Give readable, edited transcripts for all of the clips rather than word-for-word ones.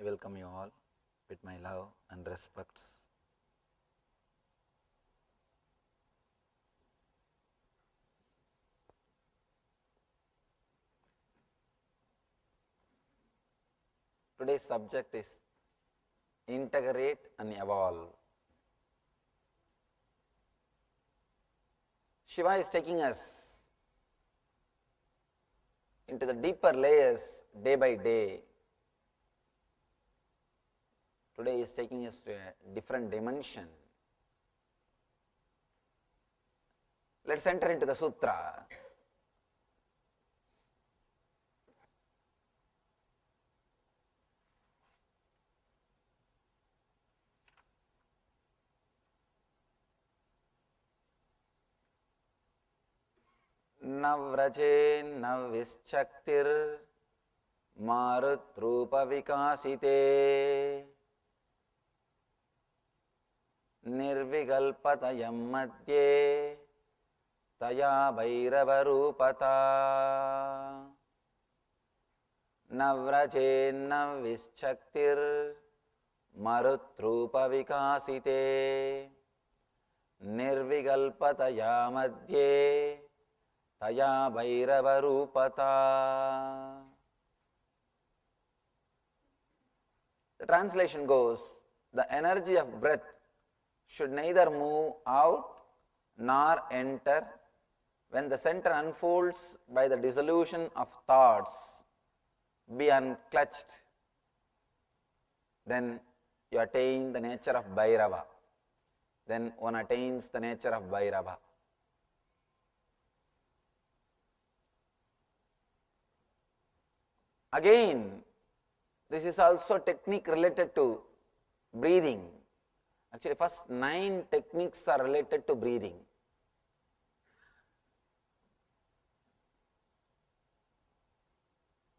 I welcome you all with my love and respects. Today's subject is integrate and evolve. Shiva is taking us into the deeper layers day by day. Today is taking us to a different dimension. Let's enter into the sutra. Navraje navischaktir marutrupa vikasite nirvigalpatayam madhye taya bhairavarupata. Navraje navischaktir marutrupa vikasite nirvigalpataya madhye taya bhairavarupata. The translation goes, the energy of breath should neither move out nor enter. When the center unfolds by the dissolution of thoughts, be unclutched. Then you attain the nature of Bhairava. Then one attains the nature of Bhairava. Again, this is also technique related to breathing. Actually, first 9 techniques are related to breathing.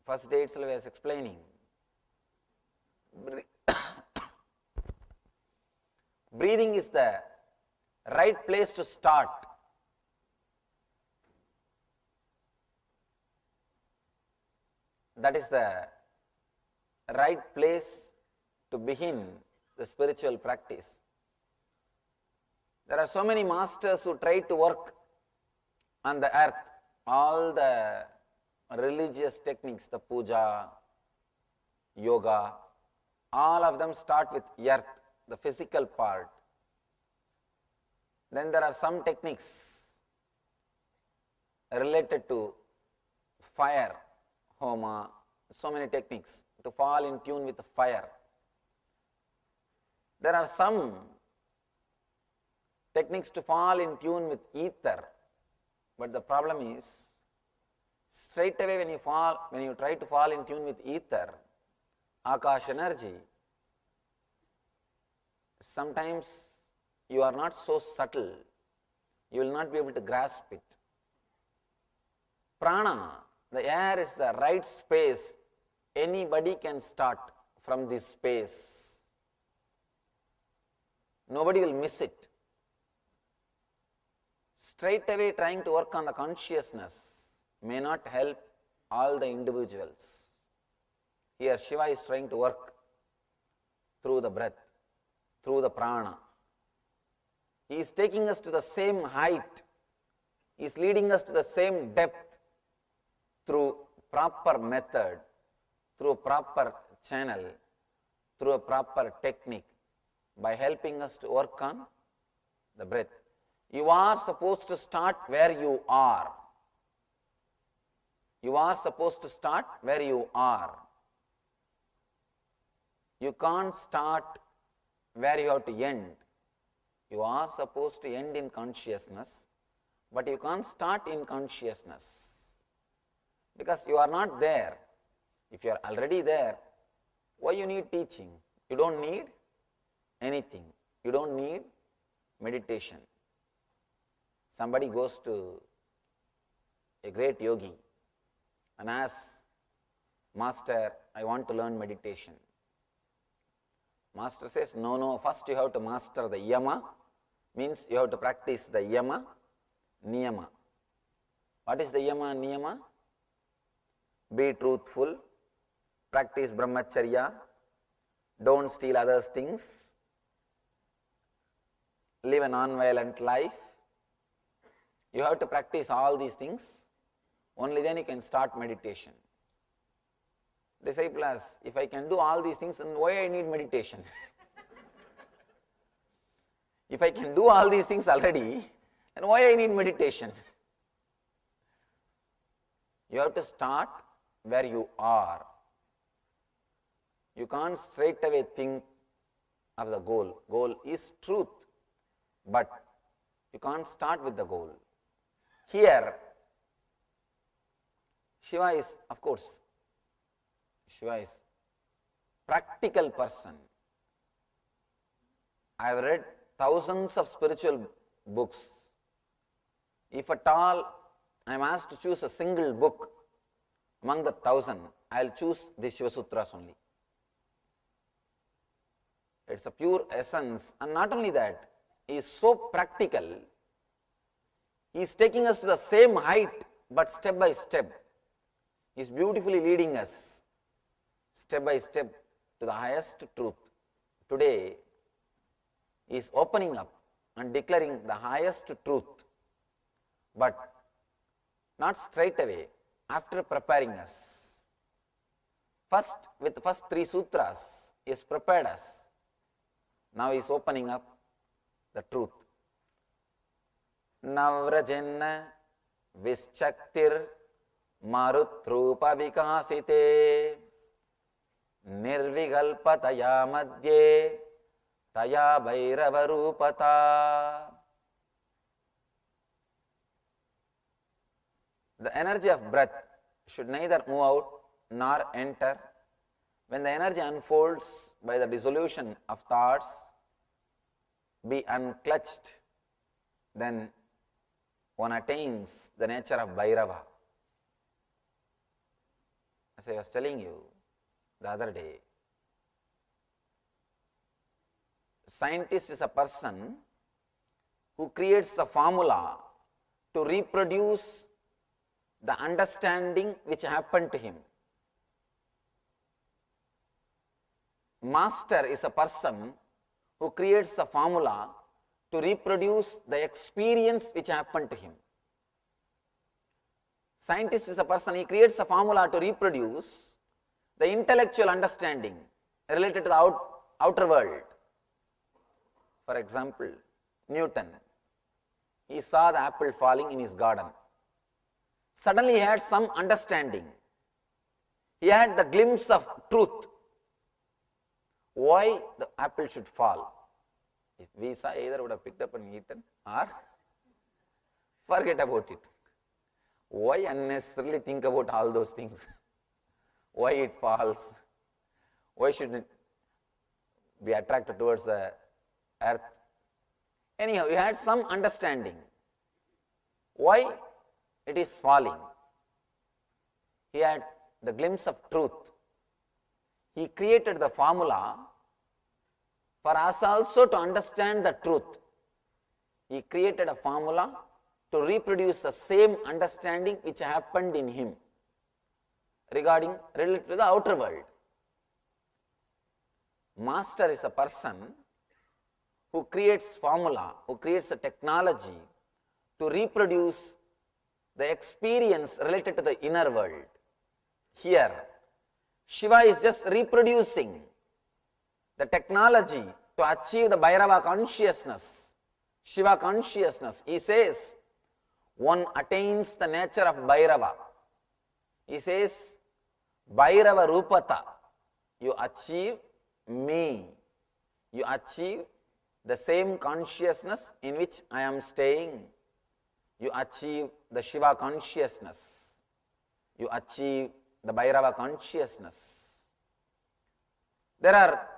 First day itself I was explaining. Breathing is the right place to start. That is the right place to begin the spiritual practice. There are so many masters who try to work on the earth, all the religious techniques, the puja, yoga, all of them start with earth, the physical part. Then there are some techniques related to fire, homa, so many techniques to fall in tune with the fire. There are some techniques to fall in tune with ether, but the problem is, straight away when you try to fall in tune with ether, Akash energy, sometimes you are not so subtle, you will not be able to grasp it. Prana, the air is the right space, anybody can start from this space. Nobody will miss it. Straight away trying to work on the consciousness may not help all the individuals. Here Shiva is trying to work through the breath, through the prana. He is taking us to the same height. He is leading us to the same depth through proper method, through a proper channel, through a proper technique, by helping us to work on the breath. You are supposed to start where you are. You are supposed to start where you are. You can't start where you have to end. You are supposed to end in consciousness, but you can't start in consciousness because you are not there. If you are already there, why you need teaching? You don't need anything. You don't need meditation. Somebody goes to a great yogi and asks, Master, I want to learn meditation. Master says, no, first you have to master the yama, means you have to practice the yama, niyama. What is the yama and niyama? Be truthful, practice brahmacharya, don't steal others' things, live a non-violent life. You have to practice all these things. Only then you can start meditation. Disciple asks, if I can do all these things, then why I need meditation? If I can do all these things already, then why I need meditation? You have to start where you are. You can't straight away think of the goal. Goal is truth, but you can't start with the goal. Here, Shiva is, of course, Shiva is practical person. I have read thousands of spiritual books. If at all I am asked to choose a single book among the 1,000, I will choose the Shiva Sutras only. It's a pure essence, and not only that, he is so practical. He is taking us to the same height, but step by step. He is beautifully leading us step by step to the highest truth. Today, he is opening up and declaring the highest truth, but not straight away, after preparing us. First, with the first 3 sutras, he has prepared us. Now he is opening up the truth. Navrajanna Vischaktir Marutrupa Vikasite Nirvigalpataya Madhye Taya Bhairavarupata. The energy of breath should neither move out nor enter. When the energy unfolds by the dissolution of thoughts, be unclutched, then one attains the nature of Bhairava. As I was telling you the other day, scientist is a person who creates a formula to reproduce the understanding which happened to him. Master is a person who creates a formula to reproduce the experience which happened to him. Scientist is a person, he creates a formula to reproduce the intellectual understanding related to the outer world. For example, Newton, he saw the apple falling in his garden. Suddenly he had some understanding. He had the glimpse of truth. Why the apple should fall? If we saw, either would have picked up and eaten or forget about it. Why unnecessarily think about all those things? Why it falls? Why should it be attracted towards the earth? Anyhow, he had some understanding. Why it is falling? He had the glimpse of truth. He created the formula for us also to understand the truth. He created a formula to reproduce the same understanding which happened in him related to the outer world. Master is a person who creates formula, who creates a technology to reproduce the experience related to the inner world. Here, Shiva is just reproducing the technology to achieve the Bhairava consciousness, Shiva consciousness. He says, one attains the nature of Bhairava. He says, Bhairava Rupata, you achieve me. You achieve the same consciousness in which I am staying. You achieve the Shiva consciousness. You achieve the Bhairava consciousness. There are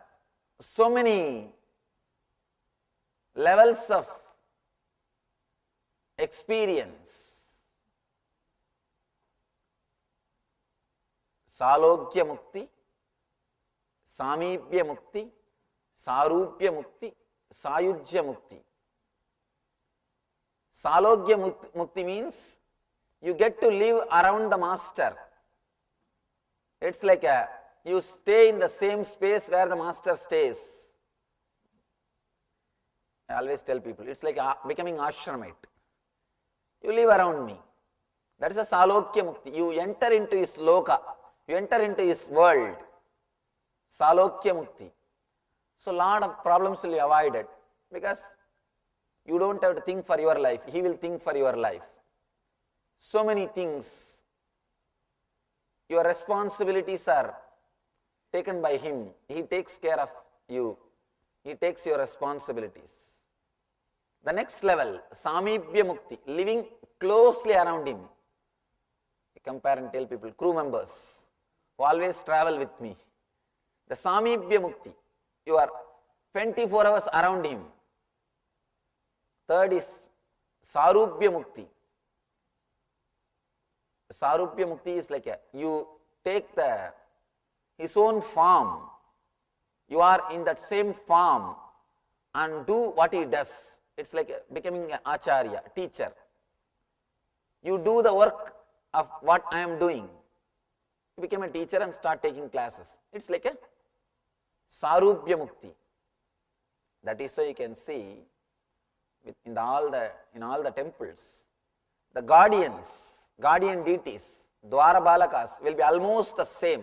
so many levels of experience. Salokya Mukti, Samipya Mukti, Sarupya Mukti, Sayujya Mukti. Salokya Mukti means you get to live around the master. It's like You stay in the same space where the master stays. I always tell people, it's like becoming ashramite. You live around me. That is a salokya mukti. You enter into his loka. You enter into his world. Salokya mukti. So lot of problems will be avoided because you don't have to think for your life. He will think for your life. So many things. Your responsibilities are taken by him. He takes care of you. He takes your responsibilities. The next level, Samibhya Mukti, living closely around him. I compare and tell people, crew members who always travel with me. The Samibhya Mukti, you are 24 hours around him. Third is Sarubhya Mukti. Sarubhya Mukti is like you take his own form. You are in that same form and do what he does. It's like becoming an acharya, teacher. You do the work of what I am doing. You become a teacher and start taking classes. It's like a Sarubhya Mukti. That is why you can see in all the temples, the guardian deities, Dwara Balakas will be almost the same.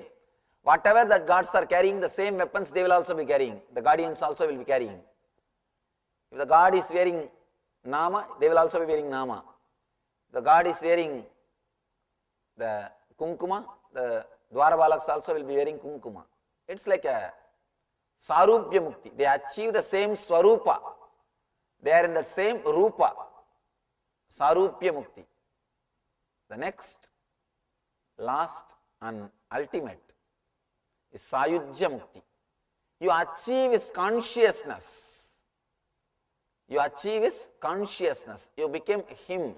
Whatever that gods are carrying, the same weapons they will also be carrying. The guardians also will be carrying. If the god is wearing Nama, they will also be wearing Nama. The god is wearing the Kunkuma, the Dwara Balaks also will be wearing Kunkuma. It's like a Sarubhya Mukti. They achieve the same Swarupa. They are in the same Rupa. Sarubhya Mukti. The next, last and ultimate is Sayujya Mukti. You achieve his consciousness. You achieve his consciousness. You become him.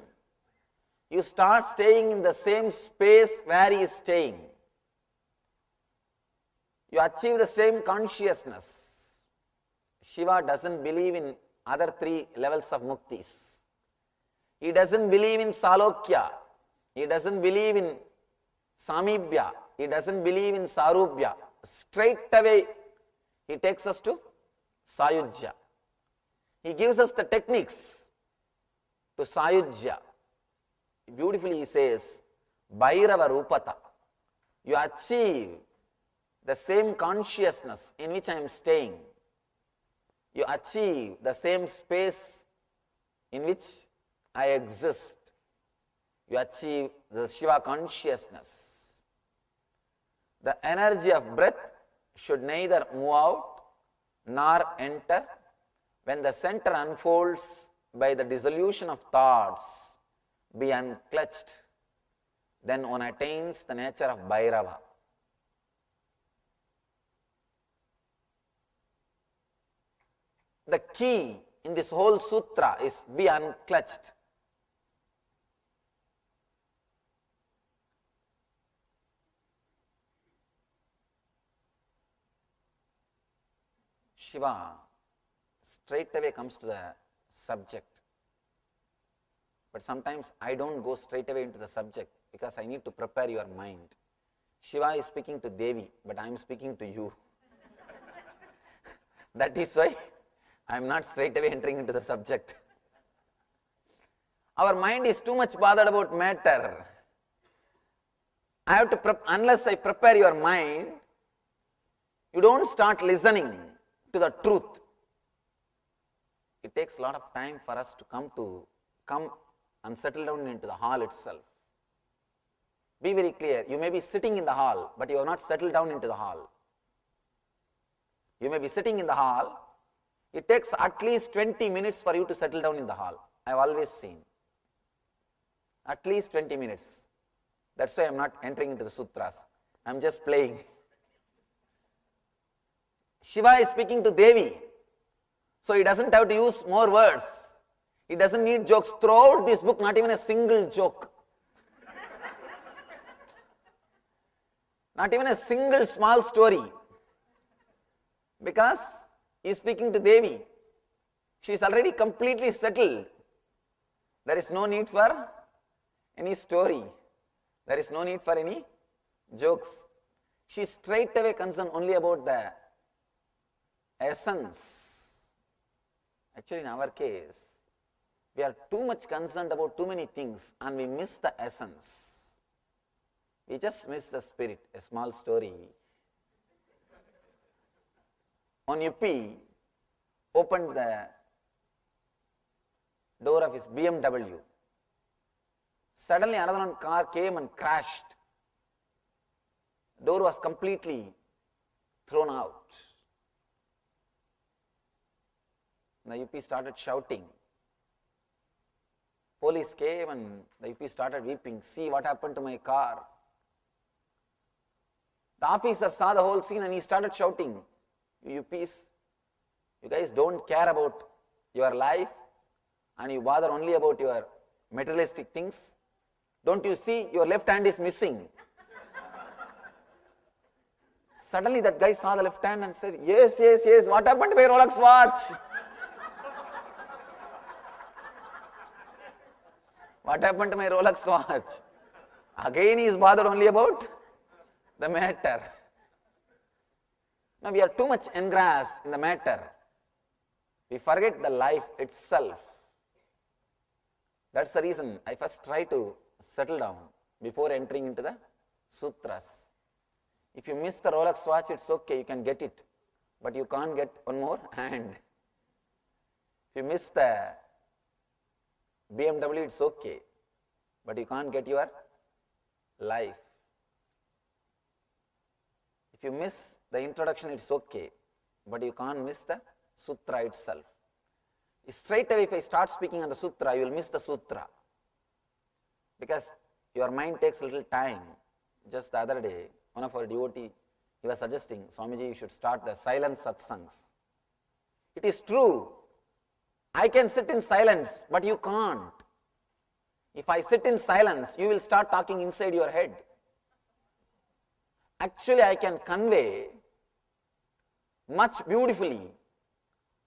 You start staying in the same space where he is staying. You achieve the same consciousness. Shiva doesn't believe in other three levels of muktis. He doesn't believe in Salokya. He doesn't believe in Samibhya. He doesn't believe in Sarubhya. Straight away, he takes us to Sayujya. He gives us the techniques to Sayujya. Beautifully he says, Bhairava Rupata. You achieve the same consciousness in which I am staying. You achieve the same space in which I exist. You achieve the Shiva consciousness. The energy of breath should neither move out nor enter. When the center unfolds by the dissolution of thoughts, be unclutched, then one attains the nature of Bhairava. The key in this whole sutra is be unclutched. Shiva straight away comes to the subject. But sometimes I don't go straight away into the subject because I need to prepare your mind. Shiva is speaking to Devi, but I am speaking to you. That is why I am not straight away entering into the subject. Our mind is too much bothered about matter. I have to, unless I prepare your mind, you don't start listening to the truth. It takes a lot of time for us to come and settle down into the hall itself. Be very clear. You may be sitting in the hall, but you are not settled down into the hall. You may be sitting in the hall. It takes at least 20 minutes for you to settle down in the hall. I have always seen. At least 20 minutes. That's why I am not entering into the sutras. I am just playing. Shiva is speaking to Devi. So he doesn't have to use more words. He doesn't need jokes. Throughout this book, not even a single joke. Not even a single small story. Because he is speaking to Devi. She is already completely settled. There is no need for any story. There is no need for any jokes. She is straight away concerned only about the essence. Actually, in our case, we are too much concerned about too many things and we miss the essence. We just miss the spirit. A small story. One UP opened the door of his BMW. Suddenly another one car came and crashed. Door was completely thrown out. The UP started shouting. Police came and the UP started weeping. See what happened to my car. The officer saw the whole scene and he started shouting, you UPs, you guys don't care about your life and you bother only about your materialistic things. Don't you see your left hand is missing? Suddenly that guy saw the left hand and said, yes, what happened to my Rolex watch? What happened to my Rolex watch? Again he is bothered only about the matter. Now we are too much engrossed in the matter. We forget the life itself. That's the reason I first try to settle down before entering into the Sutras. If you miss the Rolex watch, it's okay, you can get it. But you can't get one more hand. If you miss the BMW, it's okay. But you can't get your life. If you miss the introduction, it's okay. But you can't miss the Sutra itself. Straight away, if I start speaking on the Sutra, you will miss the Sutra. Because your mind takes a little time. Just the other day, one of our devotees, he was suggesting, Swamiji, you should start the silent satsangs. It is true. I can sit in silence, but you can't. If I sit in silence, you will start talking inside your head. Actually, I can convey much beautifully.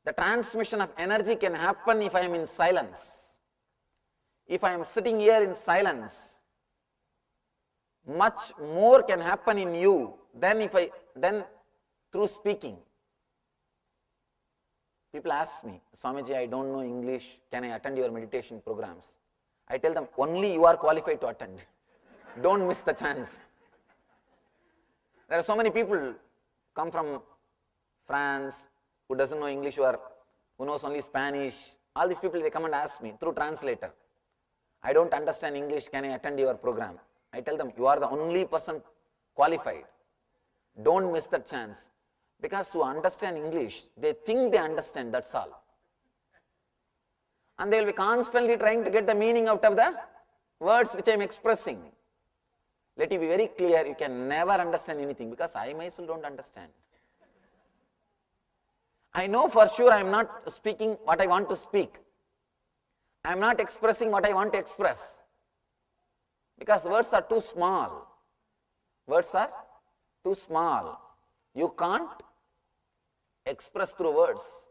The transmission of energy can happen if I am in silence. If I am sitting here in silence, much more can happen in you than through speaking. People ask me, Swamiji, I don't know English, can I attend your meditation programs? I tell them, only you are qualified to attend. Don't miss the chance. There are so many people come from France who doesn't know English, who knows only Spanish. All these people, they come and ask me through translator. I don't understand English, can I attend your program? I tell them, you are the only person qualified. Don't miss that chance. Because to understand English, they think they understand, that's all. And they will be constantly trying to get the meaning out of the words which I am expressing. Let it be very clear, you can never understand anything because I myself don't understand. I know for sure I am not speaking what I want to speak. I am not expressing what I want to express. Because words are too small. Words are too small. You can't express through words.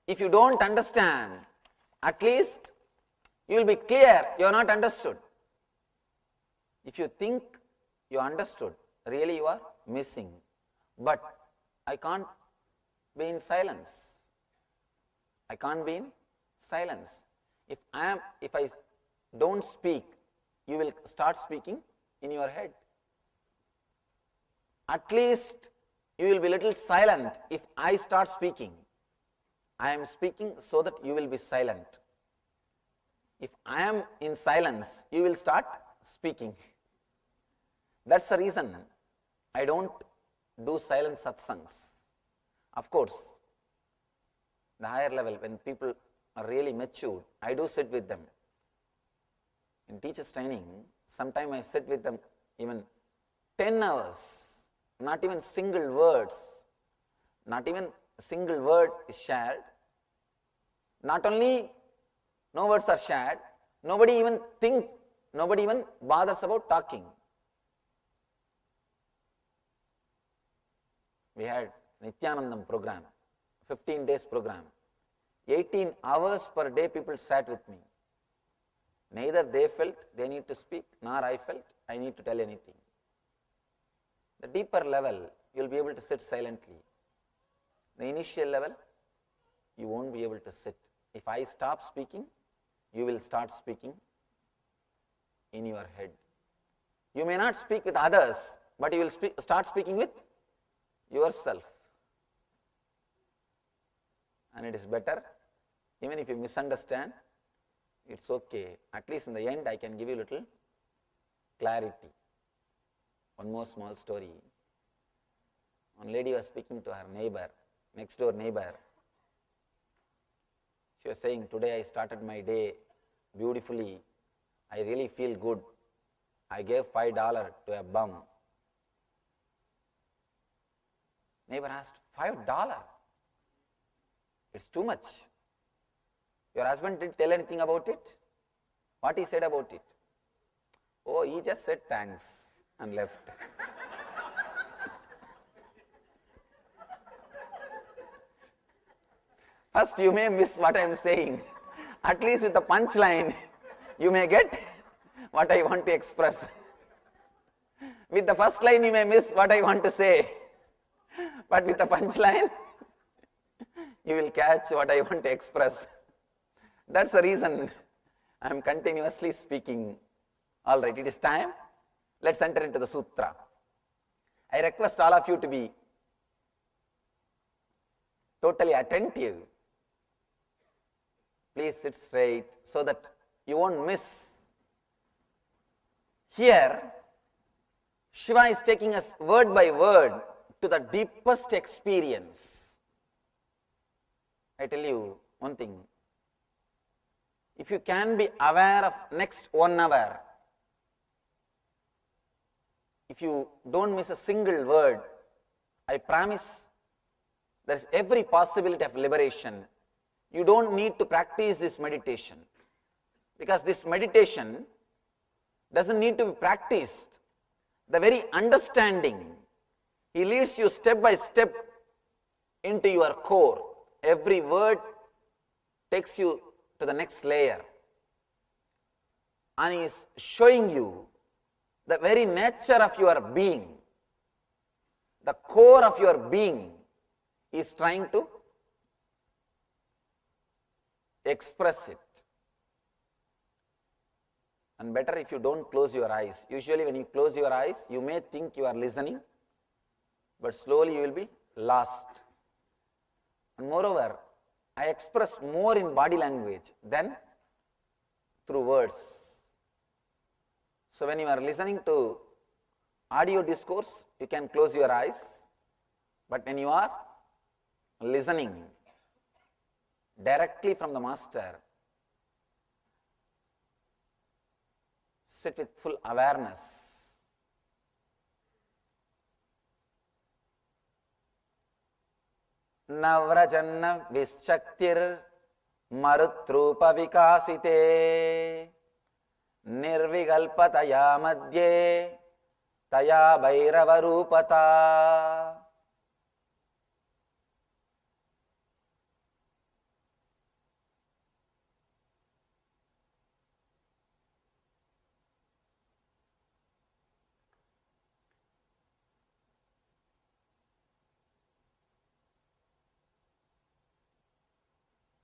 If you don't understand, at least you will be clear you are not understood. If you think you understood, really you are missing. But I can't be in silence. I can't be in silence. If I don't speak, you will start speaking in your head. At least you will be little silent if I start speaking. I am speaking so that you will be silent. If I am in silence, you will start speaking. That's the reason I don't do silent satsangs. Of course, the higher level, when people are really matured, I do sit with them. In teachers training, sometimes I sit with them even 10 hours, not even single words, not even a single word is shared. Not only no words are shared, nobody even bothers about talking. We had Nithyananda program, 15 days program. 18 hours per day people sat with me. Neither they felt they need to speak, nor I felt I need to tell anything. The deeper level, you will be able to sit silently. The initial level, you won't be able to sit. If I stop speaking, you will start speaking in your head. You may not speak with others, but you will start speaking with yourself. And it is better, even if you misunderstand, it's okay. At least in the end, I can give you a little clarity. One more small story. One lady was speaking to her neighbor, next door neighbor. She was saying, today I started my day beautifully. I really feel good. I gave $5 to a bum. Neighbor asked, $5? It's too much. Your husband didn't tell anything about it? What he said about it? Oh, he just said thanks and left. First, you may miss what I am saying. At least with the punchline, you may get what I want to express. With the first line, you may miss what I want to say. But with the punchline, you will catch what I want to express. That's the reason I am continuously speaking. All right, it is time. Let's enter into the sutra. I request all of you to be totally attentive. Please sit straight so that you won't miss. Here, Shiva is taking us word by word to the deepest experience. I tell you one thing. If you can be aware of next 1 hour, if you don't miss a single word, I promise there is every possibility of liberation. You don't need to practice this meditation, because this meditation doesn't need to be practiced. The very understanding, he leads you step by step into your core. Every word takes you to the next layer, and he is showing you the very nature of your being. The core of your being is trying to express it. And better if you don't close your eyes. Usually when you close your eyes, you may think you are listening, but slowly you will be lost. And moreover, I express more in body language than through words. So when you are listening to audio discourse, you can close your eyes. But when you are listening directly from the master, sit with full awareness. Navrajanna Vishaktir Marutrupa Vikasite Nirvigalpataya Madhye Taya Bhairavarupata.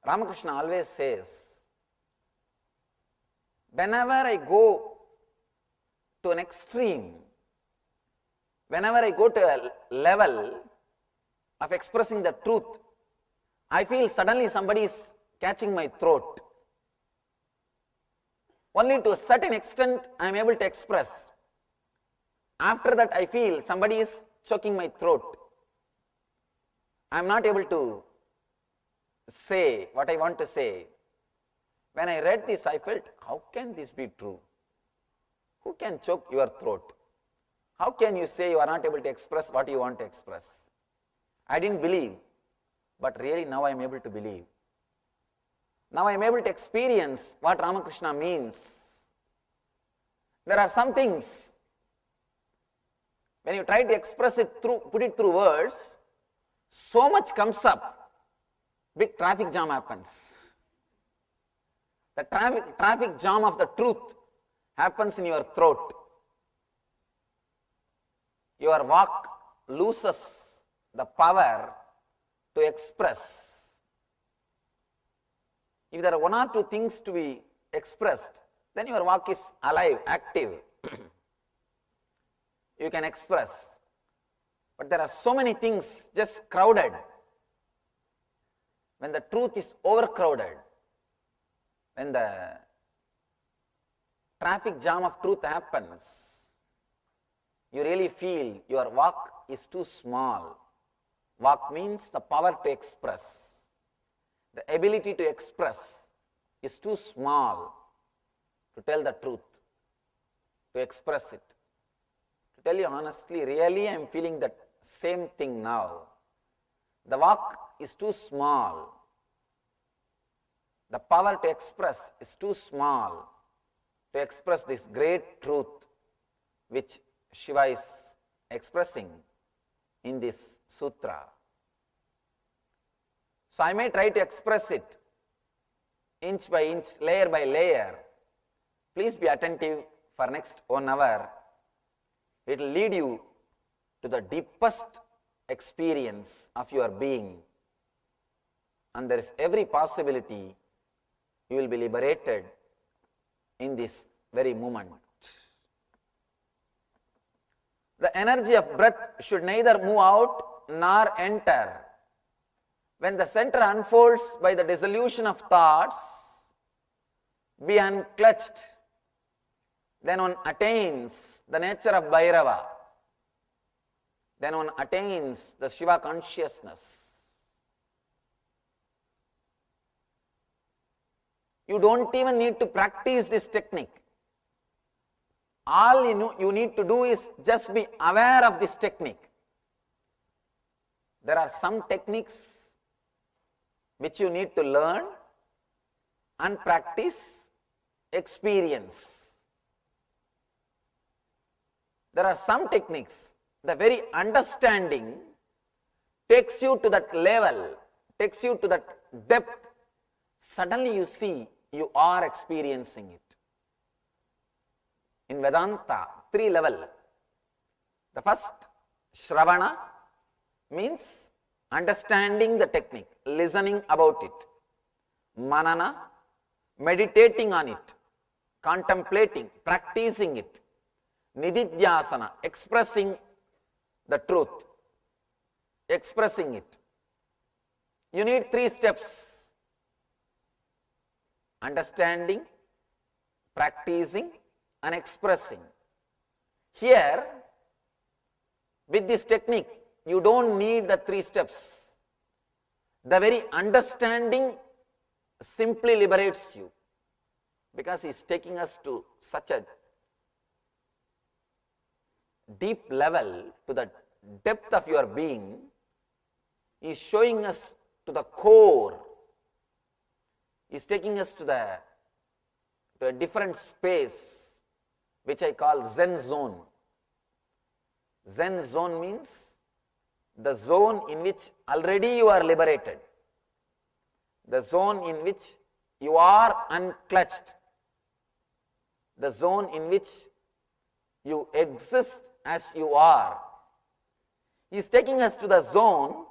Ramakrishna always says, whenever I go to an extreme, whenever I go to a level of expressing the truth, I feel suddenly somebody is catching my throat. Only to a certain extent I am able to express. After that I feel somebody is choking my throat. I am not able to say what I want to say. When I read this, I felt, how can this be true? Who can choke your throat? How can you say you are not able to express what you want to express? I didn't believe, but really now I am able to believe. Now I am able to experience what Ramakrishna means. There are some things, when you try to express it through, put it through words, so much comes up. Big traffic jam happens. The traffic jam of the truth happens in your throat. your walk loses the power to express. If there are one or two things to be expressed, then your walk is alive, active. You can express. But there are so many things just crowded. When the truth is overcrowded, when the traffic jam of truth happens, you really feel your walk is too small. Walk means the power to express. The ability to express is too small to tell the truth, to express it. To tell you honestly, really I am feeling that same thing now. The walk is too small. The power to express is too small to express this great truth which Shiva is expressing in this sutra. So I may try to express it inch by inch, layer by layer. Please be attentive for next 1 hour. It will lead you to the deepest experience of your being. And there is every possibility you will be liberated in this very moment. The energy of breath should neither move out nor enter. When the center unfolds by the dissolution of thoughts, be unclutched, then one attains the nature of Bhairava. Then one attains the Shiva consciousness. You don't even need to practice this technique. All you need to do is just be aware of this technique. There are some techniques which you need to learn and practice, experience. There are some techniques, the very understanding takes you to that level, takes you to that depth. Suddenly you see you are experiencing it. In Vedanta, 3 levels. The first, Shravana, means understanding the technique, listening about it. Manana, meditating on it, contemplating, practicing it. Nididhyasana, expressing the truth, expressing it. You need 3 steps. Understanding, practicing and expressing. Here, with this technique, you don't need the 3 steps. The very understanding simply liberates you, because he is taking us to such a deep level, to the depth of your being. He is showing us to the core. He is taking us to a different space, which I call Zen zone. Zen zone means the zone in which already you are liberated, the zone in which you are unclutched, the zone in which you exist as you are. He is taking us to the zone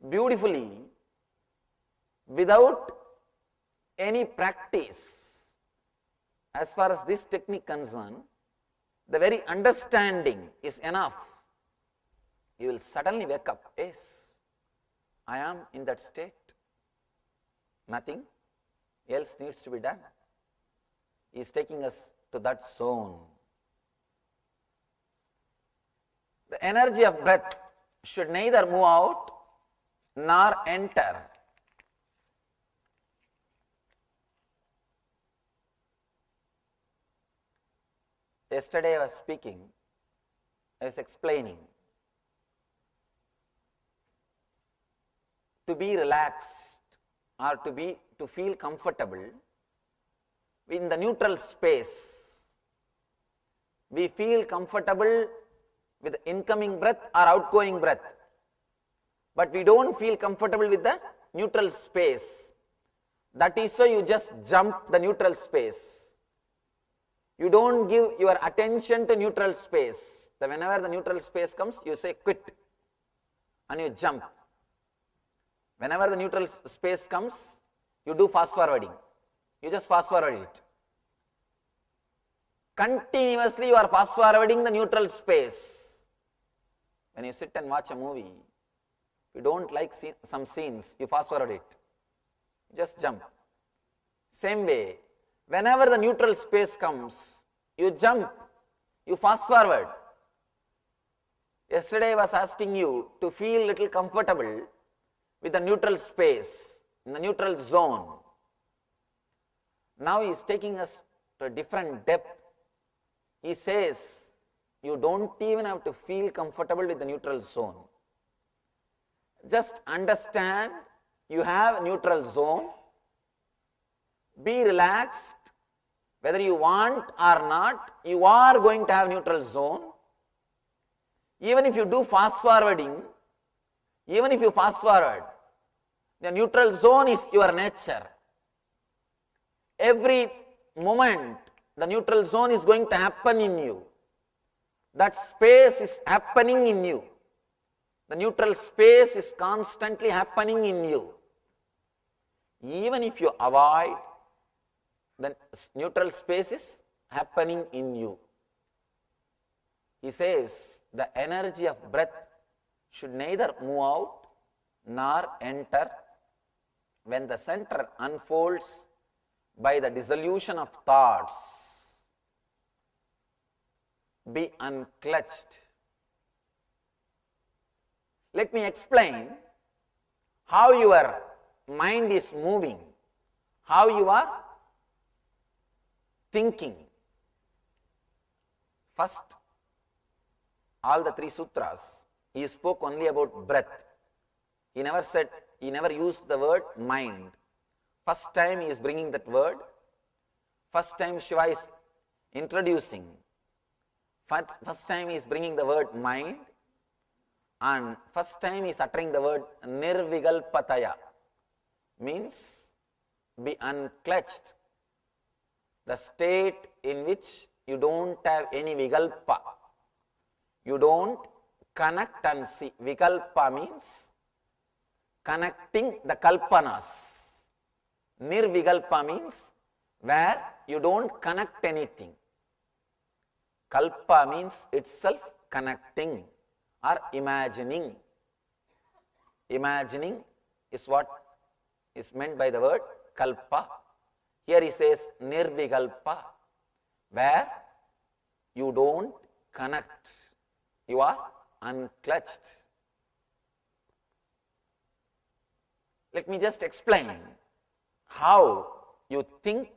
beautifully, without any practice. As far as this technique concerned, the very understanding is enough. You will suddenly wake up, yes, I am in that state. Nothing else needs to be done. He is taking us to that zone. The energy of breath should neither move out nor enter. Yesterday I was speaking, I was explaining. To be relaxed or to feel comfortable in the neutral space, we feel comfortable with incoming breath or outgoing breath, but we don't feel comfortable with the neutral space. That is why you just jump the neutral space. You don't give your attention to neutral space. Whenever the neutral space comes, you say quit and you jump. Whenever the neutral space comes, you do fast forwarding. You just fast forward it. Continuously you are fast forwarding the neutral space. When you sit and watch a movie, you don't like some scenes, you fast forward it. Just jump. Same way, whenever the neutral space comes, you jump, you fast forward. Yesterday I was asking you to feel little comfortable with the neutral space, in the neutral zone. Now he is taking us to a different depth. He says, you don't even have to feel comfortable with the neutral zone. Just understand you have a neutral zone. Be relaxed. Whether you want or not, you are going to have neutral zone. Even if you do fast forwarding, even if you fast forward, the neutral zone is your nature. Every moment, the neutral zone is going to happen in you. That space is happening in you. The neutral space is constantly happening in you. Even if you avoid, the neutral space is happening in you. He says, the energy of breath should neither move out nor enter. When the center unfolds by the dissolution of thoughts, be unclutched. Let me explain how your mind is moving, how you are thinking. First, all the three sutras, he spoke only about breath. He never used the word mind. First time he is bringing that word. First time Shiva is introducing. First time he is bringing the word mind. And first time he is uttering the word nirvigalpataya. Means be unclutched. The state in which you don't have any vigalpa. You don't connect and see. Vigalpa means connecting the kalpanas. Nirvigalpa means where you don't connect anything. Kalpa means itself connecting or imagining. Imagining is what is meant by the word kalpa. Here he says nirvigalpa, where you don't connect. You are unclutched. Let me just explain how you think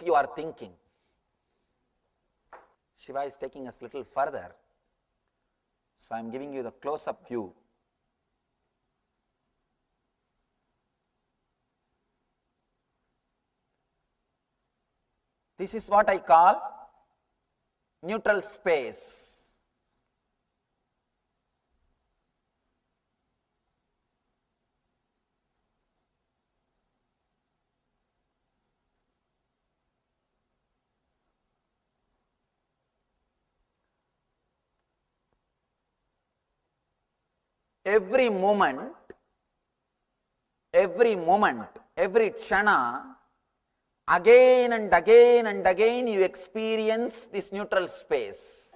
you are thinking. Shiva is taking us a little further. So I am giving you the close-up view. This is what I call neutral space. Every moment, every kshana, again and again and again you experience this neutral space.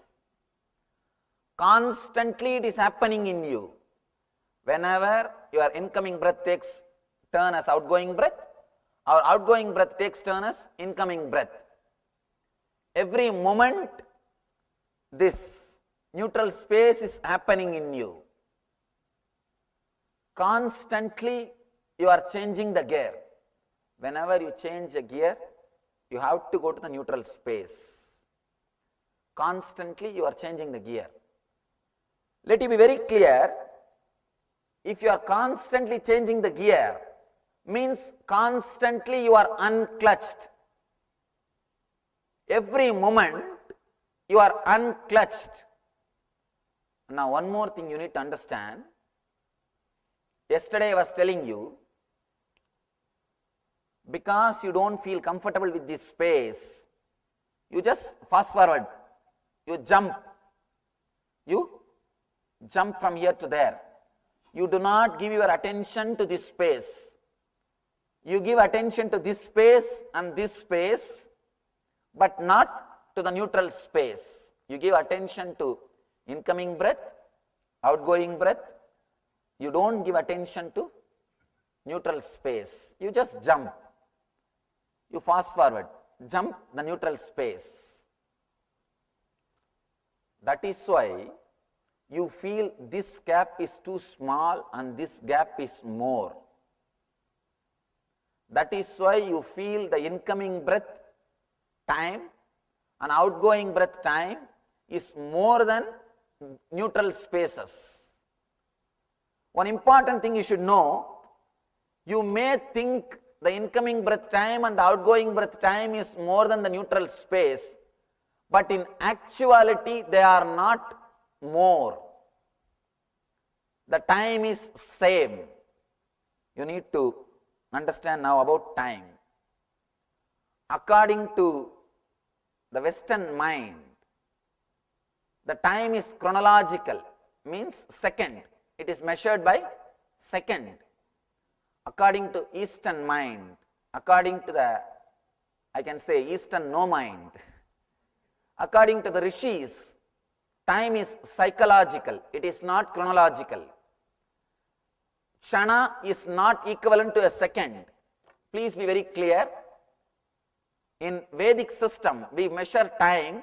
Constantly it is happening in you. Whenever your incoming breath takes turn as outgoing breath, or outgoing breath takes turn as incoming breath. Every moment this neutral space is happening in you. Constantly you are changing the gear. Whenever you change a gear, you have to go to the neutral space. Constantly you are changing the gear. Let it be very clear, if you are constantly changing the gear, means constantly you are unclutched. Every moment you are unclutched. Now one more thing you need to understand. Yesterday I was telling you, because you don't feel comfortable with this space, you just fast forward, you jump from here to there. You do not give your attention to this space. You give attention to this space and this space, but not to the neutral space. You give attention to incoming breath, outgoing breath. You don't give attention to neutral space. You just jump. You fast forward, jump the neutral space. That is why you feel this gap is too small and this gap is more. That is why you feel the incoming breath time and outgoing breath time is more than neutral spaces. One important thing you should know, you may think the incoming breath time and the outgoing breath time is more than the neutral space, but in actuality they are not more. The time is same. You need to understand now about time. According to the Western mind, the time is chronological, means second. It is measured by second. According to Eastern mind, according to the, I can say, Eastern no mind, according to the rishis, time is psychological, it is not chronological. Kshana is not equivalent to a second. Please be very clear. In Vedic system, we measure time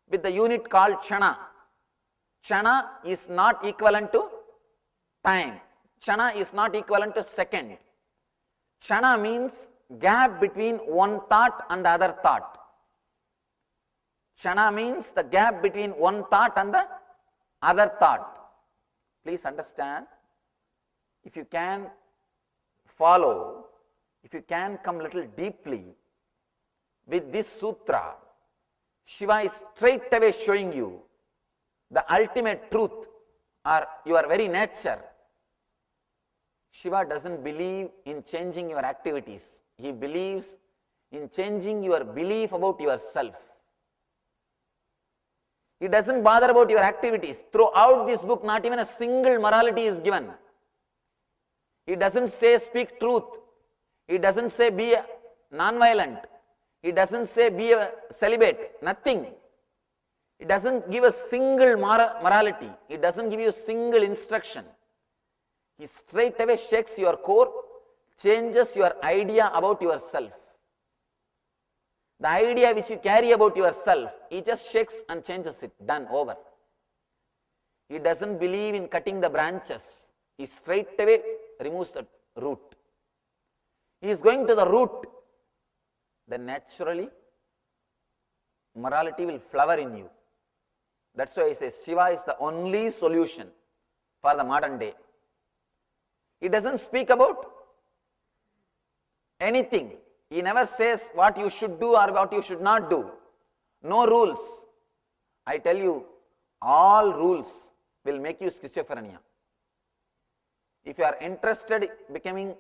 with the unit called Kshana. Kshana is not equivalent to time. Kshana is not equivalent to second. Kshana means gap between one thought and the other thought. Kshana means the gap between one thought and the other thought. Please understand, if you can follow, if you can come little deeply with this sutra, Shiva is straight away showing you the ultimate truth or your very nature. Shiva doesn't believe in changing your activities. He believes in changing your belief about yourself. He doesn't bother about your activities. Throughout this book, not even a single morality is given. He doesn't say speak truth. He doesn't say be non-violent. He doesn't say be a celibate. Nothing. He doesn't give a single morality. He doesn't give you a single instruction. He straight away shakes your core, changes your idea about yourself. The idea which you carry about yourself, he just shakes and changes it. Done, over. He doesn't believe in cutting the branches. He straight away removes the root. He is going to the root. Then naturally, morality will flower in you. That's why I say Shiva is the only solution for the modern day. He doesn't speak about anything. He never says what you should do or what you should not do. No rules. I tell you, all rules will make you schizophrenia. If you are interested in becoming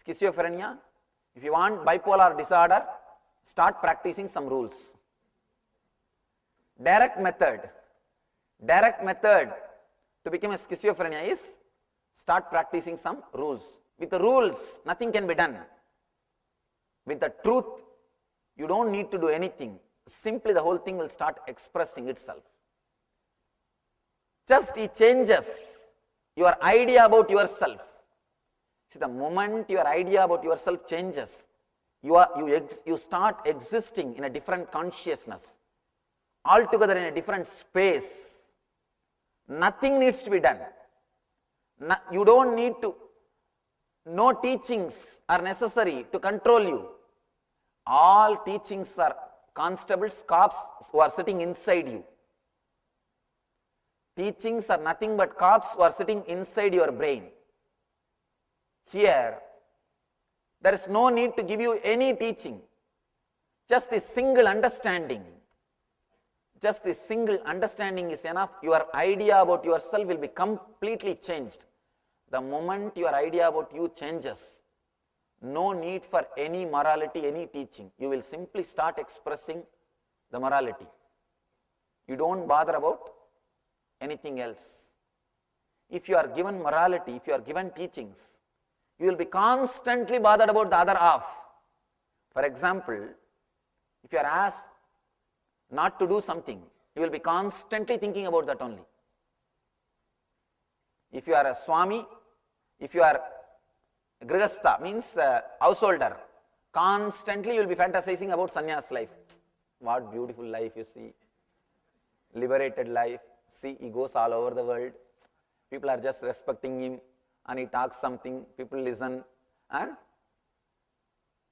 schizophrenia, if you want bipolar disorder, start practicing some rules. Direct method to become a schizophrenia is start practicing some rules. With the rules, nothing can be done. With the truth, you don't need to do anything. Simply the whole thing will start expressing itself. Just it changes your idea about yourself. See, the moment your idea about yourself changes, you start existing in a different consciousness, altogether in a different space. Nothing needs to be done. You don't need to, no teachings are necessary to control you. All teachings are constables, cops who are sitting inside you. Teachings are nothing but cops who are sitting inside your brain. Here, there is no need to give you any teaching. Just a single understanding. Just a single understanding is enough. Your idea about yourself will be completely changed. The moment your idea about you changes, no need for any morality, any teaching. You will simply start expressing the morality. You don't bother about anything else. If you are given morality, if you are given teachings, you will be constantly bothered about the other half. For example, if you are asked not to do something, you will be constantly thinking about that only. If you are a Swami, if you are Grihastha, means householder, constantly you will be fantasizing about sannyas life. What beautiful life you see. Liberated life. See, he goes all over the world. People are just respecting him and he talks something, people listen, and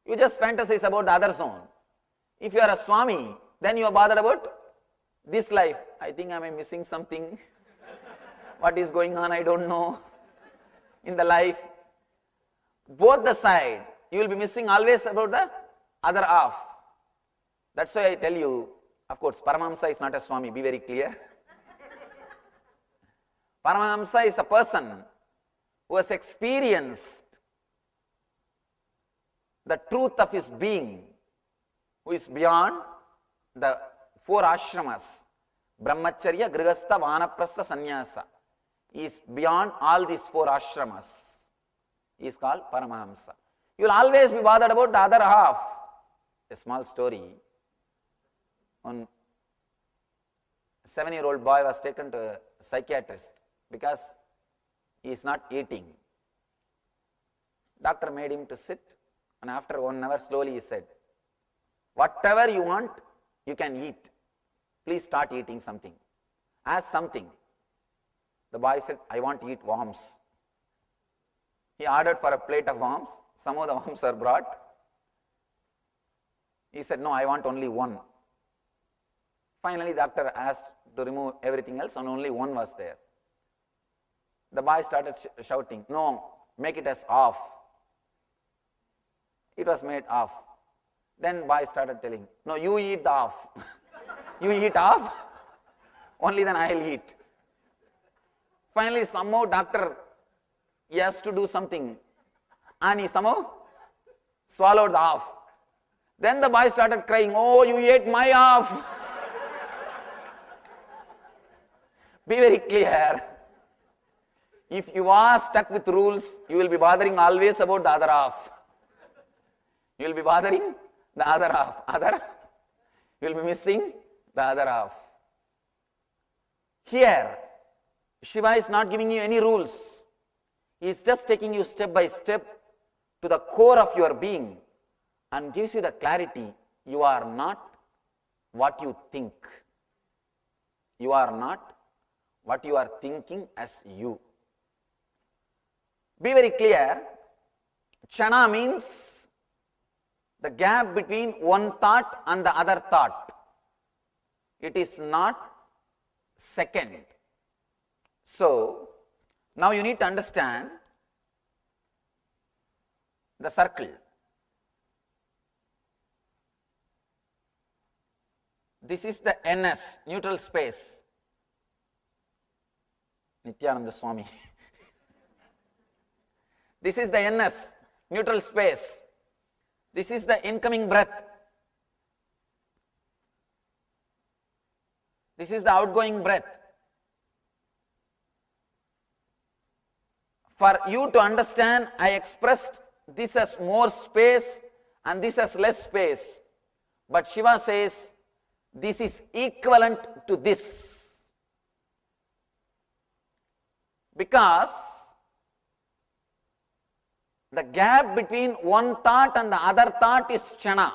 you just fantasize about the other zone. If you are a Swami, then you are bothered about this life. I think I am missing something. What is going on, I don't know. In the life, both the side, you will be missing always about the other half. That's why I tell you, of course, Paramahamsa is not a Swami, be very clear. Paramahamsa is a person who has experienced the truth of his being, who is beyond the four ashramas, Brahmacharya, Grihastha, Vanaprastha, Sannyasa. He is beyond all these four ashramas. He is called Paramahamsa. You will always be bothered about the other half. A small story. One 7-year-old boy was taken to a psychiatrist because he is not eating. Doctor made him to sit, and after 1 hour slowly he said, whatever you want, you can eat. Please start eating something. Ask something. The boy said, I want to eat worms. He ordered for a plate of worms. Some of the worms were brought. He said, no, I want only one. Finally, the doctor asked to remove everything else, and only one was there. The boy started shouting, no, make it as half. It was made half. Then boy started telling, no, you eat the half. You eat half, only then I will eat. Finally, somehow doctor, he has to do something, and he somehow swallowed the half. Then the boy started crying, oh, you ate my half. Be very clear. If you are stuck with rules, you will be bothering always about the other half. You will be bothering the other half. You will be missing the other half. Here, Shiva is not giving you any rules. He is just taking you step by step to the core of your being and gives you the clarity. You are not what you think. You are not what you are thinking as you. Be very clear. Kshana means the gap between one thought and the other thought. It is not second. So, now you need to understand the circle. This is the NS, neutral space. Nithyananda Swami. This is the NS, neutral space. This is the incoming breath. This is the outgoing breath. For you to understand, I expressed this as more space and this as less space. But Shiva says, this is equivalent to this. Because the gap between one thought and the other thought is kshana.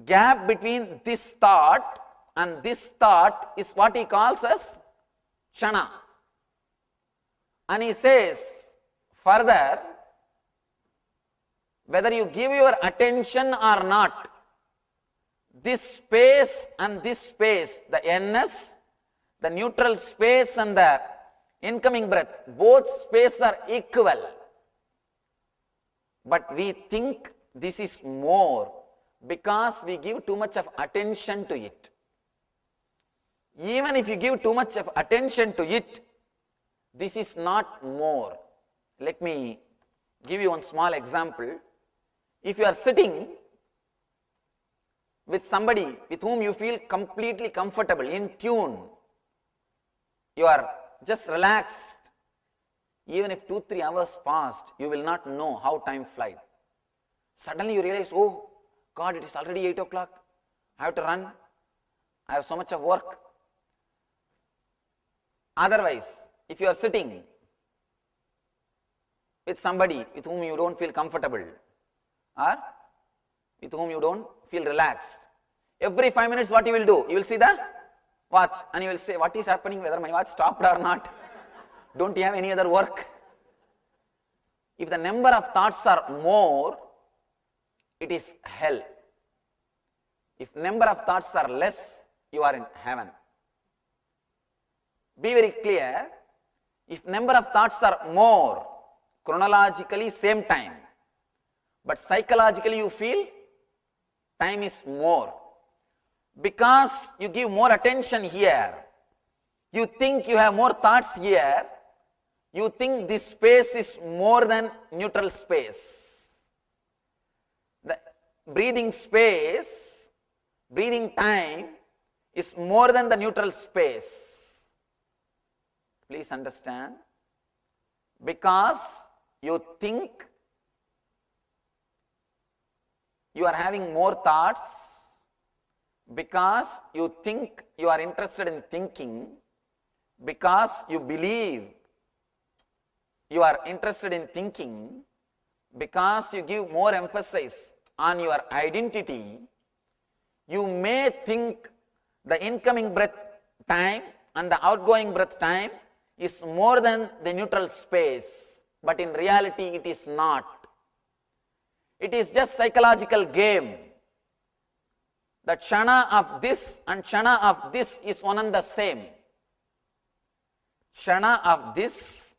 Gap between this thought and this thought is what he calls as kshana. And he says further, whether you give your attention or not, this space and this space, the NS, the neutral space and the incoming breath, both spaces are equal. But we think this is more because we give too much of attention to it. Even if you give too much of attention to it, this is not more. Let me give you one small example. If you are sitting with somebody with whom you feel completely comfortable, in tune, you are just relaxed, even if 2-3 hours passed, you will not know how time flies. Suddenly you realize, oh God, it is already 8 o'clock, I have to run, I have so much of work. Otherwise, if you are sitting with somebody with whom you don't feel comfortable or with whom you don't feel relaxed, every 5 minutes what you will do? You will see the watch and you will say, what is happening, whether my watch stopped or not? Don't you have any other work? If the number of thoughts are more, it is hell. If number of thoughts are less, you are in heaven. Be very clear, if number of thoughts are more, chronologically same time, but psychologically you feel time is more. Because you give more attention here, you think you have more thoughts here, you think this space is more than neutral space. The breathing space, breathing time is more than the neutral space. Please understand. Because you think you are having more thoughts, because you think you are interested in thinking, because you believe you are interested in thinking, because you give more emphasis on your identity, you may think the incoming breath time and the outgoing breath time is more than the neutral space, but in reality it is not. It is just psychological game. The kshana of this and kshana of this is one and the same. Kshana of this,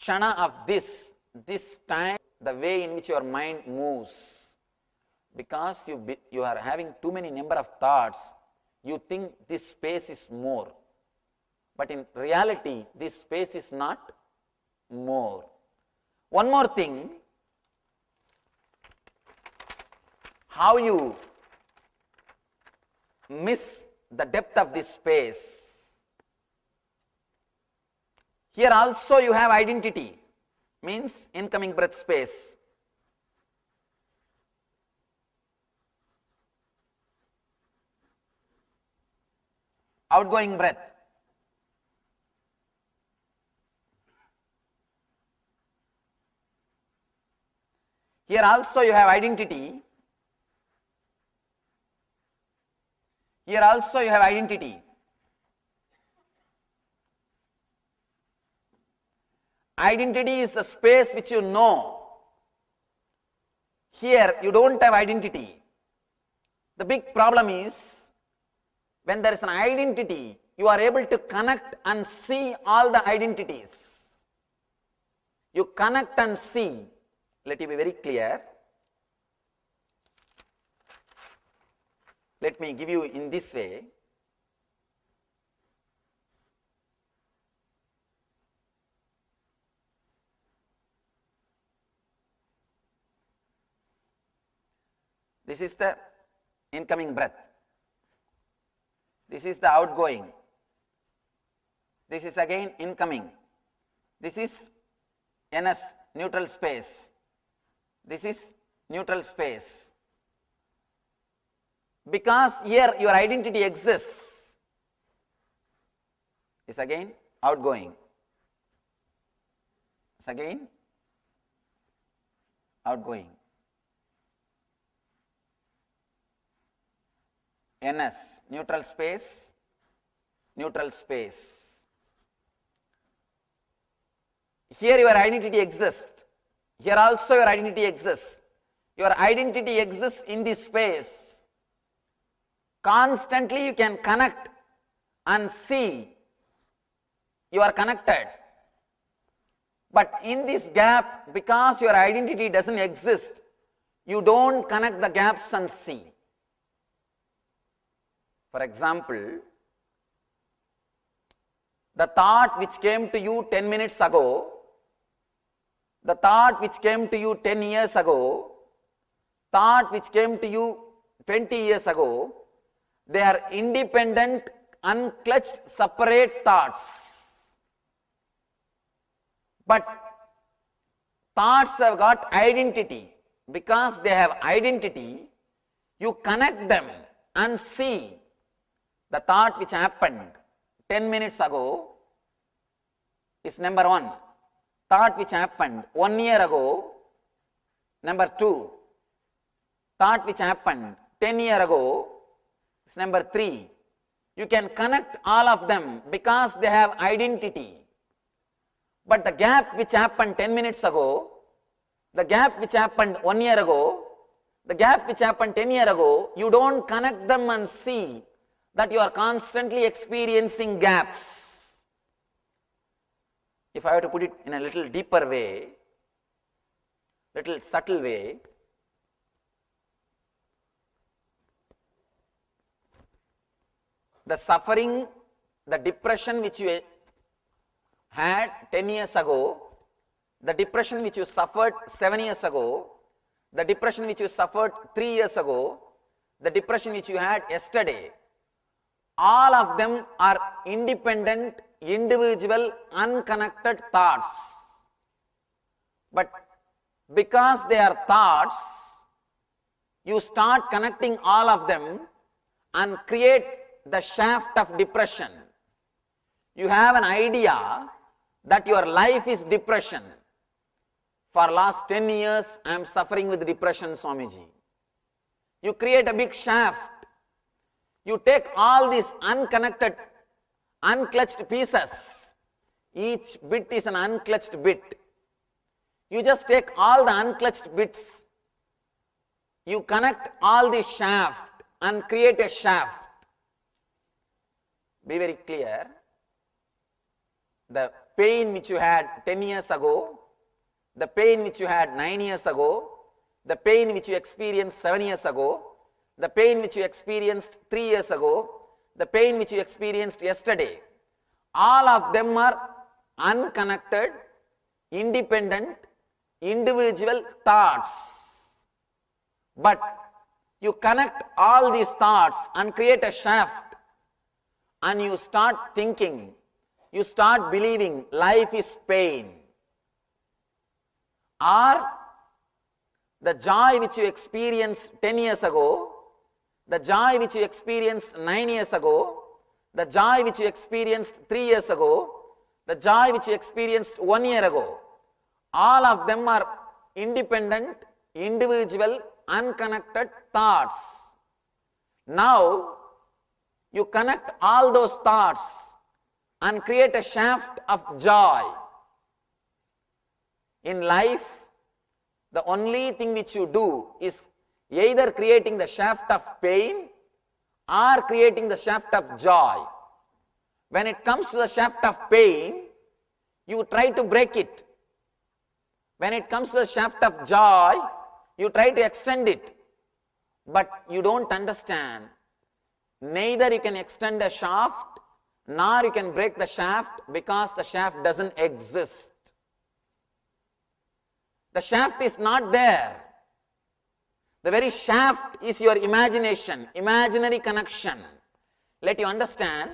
kshana of this time, the way in which your mind moves. Because you are having too many number of thoughts, you think this space is more. But in reality, this space is not more. One more thing, how you miss the depth of this space. Here also you have identity, means incoming breath space. Outgoing breath. Here also you have identity. Here also you have identity. Identity is the space which you know. Here you don't have identity. The big problem is, when there is an identity, you are able to connect and see all the identities. You connect and see. Let me be very clear. Let me give you in this way. This is the incoming breath. This is the outgoing. This is again incoming. This is NS, neutral space. This is neutral space. Because here your identity exists. This again outgoing. This again outgoing. NS, neutral space, neutral space. Here your identity exists. Here also your identity exists. Your identity exists in this space. Constantly you can connect and see you are connected. But in this gap, because your identity doesn't exist, you don't connect the gaps and see. For example, the thought which came to you 10 minutes ago, The thought which came to you 10 years ago, thought which came to you 20 years ago, they are independent, unclutched, separate thoughts. But thoughts have got identity. Because they have identity, you connect them and see the thought which happened 10 minutes ago is number 1. Thought which happened 1 year ago, number 2. Thought which happened 10 years ago is number 3. You can connect all of them because they have identity. But the gap which happened 10 minutes ago, the gap which happened 1 year ago, the gap which happened 10 years ago, you don't connect them and see that you are constantly experiencing gaps. If I were to put it in a little deeper way, little subtle way, the suffering, the depression which you had 10 years ago, the depression which you suffered 7 years ago, the depression which you suffered 3 years ago, the depression which you had yesterday, all of them are independent, individual, unconnected thoughts. But because they are thoughts, you start connecting all of them and create the shaft of depression. You have an idea that your life is depression. For last 10 years, I am suffering with depression, Swamiji. You create a big shaft. You take all these unconnected, unclutched pieces. Each bit is an unclutched bit. You just take all the unclutched bits. You connect all the shaft and create a shaft. Be very clear. The pain which you had 10 years ago, the pain which you had 9 years ago, the pain which you experienced 7 years ago, the pain which you experienced 3 years ago, the pain which you experienced yesterday, all of them are unconnected, independent, individual thoughts. But you connect all these thoughts and create a shaft, and you start thinking, you start believing life is pain. Or the joy which you experienced 10 years ago, the joy which you experienced 9 years ago, the joy which you experienced 3 years ago, the joy which you experienced 1 year ago, all of them are independent, individual, unconnected thoughts. Now, you connect all those thoughts and create a shaft of joy. In life, the only thing which you do is either creating the shaft of pain or creating the shaft of joy. When it comes to the shaft of pain, you try to break it. When it comes to the shaft of joy, you try to extend it. But you don't understand. Neither you can extend a shaft, nor you can break the shaft, because the shaft doesn't exist. The shaft is not there. The very shaft is your imagination, imaginary connection. Let you understand,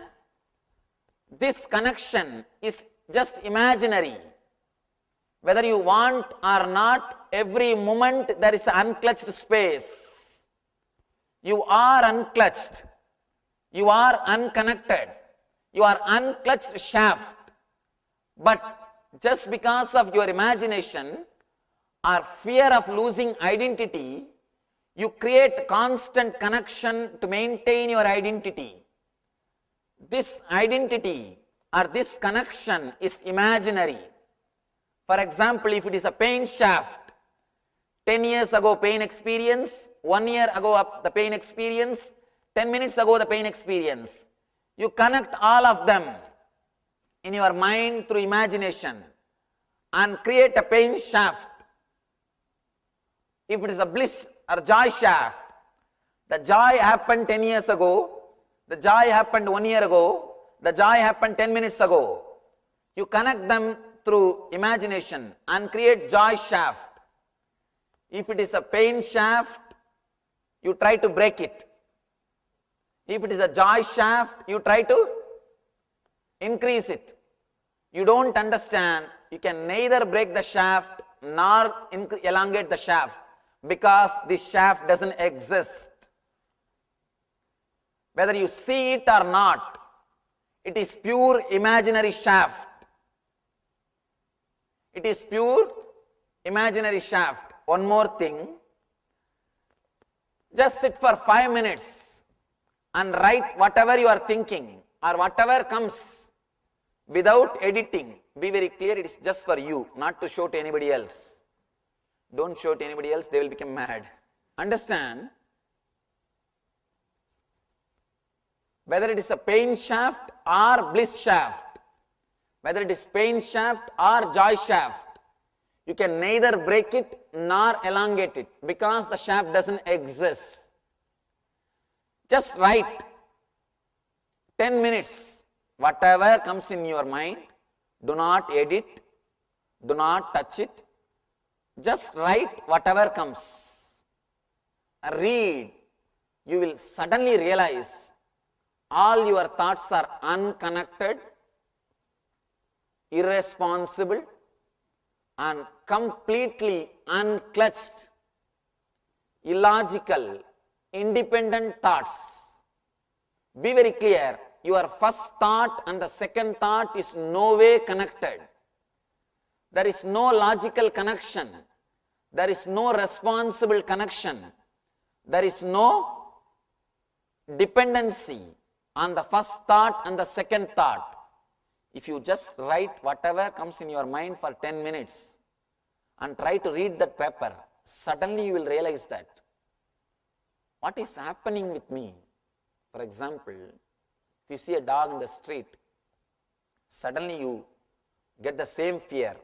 this connection is just imaginary. Whether you want or not, every moment there is an unclutched space. You are unclutched. You are unconnected. You are unclutched shaft. But just because of your imagination or fear of losing identity, you create constant connection to maintain your identity. This identity or this connection is imaginary. For example, if it is a pain shaft, 10 years ago pain experience, 1 year ago the pain experience, 10 minutes ago the pain experience. You connect all of them in your mind through imagination and create a pain shaft. If it is a bliss or joy shaft, the joy happened 10 years ago, the joy happened 1 year ago, the joy happened 10 minutes ago. You connect them through imagination and create joy shaft. If it is a pain shaft, you try to break it. If it is a joy shaft, you try to increase it. You don't understand, you can neither break the shaft nor elongate the shaft because this shaft doesn't exist. Whether you see it or not, it is pure imaginary shaft. It is pure imaginary shaft. One more thing, just sit for 5 minutes and write whatever you are thinking or whatever comes without editing. Be very clear, it is just for you, not to show to anybody else. Don't show to anybody else, they will become mad. Understand? Whether it is a pain shaft or bliss shaft, whether it is pain shaft or joy shaft, you can neither break it nor elongate it because the shaft doesn't exist. Just write 10 minutes, whatever comes in your mind, do not edit, do not touch it, just write whatever comes. Read, you will suddenly realize all your thoughts are unconnected, irresponsible, and completely unclutched, illogical, independent thoughts. Be very clear, your first thought and the second thought is no way connected. There is no logical connection. There is no responsible connection. There is no dependency on the first thought and the second thought. If you just write whatever comes in your mind for 10 minutes and try to read that paper, suddenly you will realize that what is happening with me. For example, if you see a dog in the street, suddenly you get the same fear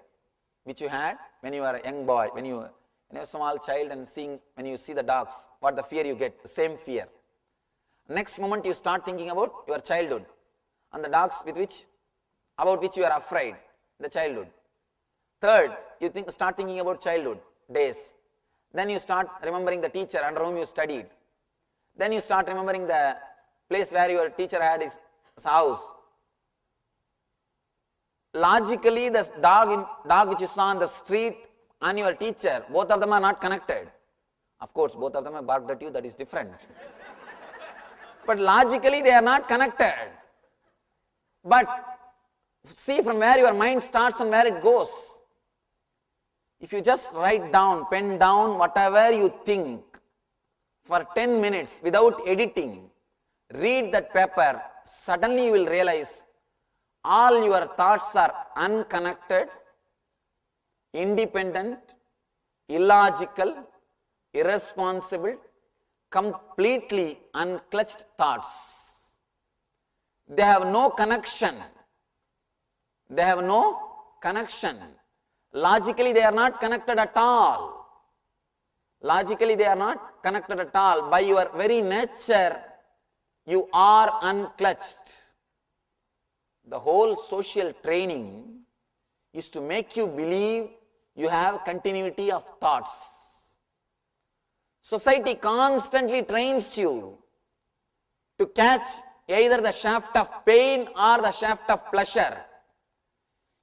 which you had when you were a young boy, when you were a small child, and when you see the dogs, what the fear you get, the same fear. Next moment you start thinking about your childhood and the dogs about which you are afraid in the childhood. Third, you start thinking about childhood days. Then you start remembering the teacher under whom you studied. Then you start remembering the place where your teacher had his house. Logically, the dog which you saw on the street and your teacher, both of them are not connected. Of course, both of them have barked at you, that is different. But logically, they are not connected. But see from where your mind starts and where it goes. If you just write down, pen down whatever you think for 10 minutes without editing, read that paper, suddenly you will realize all your thoughts are unconnected, independent, illogical, irresponsible, completely unclutched thoughts. They have no connection. They have no connection. Logically, they are not connected at all. Logically, they are not connected at all. By your very nature, you are unclutched. The whole social training is to make you believe you have continuity of thoughts. Society constantly trains you to catch either the shaft of pain or the shaft of pleasure.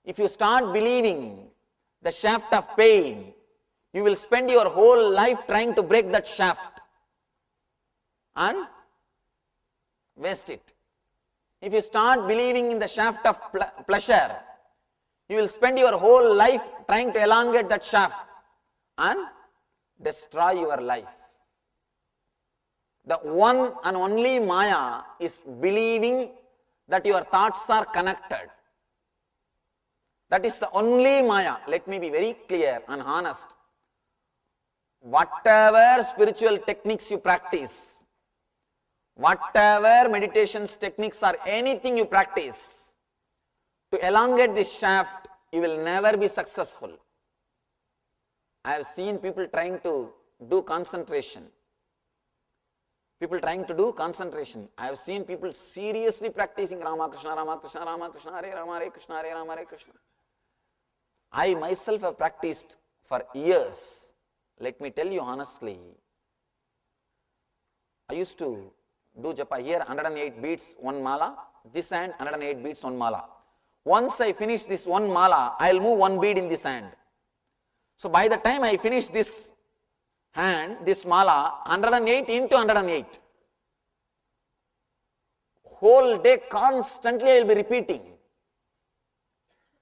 If you start believing the shaft of pain, you will spend your whole life trying to break that shaft and waste it. If you start believing in the shaft of pleasure, you will spend your whole life trying to elongate that shaft and destroy your life. The one and only Maya is believing that your thoughts are connected. That is the only Maya. Let me be very clear and honest. Whatever spiritual techniques you practice, whatever meditations techniques or anything you practice, to elongate this shaft, you will never be successful. I have seen people trying to do concentration. I have seen people seriously practicing Rama Krishna, Rama Krishna, Rama Krishna, Hare Rama, Hare Krishna, Hare Rama, Hare Krishna. I myself have practiced for years. Let me tell you honestly, I used to do japa here, 108 beats, one mala. This hand, 108 beats, one mala. Once I finish this one mala, I will move one bead in this hand. So by the time I finish this hand, this mala, 108 into 108. Whole day constantly I will be repeating.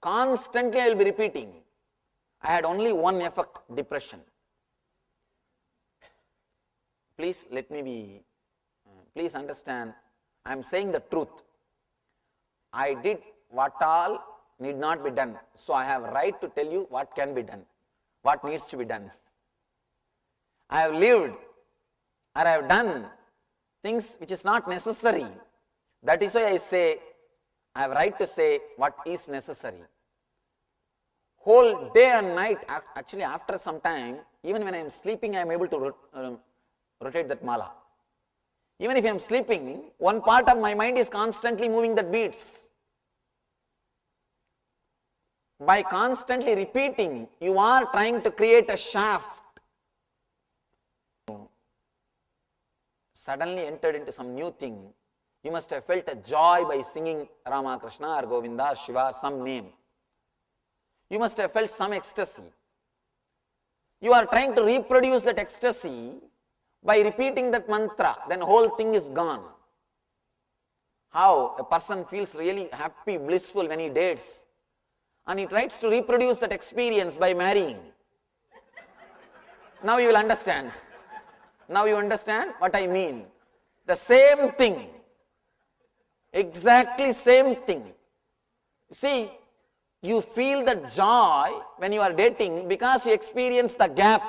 Constantly I will be repeating. I had only one effect, depression. Please please understand, I am saying the truth. I did what all need not be done. So I have right to tell you what can be done, what needs to be done. I have lived or I have done things which is not necessary. That is why I say, I have right to say what is necessary. Whole day and night, actually after some time, even when I am sleeping, I am able to rotate that mala. Even if I am sleeping, one part of my mind is constantly moving that beats. By constantly repeating, you are trying to create a shaft. Suddenly entered into some new thing. You must have felt a joy by singing Rama, Krishna or Govinda or Shiva or some name. You must have felt some ecstasy. You are trying to reproduce that ecstasy by repeating that mantra, then whole thing is gone. How a person feels really happy, blissful when he dates, and he tries to reproduce that experience by marrying. Now you will understand. Now you understand what I mean. The same thing. Exactly same thing. See, you feel the joy when you are dating because you experience the gap.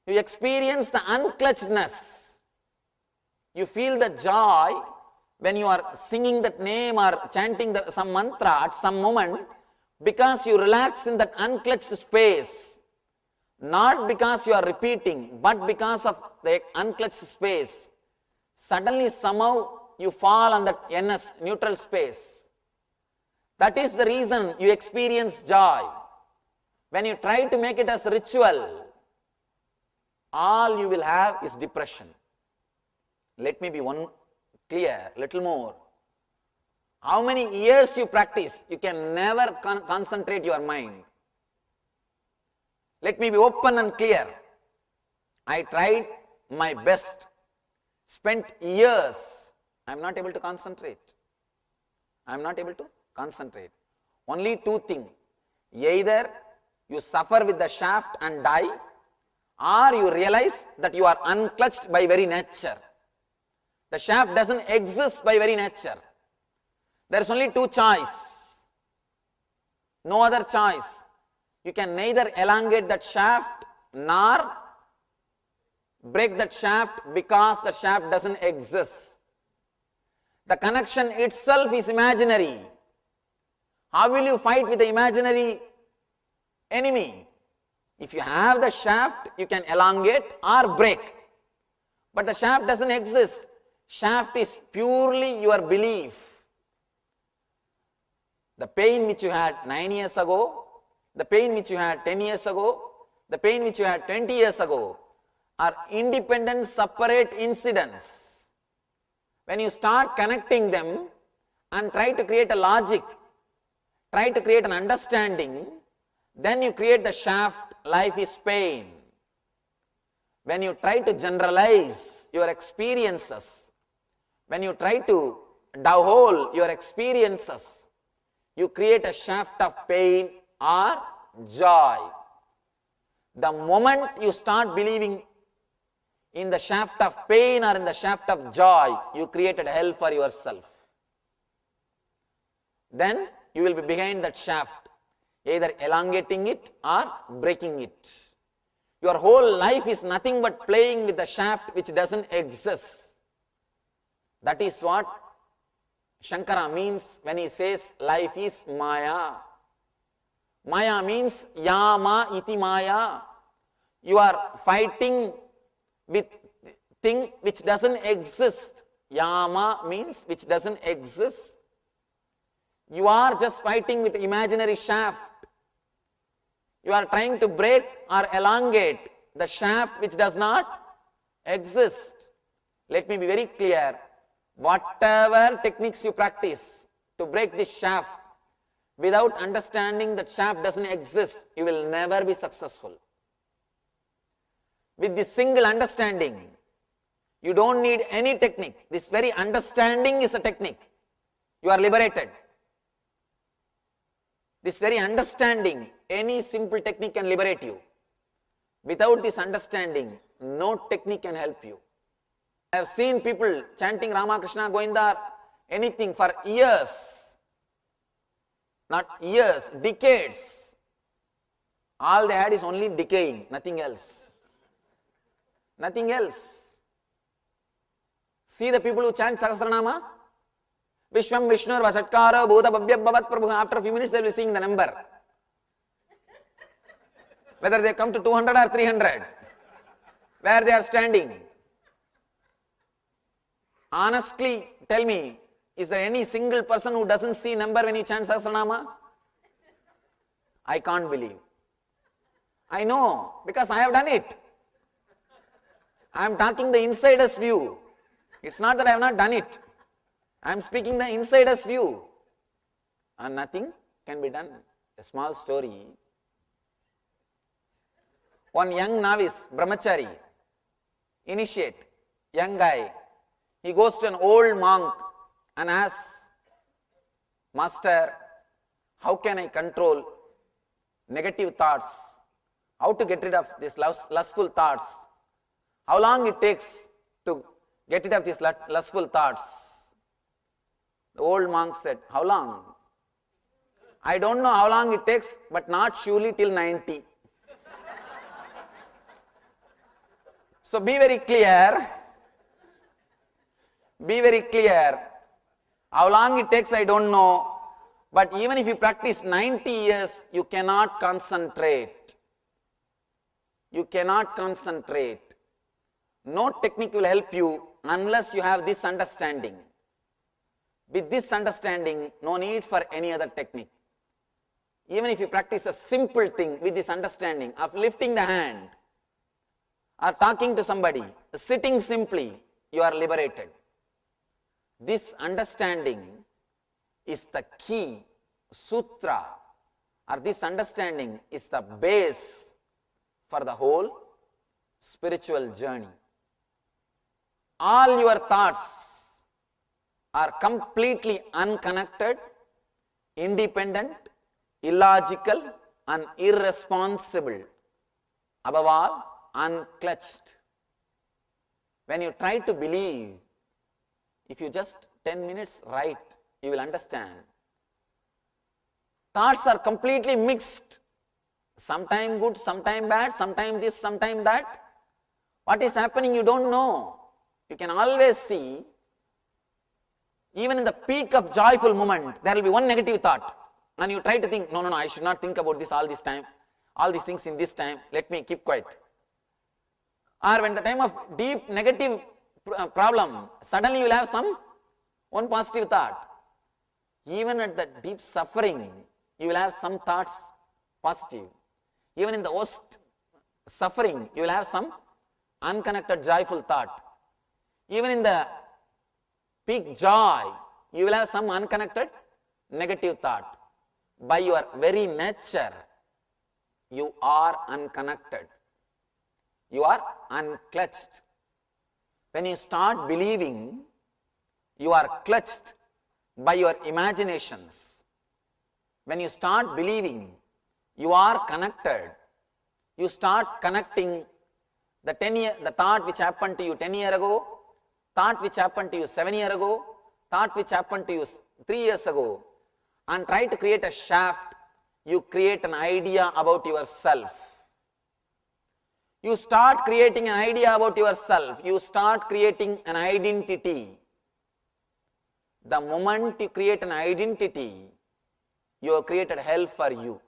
You experience the unclutchedness. You feel the joy when you are singing that name or chanting some mantra at some moment because you relax in that unclutched space. Not because you are repeating, but because of the unclutched space. Suddenly somehow you fall on that NS, neutral space. That is the reason you experience joy. When you try to make it as ritual, all you will have is depression. Let me be clear, little more. How many years you practice, you can never concentrate your mind. Let me be open and clear. I tried my best, spent years. I am not able to concentrate. I am not able to concentrate. Only two things. Either you suffer with the shaft and die, or you realize that you are unclutched by very nature. The shaft doesn't exist by very nature. There is only two choices. No other choice. You can neither elongate that shaft nor break that shaft because the shaft doesn't exist. The connection itself is imaginary. How will you fight with the imaginary enemy? If you have the shaft, you can elongate or break. But the shaft doesn't exist. Shaft is purely your belief. The pain which you had 9 years ago, the pain which you had 10 years ago, the pain which you had 20 years ago are independent, separate incidents. When you start connecting them and try to create a logic, try to create an understanding, then you create the shaft, life is pain. When you try to generalize your experiences, when you try to dovehole your experiences, you create a shaft of pain or joy. The moment you start believing in the shaft of pain or in the shaft of joy, you created hell for yourself. Then you will be behind that shaft, either elongating it or breaking it. Your whole life is nothing but playing with the shaft which doesn't exist. That is what Shankara means when he says life is Maya. Maya means Yama iti Maya. You are fighting with thing which doesn't exist. Yama means which doesn't exist. You are just fighting with imaginary shaft. You are trying to break or elongate the shaft which does not exist. Let me be very clear. Whatever techniques you practice to break this shaft, without understanding that shaft doesn't exist, you will never be successful. With this single understanding, you don't need any technique. This very understanding is a technique. You are liberated. This very understanding, any simple technique can liberate you. Without this understanding, no technique can help you. I have seen people chanting Ramakrishna, Govinda, anything for years. Not years, decades. All they had is only decaying, nothing else. Nothing else. See the people who chant Sahasranama? Vishwam Vishnur Vasatkara Bhuta Bhavya Bhavat Prabhu. After a few minutes they will be seeing the number. Whether they come to 200 or 300. Where they are standing. Honestly, tell me, is there any single person who doesn't see number when he chants Sahasranama? I can't believe. I know, because I have done it. I am talking the insider's view. It's not that I have not done it. I am speaking the insider's view. And nothing can be done. A small story. One young novice, brahmachari, initiate, young guy, he goes to an old monk and asks, Master, how can I control negative thoughts? How to get rid of these lustful thoughts? How long it takes to get rid of these lustful thoughts? The old monk said, how long? I don't know how long it takes, but not surely till 90. So be very clear. Be very clear. How long it takes, I don't know. But even if you practice 90 years, you cannot concentrate. You cannot concentrate. No technique will help you unless you have this understanding. With this understanding, no need for any other technique. Even if you practice a simple thing with this understanding of lifting the hand or talking to somebody, sitting simply, you are liberated. This understanding is the key sutra, or this understanding is the base for the whole spiritual journey. All your thoughts are completely unconnected, independent, illogical and irresponsible. Above all, unclutched. When you try to believe, if you just 10 minutes write, you will understand. Thoughts are completely mixed. Sometime good, sometime bad, sometime this, sometime that. What is happening you don't know. You can always see, even in the peak of joyful moment, there will be one negative thought. And you try to think, no, I should not think about this all this time. All these things in this time, let me keep quiet. Or when the time of deep negative problem, suddenly you will have one positive thought. Even at the deep suffering, you will have some thoughts positive. Even in the worst suffering, you will have some unconnected joyful thought. Even in the peak joy, you will have some unconnected negative thought. By your very nature, you are unconnected. You are unclutched. When you start believing, you are clutched by your imaginations. When you start believing, you are connected. You start connecting the thought which happened to you 10 years ago, thought which happened to you 7 years ago, thought which happened to you 3 years ago, and try to create a shaft. You create an idea about yourself. You start creating an idea about yourself. You start creating an identity. The moment you create an identity, you have created hell for you.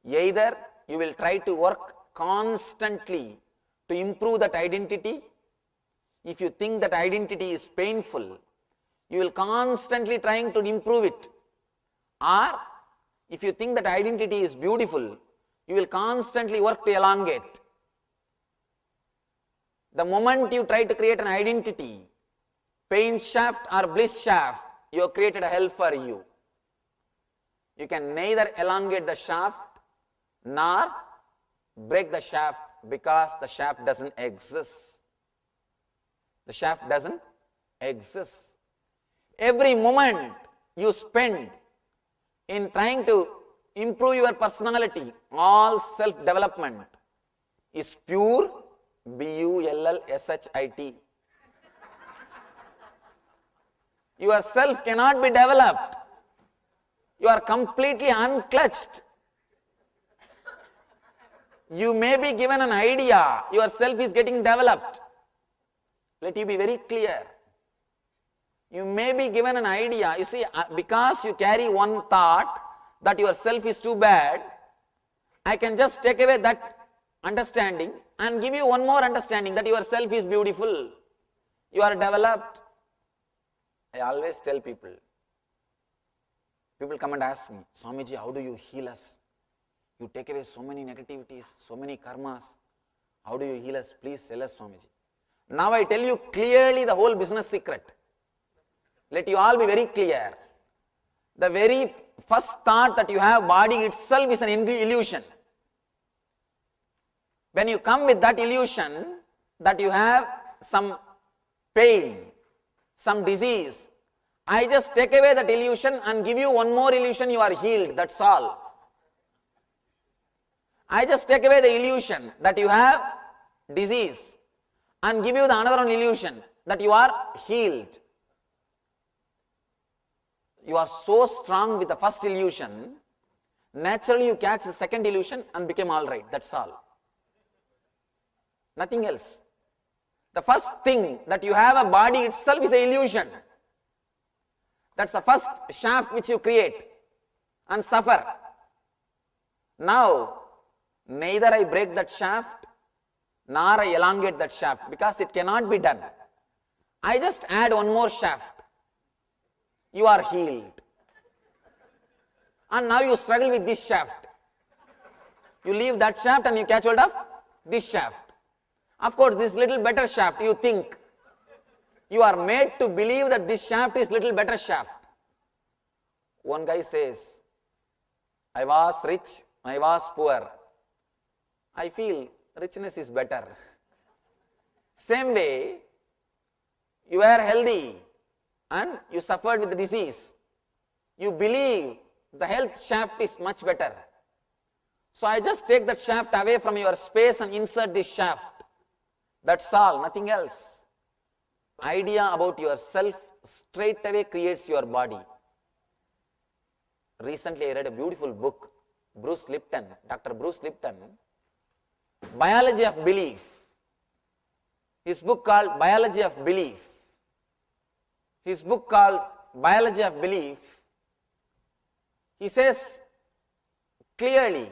Either you will try to work constantly to improve that identity. If you think that identity is painful, you will constantly trying to improve it. Or if you think that identity is beautiful, You will constantly work to elongate. The moment you try to create an identity, pain shaft or bliss shaft, you have created a hell for you. You can neither elongate the shaft nor break the shaft because the shaft doesn't exist. The shaft doesn't exist. Every moment you spend in trying to improve your personality, all self-development is pure bullshit. Your self cannot be developed. You are completely unclutched. You may be given an idea, your self is getting developed. Let you be very clear. You may be given an idea. You see, because you carry one thought that your self is too bad, I can just take away that understanding and give you one more understanding that your self is beautiful. You are developed. I always tell people come and ask me, Swamiji, how do you heal us? You take away so many negativities, so many karmas. How do you heal us? Please tell us, Swamiji. Now I tell you clearly the whole business secret. Let you all be very clear. The very first thought that you have, body itself is an illusion. When you come with that illusion that you have some pain, some disease, I just take away that illusion and give you one more illusion, you are healed, that's all. I just take away the illusion that you have disease and give you the another one illusion that you are healed. You are so strong with the first illusion, naturally you catch the second illusion and become all right, that's all. Nothing else. The first thing that you have a body itself is an illusion. That's the first shaft which you create and suffer. Now, neither I break that shaft nor I elongate that shaft because it cannot be done. I just add one more shaft. You are healed. And now you struggle with this shaft. You leave that shaft and you catch hold of this shaft. Of course, this little better shaft, you think. You are made to believe that this shaft is little better shaft. One guy says, I was rich, I was poor. I feel richness is better. Same way, you were healthy and you suffered with the disease. You believe the health shaft is much better. So I just take that shaft away from your space and insert this shaft. That's all, nothing else. Idea about yourself straight away creates your body. Recently I read a beautiful book, Dr. Bruce Lipton, Biology of Belief. His book called Biology of Belief. He says clearly,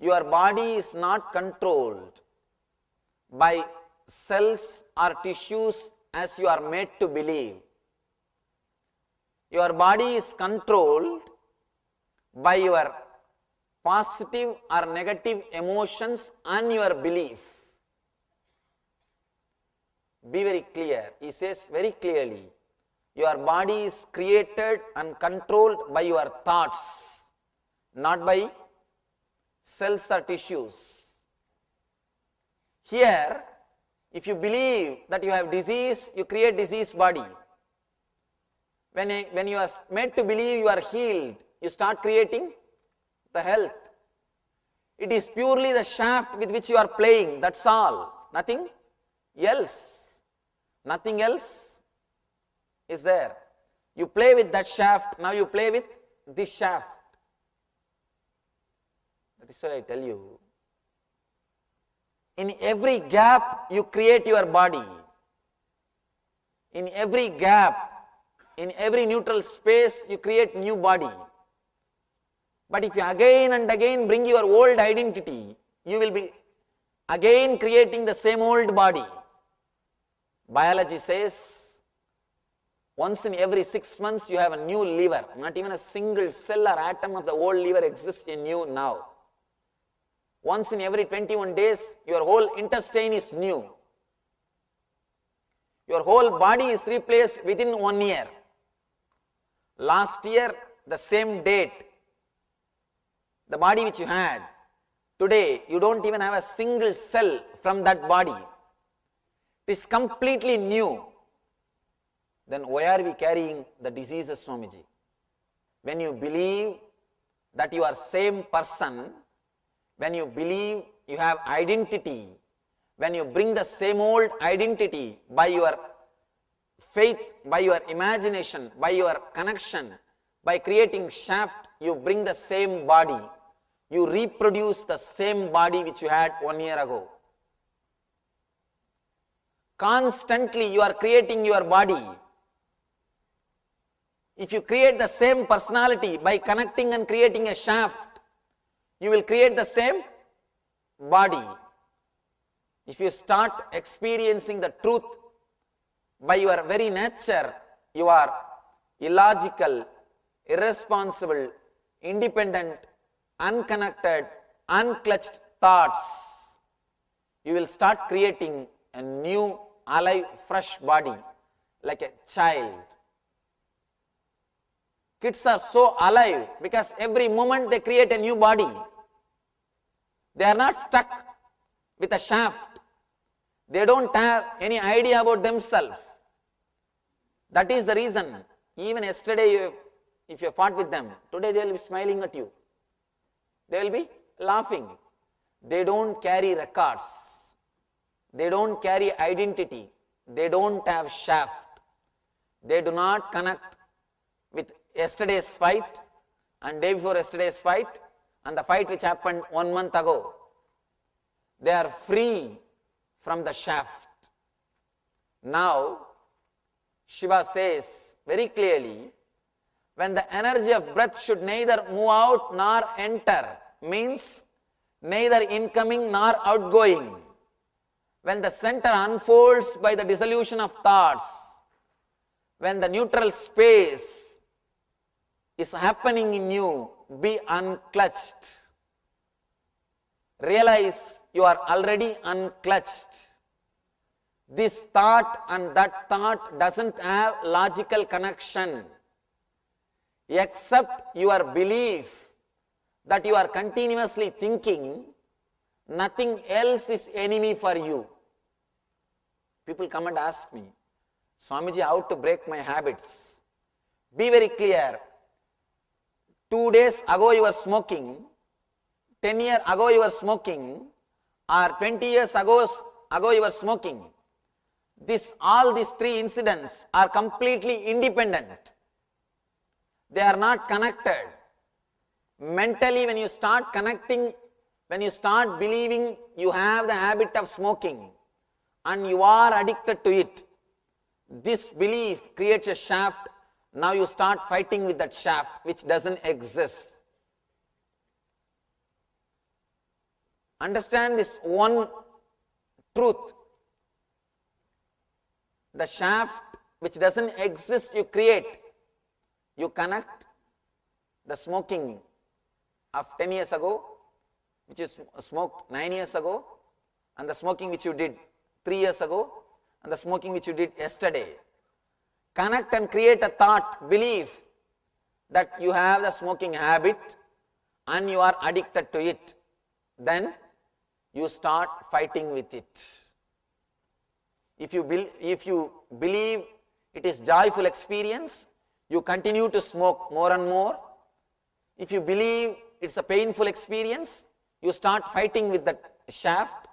your body is not controlled by cells or tissues as you are made to believe. Your body is controlled by your positive or negative emotions and your belief. Be very clear. He says very clearly, your body is created and controlled by your thoughts, not by cells or tissues. Here, if you believe that you have disease, you create disease body. When you are made to believe you are healed, you start creating the health. It is purely the shaft with which you are playing, that's all. Nothing else. Nothing else is there. You play with that shaft, now you play with this shaft. That is why I tell you, in every gap you create your body. In every gap, in every neutral space you create new body. But if you again and again bring your old identity, you will be again creating the same old body. Biology says, once in every 6 months you have a new liver. Not even a single cell or atom of the old liver exists in you now. Once in every 21 days, your whole intestine is new. Your whole body is replaced within 1 year. Last year, the same date, the body which you had, today you don't even have a single cell from that body. It is completely new. Then why are we carrying the diseases, Swamiji? When you believe that you are same person, when you believe you have identity, when you bring the same old identity by your faith, by your imagination, by your connection, by creating shaft, you bring the same body. You reproduce the same body which you had 1 year ago. Constantly you are creating your body. If you create the same personality by connecting and creating a shaft, you will create the same body. If you start experiencing the truth by your very nature, you are illogical, irresponsible, independent, unconnected, unclutched thoughts, you will start creating a new, alive, fresh body like a child. Kids are so alive because every moment they create a new body. They are not stuck with a shaft. They don't have any idea about themselves. That is the reason, even yesterday if you fought with them, today they will be smiling at you. They will be laughing. They don't carry records. They don't carry identity. They don't have shaft. They do not connect with yesterday's fight and day before yesterday's fight and the fight which happened 1 month ago. They are free from the shaft. Now, Shiva says very clearly, when the energy of breath should neither move out nor enter, means neither incoming nor outgoing. When the center unfolds by the dissolution of thoughts, when the neutral space is happening in you, be unclutched. Realize you are already unclutched. This thought and that thought doesn't have logical connection. Except your belief that you are continuously thinking, nothing else is enemy for you. People come and ask me, Swamiji, how to break my habits? Be very clear. 2 days ago you were smoking, 10 years ago you were smoking, or 20 years ago you were smoking. All these 3 incidents are completely independent. They are not connected. Mentally, when you start connecting, when you start believing you have the habit of smoking and you are addicted to it, this belief creates a shaft. Now you start fighting with that shaft which doesn't exist. Understand this one truth. The shaft which doesn't exist, you create. You connect the smoking of 10 years ago, which is smoked 9 years ago, and the smoking which you did 3 years ago, and the smoking which you did yesterday. Connect and create a thought, belief that you have the smoking habit and you are addicted to it. Then you start fighting with it. If you believe it is joyful experience, you continue to smoke more and more. If you believe it's a painful experience, you start fighting with that shaft.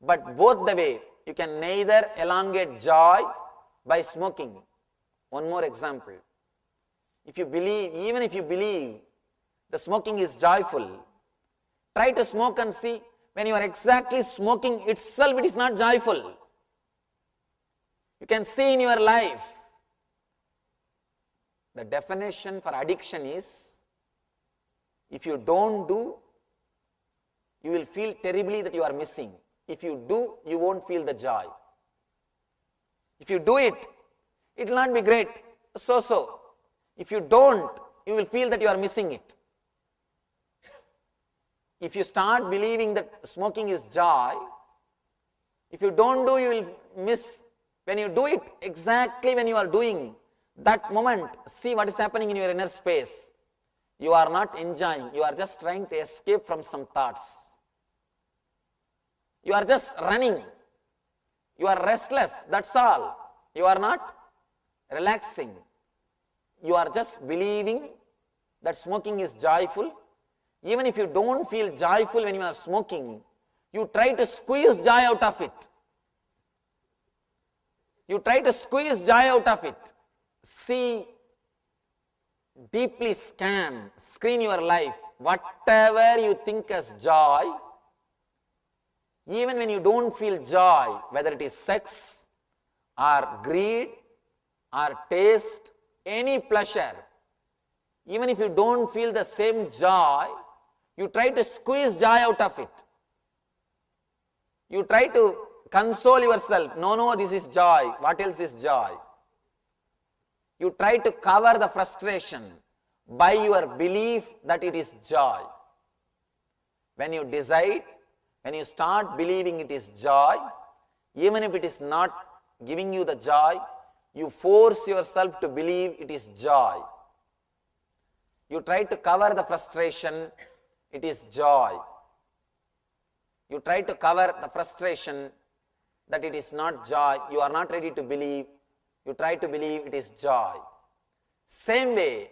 But both the way, you can neither elongate joy by smoking. One more example. Even if you believe the smoking is joyful, try to smoke and see. When you are exactly smoking itself, it is not joyful. You can see in your life. The definition for addiction is, if you don't do, you will feel terribly that you are missing. If you do, you won't feel the joy. If you do it, it will not be great, so. If you don't, you will feel that you are missing it. if you start believing that smoking is joy, if you don't do, you will miss. When you do it, exactly when you are doing that moment, see what is happening in your inner space. You are not enjoying, you are just trying to escape from some thoughts. You are just running. You are restless, that's all. You are not relaxing. You are just believing that smoking is joyful. Even if you don't feel joyful when you are smoking, you try to squeeze joy out of it. You try to squeeze joy out of it. See, deeply screen your life. Whatever you think as joy, even when you don't feel joy, whether it is sex or greed or taste, any pleasure, even if you don't feel the same joy, you try to squeeze joy out of it. You try to console yourself. No, this is joy. What else is joy? You try to cover the frustration by your belief that it is joy. When you decide, when you start believing it is joy, even if it is not giving you the joy, you force yourself to believe it is joy. You try to cover the frustration, it is joy. You try to cover the frustration that it is not joy, you are not ready to believe, you try to believe it is joy. Same way,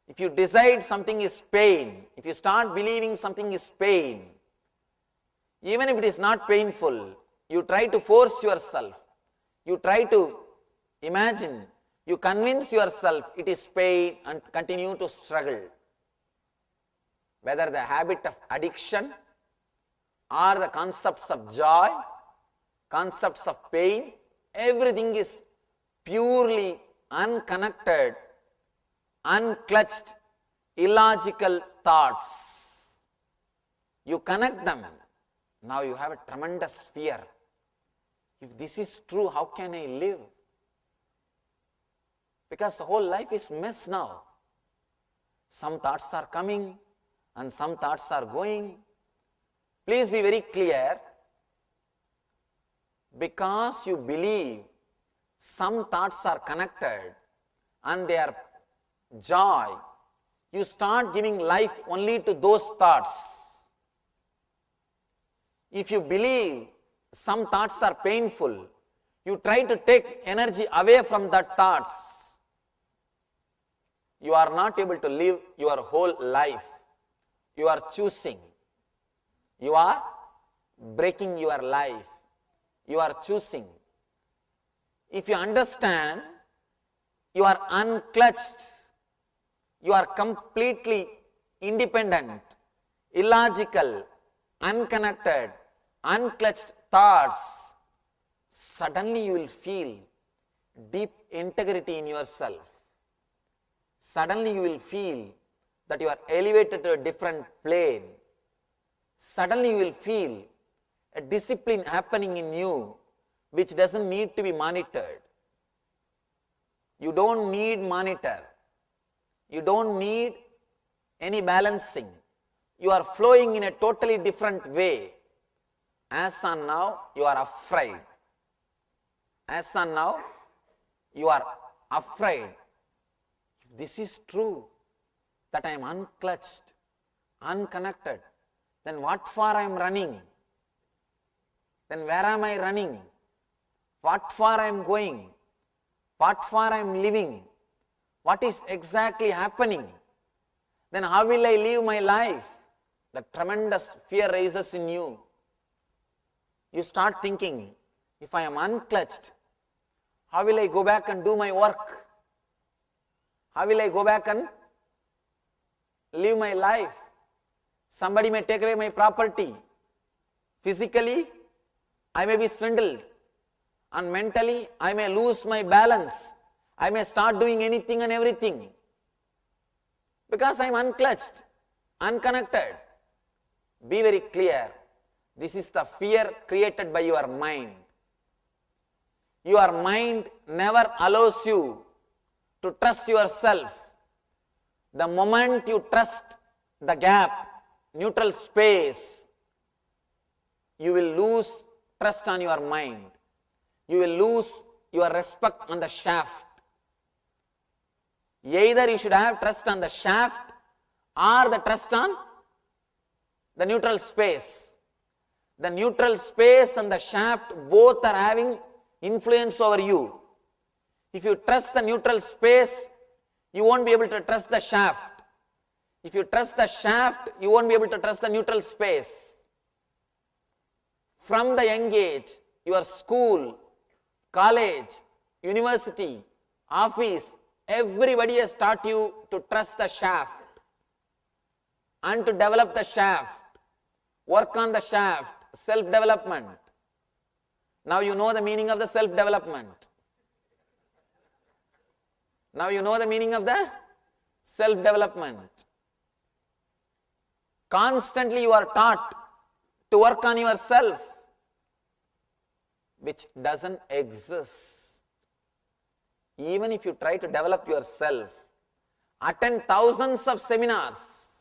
if you decide something is pain, if you start believing something is pain, even if it is not painful, you try to force yourself, you try to imagine, you convince yourself it is pain and continue to struggle. Whether the habit of addiction or the concepts of joy, concepts of pain, everything is purely unconnected, unclutched, illogical thoughts. You connect them. Now you have a tremendous fear. If this is true, how can I live? Because the whole life is mess now. Some thoughts are coming and some thoughts are going. Please be very clear. Because you believe some thoughts are connected and they are joy, you start giving life only to those thoughts. If you believe some thoughts are painful, you try to take energy away from that thoughts. You are not able to live your whole life. You are choosing. You are breaking your life. You are choosing. If you understand, you are unclutched. You are completely independent, illogical, unconnected, unclutched thoughts. Suddenly you will feel deep integrity in yourself. Suddenly you will feel that you are elevated to a different plane. Suddenly you will feel a discipline happening in you which doesn't need to be monitored. You don't need monitor. You don't need any balancing. You are flowing in a totally different way. As on now, you are afraid. As on now, you are afraid. If this is true, that I am unclutched, unconnected, then what for I am running? Then where am I running? What for I am going? What for I am living? What is exactly happening? Then how will I live my life? The tremendous fear rises in you. You start thinking, if I am unclutched, how will I go back and do my work? How will I go back and live my life? Somebody may take away my property. Physically, I may be swindled. And mentally, I may lose my balance. I may start doing anything and everything. Because I am unclutched, unconnected. Be very clear. This is the fear created by your mind. Your mind never allows you to trust yourself. The moment you trust the gap, neutral space, you will lose trust on your mind. You will lose your respect on the shaft. Either you should have trust on the shaft or the trust on the neutral space. The neutral space and the shaft both are having influence over you. If you trust the neutral space, you won't be able to trust the shaft. If you trust the shaft, you won't be able to trust the neutral space. From the young age, your school, college, university, office, everybody has taught you to trust the shaft and to develop the shaft, work on the shaft, self-development. Now you know the meaning of the self-development. Now you know the meaning of the self-development. Constantly you are taught to work on yourself, which doesn't exist. Even if you try to develop yourself, attend thousands of seminars,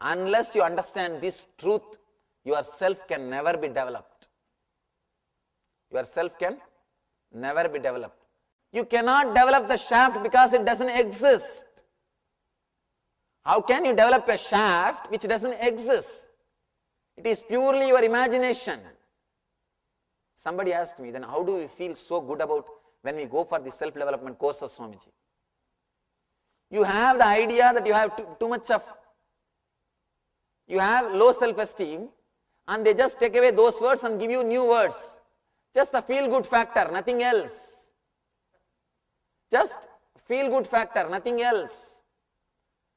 unless you understand this truth, yourself can never be developed. Yourself can never be developed. You cannot develop the shaft because it doesn't exist. How can you develop a shaft which doesn't exist? It is purely your imagination. Somebody asked me, then how do we feel so good about when we go for the self-development courses, Swamiji? You have the idea that you have too much of, you have low self-esteem, and they just take away those words and give you new words. Just the feel-good factor, nothing else. Just feel-good factor, nothing else.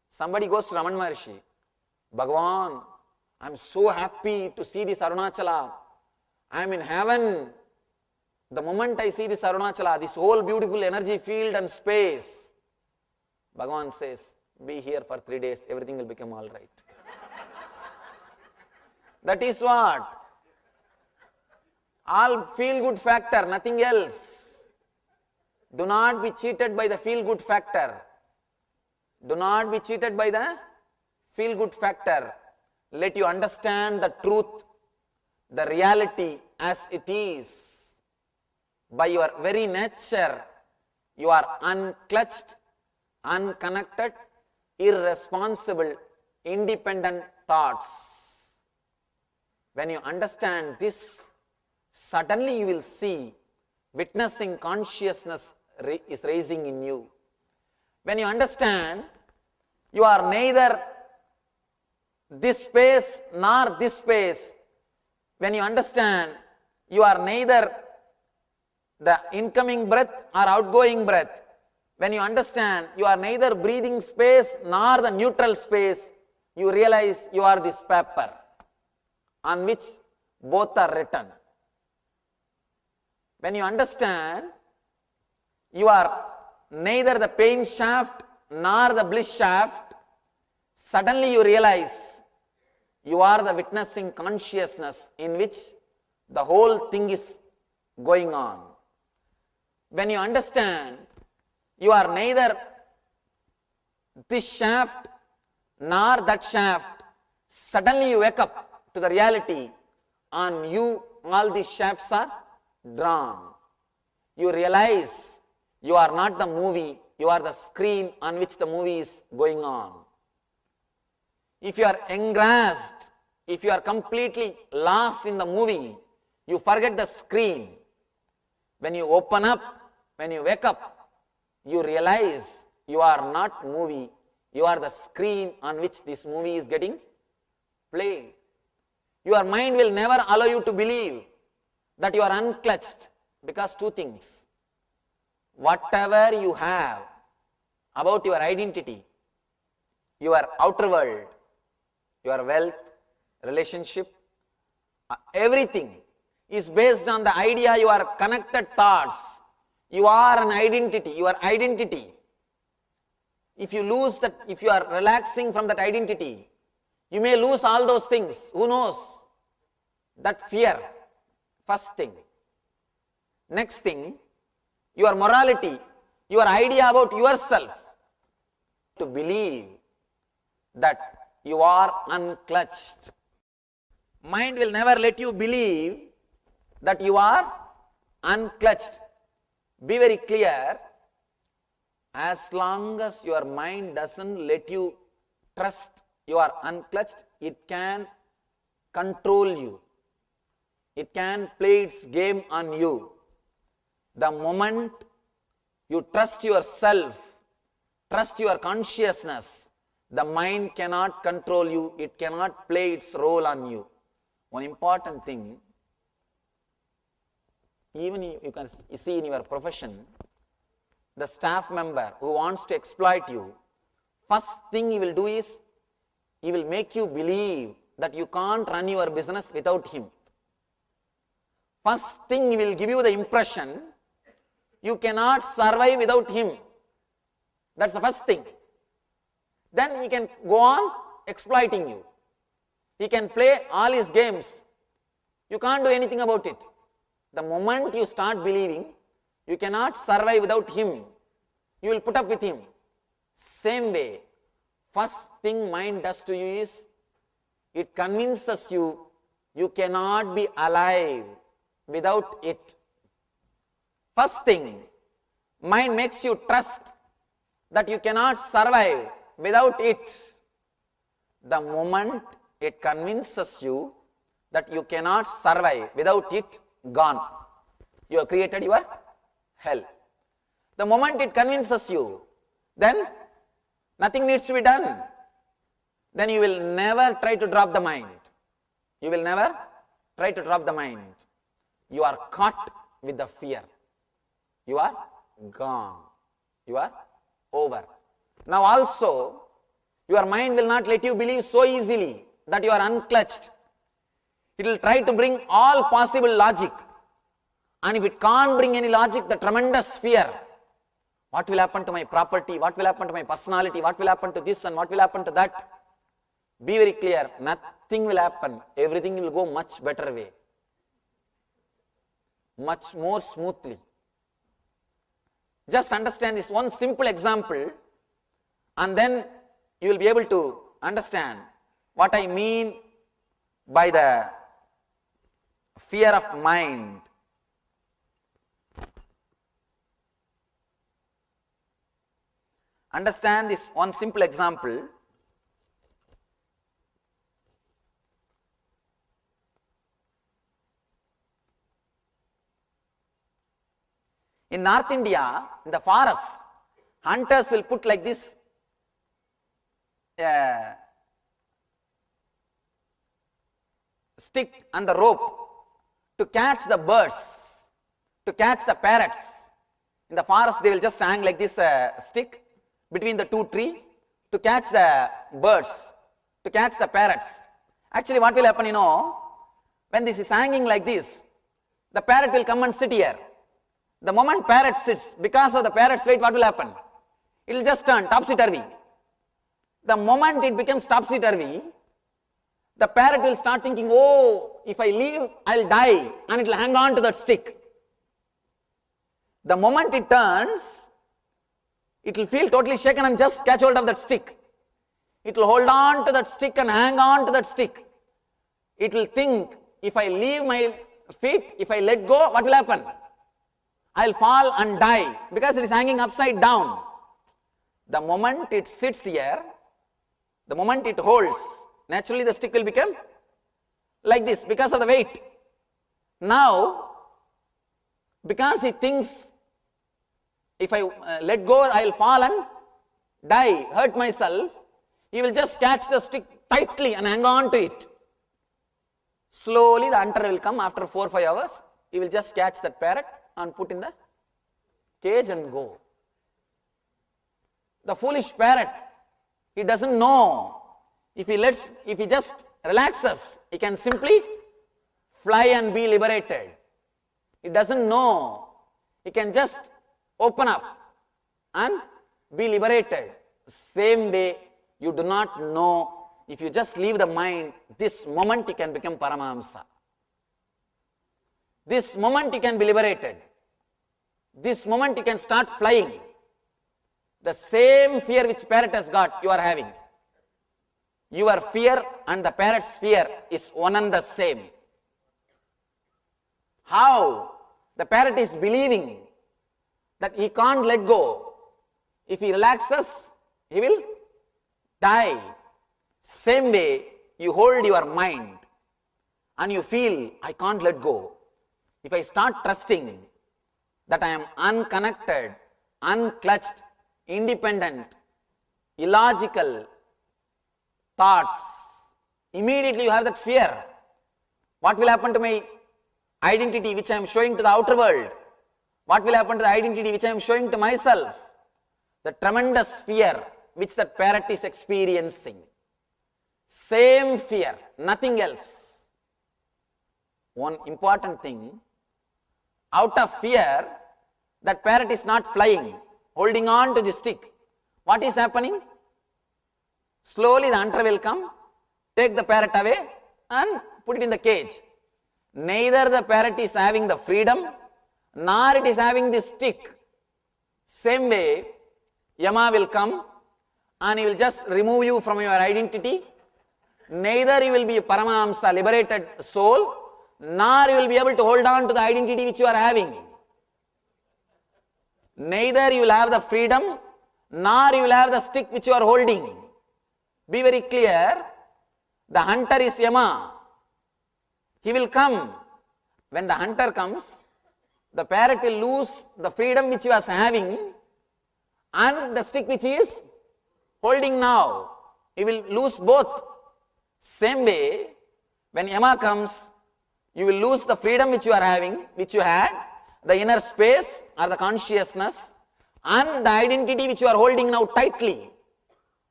Somebody goes to Raman Maharshi, Bhagavan, I am so happy to see this Arunachala. I am in heaven. The moment I see this Arunachala, this whole beautiful energy field and space, Bhagavan says, be here for 3 days, everything will become all right. That is what? All feel-good factor, nothing else. Do not be cheated by the feel-good factor. Do not be cheated by the feel-good factor. Let you understand the truth, the reality as it is. By your very nature, you are unclutched, unconnected, irresponsible, independent thoughts. When you understand this, suddenly you will see witnessing consciousness is raising in you. When you understand, you are neither this space nor this space. When you understand, you are neither the incoming breath or outgoing breath. When you understand, you are neither breathing space nor the neutral space, you realize you are this paper on which both are written. When you understand, you are neither the pain shaft nor the bliss shaft, suddenly you realize you are the witnessing consciousness in which the whole thing is going on. When you understand, you are neither this shaft nor that shaft, suddenly you wake up to the reality, on you all these shafts are drawn. You realize you are not the movie, you are the screen on which the movie is going on. If you are engrossed, if you are completely lost in the movie, you forget the screen. When you open up, when you wake up, you realize you are not movie, you are the screen on which this movie is getting played. Your mind will never allow you to believe that you are unclutched, because two things. Whatever you have about your identity, your outer world, your wealth, relationship, everything is based on the idea, your connected thoughts. You are an identity, your identity. If you lose that, if you are relaxing from that identity, you may lose all those things. Who knows? That fear, first thing. Next thing, your morality, your idea about yourself. To believe that you are unclutched. Mind will never let you believe that you are unclutched. Be very clear, as long as your mind doesn't let you trust you are unclutched, it can control you. It can play its game on you. The moment you trust yourself, trust your consciousness, the mind cannot control you, it cannot play its role on you. One important thing, even you can see in your profession, the staff member who wants to exploit you, first thing he will do is, he will make you believe that you can't run your business without him. First thing he will give you the impression, you cannot survive without him. That's the first thing. Then he can go on exploiting you. He can play all his games. You can't do anything about it. The moment you start believing you cannot survive without him, you will put up with him. Same way, first thing mind does to you is, it convinces you, you cannot be alive without it. First thing, mind makes you trust that you cannot survive without it. The moment it convinces you that you cannot survive without it, gone. You have created your hell. The moment it convinces you, then nothing needs to be done. Then you will never try to drop the mind. You will never try to drop the mind. You are caught with the fear. You are gone. You are over. Now also, your mind will not let you believe so easily that you are unclutched. It will try to bring all possible logic. And if it can't bring any logic, the tremendous fear. What will happen to my property? What will happen to my personality? What will happen to this and what will happen to that? Be very clear, nothing will happen. Everything will go much better way. Much more smoothly. Just understand this one simple example and then you will be able to understand what I mean by the fear of mind. Understand this one simple example. In North India, in the forest, hunters will put like this stick and the rope to catch the birds, to catch the parrots. In the forest, they will just hang like this stick between the two trees to catch the birds, to catch the parrots. Actually, what will happen, when this is hanging like this, the parrot will come and sit here. The moment parrot sits, because of the parrot's weight, what will happen? It will just turn topsy-turvy. The moment it becomes topsy-turvy, the parrot will start thinking, oh, if I leave, I'll die, and it will hang on to that stick. The moment it turns, it will feel totally shaken and just catch hold of that stick. It will hold on to that stick and hang on to that stick. It will think, if I leave my feet, if I let go, what will happen? I'll fall and die because it is hanging upside down. The moment it sits here, the moment it holds, naturally the stick will become like this because of the weight. Now, because he thinks, if I let go, I'll fall and die, hurt myself, he will just catch the stick tightly and hang on to it. Slowly the hunter will come after 4 or 5 hours, he will just catch that parrot and put in the cage and go. The foolish parrot, he doesn't know. If he just relaxes, he can simply fly and be liberated. He doesn't know. He can just open up and be liberated. Same way, you do not know. If you just leave the mind, this moment you can become Paramahamsa. This moment you can be liberated. This moment you can start flying. The same fear which parrot has got, you are having. Your fear and the parrot's fear is one and the same. How? The parrot is believing that he can't let go. If he relaxes, he will die. Same way, you hold your mind and you feel, I can't let go. If I start trusting that I am unconnected, unclutched, independent, illogical thoughts, immediately you have that fear. What will happen to my identity which I am showing to the outer world? What will happen to the identity which I am showing to myself? The tremendous fear which that parrot is experiencing. Same fear, nothing else. One important thing, out of fear, that parrot is not flying, holding on to the stick. What is happening? Slowly the hunter will come, take the parrot away and put it in the cage. Neither the parrot is having the freedom, nor it is having the stick. Same way, Yama will come and he will just remove you from your identity. Neither you will be a Paramahamsa, liberated soul, nor you will be able to hold on to the identity which you are having. Neither you will have the freedom, nor you will have the stick which you are holding. Be very clear, the hunter is Yama. He will come. When the hunter comes, the parrot will lose the freedom which he was having and the stick which he is holding now. He will lose both. Same way, when Yama comes, you will lose the freedom which you are having, which you had, the inner space or the consciousness, and the identity which you are holding now tightly.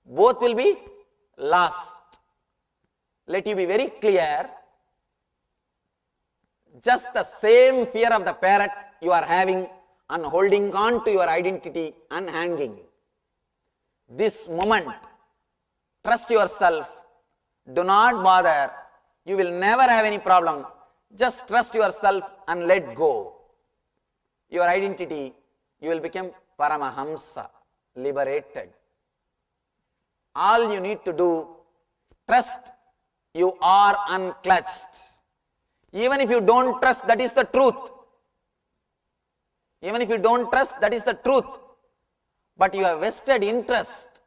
Both will be lost. Let you be very clear. Just the same fear of the parrot you are having and holding on to your identity and hanging. This moment, trust yourself. Do not bother. You will never have any problem. Just trust yourself and let go. Your identity, you will become Paramahamsa, liberated. All you need to do, trust you are unclutched. Even if you don't trust, that is the truth. Even if you don't trust, that is the truth. But you have vested interest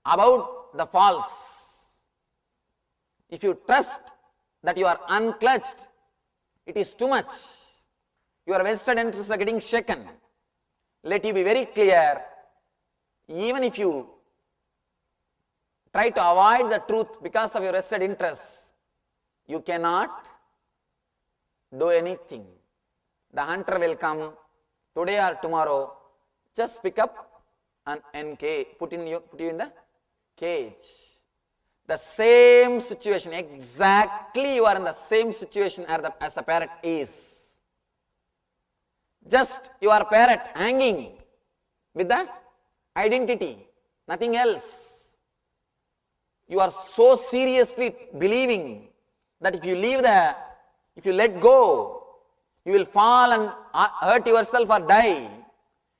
about the false. If you trust that you are unclutched, it is too much. Your vested interests are getting shaken. Let you be very clear, even if you try to avoid the truth because of your vested interests, you cannot do anything. The hunter will come today or tomorrow, just pick up an NK, put you in the cage. The same situation, exactly you are in the same situation as the parrot is. Just you are parrot hanging with the identity, nothing else. You are so seriously believing that if you let go, you will fall and hurt yourself or die.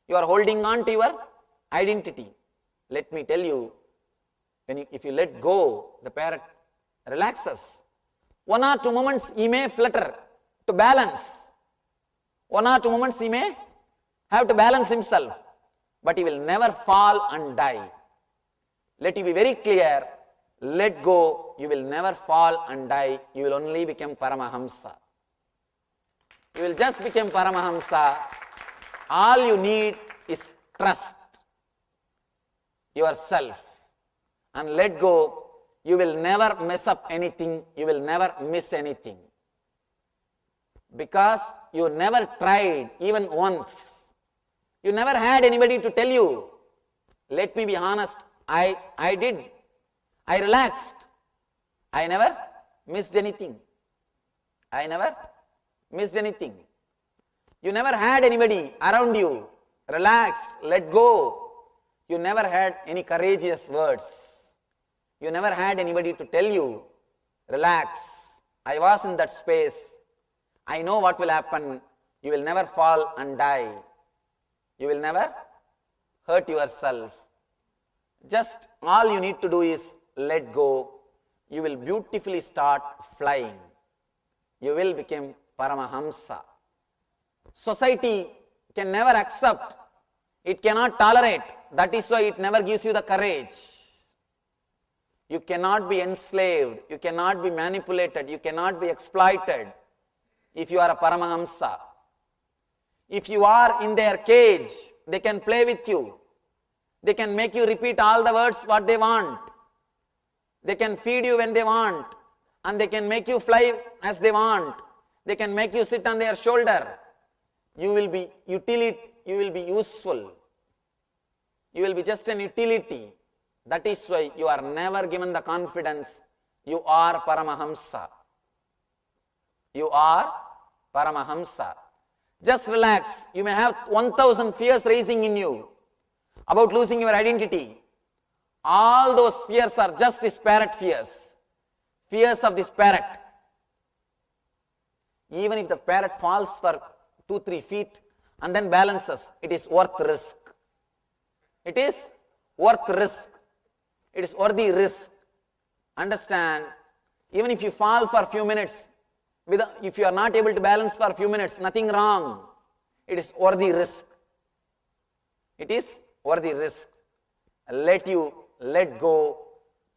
You are holding on to your identity. Let me tell you, if you let go, the parrot relaxes. 1 or 2 moments he may flutter to balance. 1 or 2 moments he may have to balance himself, but he will never fall and die. Let you be very clear, let go, you will never fall and die, you will only become Paramahamsa. You will just become Paramahamsa. All you need is trust yourself and let go. You will never mess up anything, you will never miss anything. Because you never tried even once. You never had anybody to tell you. Let me be honest, I did. I relaxed. I never missed anything. I never missed anything. You never had anybody around you. Relax, let go. You never had any courageous words. You never had anybody to tell you, relax. I was in that space. I know what will happen. You will never fall and die. You will never hurt yourself. Just all you need to do is let go, you will beautifully start flying. You will become Paramahamsa. Society can never accept, it cannot tolerate. That is why it never gives you the courage. You cannot be enslaved, you cannot be manipulated, you cannot be exploited if you are a Paramahamsa. If you are in their cage, they can play with you. They can make you repeat all the words what they want. They can feed you when they want, and they can make you fly as they want. They can make you sit on their shoulder. You will be utility, you will be useful. You will be just an utility. That is why you are never given the confidence. You are Paramahamsa. You are Paramahamsa. Just relax. You may have 1000 fears rising in you about losing your identity. All those fears are just these parrot fears. Fears of this parrot. Even if the parrot falls for 2-3 feet and then balances, it is worth risk. It is worth risk. It is worthy risk. Understand? Even if you fall for a few minutes, if you are not able to balance for a few minutes, nothing wrong. It is worthy risk. It is worthy risk. Let you let go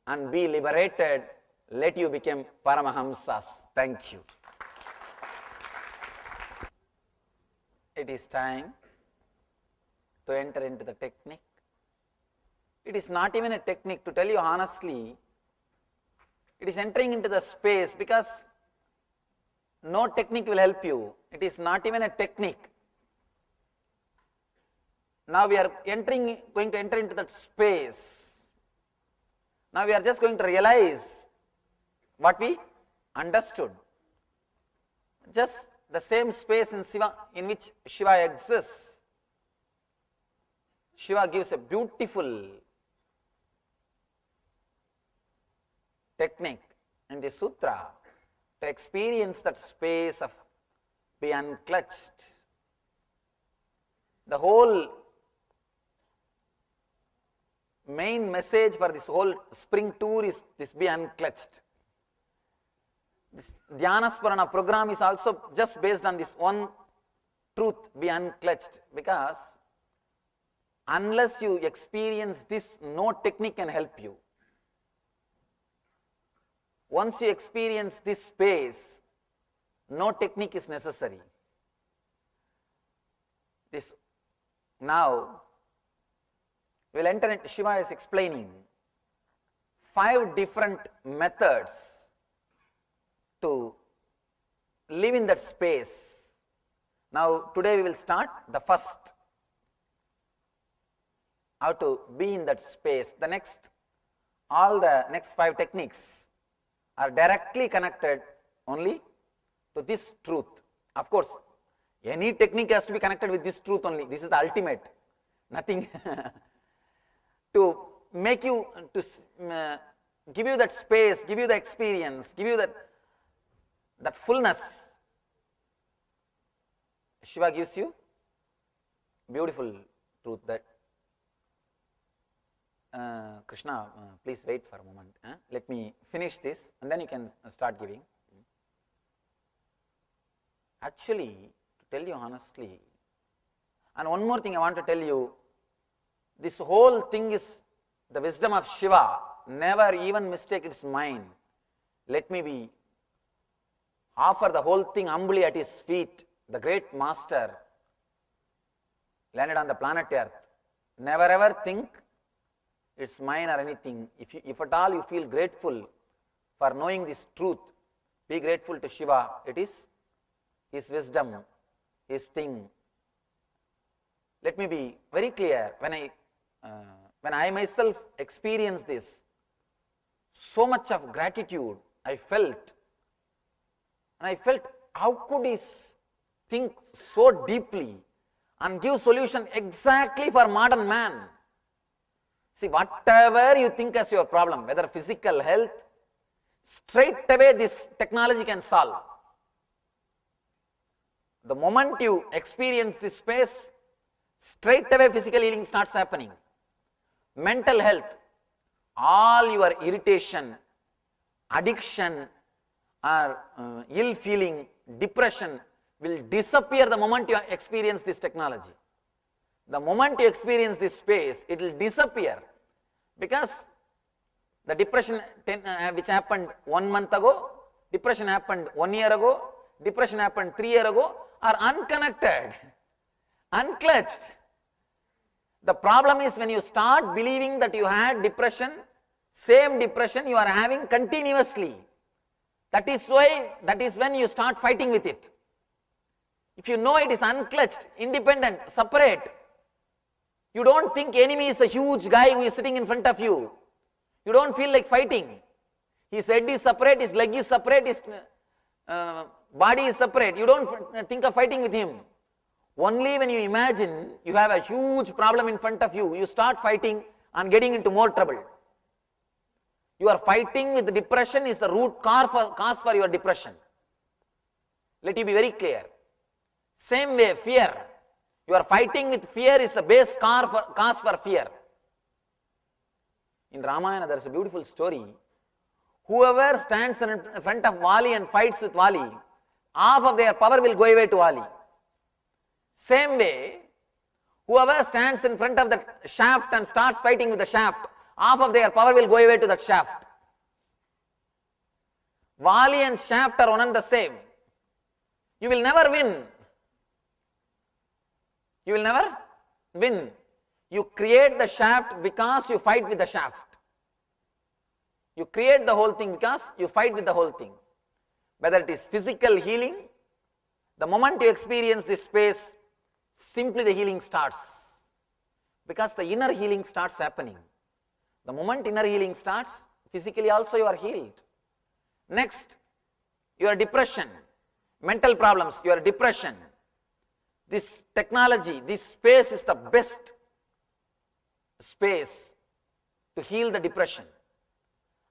and be liberated. Let you become Paramahamsas. Thank you. It is time to enter into the technique. It is not even a technique, to tell you honestly. It is entering into the space, because no technique will help you. It is not even a technique. Now we are going to enter into that space. Now we are just going to realize what we understood. Just the same space in which Shiva exists. Shiva gives a beautiful technique in the sutra to experience that space of be unclutched. The whole main message for this whole spring tour is this: be unclutched. This Dhyanasparana program is also just based on this one truth: be unclutched. Because unless you experience this, no technique can help you. Once you experience this space, no technique is necessary. Now, we will enter into, Shiva is explaining 5 different methods to live in that space. Now, today we will start the first, how to be in that space. All the next 5 techniques are directly connected only to this truth. Of course, any technique has to be connected with this truth only. This is the ultimate. Nothing to make you, to give you that space, give you the experience, give you that fullness. Shiva gives you beautiful truth that Krishna, please wait for a moment. Let me finish this and then you can start giving. Actually, to tell you honestly, and one more thing I want to tell you, this whole thing is the wisdom of Shiva. Never even mistake its mind. Let me offer the whole thing humbly at his feet. The great master landed on the planet Earth. Never ever think it's mine or anything. If at all you feel grateful for knowing this truth, be grateful to Shiva. It is his wisdom, his thing. Let me be very clear. When I myself experienced this, so much of gratitude I felt. And I felt, how could he think so deeply and give solution exactly for modern man? See, whatever you think as your problem, whether physical health, straight away this technology can solve. The moment you experience this space, straight away physical healing starts happening. Mental health, all your irritation, addiction, or ill feeling, depression will disappear the moment you experience this technology. The moment you experience this space, it will disappear, because the depression which happened 1 month ago, depression happened 1 year ago, depression happened 3 years ago, are unconnected, unclutched. The problem is when you start believing that you had depression, same depression you are having continuously. That is when you start fighting with it. If you know it is unclutched, independent, separate, you don't think enemy is a huge guy who is sitting in front of you. You don't feel like fighting. His head is separate, his leg is separate, his body is separate. You don't think of fighting with him. Only when you imagine you have a huge problem in front of you, you start fighting and getting into more trouble. You are fighting with depression is the root cause for your depression. Let you be very clear. Same way, fear. You are fighting with fear is the base cause for fear. In Ramayana there is a beautiful story. Whoever stands in front of Vali and fights with Vali, half of their power will go away to Vali. Same way, whoever stands in front of the shaft and starts fighting with the shaft, half of their power will go away to that shaft. Vali and shaft are one and the same. You will never win. You will never win. You create the shaft because you fight with the shaft. You create the whole thing because you fight with the whole thing. Whether it is physical healing, the moment you experience this space, simply the healing starts. Because the inner healing starts happening. The moment inner healing starts, physically also you are healed. Next, your depression, mental problems, your depression. This technology, this space is the best space to heal the depression.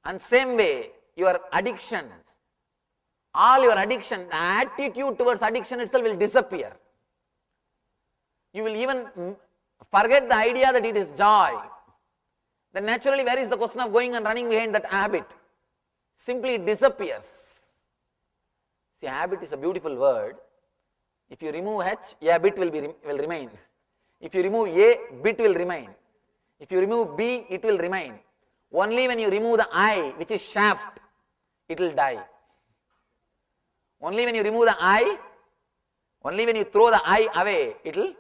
And same way, your addictions, all your addiction, the attitude towards addiction itself will disappear. You will even forget the idea that it is joy. Then naturally, where is the question of going and running behind that habit? Simply it disappears. See, habit is a beautiful word. If you remove H, a bit will remain. If you remove A, bit will remain. If you remove B, it will remain. Only when you remove the I, which is shaft, it will die. Only when you remove the I, only when you throw the I away, it will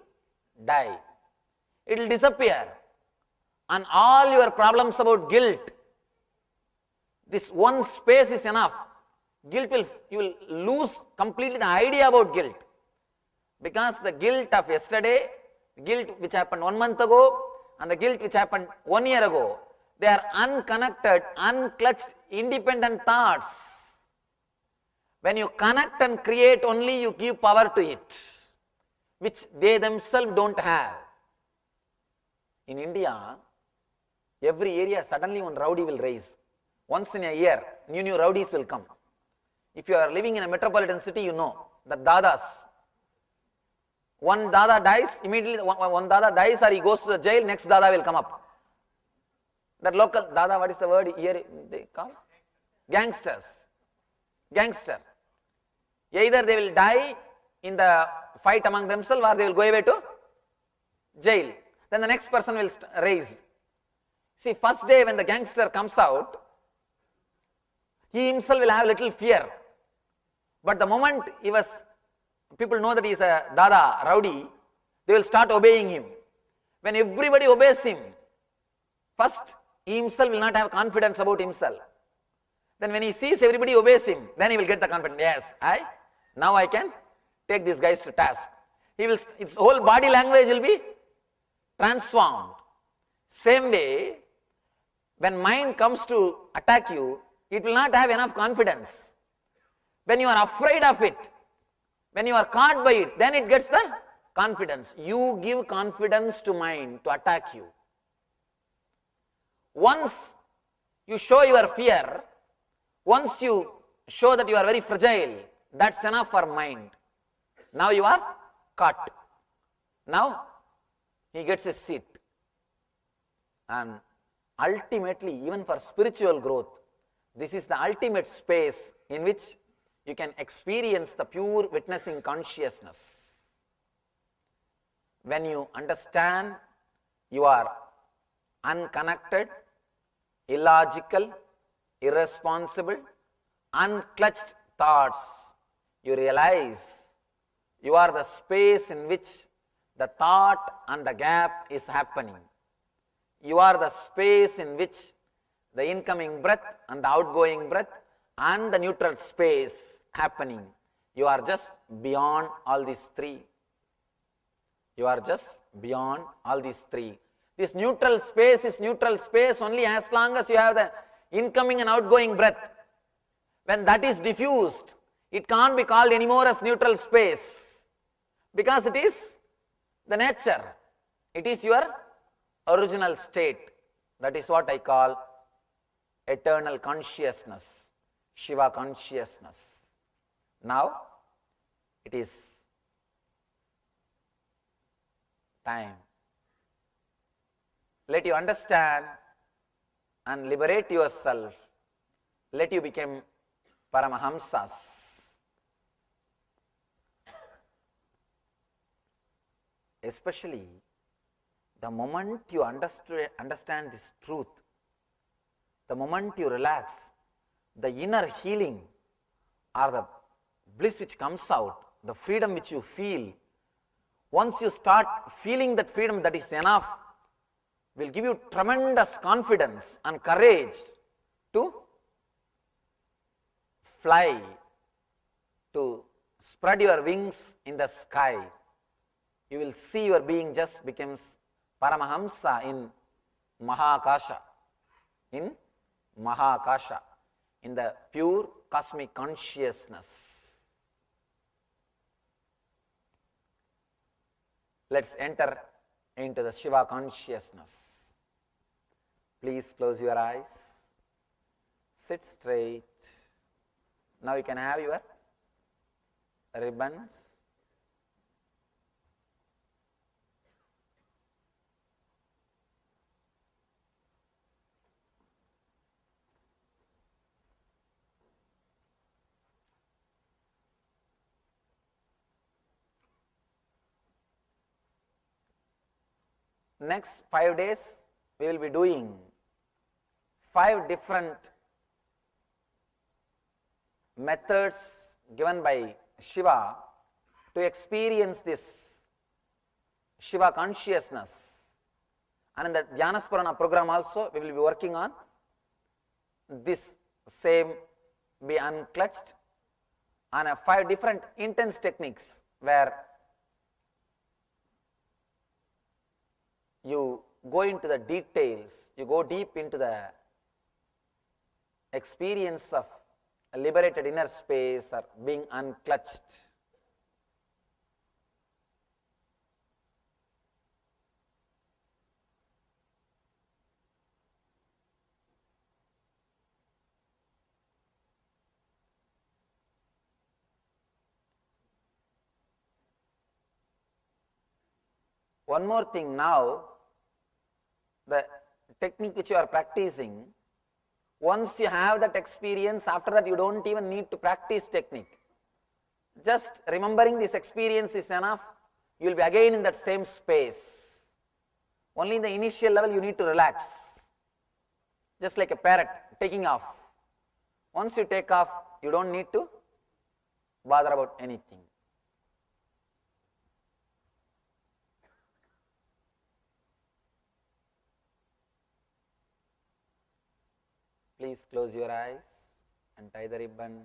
die. It will disappear. And all your problems about guilt, this one space is enough. You will lose completely the idea about guilt. Because the guilt of yesterday, guilt which happened 1 month ago, and the guilt which happened 1 year ago, they are unconnected, unclutched, independent thoughts. When you connect and create, only you give power to it, which they themselves don't have. In India, every area suddenly one rowdy will rise. Once in a year, new rowdies will come. If you are living in a metropolitan city, you know, the dadas. One dada dies, immediately one dada dies or he goes to the jail, next dada will come up. That local dada, what is the word here they call? Gangsters. Gangster. Either they will die in the fight among themselves or they will go away to jail. Then the next person will rise. See, first day when the gangster comes out, he himself will have little fear. But the moment people know that he is a dada, rowdy, they will start obeying him. When everybody obeys him, first he himself will not have confidence about himself. Then when he sees everybody obeys him, then he will get the confidence. Yes, now I can take these guys to task. His whole body language will be transformed. Same way, when mind comes to attack you, it will not have enough confidence. When you are afraid of it, when you are caught by it, then it gets the confidence. You give confidence to mind to attack you. Once you show your fear, once you show that you are very fragile, that's enough for mind. Now you are caught. Now he gets a seat. And ultimately, even for spiritual growth, this is the ultimate space in which you can experience the pure witnessing consciousness. When you understand you are unconnected, illogical, irresponsible, unclutched thoughts, you realize you are the space in which the thought and the gap is happening. You are the space in which the incoming breath and the outgoing breath and the neutral space happening. You are just beyond all these three. You are just beyond all these three. This neutral space is neutral space only as long as you have the incoming and outgoing breath. When that is diffused, it can't be called anymore as neutral space, because it is the nature. It is your original state. That is what I call eternal consciousness, Shiva consciousness. Now, it is time. Let you understand and liberate yourself. Let you become Paramahamsas. Especially the moment you understand this truth, the moment you relax, the inner healing or the bliss which comes out, the freedom which you feel, once you start feeling that freedom, that is enough, will give you tremendous confidence and courage to fly, to spread your wings in the sky. You will see your being just becomes Paramahamsa in Mahakasha, in Mahakasha, in the pure cosmic consciousness. Let's enter into the Shiva consciousness. Please close your eyes, sit straight. Now you can have your ribbons. Next 5 days, we will be doing 5 different methods given by Shiva to experience this Shiva consciousness. And in the Dhyanasparana program also, we will be working on this same, be unclutched, and 5 different intense techniques where you go into the details, you go deep into the experience of a liberated inner space or being unclutched. One more thing now, the technique which you are practicing, once you have that experience, after that you don't even need to practice technique. Just remembering this experience is enough. You will be again in that same space. Only in the initial level you need to relax. Just like a parrot taking off. Once you take off, you don't need to bother about anything. Please close your eyes and tie the ribbon.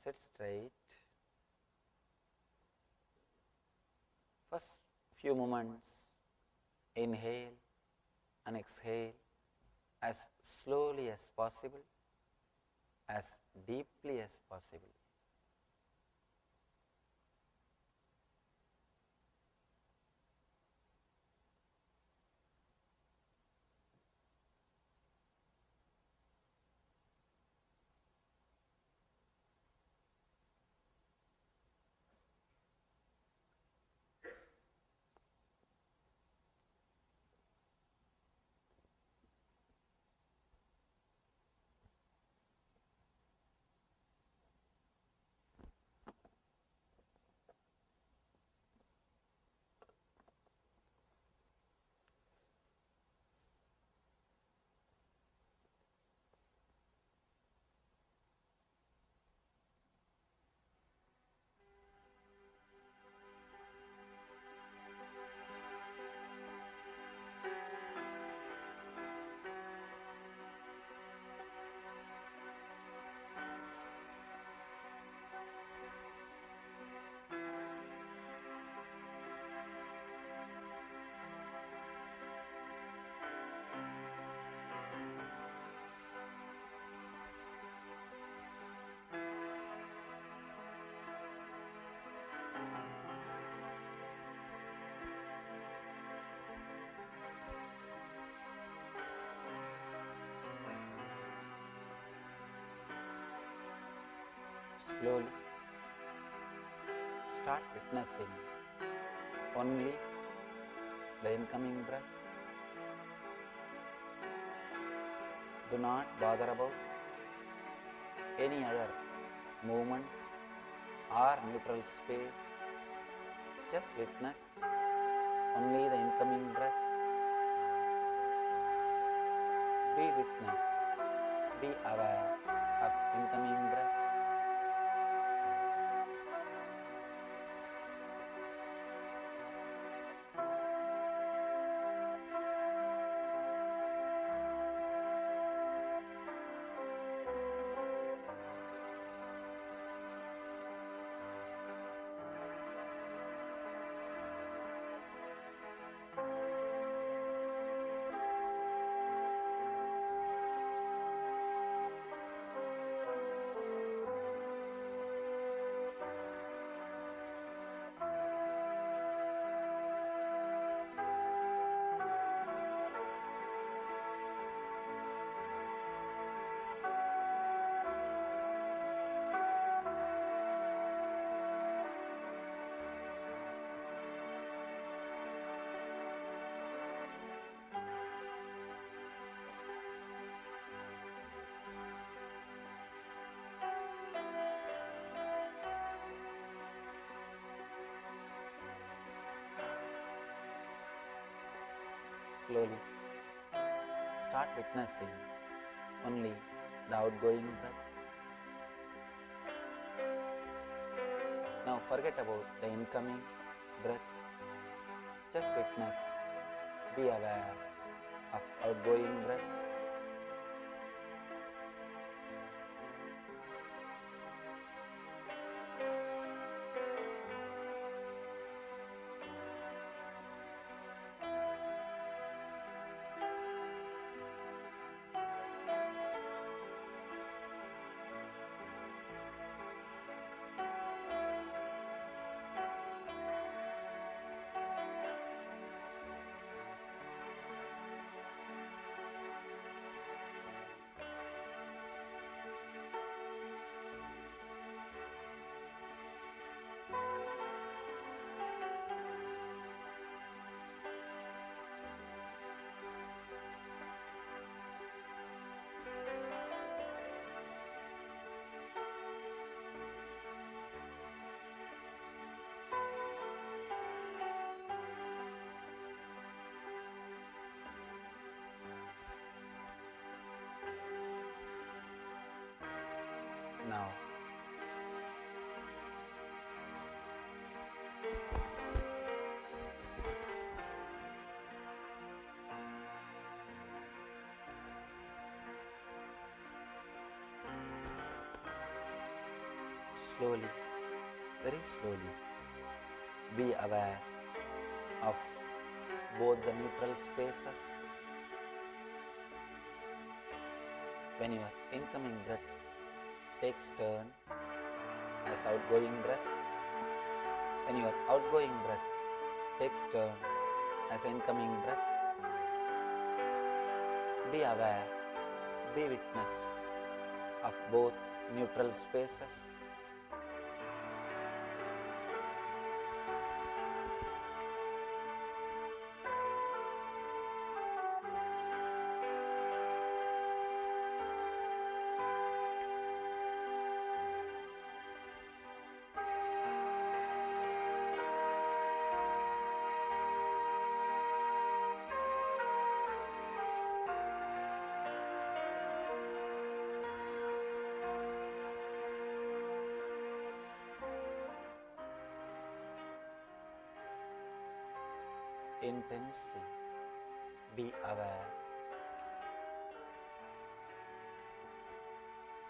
Sit straight. First few moments, inhale and exhale as slowly as possible, as deeply as possible. Slowly start witnessing only the incoming breath. Do not bother about any other movements or neutral space. Just witness only the incoming breath. Be witness, be aware of incoming breath. Slowly start witnessing only the outgoing breath. Now forget about the incoming breath. Just witness, be aware of outgoing breath. Now slowly, very slowly, be aware of both the neutral spaces. When your incoming breath takes turn as outgoing breath, when your outgoing breath takes turn as incoming breath, be aware, be witness of both neutral spaces. Intensely be aware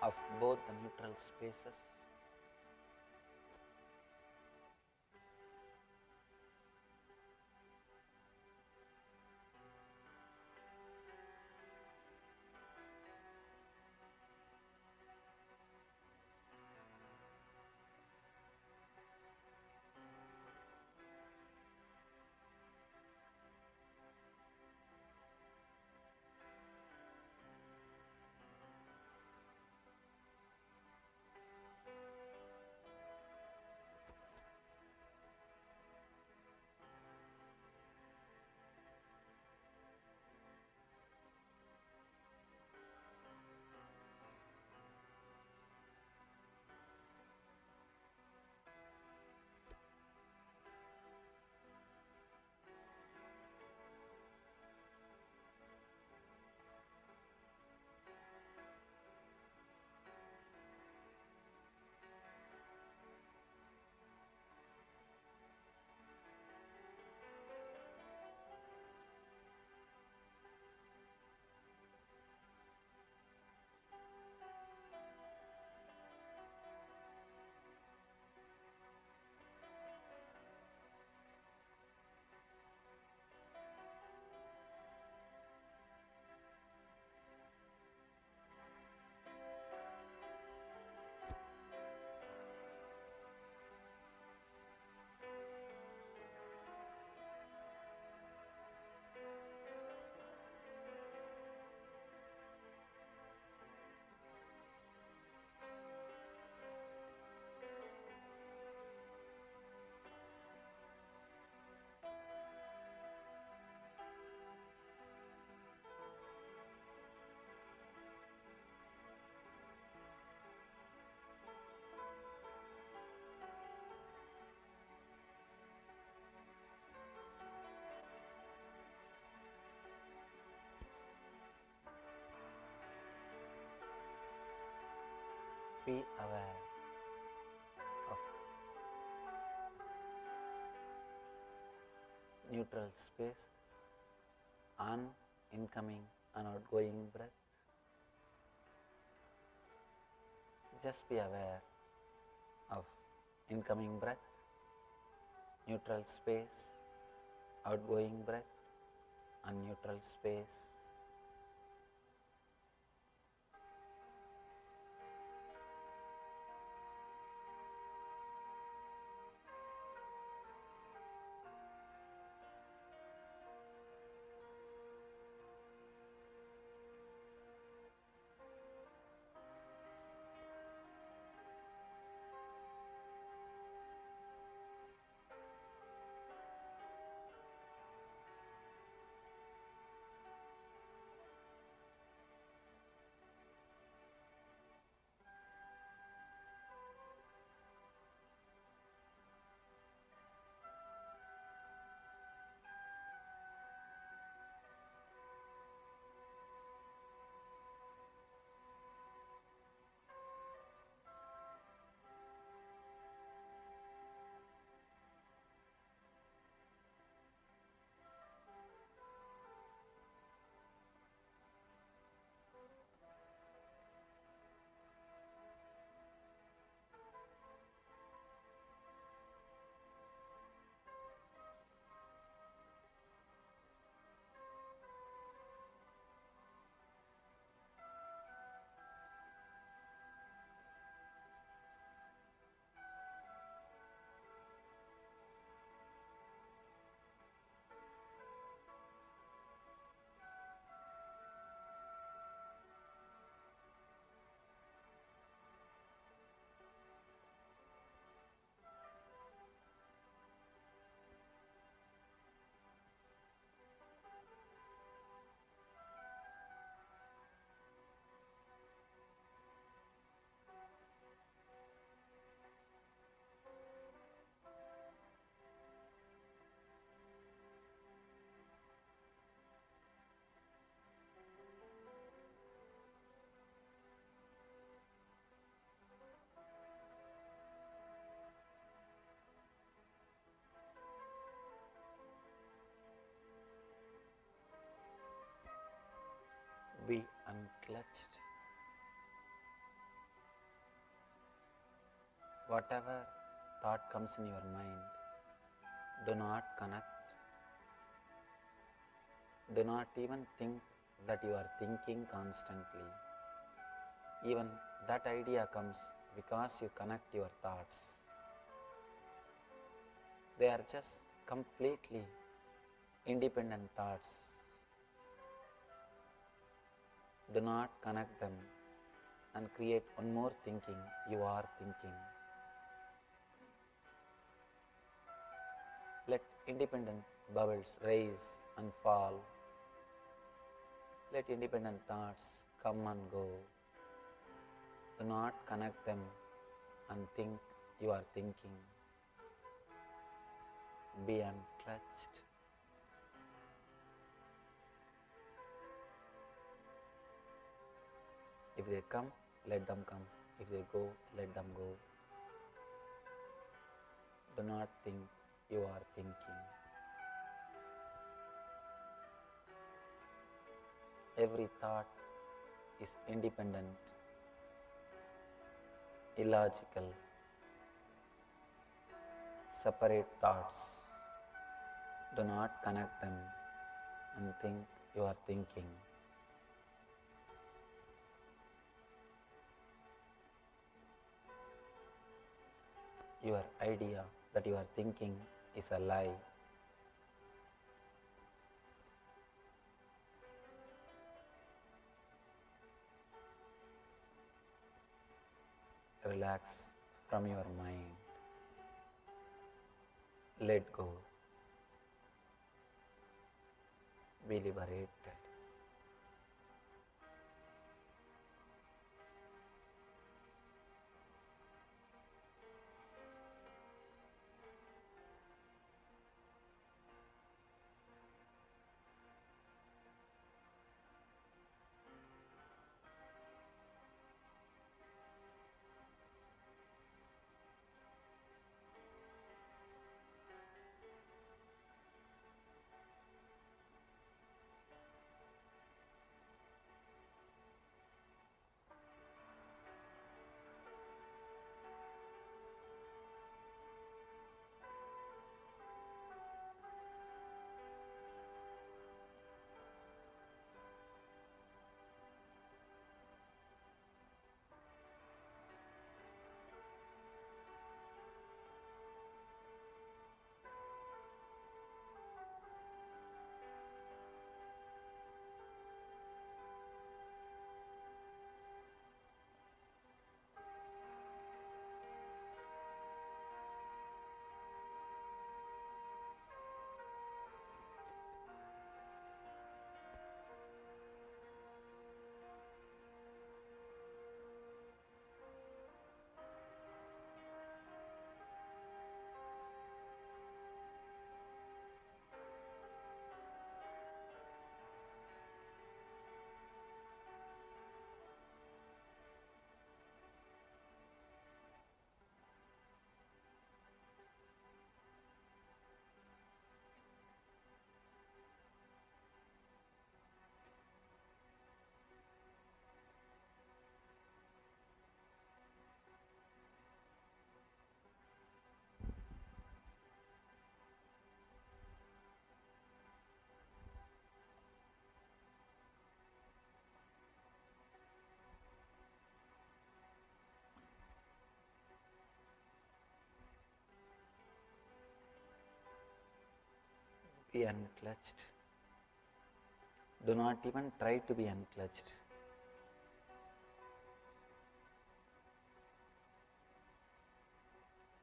of both the neutral spaces. be aware of neutral spaces, incoming and outgoing breath. Just be aware of incoming breath, neutral space, outgoing breath, and neutral space. Be unclutched. Whatever thought comes in your mind, do not connect. Do not even think that you are thinking constantly. Even that idea comes because you connect your thoughts. They are just completely independent thoughts. Do not connect them and create one more thinking you are thinking. Let independent bubbles rise and fall. Let independent thoughts come and go. Do not connect them and think you are thinking. Be unclutched. If they come, let them come. If they go, let them go. Do not think you are thinking. Every thought is independent, illogical, separate thoughts. Do not connect them and think you are thinking. Your idea that you are thinking is a lie. Relax from your mind. Let go. Be liberated. Be unclutched. Do not even try to be unclutched.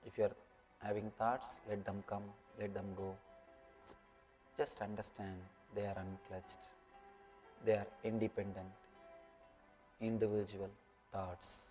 If you are having thoughts, let them come, let them go. Just understand they are unclutched. They are independent, individual thoughts.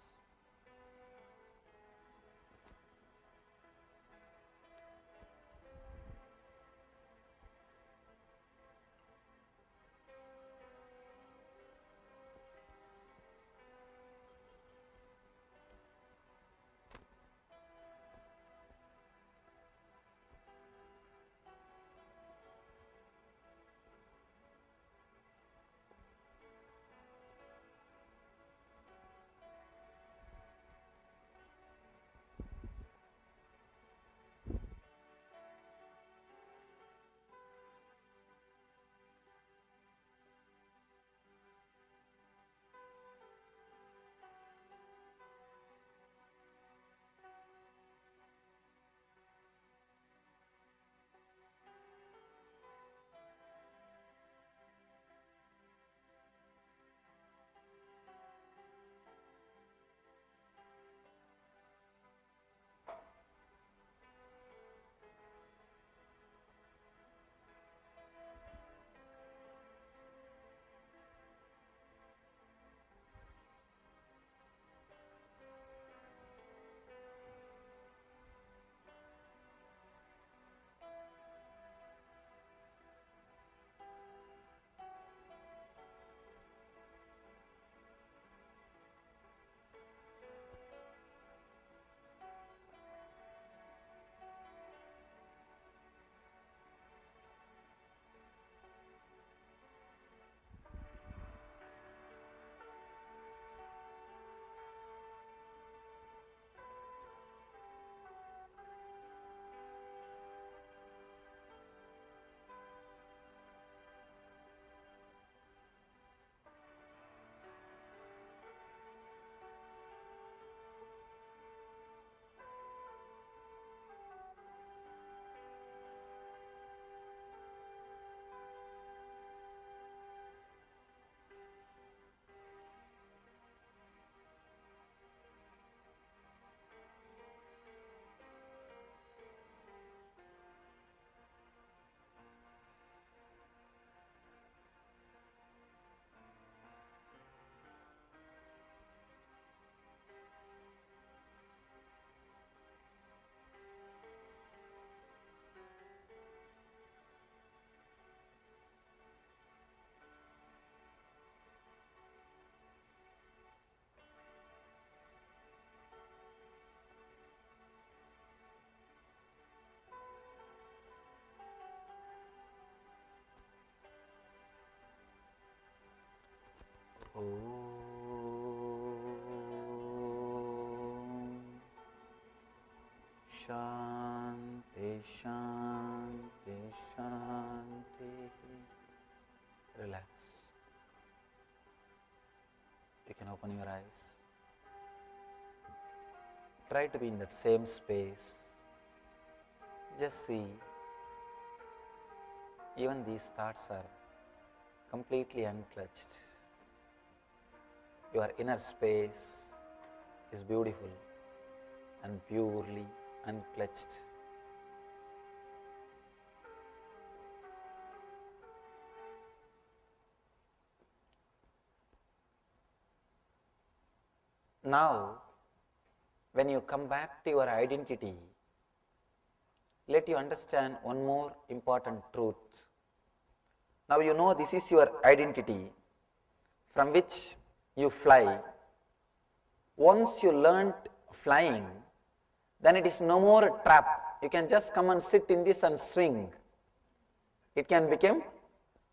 Shanti, Shanti, Shanti. Relax. You can open your eyes. Try to be in that same space. Just see, even these thoughts are completely unclutched. Your inner space is beautiful and purely unclutched. Now, when you come back to your identity, let you understand one more important truth. Now you know this is your identity from which you fly. Once you learnt flying, then it is no more a trap. You can just come and sit in this and swing. It can become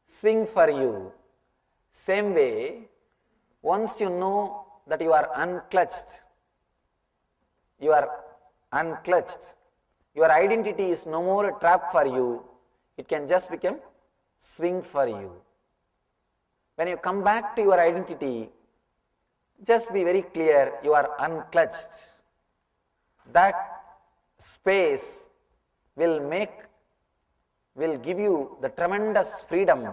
swing for you. Same way, once you know that you are unclutched, your identity is no more a trap for you. It can just become swing for you. When you come back to your identity, just be very clear, you are unclutched. That space will make will give you the tremendous freedom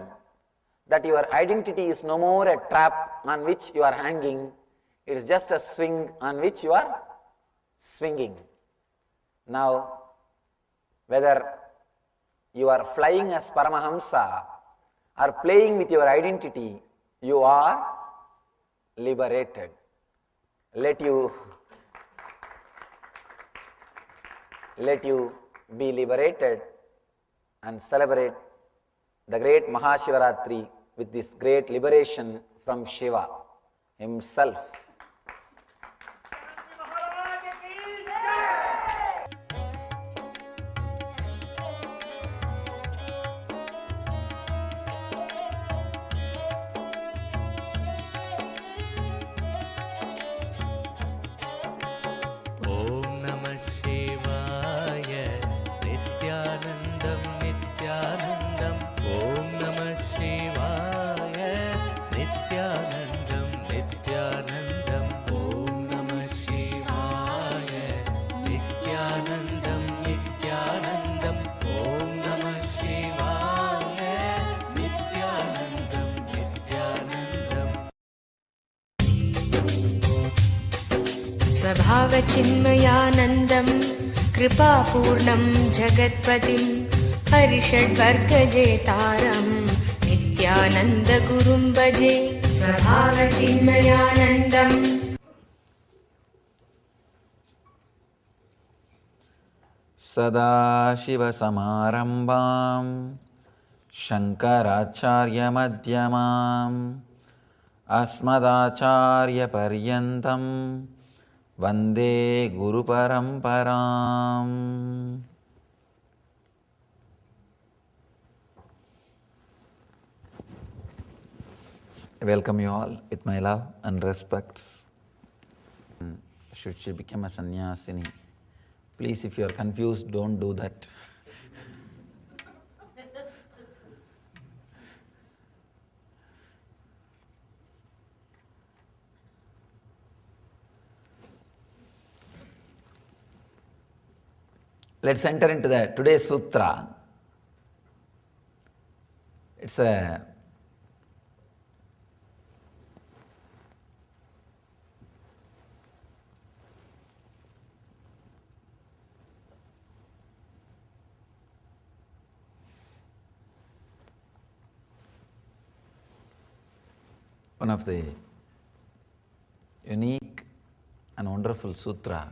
that your identity is no more a trap on which you are hanging, it is just a swing on which you are swinging. Now, whether you are flying as Paramahamsa or playing with your identity, you are liberated. Let you be liberated and celebrate the great Mahashivaratri with this great liberation from Shiva himself. स्वभावचिन्मयानन्दं कृपापूर्णं जगत्पतिं हरिषड्वर्गजेतारं नित्यानन्दगुरुं भजे। स्वभावचिन्मयानन्दम् सदाशिवसमारम्भां शङ्कराचार्यमध्यमाम् अस्मदाचार्यपर्यन्तं वन्दे गुरुपरम्पराम्. I welcome you all with my love and respects. Should she become a sannyasini? Please, if you are confused, don't do that. Let's enter into today's sutra. It's one of the unique and wonderful sutra.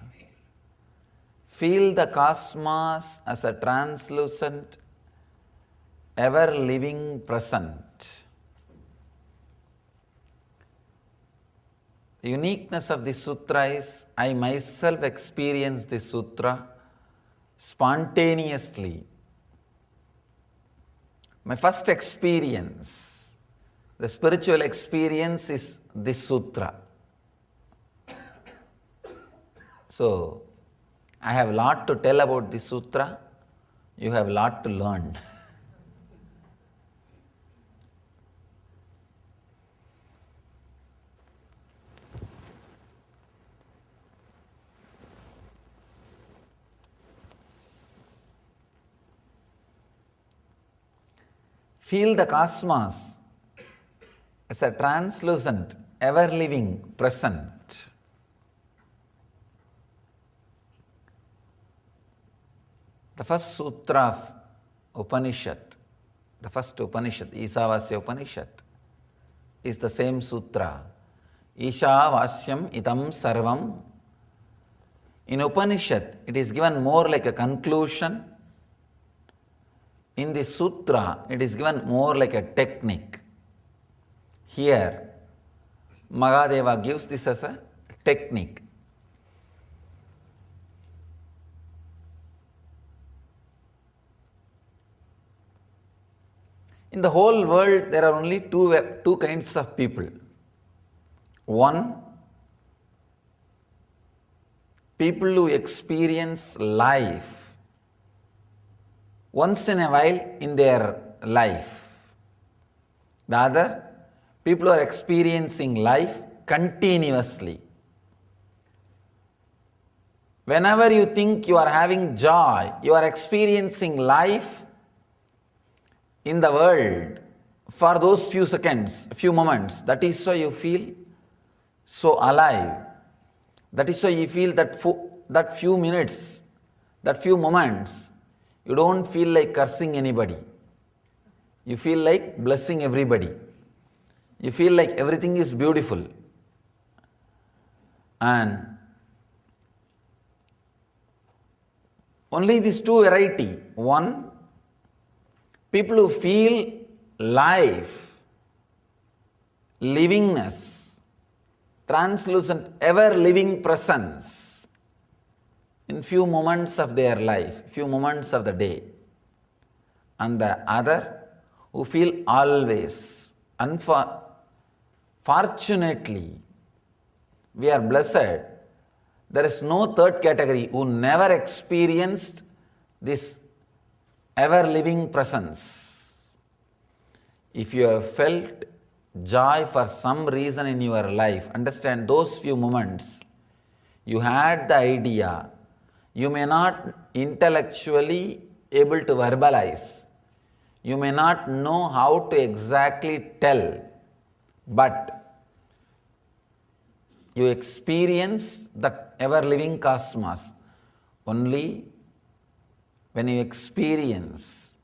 Feel the cosmos as a translucent, ever-living present. The uniqueness of this sutra is, I myself experience this sutra spontaneously. My first experience, the spiritual experience, is this sutra. So, I have a lot to tell about this sutra. You have a lot to learn. Feel the cosmos as a translucent, ever-living present. The first sutra of Upanishad, the first Upanishad, Isavasya Upanishad, is the same sutra. Ishavasyam itam sarvam. In Upanishad, it is given more like a conclusion. In this sutra, it is given more like a technique. Here, Mahadeva gives this as a technique. In the whole world, there are only two kinds of people. One, people who experience life once in a while in their life. The other, people who are experiencing life continuously. Whenever you think you are having joy, you are experiencing life in the world for those few seconds, few moments. That is why you feel so alive. That is why you feel that few minutes, that few moments, you don't feel like cursing anybody. You feel like blessing everybody. You feel like everything is beautiful. And only these two variety. One, people who feel life, livingness, translucent, ever-living presence in few moments of their life, few moments of the day. And the other, who feel always. Fortunately, we are blessed. There is no third category who never experienced this ever-living presence. If you have felt joy for some reason in your life, understand those few moments, you had the idea, you may not intellectually able to verbalize, you may not know how to exactly tell, but you experience that ever-living cosmos. Only when you experience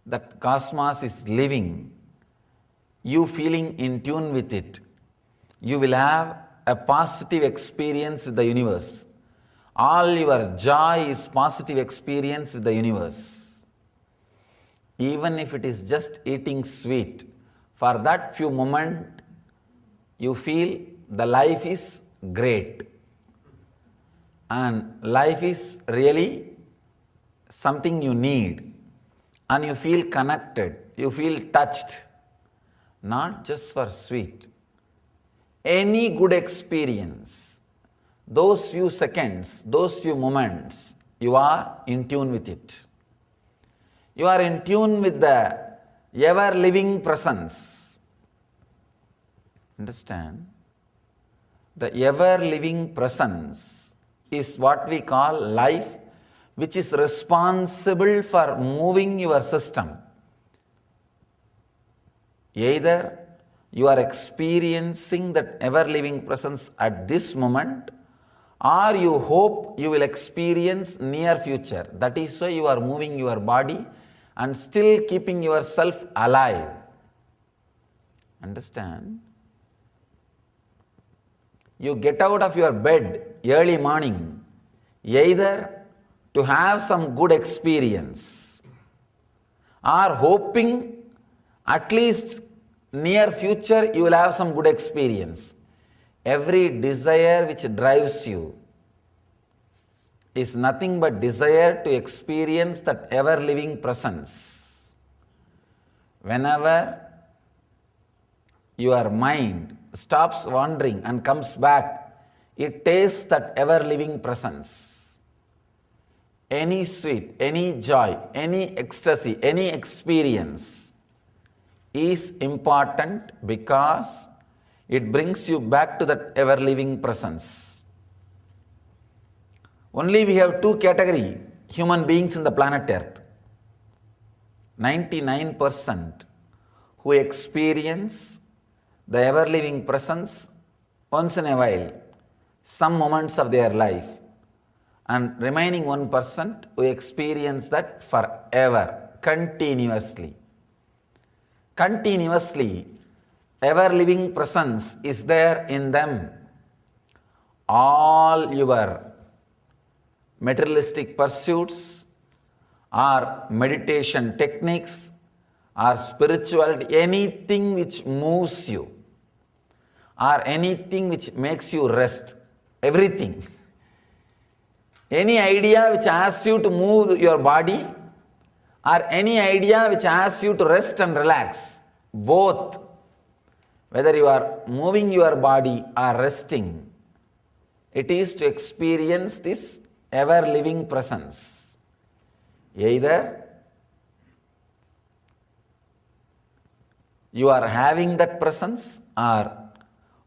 that cosmos is living, you feeling in tune with it, you will have a positive experience with the universe. All your joy is positive experience with the universe. Even if it is just eating sweet, for that few moments, you feel the life is great. And life is really something you need. And you feel connected, you feel touched. Not just for sweet. Any good experience, those few seconds, those few moments, you are in tune with it. You are in tune with the ever-living presence. Understand? The ever-living presence is what we call life, which is responsible for moving your system. Either you are experiencing that ever-living presence at this moment, or you hope you will experience near future. That is why you are moving your body and still keeping yourself alive. Understand? You get out of your bed early morning, either to have some good experience, or hoping at least near future you will have some good experience. Every desire which drives you is nothing but desire to experience that ever-living presence. Whenever your mind stops wandering and comes back, it tastes that ever-living presence. Any sweet, any joy, any ecstasy, any experience is important because it brings you back to that ever-living presence. Only we have two categories, human beings in the planet Earth. 99% who experience the ever-living presence once in a while, some moments of their life, and remaining 1% who experience that forever, continuously. Continuously, ever-living presence is there in them. All your materialistic pursuits or meditation techniques or spirituality, anything which moves you or anything which makes you rest, everything. Any idea which asks you to move your body or any idea which asks you to rest and relax, both, whether you are moving your body or resting, it is to experience this ever-living presence. Either you are having that presence or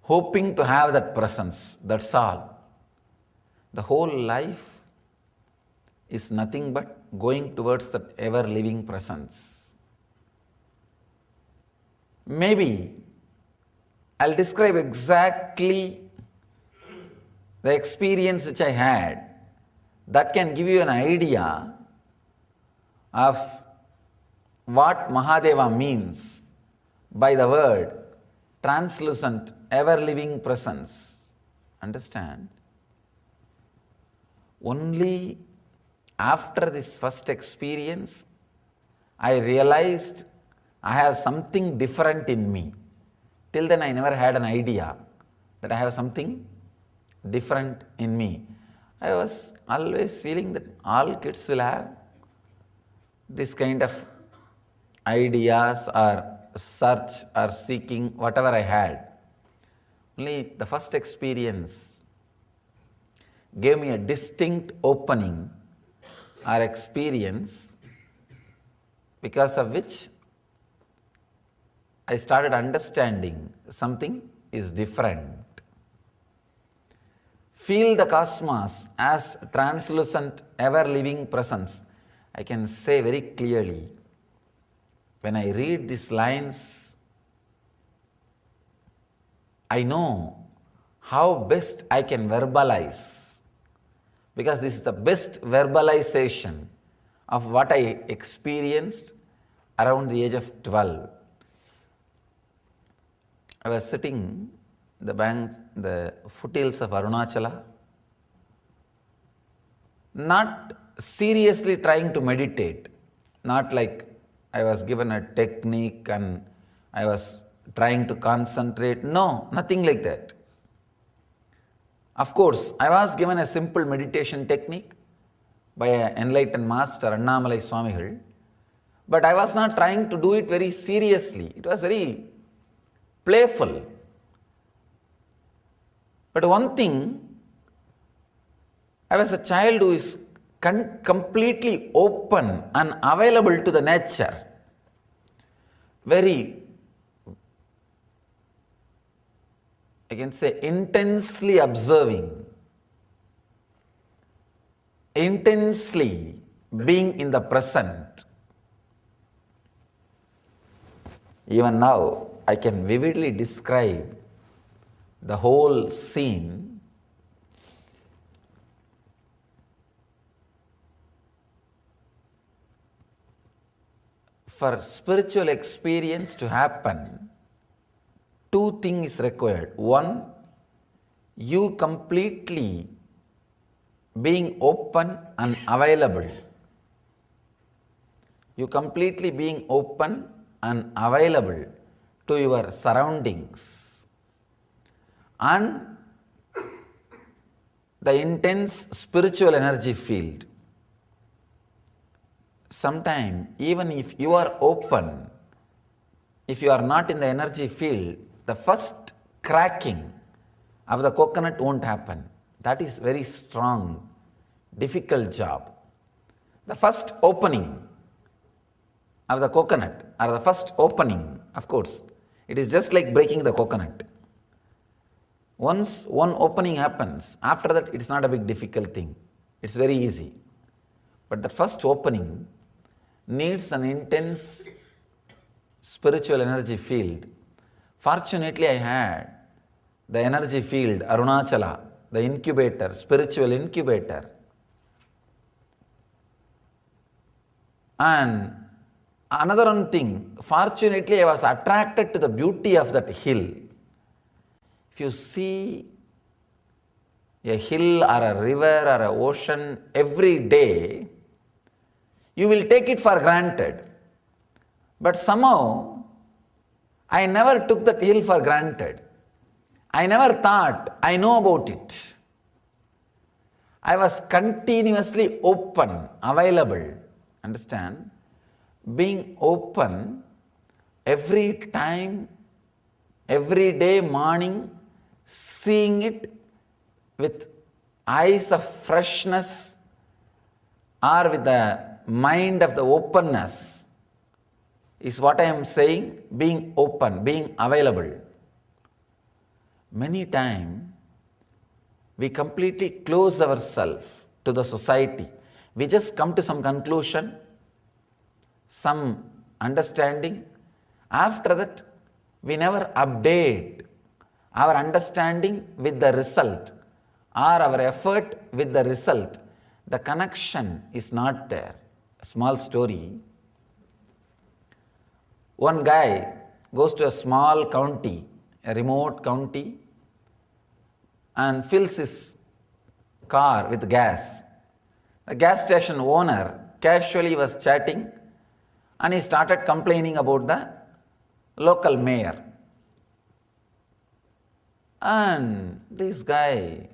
hoping to have that presence, that's all. The whole life is nothing but going towards that ever-living presence. maybe I'll describe exactly the experience which I had. That can give you an idea of what Mahadeva means by the word translucent, ever-living presence. Understand? Only after this first experience, I realized I have something different in me. Till then I never had an idea that I have something different in me. I was always feeling that all kids will have this kind of ideas or search or seeking, whatever I had. Only the first experience gave me a distinct opening or experience, because of which I started understanding something is different. Feel the cosmos as translucent, ever-living presence. I can say very clearly, when I read these lines, I know how best I can verbalize, because this is the best verbalization of what I experienced around the age of 12. I was sitting in the foothills of Arunachala, not seriously trying to meditate, not like I was given a technique and I was trying to concentrate. No, nothing like that. Of course, I was given a simple meditation technique by an enlightened master, Annamalai Swamigal, but I was not trying to do it very seriously. It was very playful. But one thing, I was a child who is completely open and available to the nature. Very, I can say, intensely observing, intensely being in the present. Even now, I can vividly describe the whole scene. For spiritual experience to happen, two things is required. One, you completely being open and available. You completely being open and available to your surroundings. And the intense spiritual energy field. Sometimes, even if you are open, if you are not in the energy field, the first cracking of the coconut won't happen. That is very strong, difficult job. The first opening of the coconut, or the first opening, of course, it is just like breaking the coconut. Once one opening happens, after that it is not a big difficult thing. It's very easy. But the first opening needs an intense spiritual energy field. Fortunately, I had the energy field, Arunachala, the incubator, spiritual incubator. And another one thing, fortunately, I was attracted to the beauty of that hill. If you see a hill or a river or an ocean every day, you will take it for granted. But somehow, I never took that hill for granted. I never thought I know about it. I was continuously open, available. Understand? Being open every time, every day morning, seeing it with eyes of freshness or with the mind of the openness is what I am saying, being open, being available. Many times, we completely close ourselves to the society. We just come to some conclusion, some understanding. After that, we never update our understanding with the result or our effort with the result. The connection is not there. A small story. One guy goes to a small county, a remote county, and fills his car with gas. The gas station owner casually was chatting and he started complaining about the local mayor. And this guy,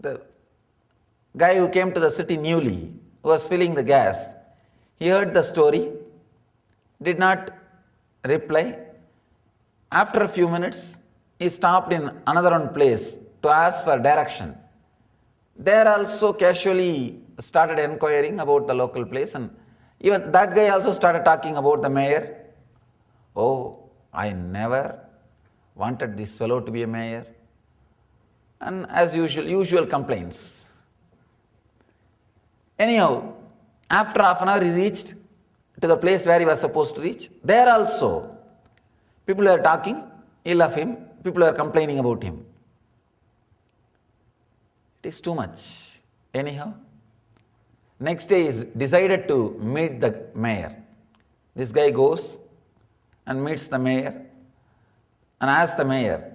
the guy who came to the city newly, who was filling the gas, he heard the story, did not reply. After a few minutes, he stopped in another one place to ask for direction. There also casually started inquiring about the local place, and even that guy also started talking about the mayor. Oh, I never wanted this fellow to be a mayor. And as usual complaints. Anyhow, after half an hour he reached to the place where he was supposed to reach. There also, people were talking ill of him, people were complaining about him. It is too much. Anyhow, next day he decided to meet the mayor. This guy goes and meets the mayor and asks the mayor,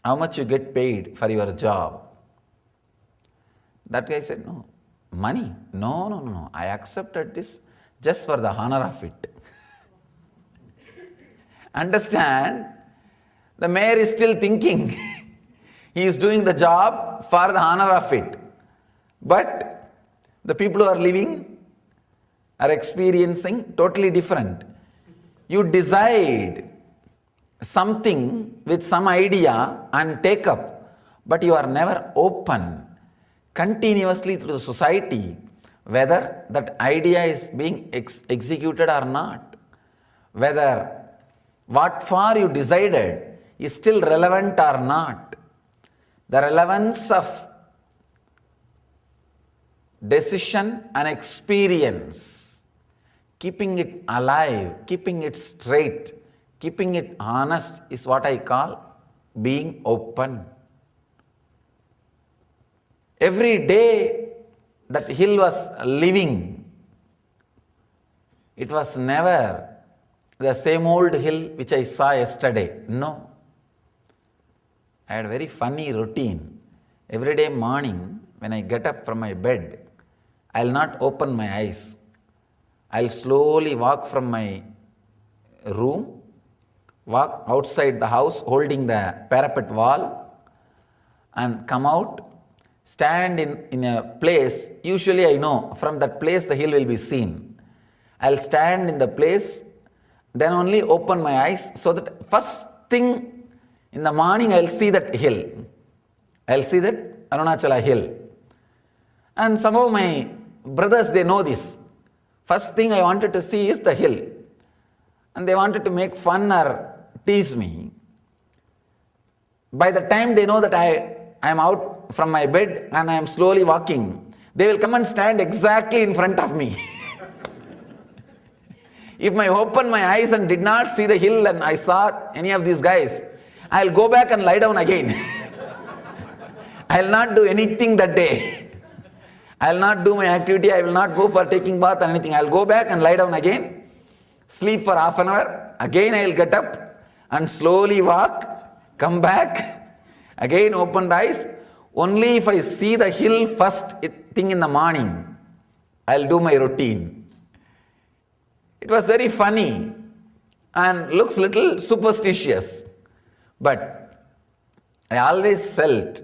how much you get paid for your job? That guy said, no, money? No. I accepted this just for the honor of it. Understand, the mayor is still thinking he is doing the job for the honor of it. But the people who are living are experiencing totally different. You decide something with some idea and take up, but you are never open continuously to the society whether that idea is being executed or not, whether what for you decided is still relevant or not. The relevance of decision and experience, keeping it alive, keeping it straight, keeping it honest is what I call being open. Every day that hill was living, it was never the same old hill which I saw yesterday. No. I had a very funny routine. Every day morning when I get up from my bed, I'll not open my eyes. I'll slowly walk from my room, walk outside the house holding the parapet wall, and come out, stand in a place. Usually I know from that place the hill will be seen. I'll stand in the place, then only open my eyes, so that first thing in the morning I'll see that hill. I'll see that Arunachala hill. And somehow my brothers, they know this. First thing I wanted to see is the hill. And they wanted to make fun or tease me. By the time they know that I am out from my bed and I am slowly walking, they will come and stand exactly in front of me. If I opened my eyes and did not see the hill and I saw any of these guys, I'll go back and lie down again. I'll not do anything that day. I'll not do my activity, I will not go for taking bath or anything. I'll go back and lie down again, sleep for half an hour, again I'll get up and slowly walk, come back, again open the eyes. Only if I see the hill first thing in the morning, I'll do my routine. It was very funny and looks little superstitious, but I always felt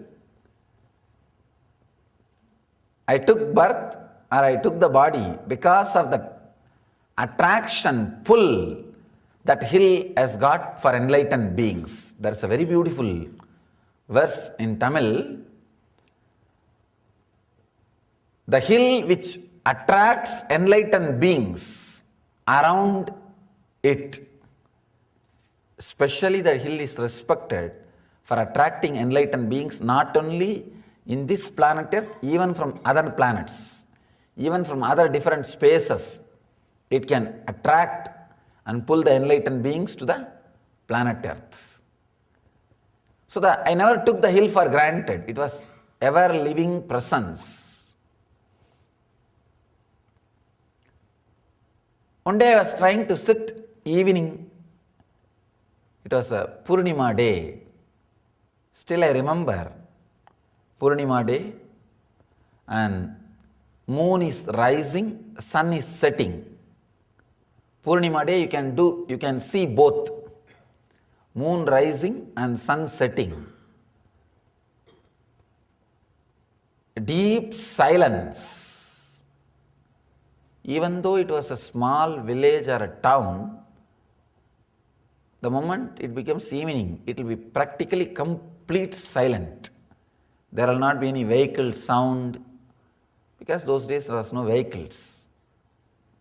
I took birth or I took the body because of the attraction, pull that hill has got for enlightened beings. There's a very beautiful verse in Tamil. The hill which attracts enlightened beings around it, especially the hill is respected for attracting enlightened beings not only in this planet Earth, even from other planets, even from other different spaces. It can attract and pull the enlightened beings to the planet Earth. So I never took the hill for granted. It was ever living presence. One day I was trying to sit evening. It was a Purnima day. Still I remember Purnima day, and moon is rising, sun is setting. Purnima day you can see both moon rising and sun setting. Deep silence. Even though it was a small village or a town, the moment it becomes evening, it will be practically complete silent. There will not be any vehicle sound, because those days there was no vehicles,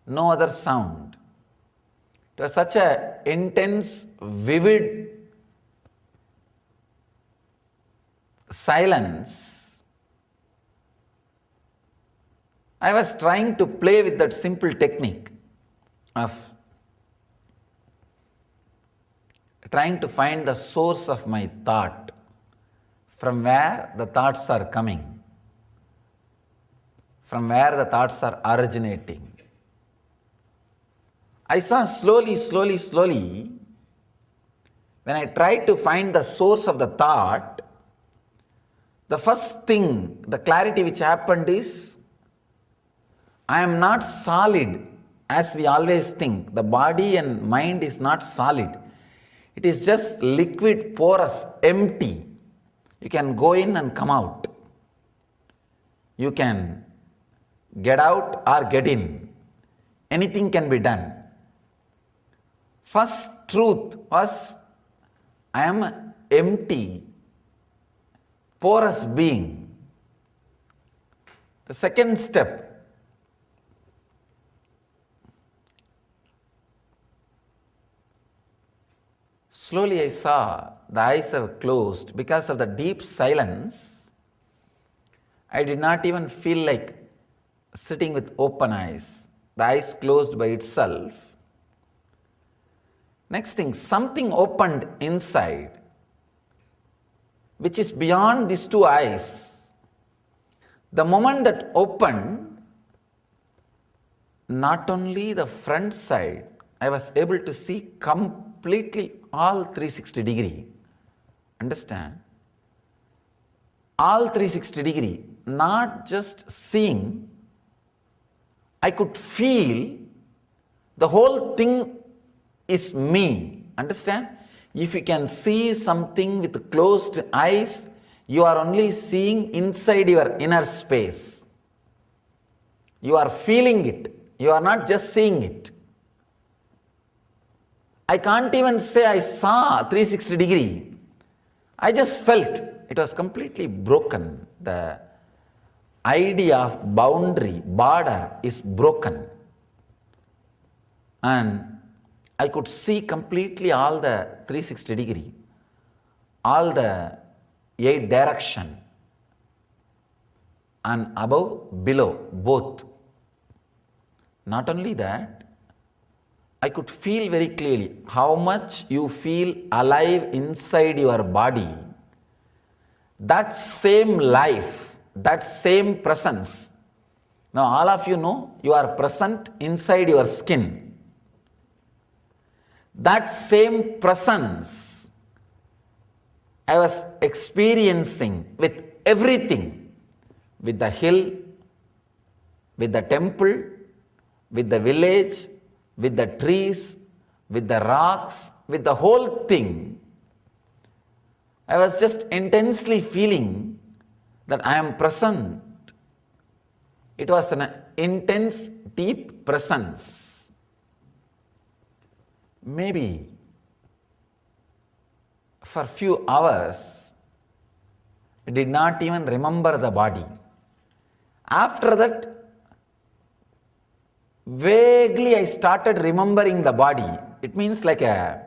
no other sound. It was such an intense, vivid silence. I was trying to play with that simple technique of trying to find the source of my thought, from where the thoughts are coming, from where the thoughts are originating. I saw slowly, when I tried to find the source of the thought, the first thing, the clarity which happened is, I am not solid as we always think. The body and mind is not solid. It is just liquid, porous, empty. You can go in and come out. You can get out or get in. Anything can be done. First truth was, I am an empty, porous being. The second step, slowly I saw the eyes have closed. Because of the deep silence, I did not even feel like sitting with open eyes. The eyes closed by itself. Next thing, something opened inside, which is beyond these two eyes. The moment that opened, not only the front side, I was able to see completely all 360 degree. Understand? All 360 degree, not just seeing, I could feel the whole thing is me. Understand? If you can see something with closed eyes, you are only seeing inside your inner space. You are feeling it. You are not just seeing it. I can't even say I saw 360 degree. I just felt it was completely broken. The idea of boundary, border is broken. And I could see completely all the 360 degree, all the 8 direction, and above, below, both. Not only that, I could feel very clearly how much you feel alive inside your body. That same life, that same presence. Now all of you know you are present inside your skin. That same presence I was experiencing with everything, with the hill, with the temple, with the village, with the trees, with the rocks, with the whole thing. I was just intensely feeling that I am present. It was an intense, deep presence. Maybe for few hours, I did not even remember the body. After that, vaguely I started remembering the body. It means like a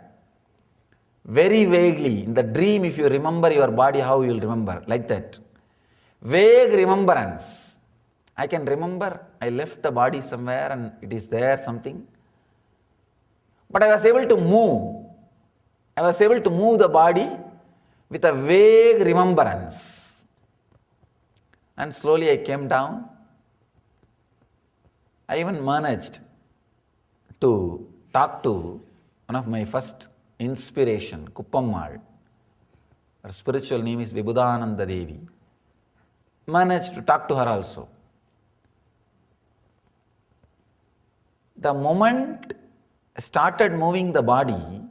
very vaguely. In the dream, if you remember your body, how you will remember? Like that. Vague remembrance. I can remember I left the body somewhere and it is there something. But I was able to move. I was able to move the body with a vague remembrance. And slowly I came down. I even managed to talk to one of my first inspiration, Kuppammal. Her spiritual name is Vibhudananda Devi. Managed to talk to her also. The moment I started moving the body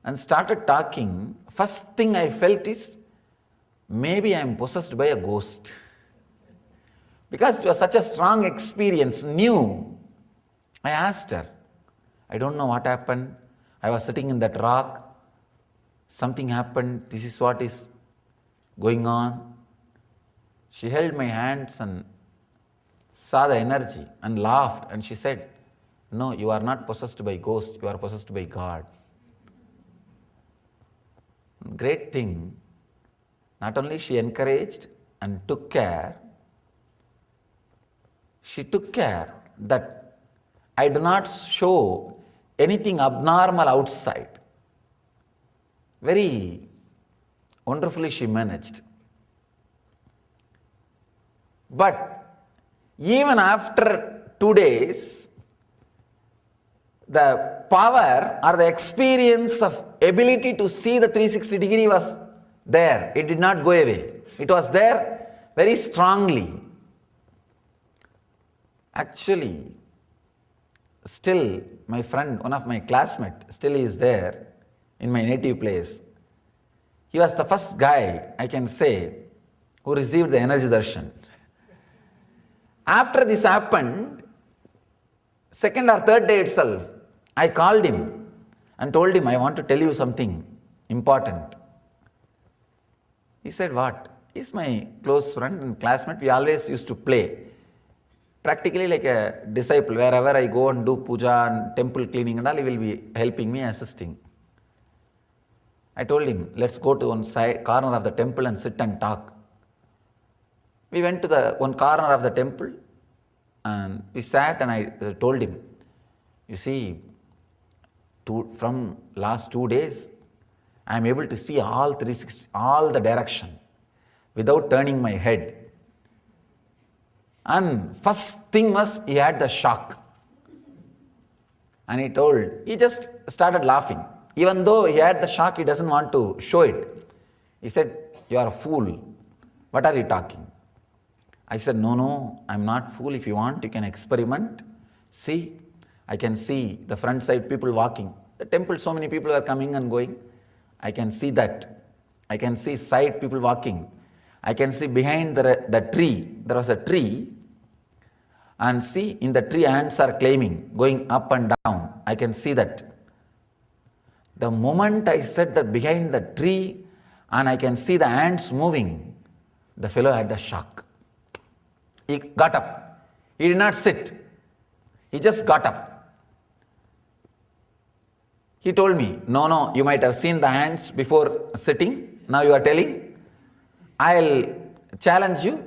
and started talking, first thing I felt is, maybe I am possessed by a ghost. Because it was such a strong experience, new. I asked her, I don't know what happened. I was sitting in that rock. Something happened. This is what is going on. She held my hands and saw the energy and laughed. And she said, no, you are not possessed by ghost. You are possessed by God. Great thing. Not only she encouraged and took care, she took care that I do not show anything abnormal outside. Very wonderfully she managed. But even after 2 days, the power or the experience of ability to see the 360 degree was there. It did not go away. It was there very strongly. Actually, still my friend, one of my classmates, still is there in my native place. He was the first guy, I can say, who received the energy darshan. After this happened, second or third day itself, I called him and told him, I want to tell you something important. He said, what? He's my close friend and classmate. We always used to play. Practically like a disciple. Wherever I go and do puja and temple cleaning and all, he will be helping me, assisting. I told him, let's go to one side, corner of the temple and sit and talk. We went to the one corner of the temple and we sat, and I told him, you see, from last 2 days, I am able to see all 360, all the direction without turning my head. And first thing was, he had the shock. And he just started laughing. Even though he had the shock, he doesn't want to show it. He said, you are a fool. What are you talking? I said, no, I'm not fool. If you want, you can experiment. See, I can see the front side people walking. The temple, so many people are coming and going. I can see that. I can see side people walking. I can see behind the tree, there was a tree, and see, in the tree ants are climbing, going up and down. I can see that. The moment I said that behind the tree and I can see the ants moving, the fellow had the shock. He got up. He did not sit. He just got up. He told me, no, you might have seen the ants before sitting. Now you are telling. I'll challenge you.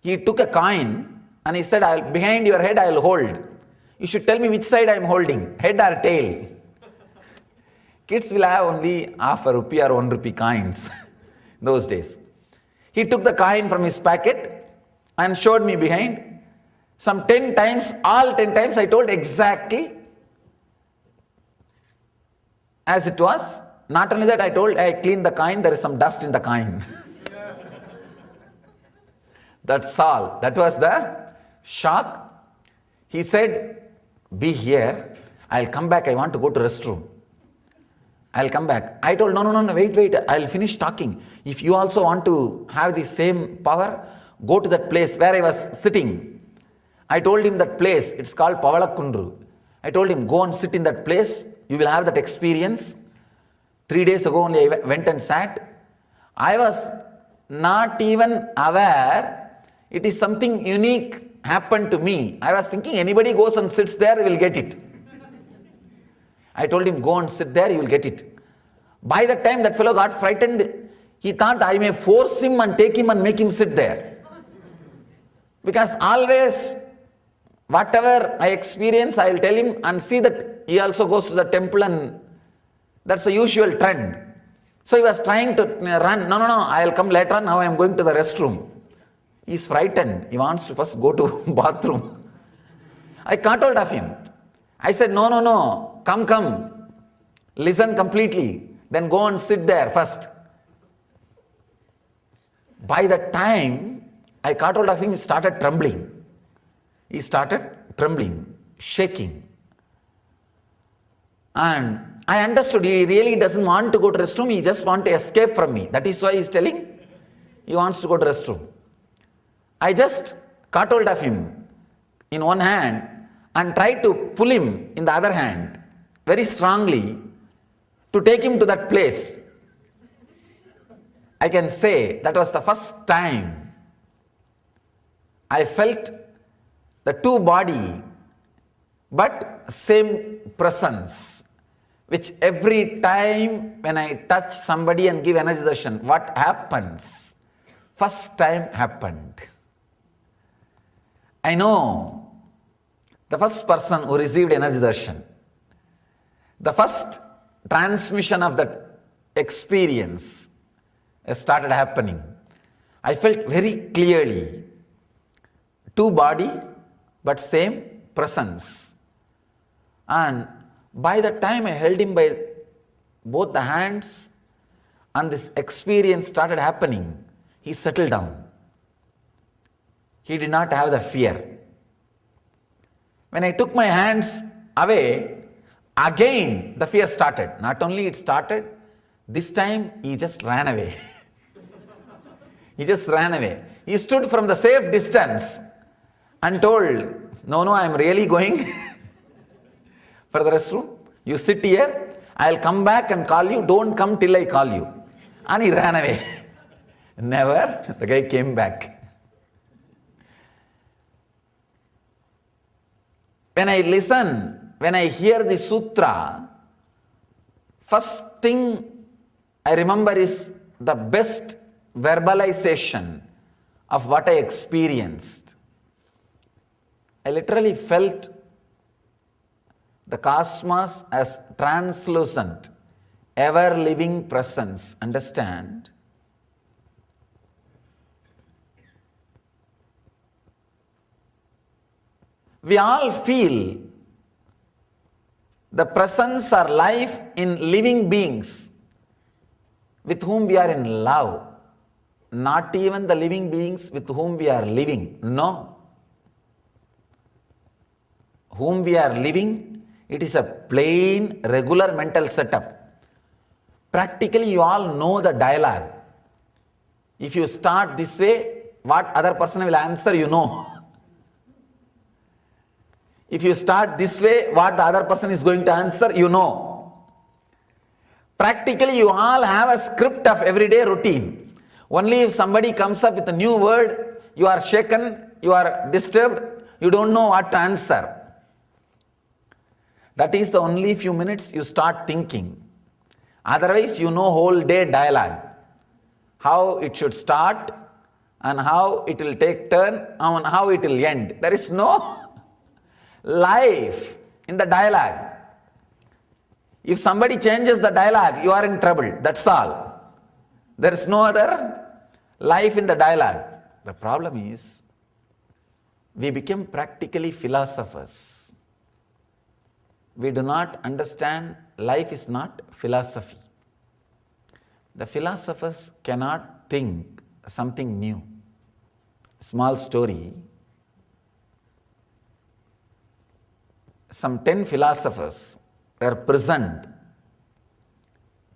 He took a coin and he said, behind your head I'll hold. You should tell me which side I'm holding, head or tail. Kids will have only half a rupee or 1 rupee coins those days. He took the coin from his packet and showed me behind. Some 10 times, all 10 times I told exactly as it was. Not only that, I cleaned the coin, there is some dust in the coin. That's all. That was the shock. He said, be here. I'll come back. I want to go to restroom. I'll come back. I told, no, wait. I'll finish talking. If you also want to have the same power, go to that place where I was sitting. I told him that place. It's called Pavalakundru. I told him, go and sit in that place. You will have that experience. 3 days ago only I went and sat. I was not even aware it is something unique happened to me. I was thinking anybody goes and sits there will get it. I told him, go and sit there, you will get it. By the time that fellow got frightened, he thought I may force him and take him and make him sit there. Because always whatever I experience, I will tell him and see that he also goes to the temple, and that's the usual trend. So he was trying to run. No, I will come later. Now I am going to the restroom. He is frightened. He wants to first go to bathroom. I caught hold of him. I said, no, come. Listen completely. Then go and sit there first. By the time I caught hold of him, he started trembling. Shaking. And I understood he really doesn't want to go to restroom. He just wants to escape from me. That is why he is telling he wants to go to restroom. I just caught hold of him in one hand and tried to pull him in the other hand very strongly to take him to that place. I can say that was the first time I felt the two body but same presence, which every time when I touch somebody and give energy darshan, what happens? First time happened. I know the first person who received energy darshan, the first transmission of that experience started happening. I felt very clearly, two body but same presence. And by the time I held him by both the hands and this experience started happening, he settled down. He did not have the fear. When I took my hands away, again the fear started. Not only it started, this time he just ran away. He stood from the safe distance and told, no, I am really going for the restroom. You sit here, I will come back and call you. Don't come till I call you. And he ran away. Never, the guy came back. When I listen, when I hear the sutra, first thing I remember is the best verbalization of what I experienced. I literally felt the cosmos as translucent, ever-living presence. Understand? We all feel the presence or life in living beings with whom we are in love. Not even the living beings with whom we are living. No. Whom we are living, it is a plain, regular mental setup. Practically, you all know the dialogue. If you start this way, what other person will answer, you know. If you start this way, what the other person is going to answer, you know. Practically, you all have a script of everyday routine. Only if somebody comes up with a new word, you are shaken, you are disturbed, you don't know what to answer. That is the only few minutes you start thinking. Otherwise, you know whole day dialogue. How it should start and how it will take turn and how it will end. There is no life in the dialogue. If somebody changes the dialogue, you are in trouble. That's all. There is no other life in the dialogue. The problem is, we become practically philosophers. We do not understand life is not philosophy. The philosophers cannot think something new. Small story. Some 10 philosophers were present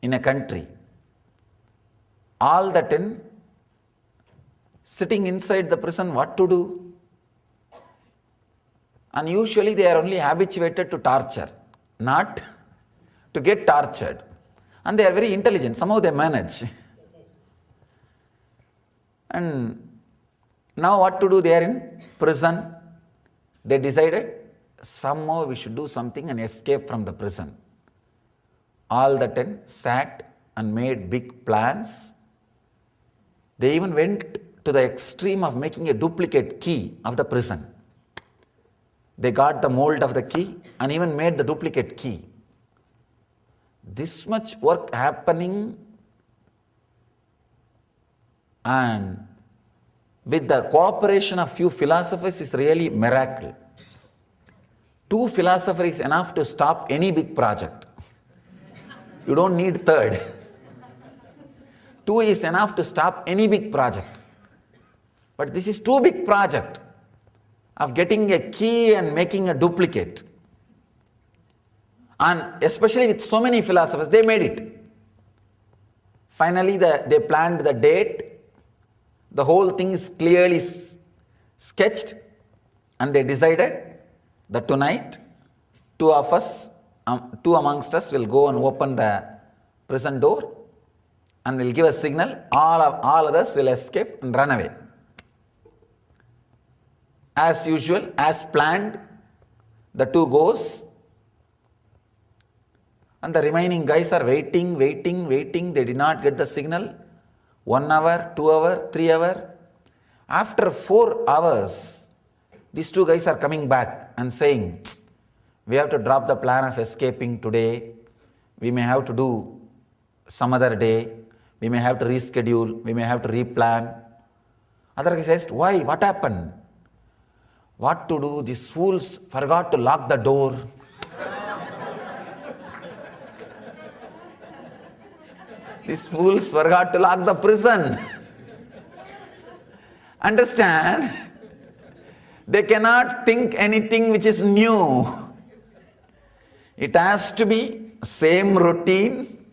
in a country. All the 10 sitting inside the prison, what to do? And usually they are only habituated to torture, not to get tortured. And they are very intelligent, somehow they manage. And now what to do? They are in prison. They decided, somehow we should do something and escape from the prison. All the 10 sat and made big plans. They even went to the extreme of making a duplicate key of the prison. They got the mold of the key and even made the duplicate key. This much work happening, and with the cooperation of few philosophers is really miracle. 2 philosophers is enough to stop any big project. You don't need third. 2 is enough to stop any big project. But this is too big project of getting a key and making a duplicate. And especially with so many philosophers, they made it. Finally, they planned the date. The whole thing is clearly sketched, and they decided that tonight, 2 amongst us will go and open the prison door and will give a signal. All others will escape and run away. As usual, as planned, the 2 goes, and the remaining guys are waiting. They did not get the signal. 1 hour, 2 hour, 3 hour. After 4 hours, these 2 guys are coming back and saying, we have to drop the plan of escaping today. We may have to do some other day. We may have to reschedule. We may have to replan. Other guy says, why? What happened? What to do? These fools forgot to lock the door. These fools forgot to lock the prison. Understand? They cannot think anything which is new. It has to be same routine.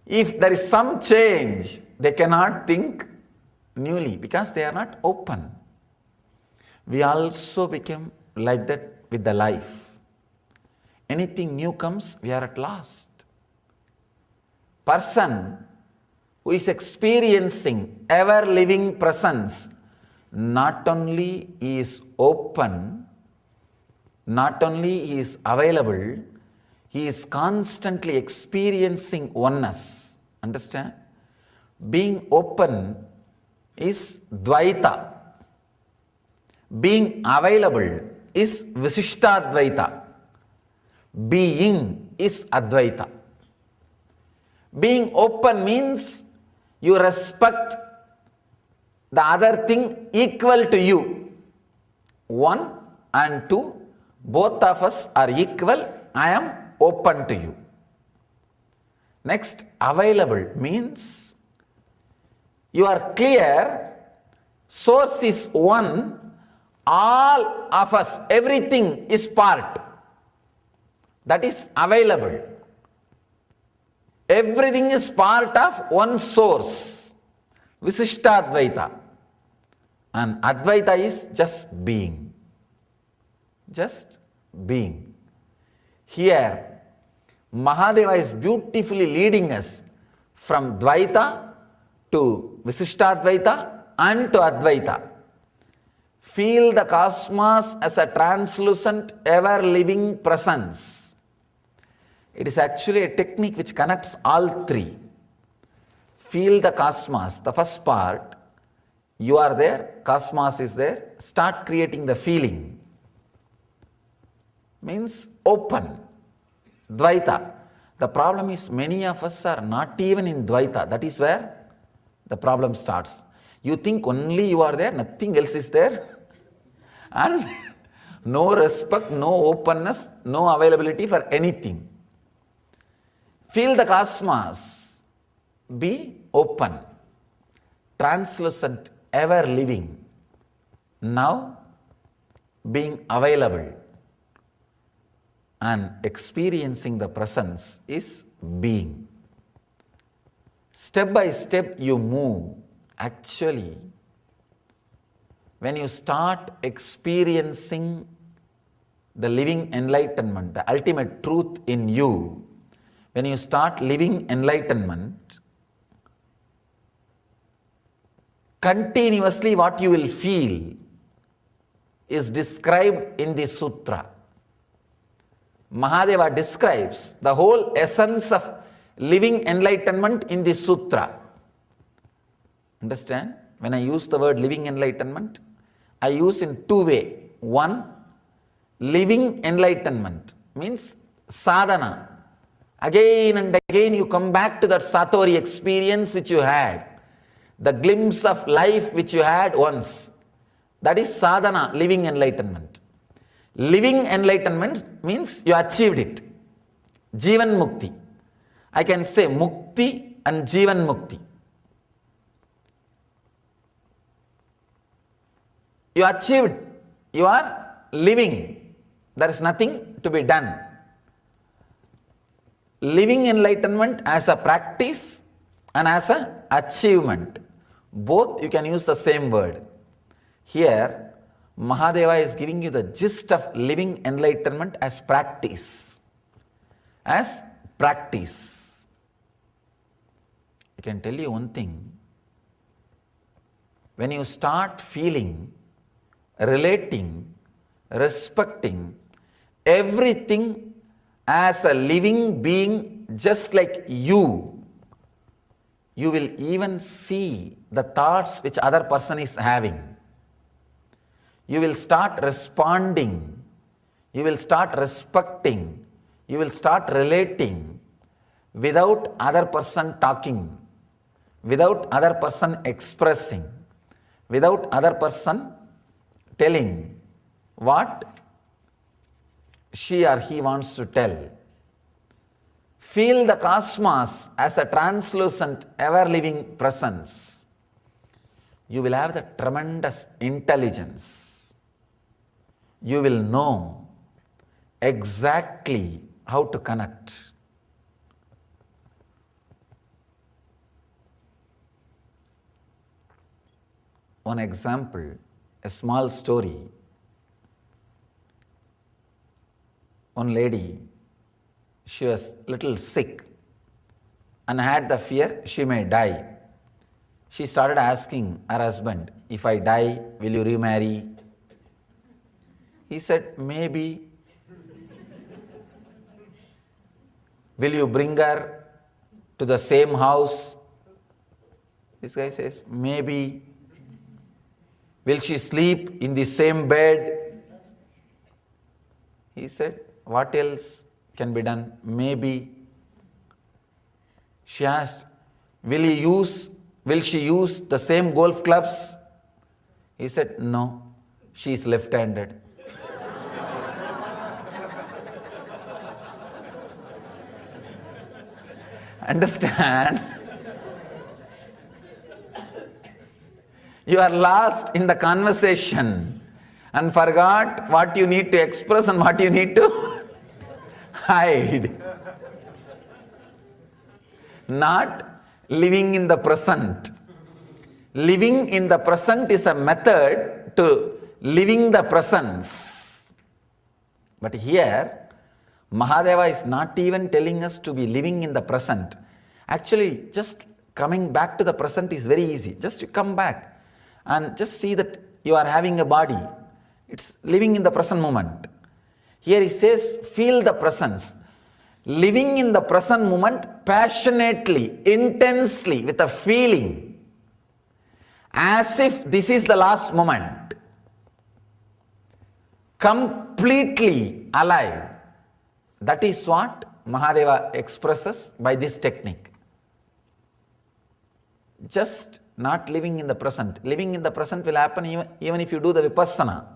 If there is some change, they cannot think newly because they are not open. We also become like that with the life. Anything new comes, we are at last. Person who is experiencing ever-living presence, not only is open, not only he is available, he is constantly experiencing oneness. Understand? Being open is Dvaita. Being available is Visishtadvaita. Being is Advaita. Being open means you respect the other thing equal to you. 1 and 2, both of us are equal. I am open to you. Next, available means you are clear, source is one, all of us, everything is part. That is available. Everything is part of one source, Visishtadvaita. And Advaita is just being. Just being. Here, Mahadeva is beautifully leading us from Dvaita to Visishtadvaita and to Advaita. Feel the cosmos as a translucent, ever-living presence. It is actually a technique which connects all 3. Feel the cosmos, the first part. You are there, cosmos is there. Start creating the feeling. Means open. Dvaita. The problem is many of us are not even in Dvaita. That is where the problem starts. You think only you are there, nothing else is there. And no respect, no openness, no availability for anything. Feel the cosmos. Be open. Translucent, ever living. Now, being available and experiencing the presence is being. Step by step you move. Actually, when you start experiencing the living enlightenment, the ultimate truth in you, when you start living enlightenment, continuously what you will feel is described in the sutra. Mahadeva describes the whole essence of living enlightenment in the sutra. Understand? When I use the word living enlightenment, I use in 2 ways. 1, living enlightenment means sadhana. Again and again you come back to that satori experience which you had, the glimpse of life which you had once. That is sadhana, living enlightenment. Living enlightenment means you achieved it. Jivan mukti. I can say mukti and jivan mukti. You achieved, you are living. There is nothing to be done. Living enlightenment as a practice and as an achievement. Both you can use the same word. Here, Mahadeva is giving you the gist of living enlightenment as practice. As practice. I can tell you one thing. When you start feeling, relating, respecting everything as a living being just like you will even see the thoughts which other person is having. You will start responding, you will start respecting, you will start relating without other person talking, without other person expressing, without other person telling what she or he wants to tell. Feel the cosmos as a translucent, ever-living presence. You will have the tremendous intelligence. You will know exactly how to connect. One example, a small story. One lady, she was little sick and had the fear she may die. She started asking her husband, if I die, will you remarry? He said, maybe. Will you bring her to the same house? This guy says, maybe. Will she sleep in the same bed? He said, what else can be done? Maybe. She asked, will she use the same golf clubs? He said, no, she is left-handed. Understand? You are lost in the conversation and forgot what you need to express and what you need to hide. Not living in the present. Living in the present is a method to living the presence. But here, Mahadeva is not even telling us to be living in the present. Actually, just coming back to the present is very easy. Just you come back and just see that you are having a body. It's living in the present moment. Here he says, feel the presence. Living in the present moment passionately, intensely, with a feeling, as if this is the last moment. Completely alive. That is what Mahadeva expresses by this technique. Just not living in the present. Living in the present will happen even if you do the vipassana.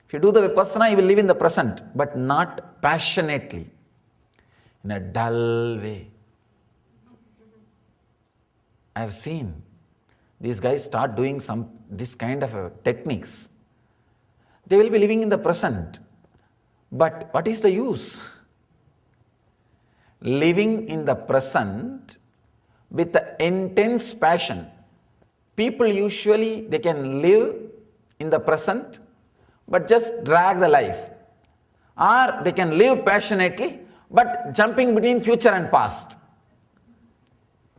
If you do the vipassana, you will live in the present, but not passionately, in a dull way. I have seen these guys start doing this kind of techniques. They will be living in the present, but what is the use? Living in the present with the intense passion. People usually, they can live in the present, but just drag the life. Or they can live passionately, but jumping between future and past.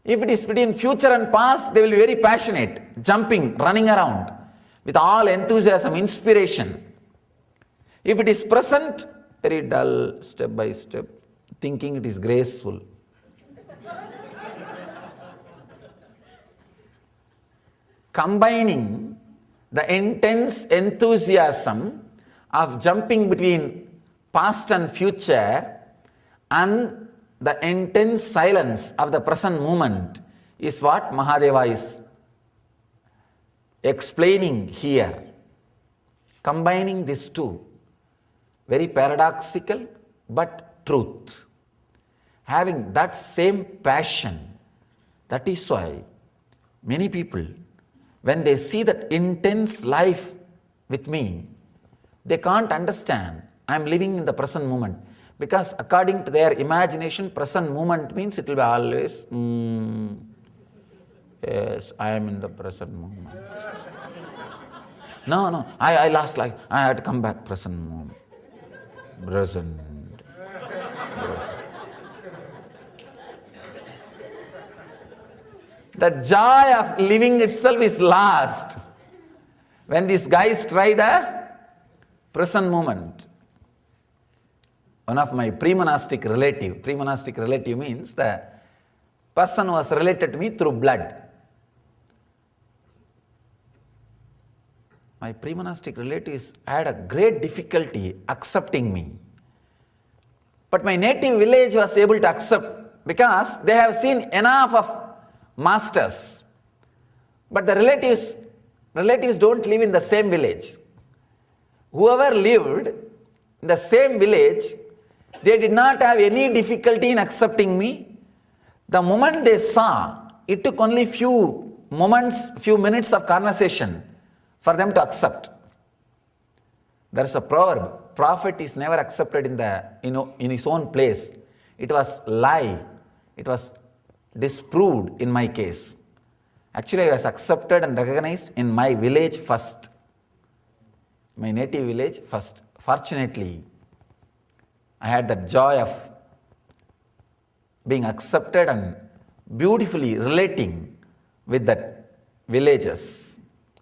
If it is between future and past, they will be very passionate, jumping, running around, with all enthusiasm, inspiration. If it is present, very dull, step by step, thinking it is graceful. Combining the intense enthusiasm of jumping between past and future and the intense silence of the present moment is what Mahadeva is explaining here. Combining these two, very paradoxical but truth. Having that same passion, that is why many people, when they see that intense life with me, they can't understand I am living in the present moment. Because according to their imagination, present moment means it will be always, yes, I am in the present moment. No, I lost life. I had to come back, present moment. Present. The joy of living itself is lost when these guys try the present moment. One of my pre-monastic relative means the person who was related to me through blood. My pre-monastic relatives had a great difficulty accepting me. But my native village was able to accept because they have seen enough of masters. But the relatives don't live in the same village. Whoever lived in the same village, they did not have any difficulty in accepting me. The moment they saw, it took only few minutes of conversation for them to accept. There is a proverb, prophet is never accepted in his own place. It was lie. It was disproved in my case. Actually, I was accepted and recognized in my village first. My native village first. Fortunately, I had the joy of being accepted and beautifully relating with that villagers,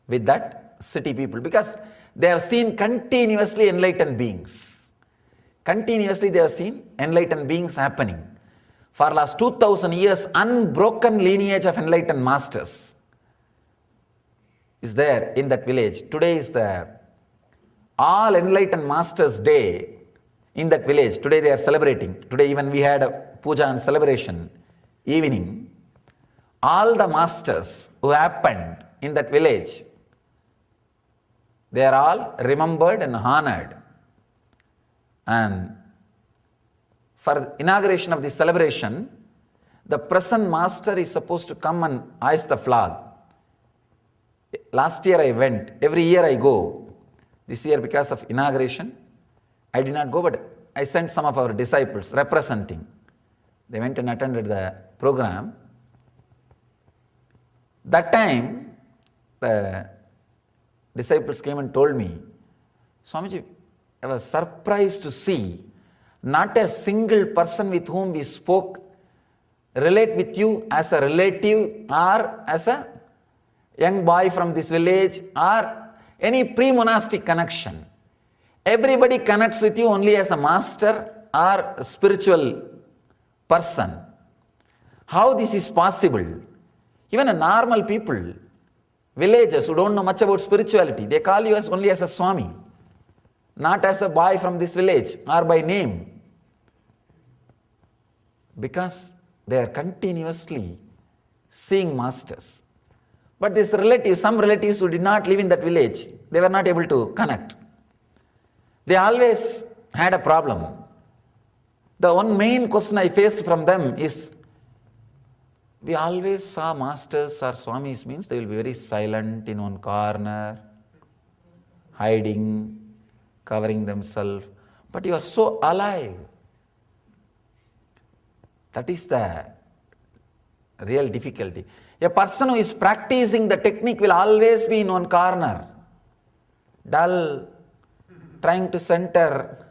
with that city people, because they have seen continuously enlightened beings. Continuously they have seen enlightened beings happening. For last 2000 years, unbroken lineage of enlightened masters is there in that village. Today is the all enlightened masters day in that village. Today they are celebrating. Today even we had a puja and celebration evening. All the masters who happened in that village, they are all remembered and honored. And for the inauguration of the celebration, the present master is supposed to come and hoist the flag. Last year I went. Every year I go. This year, because of inauguration, I did not go, but I sent some of our disciples representing. They went and attended the program. That time, the disciples came and told me, Swamiji, I was surprised to see not a single person with whom we spoke relate with you as a relative or as a young boy from this village or any pre-monastic connection. Everybody connects with you only as a master or a spiritual person. How this is possible? Even a normal people, villagers who don't know much about spirituality, they call you as only as a Swami, not as a boy from this village or by name. Because they are continuously seeing masters. But these relatives, some relatives who did not live in that village, they were not able to connect. They always had a problem. The one main question I faced from them is, we always saw masters or swamis means they will be very silent in one corner, hiding, covering themselves. But you are so alive. That is the real difficulty. A person who is practicing the technique will always be in one corner, dull, trying to center.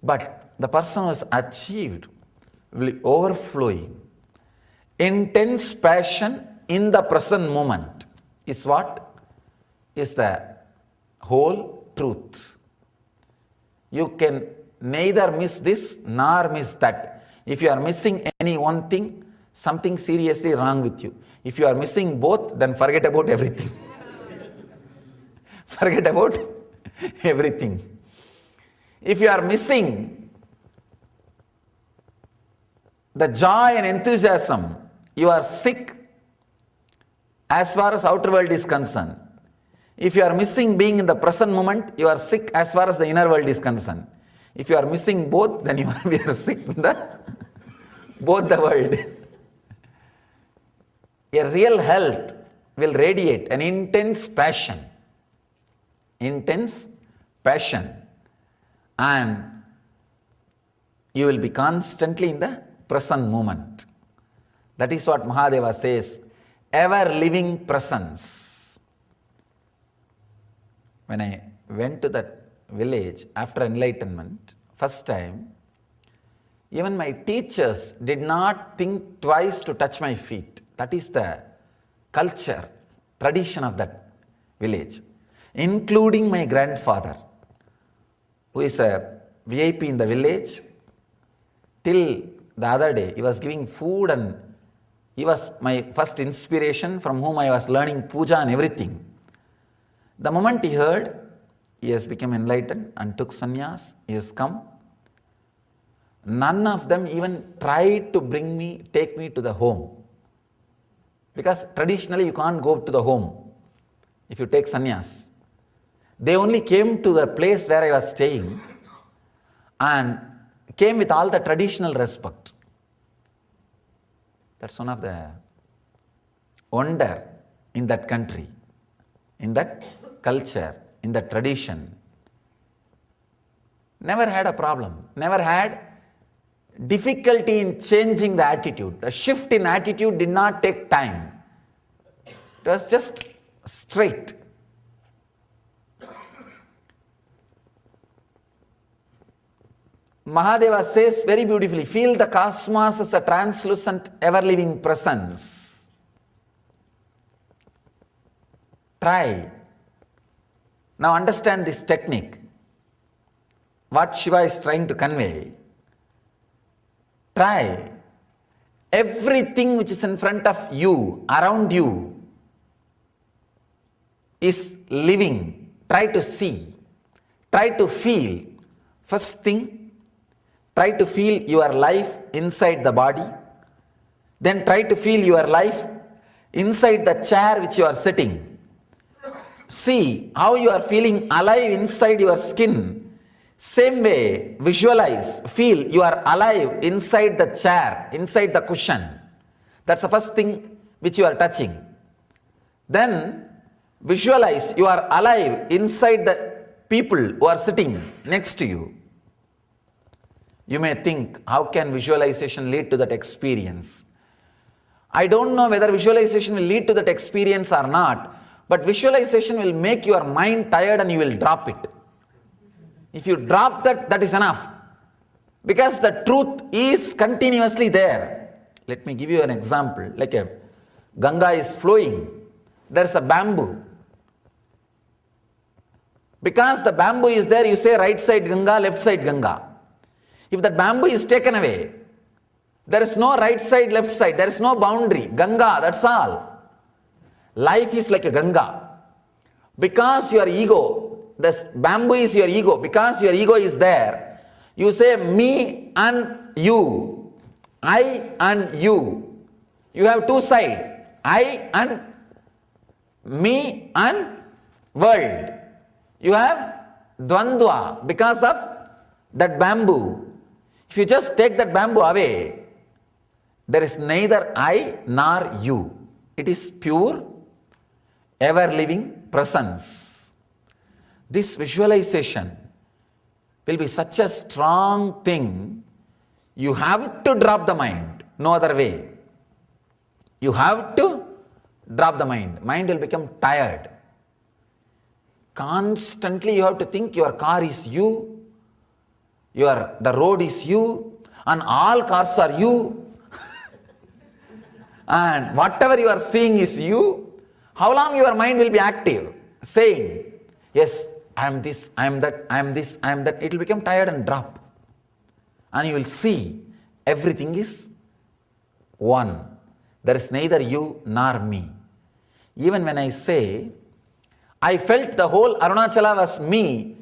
But the person who has achieved will be overflowing. Intense passion in the present moment is what? Is the whole truth. You can neither miss this nor miss that. If you are missing any one thing, something seriously wrong with you. If you are missing both, then forget about everything. Forget about everything. If you are missing the joy and enthusiasm, you are sick as far as outer world is concerned. If you are missing being in the present moment, you are sick as far as the inner world is concerned. If you are missing both, then we are sick in both the world. A real health will radiate an intense passion, and you will be constantly in the present moment. That is what Mahadeva says, ever living presence. When I went to that village after enlightenment, first time, even my teachers did not think twice to touch my feet. That is the culture, tradition of that village, including my grandfather, who is a VIP in the village. Till the other day, he was giving food, and he was my first inspiration, from whom I was learning puja and everything. The moment he heard, he has become enlightened and took sannyas, he has come. None of them even tried to take me to the home. Because traditionally you can't go to the home if you take sannyas. They only came to the place where I was staying and came with all the traditional respect. That's one of the wonder in that country, in that culture, in that tradition. Never had a problem, never had difficulty in changing the attitude. The shift in attitude did not take time. It was just straight. Mahadeva says very beautifully, feel the cosmos as a translucent, ever-living presence. Try. Now understand this technique. What Shiva is trying to convey. Try. Everything which is in front of you, around you, is living. Try to see. Try to feel. First thing, try to feel your life inside the body. Then try to feel your life inside the chair which you are sitting. See how you are feeling alive inside your skin. Same way, visualize, feel you are alive inside the chair, inside the cushion. That's the first thing which you are touching. Then visualize you are alive inside the people who are sitting next to you. You may think, how can visualization lead to that experience? I don't know whether visualization will lead to that experience or not, but visualization will make your mind tired and you will drop it. If you drop that, that is enough. Because the truth is continuously there. Let me give you an example. Like a Ganga is flowing. There is a bamboo. Because the bamboo is there, you say right side Ganga, left side Ganga. If that bamboo is taken away, there is no right side, left side. There is no boundary. Ganga, that's all. Life is like a Ganga. Because your ego, the bamboo is your ego. Because your ego is there, you say me and you, I and you. You have two sides, I and me and world. You have dvandva because of that bamboo. If you just take that bamboo away, there is neither I nor you. It is pure, ever-living presence. This visualization will be such a strong thing, you have to drop the mind, no other way. You have to drop the mind. Mind will become tired. Constantly you have to think your car is you, the road is you, and all cars are you. And whatever you are seeing is you. How long your mind will be active? Saying, yes, I am this, I am that, I am this, I am that. It will become tired and drop. And you will see everything is one. There is neither you nor me. Even when I say, I felt the whole Arunachala was me.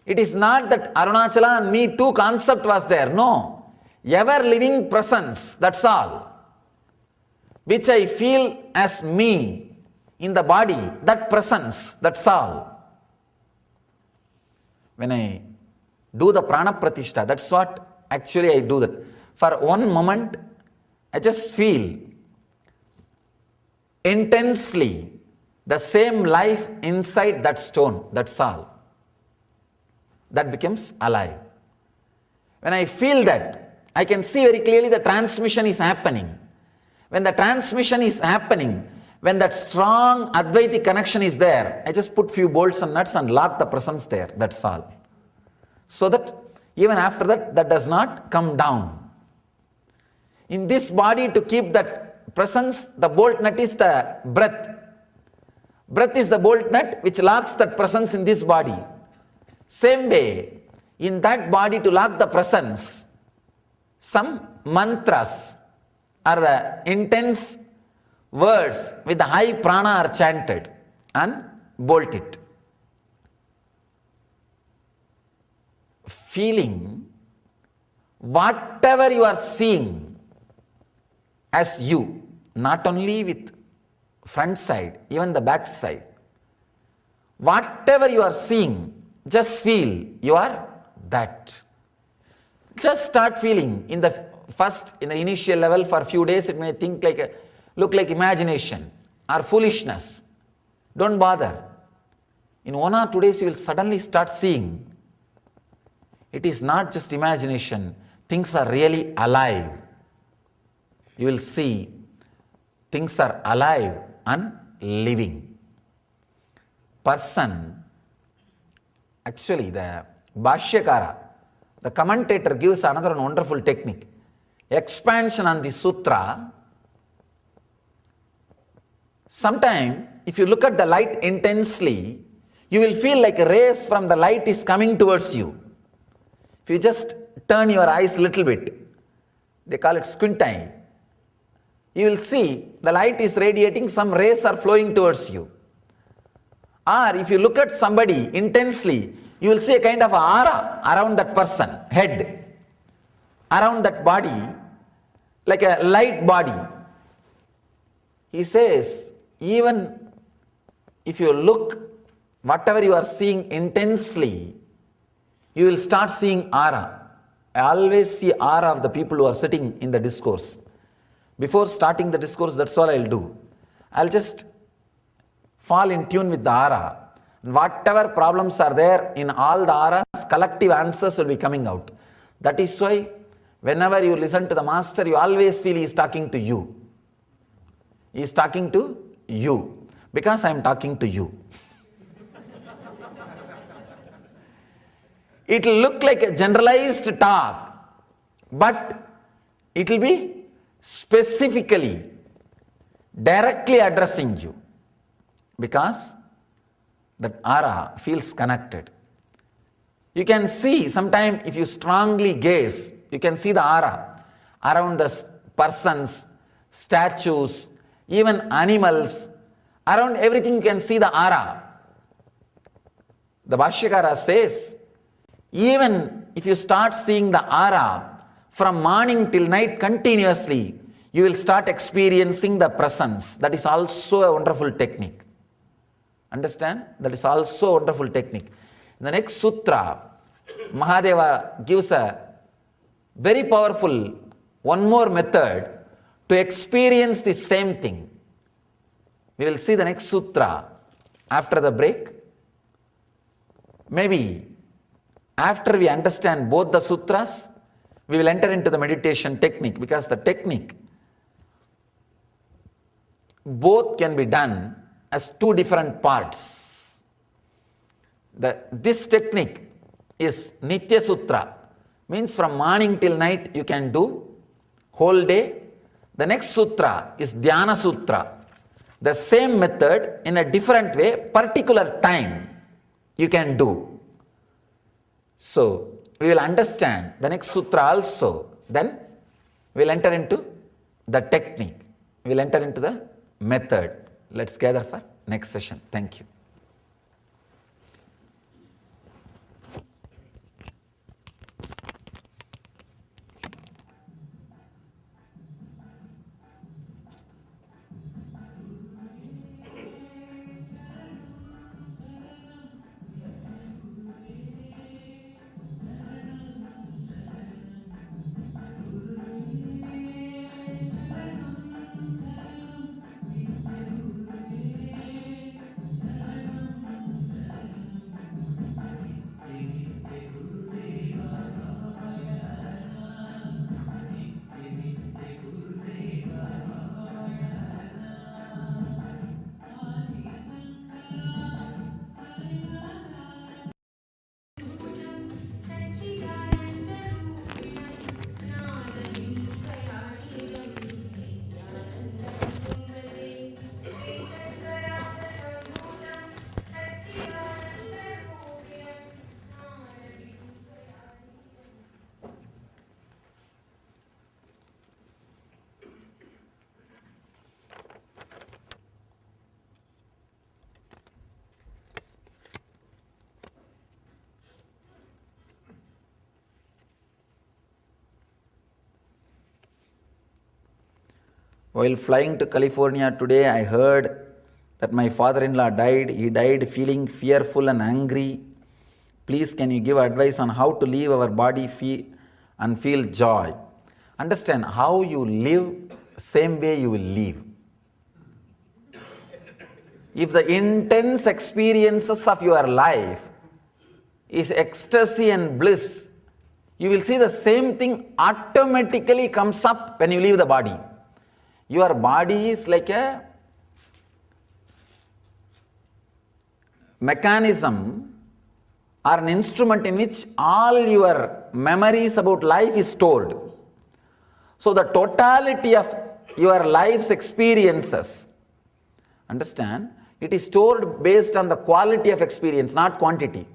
It is not that Arunachala and me two concept was there. No. Ever living presence, that's all. Which I feel as me in the body, that presence, that's all. When I do the prana pratishta, that's what actually I do that. For one moment, I just feel intensely the same life inside that stone, that's all. That becomes alive. When I feel that, I can see very clearly the transmission is happening. When the transmission is happening, when that strong Advaiti connection is there, I just put few bolts and nuts and lock the presence there, that's all. So that even after that, that does not come down. In this body, to keep that presence, the bolt nut is the breath. Breath is the bolt nut which locks that presence in this body. Same way, in that body to lock the presence, some mantras are the intense words with the high prana are chanted and bolt it. Feeling whatever you are seeing as you, not only with front side, even the back side. Whatever you are seeing, just feel you are that. Just start feeling in the initial level. For a few days it may look like imagination or foolishness. Don't bother. In 1 or 2 days you will suddenly start seeing it is not just imagination, things are really alive. You will see things are alive and living. Person, actually the Bhashyakara, the commentator gives another wonderful technique. Expansion on the sutra. Sometime, if you look at the light intensely, you will feel like a rays from the light is coming towards you. If you just turn your eyes a little bit, they call it squinting, you will see the light is radiating, some rays are flowing towards you. Or if you look at somebody intensely, you will see a kind of aura around that person, head, around that body, like a light body. He says, even if you look, whatever you are seeing intensely, you will start seeing aura. I always see aura of the people who are sitting in the discourse. Before starting the discourse, that's all I'll do. I'll just fall in tune with the aura. Whatever problems are there in all the auras, collective answers will be coming out. That is why whenever you listen to the master, you always feel he is talking to you. He is talking to you because I am talking to you. It will look like a generalized talk, but it will be specifically, directly addressing you, because that aura feels connected. You can see, sometime if you strongly gaze, you can see the aura around the persons, statues, even animals, around everything you can see the aura. The Bhashyakara says, even if you start seeing the aura from morning till night continuously, you will start experiencing the presence. That is also a wonderful technique. Understand? That is also a wonderful technique. In the next sutra, Mahadeva gives a very powerful one more method to experience the same thing. We will see the next sutra after the break. Maybe after we understand both the sutras, we will enter into the meditation technique, because the technique, both can be done as two different parts. This technique is Nitya Sutra, means from morning till night you can do, whole day. The next sutra is Dhyana Sutra. The same method in a different way, particular time you can do. So, we will understand the next sutra also. Then we will enter into the technique. We will enter into the method. Let's gather for next session. Thank you. While flying to California today, I heard that my father-in-law died. He died feeling fearful and angry. Please, can you give advice on how to leave our body and feel joy? Understand, how you live, same way you will leave. If the intense experiences of your life is ecstasy and bliss, you will see the same thing automatically comes up when you leave the body. Your body is like a mechanism or an instrument in which all your memories about life is stored. So the totality of your life's experiences, understand, it is stored based on the quality of experience, not quantity.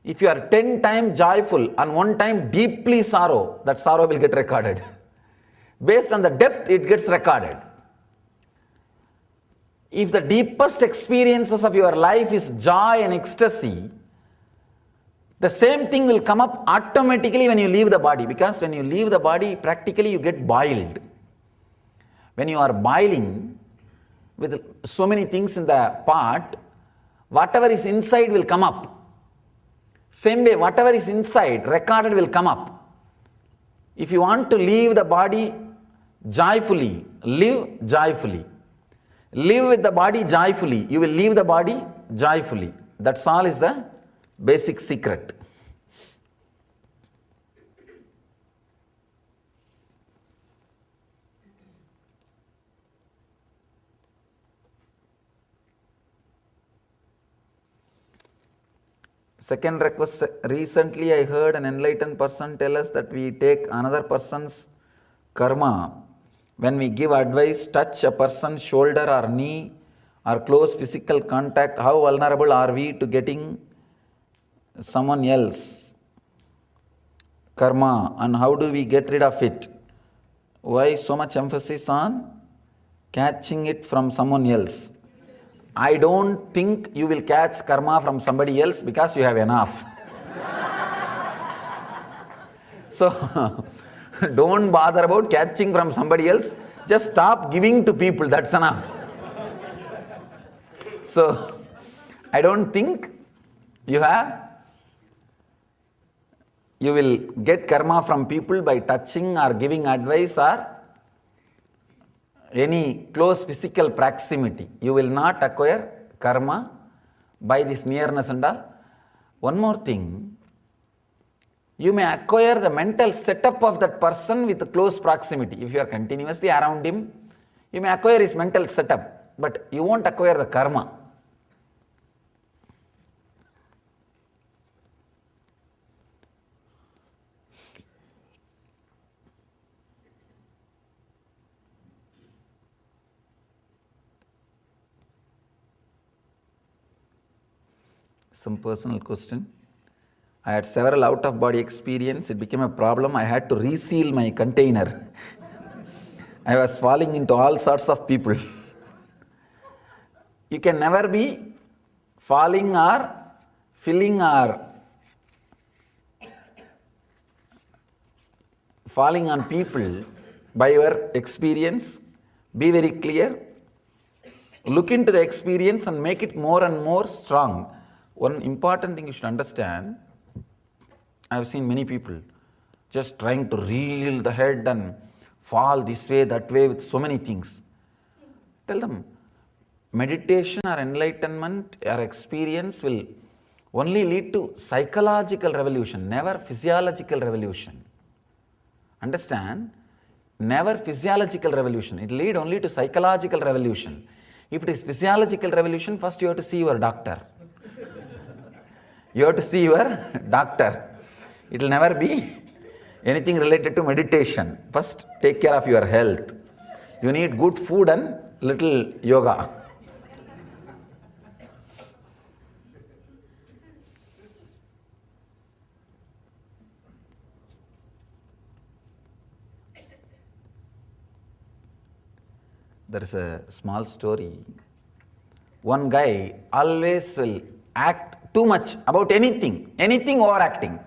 If you are 10 times joyful and 1 time deeply sorrow, that sorrow will get recorded. Based on the depth, it gets recorded. If the deepest experiences of your life is joy and ecstasy, the same thing will come up automatically when you leave the body, because when you leave the body, practically you get boiled. When you are boiling with so many things in the pot, whatever is inside will come up. Same way, whatever is inside, recorded, will come up. If you want to leave the body joyfully, live joyfully. Live with the body joyfully. You will leave the body joyfully. That's all is the basic secret. Second request, recently I heard an enlightened person tell us that we take another person's karma when we give advice, touch a person's shoulder or knee or close physical contact. How vulnerable are we to getting someone else karma, and how do we get rid of it? Why so much emphasis on catching it from someone else? I don't think you will catch karma from somebody else because you have enough. So, don't bother about catching from somebody else. Just stop giving to people, that's enough. So, I don't think you will get karma from people by touching or giving advice or any close physical proximity. You will not acquire karma by this nearness and all. One more thing, you may acquire the mental setup of that person with close proximity. If you are continuously around him, you may acquire his mental setup, but you won't acquire the karma. Some personal question. I had several out-of-body experience. It became a problem. I had to reseal my container. I was falling into all sorts of people. You can never be falling or filling or falling on people by your experience. Be very clear. Look into the experience and make it more and more strong. One important thing you should understand, I have seen many people just trying to reel the head and fall this way, that way with so many things. Tell them, meditation or enlightenment or experience will only lead to psychological revolution, never physiological revolution. Understand? Never physiological revolution. It will lead only to psychological revolution. If it is physiological revolution, first you have to see your doctor. You have to see your doctor. It will never be anything related to meditation. First, take care of your health. You need good food and little yoga. There is a small story. One guy always will act too much about anything overacting.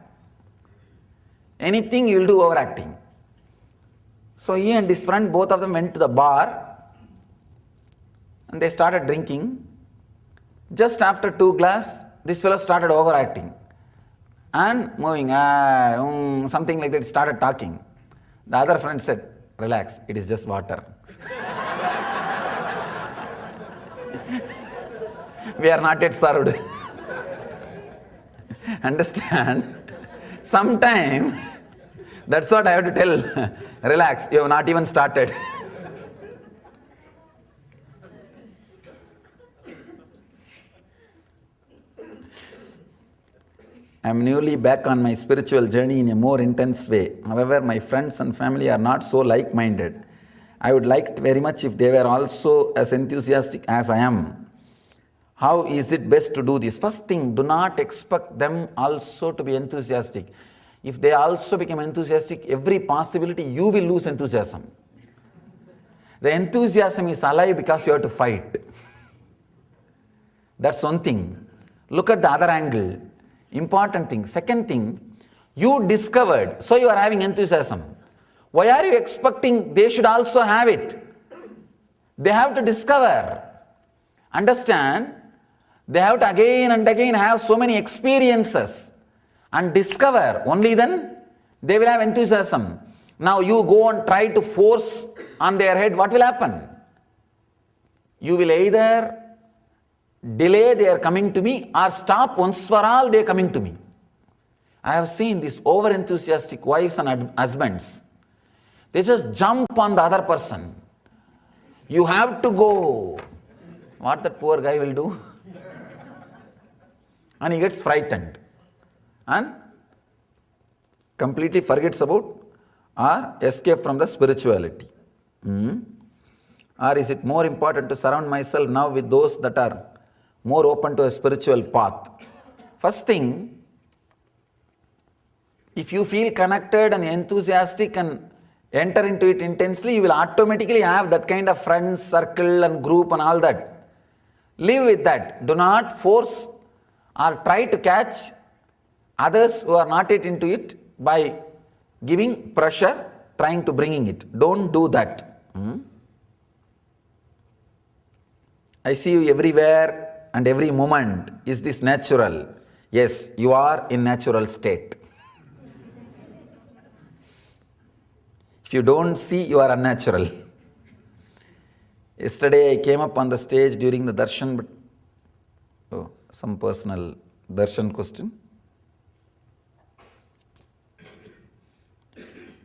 Anything you will do overacting. So he and his friend, both of them went to the bar and they started drinking. Just after 2 glasses, this fellow started overacting and moving, something like that, started talking. The other friend said, relax, it is just water. We are not yet served. Understand? Sometime, that's what I have to tell. Relax, you have not even started. I am newly back on my spiritual journey in a more intense way. However, my friends and family are not so like-minded. I would like very much if they were also as enthusiastic as I am. How is it best to do this? First thing, do not expect them also to be enthusiastic. If they also become enthusiastic, every possibility you will lose enthusiasm. The enthusiasm is alive because you have to fight. That's one thing. Look at the other angle. Important thing. Second thing, you discovered, so you are having enthusiasm. Why are you expecting they should also have it? They have to discover. Understand? They have to again and again have so many experiences and discover. Only then they will have enthusiasm. Now you go and try to force on their head, what will happen? You will either delay their coming to me or stop once for all their coming to me. I have seen these over-enthusiastic wives and husbands. They just jump on the other person. You have to go. What that poor guy will do? And he gets frightened and completely forgets about or escape from the spirituality. Or is it more important to surround myself now with those that are more open to a spiritual path? First thing, if you feel connected and enthusiastic and enter into it intensely, you will automatically have that kind of friends, circle and group and all that. Live with that. Do not force or try to catch others who are not yet into it by giving pressure, trying to bringing it. Don't do that. I see you everywhere and every moment. Is this natural? Yes, you are in natural state. If you don't see, you are unnatural. Yesterday I came up on the stage during the darshan, but some personal darshan question.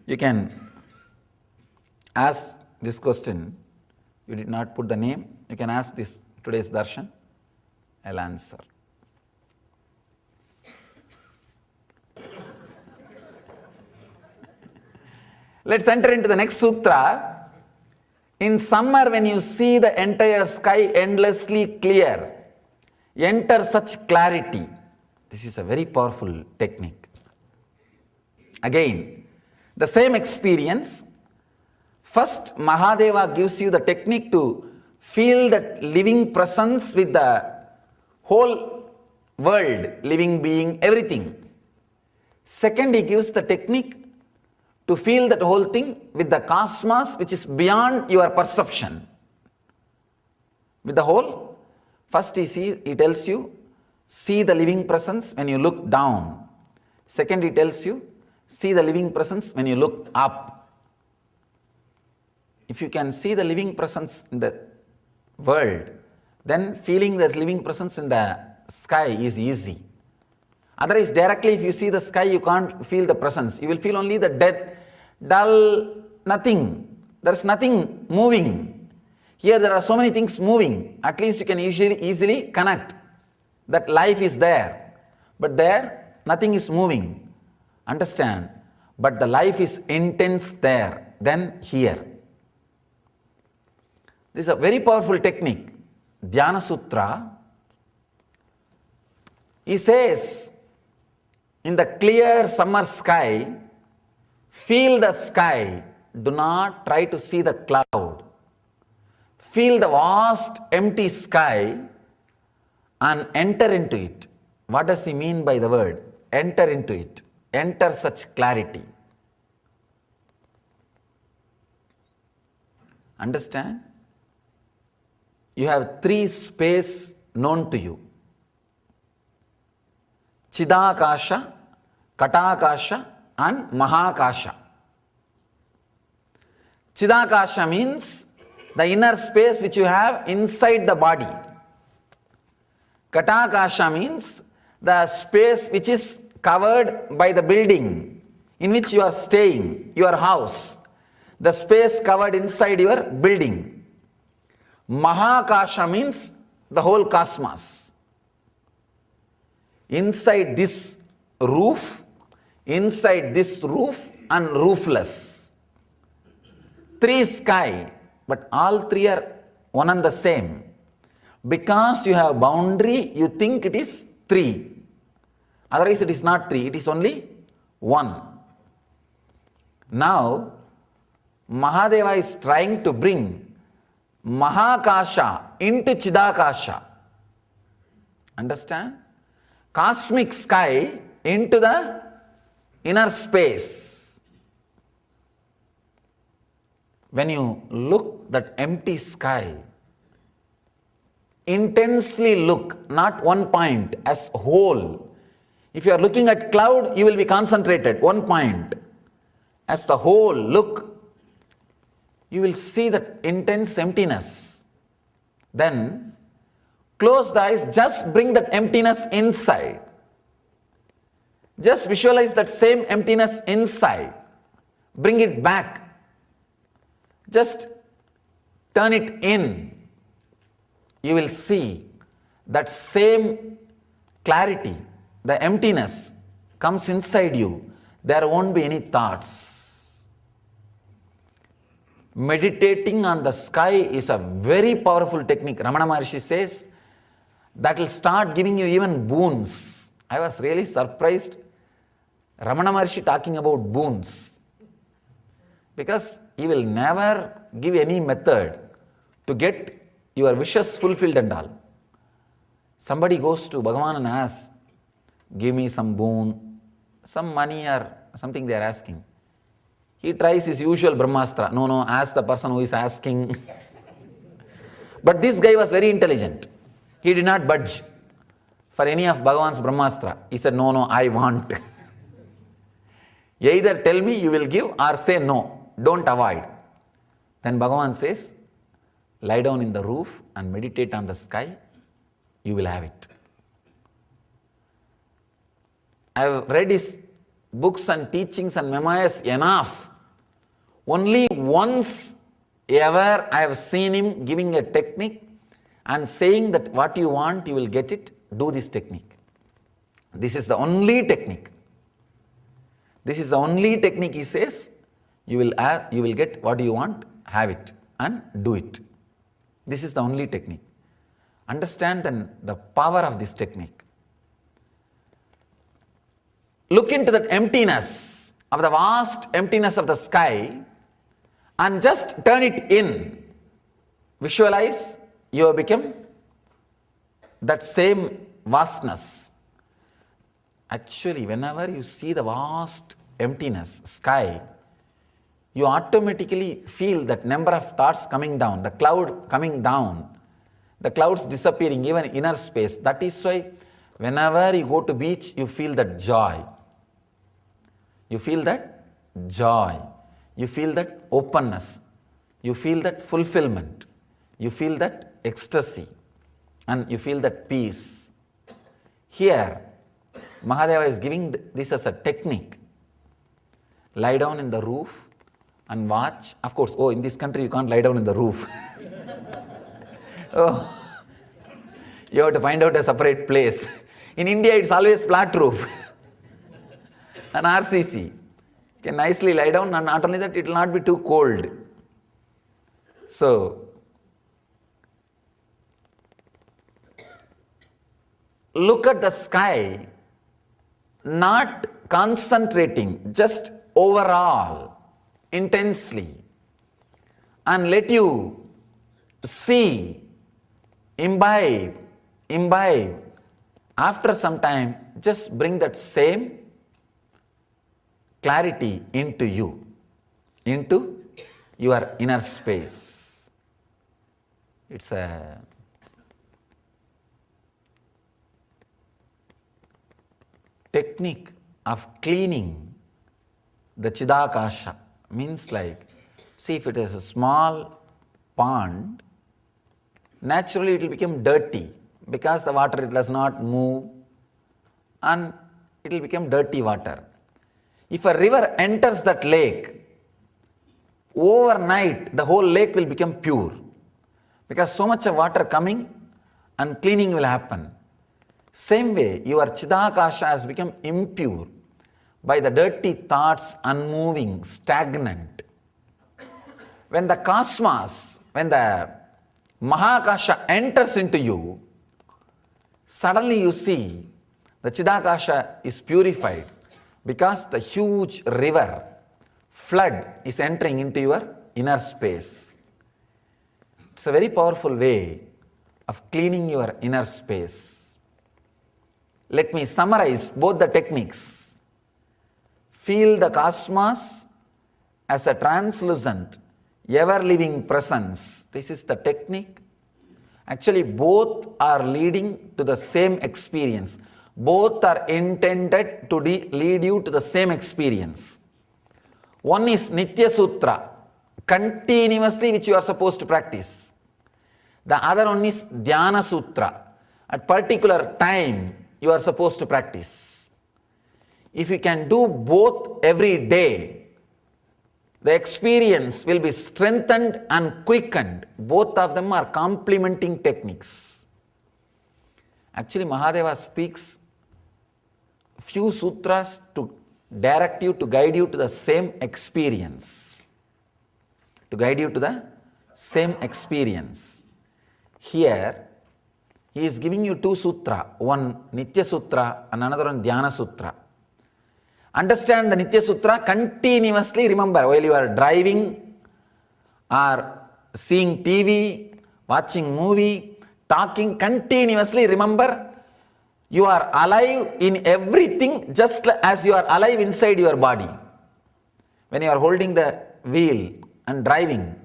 You can ask this question. You did not put the name. You can ask this today's darshan. I'll answer. Let's enter into the next sutra. In summer, when you see the entire sky endlessly clear, enter such clarity. This is a very powerful technique. Again, the same experience. First, Mahadeva gives you the technique to feel that living presence with the whole world, living being, everything. Second, he gives the technique to feel that whole thing with the cosmos which is beyond your perception. With the whole, first he tells you, see the living presence when you look down. Second, he tells you, see the living presence when you look up. If you can see the living presence in the world, then feeling that living presence in the sky is easy. Otherwise, directly if you see the sky, you can't feel the presence. You will feel only the dead, dull, nothing. There's nothing moving. Here there are so many things moving. At least you can easily connect that life is there. But there, nothing is moving. Understand? But the life is intense there, then here. This is a very powerful technique. Dhyana Sutra. He says, in the clear summer sky, feel the sky. Do not try to see the cloud. Feel the vast empty sky and enter into it. What does he mean by the word? Enter into it. Enter such clarity. Understand? You have three space known to you. Chidakasha, Katakasha and Mahakasha. Chidakasha means the inner space which you have inside the body. Katakasha means the space which is covered by the building in which you are staying, your house. The space covered inside your building. Mahakasha means the whole cosmos. Inside this roof and roofless. Three sky, but all three are one and the same. Because you have boundary, you think it is three. Otherwise it is not three, it is only one. Now, Mahadeva is trying to bring Mahakasha into Chidakasha. Understand? Cosmic sky into the inner space. When you look that empty sky, intensely look, not one point, as whole. If you are looking at cloud, you will be concentrated, one point. As the whole, look. You will see that intense emptiness. Then, close the eyes, just bring that emptiness inside. Just visualize that same emptiness inside. Bring it back. Just turn it in. You will see that same clarity, the emptiness comes inside you. There won't be any thoughts. Meditating on the sky is a very powerful technique. Ramana Maharshi says that will start giving you even boons. I was really surprised. Ramana Maharshi talking about boons. Because he will never give any method to get your wishes fulfilled and all. Somebody goes to Bhagavan and asks, give me some boon, some money or something they are asking. He tries his usual Brahmastra. No, ask the person who is asking. But this guy was very intelligent. He did not budge for any of Bhagavan's Brahmastra. He said, no, I want. Either tell me you will give or say no. Don't avoid. Then Bhagavan says, lie down in the roof and meditate on the sky. You will have it. I have read his books and teachings and memoirs enough. Only once ever I have seen him giving a technique and saying that what you want, you will get it. Do this technique. This is the only technique. This is the only technique he says. You will get what you want, have it and do it. This is the only technique. Understand then the power of this technique. Look into that emptiness of the vast emptiness of the sky and just turn it in. Visualize you have become that same vastness. Actually, whenever you see the vast emptiness, sky, you automatically feel that number of thoughts coming down, the cloud coming down, the clouds disappearing, even inner space. That is why whenever you go to beach, you feel that joy. You feel that joy. You feel that openness. You feel that fulfillment. You feel that ecstasy. And you feel that peace. Here, Mahadeva is giving this as a technique. Lie down in the roof and watch. Of course, in this country you can't lie down in the roof. You have to find out a separate place. In India, it's always flat roof. An RCC. You can nicely lie down, and not only that, it will not be too cold. So, look at the sky, not concentrating, just overall, intensely, and let you see, imbibe. After some time, just bring that same clarity into you, into your inner space. It's a technique of cleaning the Chidakasha. Means like, see, if it is a small pond, naturally it will become dirty because the water does not move and it will become dirty water. If a river enters that lake, overnight the whole lake will become pure because so much of water coming and cleaning will happen. Same way, your Chidakasha has become impure by the dirty thoughts, unmoving, stagnant. When the cosmos, when the Mahakasha enters into you, suddenly you see the Chidakasha is purified because the huge river, flood is entering into your inner space. It's a very powerful way of cleaning your inner space. Let me summarize both the techniques. Feel the cosmos as a translucent, ever-living presence. This is the technique. Actually, both are leading to the same experience. Both are intended to lead you to the same experience. One is Nitya Sutra, continuously which you are supposed to practice. The other one is Dhyana Sutra, at particular time you are supposed to practice. If you can do both every day, the experience will be strengthened and quickened. Both of them are complementing techniques. Actually, Mahadeva speaks few sutras to direct you, to guide you to the same experience. To guide you to the same experience. Here, he is giving you two sutras, one Nitya Sutra and another one Dhyana Sutra. Understand the Nitya Sutra, continuously remember while you are driving or seeing TV, watching movie, talking, continuously remember you are alive in everything just as you are alive inside your body. When you are holding the wheel and driving,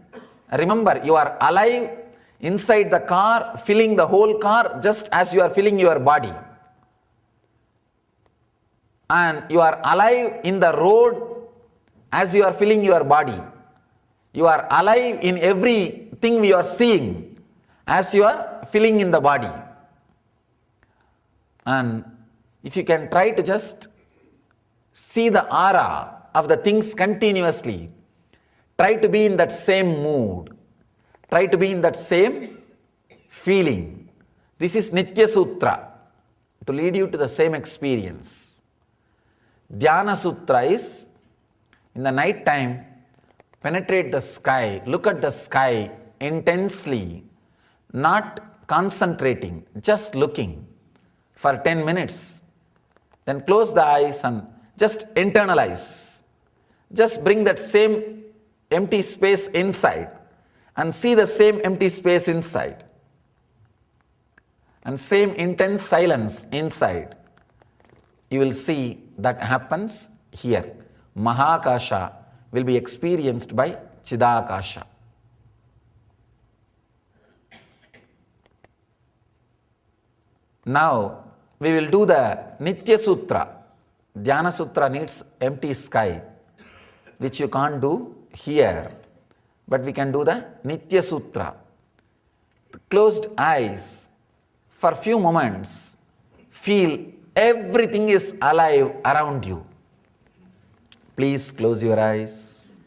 remember you are alive inside the car, filling the whole car just as you are filling your body. And you are alive in the road as you are filling your body. You are alive in everything we are seeing as you are filling in the body. And if you can try to just see the aura of the things continuously, try to be in that same mood, try to be in that same feeling. This is Nitya Sutra, to lead you to the same experience. Dhyana Sutra is, in the night time, penetrate the sky, look at the sky intensely, not concentrating, just looking for 10 minutes. Then close the eyes and just internalize. Just bring that same empty space inside and see the same empty space inside. And same intense silence inside. You will see that happens here. Mahakasha will be experienced by Chidakasha. Now we will do the Nitya Sutra. Dhyana Sutra needs empty sky, which you can't do here. But we can do the Nitya Sutra. Closed eyes, for few moments, feel everything is alive around you. Please close your eyes.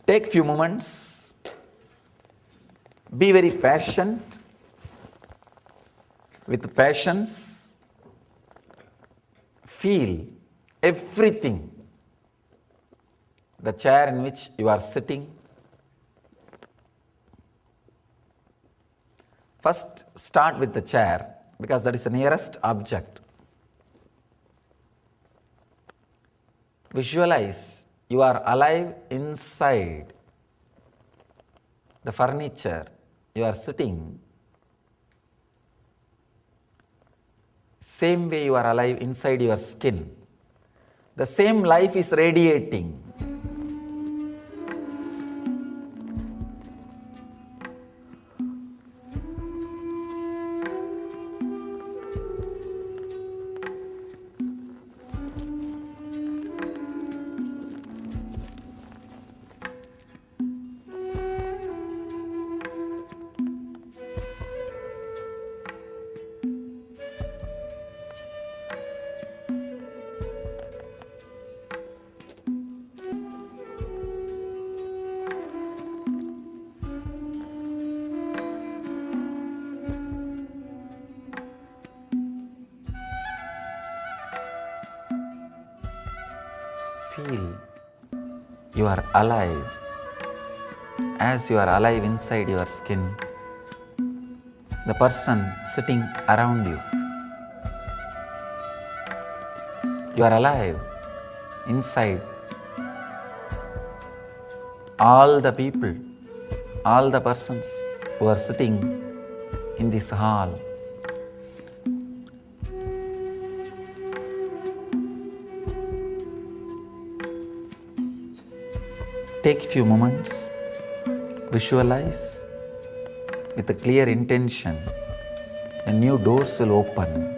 Take few moments. Be very patient. With patience, feel everything. The chair in which you are sitting. First, start with the chair, because that is the nearest object. Visualize you are alive inside the furniture. You are sitting. Same way you are alive inside your skin. The same life is radiating. feel you are alive. As you are alive inside your skin, the person sitting around you, you are alive inside all the people, all the persons who are sitting in this hall. Take a few moments, visualize with a clear intention, and new doors will open.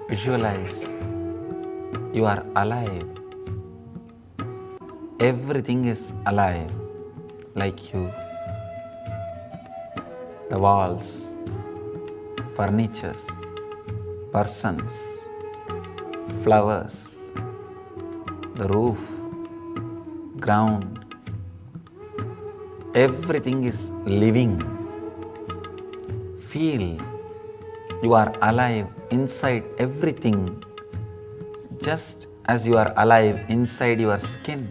Visualize you are alive. Everything is alive like you. The walls, furnitures, persons, flowers, the roof, ground, everything is living. Feel you are alive inside everything, just as you are alive inside your skin.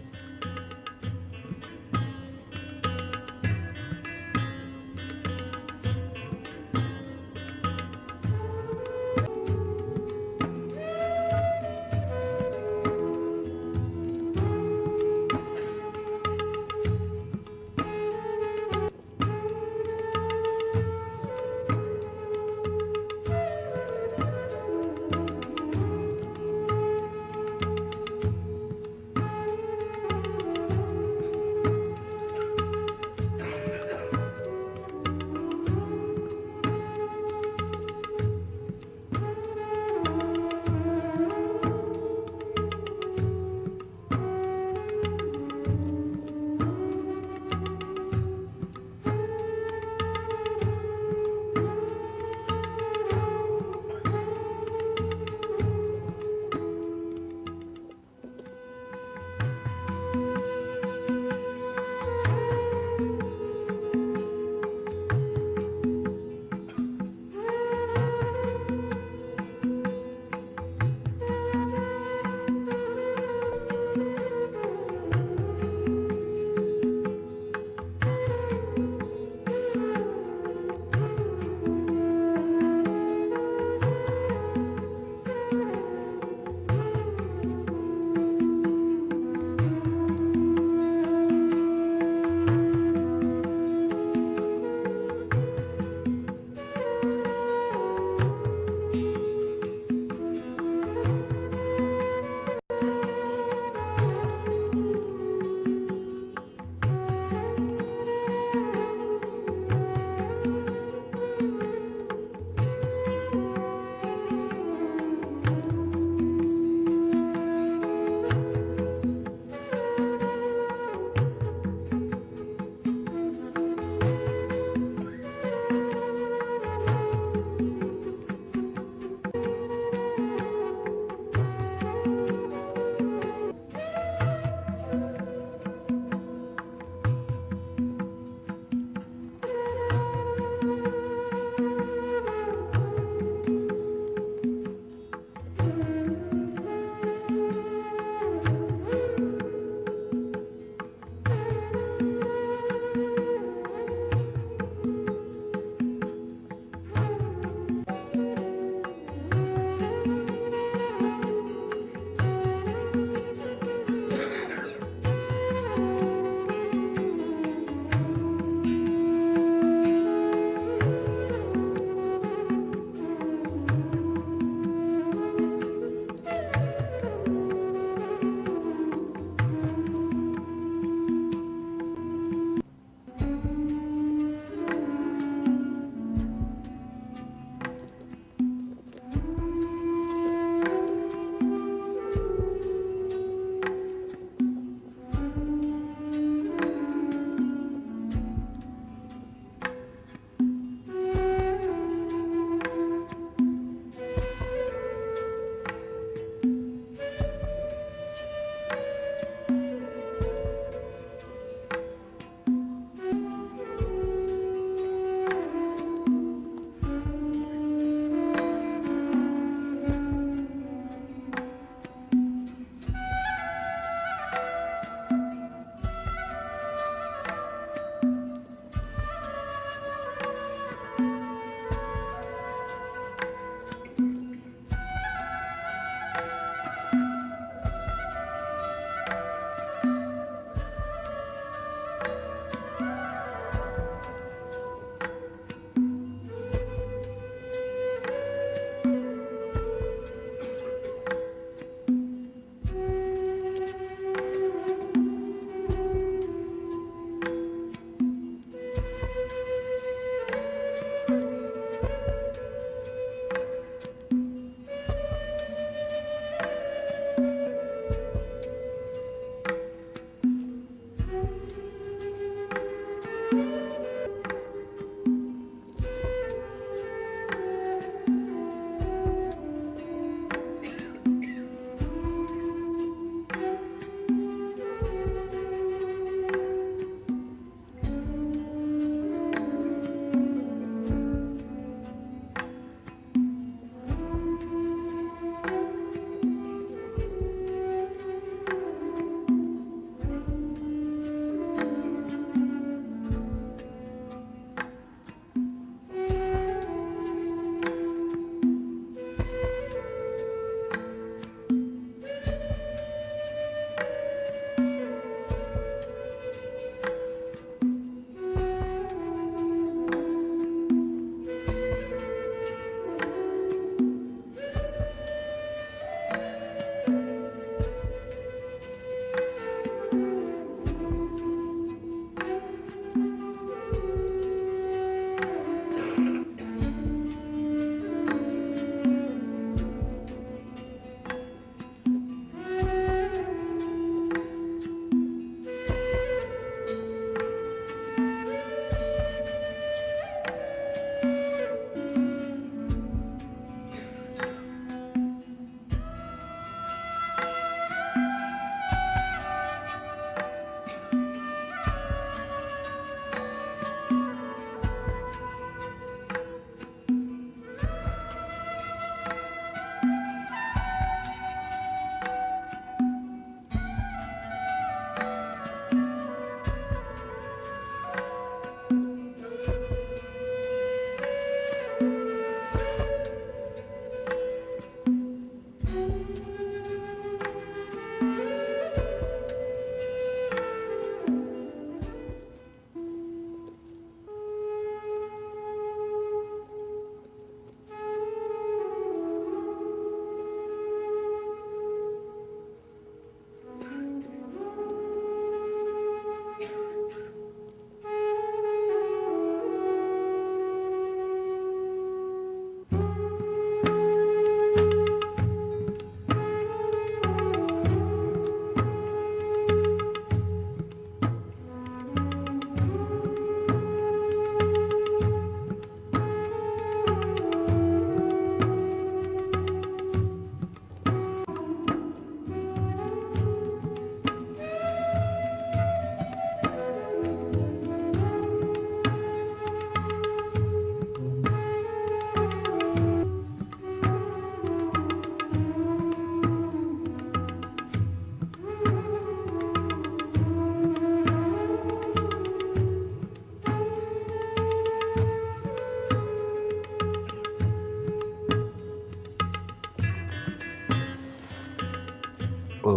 Om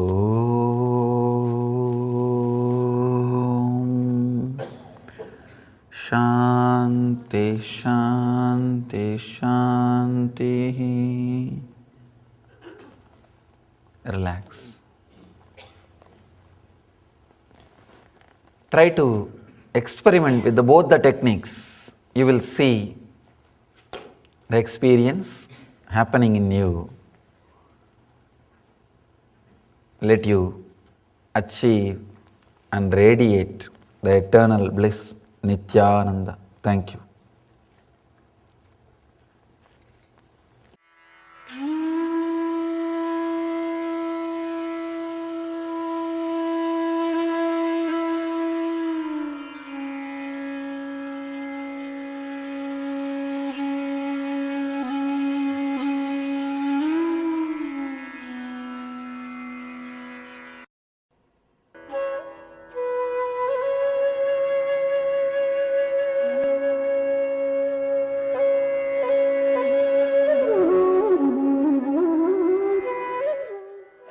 Shanti Shanti Shanti. Relax. Try to experiment with both the techniques. You will see the experience happening in you. Let you achieve and radiate the eternal bliss, Nithyananda. Thank you.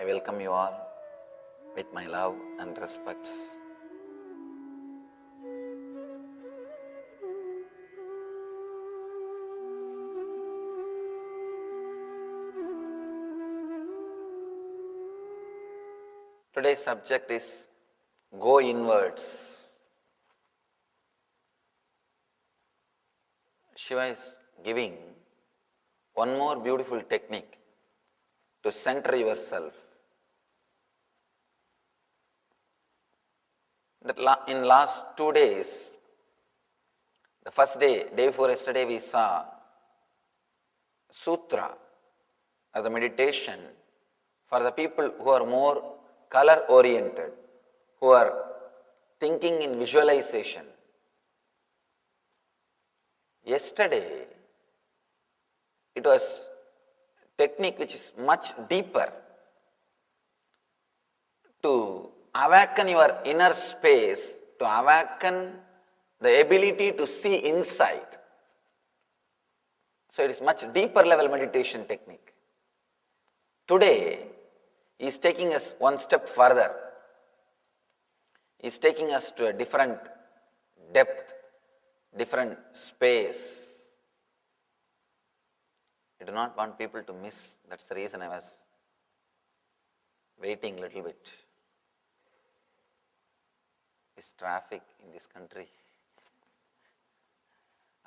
I welcome you all with my love and respects. Today's subject is go inwards. Shiva is giving one more beautiful technique to center yourself. In last 2 days, the first day before yesterday, we saw Sutra as a meditation for the people who are more color oriented, who are thinking in visualization. Yesterday, it was technique which is much deeper to awaken your inner space, to awaken the ability to see inside. So it is much deeper level meditation technique. Today, he is taking us one step further. He is taking us to a different depth, different space. I do not want people to miss. That's the reason I was waiting a little bit. This traffic in this country.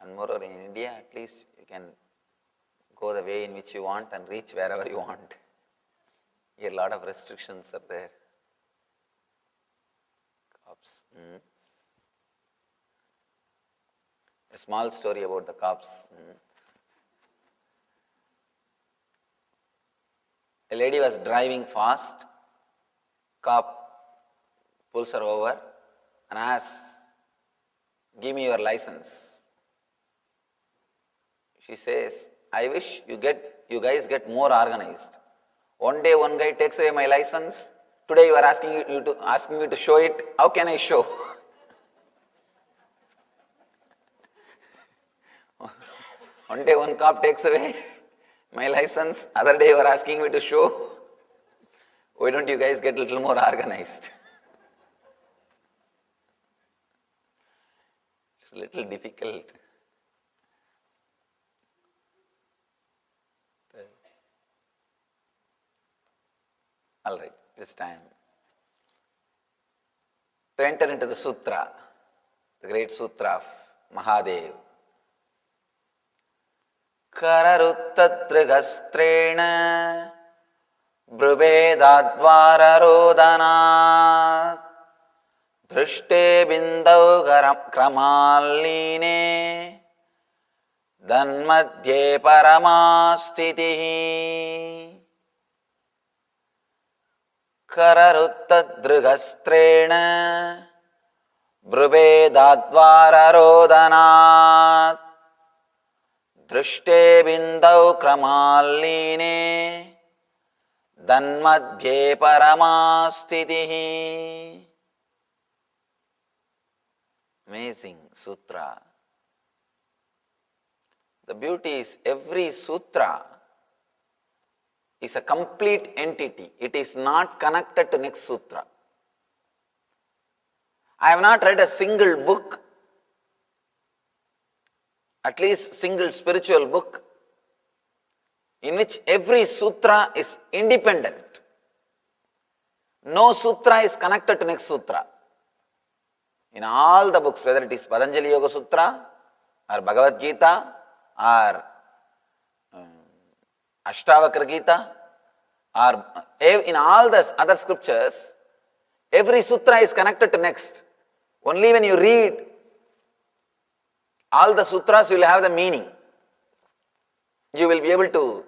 And moreover, in India, at least you can go the way in which you want and reach wherever you want. Here a lot of restrictions are there. Cops. A small story about the cops. A lady was driving fast. Cop pulls her over and asks, "Give me your license." She says, "I wish you guys get more organized. One day one guy takes away my license. Today you are asking me to show it. How can I show?" One day one cop takes away my license. Other day you are asking me to show. Why don't you guys get a little more organized? It's a little difficult. All right, it's time to enter into the sutra, the great sutra of Mahadev. Kararuttatrigastrena brubedadvararodhanat drishte bindau kramalline danmadhye paramastitihi. Kararuttadrigastrena brubedadvararodhanat drishte bindau kramalline danmadhye paramastitihi. Amazing sutra. The beauty is every sutra is a complete entity. It is not connected to next sutra. I have not read a single book, at least single spiritual book, in which every sutra is independent. No sutra is connected to next sutra. In all the books, whether it is Patanjali Yoga Sutra or Bhagavad Gita or Ashtavakra Gita or in all the other scriptures, every sutra is connected to next. Only when you read all the sutras, you will have the meaning. You will be able to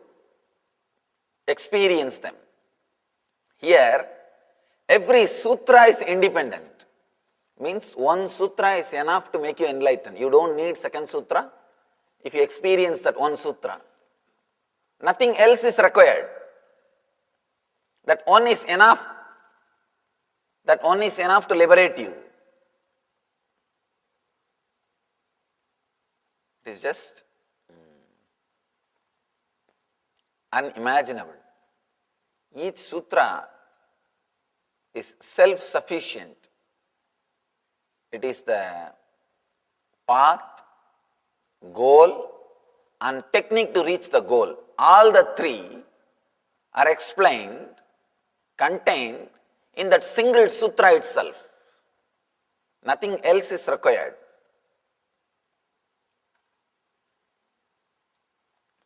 experience them. Here, every sutra is independent. Means one sutra is enough to make you enlightened. You don't need second sutra if you experience that one sutra. Nothing else is required. That one is enough. That one is enough to liberate you. It is just unimaginable. Each sutra is self-sufficient. It is the path, goal, and technique to reach the goal. All the three are explained, contained in that single sutra itself. Nothing else is required.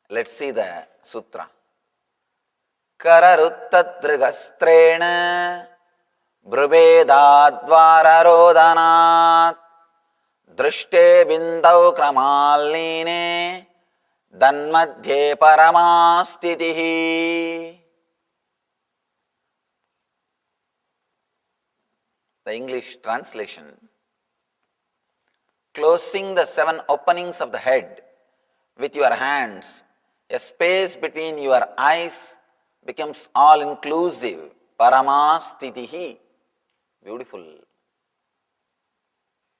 Let's see the sutra. Kararuttatdrigastrena brubedadvararodhanat drishte bindau kramalline danmadhye paramastitihi. The English translation. Closing the 7 openings of the head with your hands, a space between your eyes becomes all-inclusive. Paramastitihi. Beautiful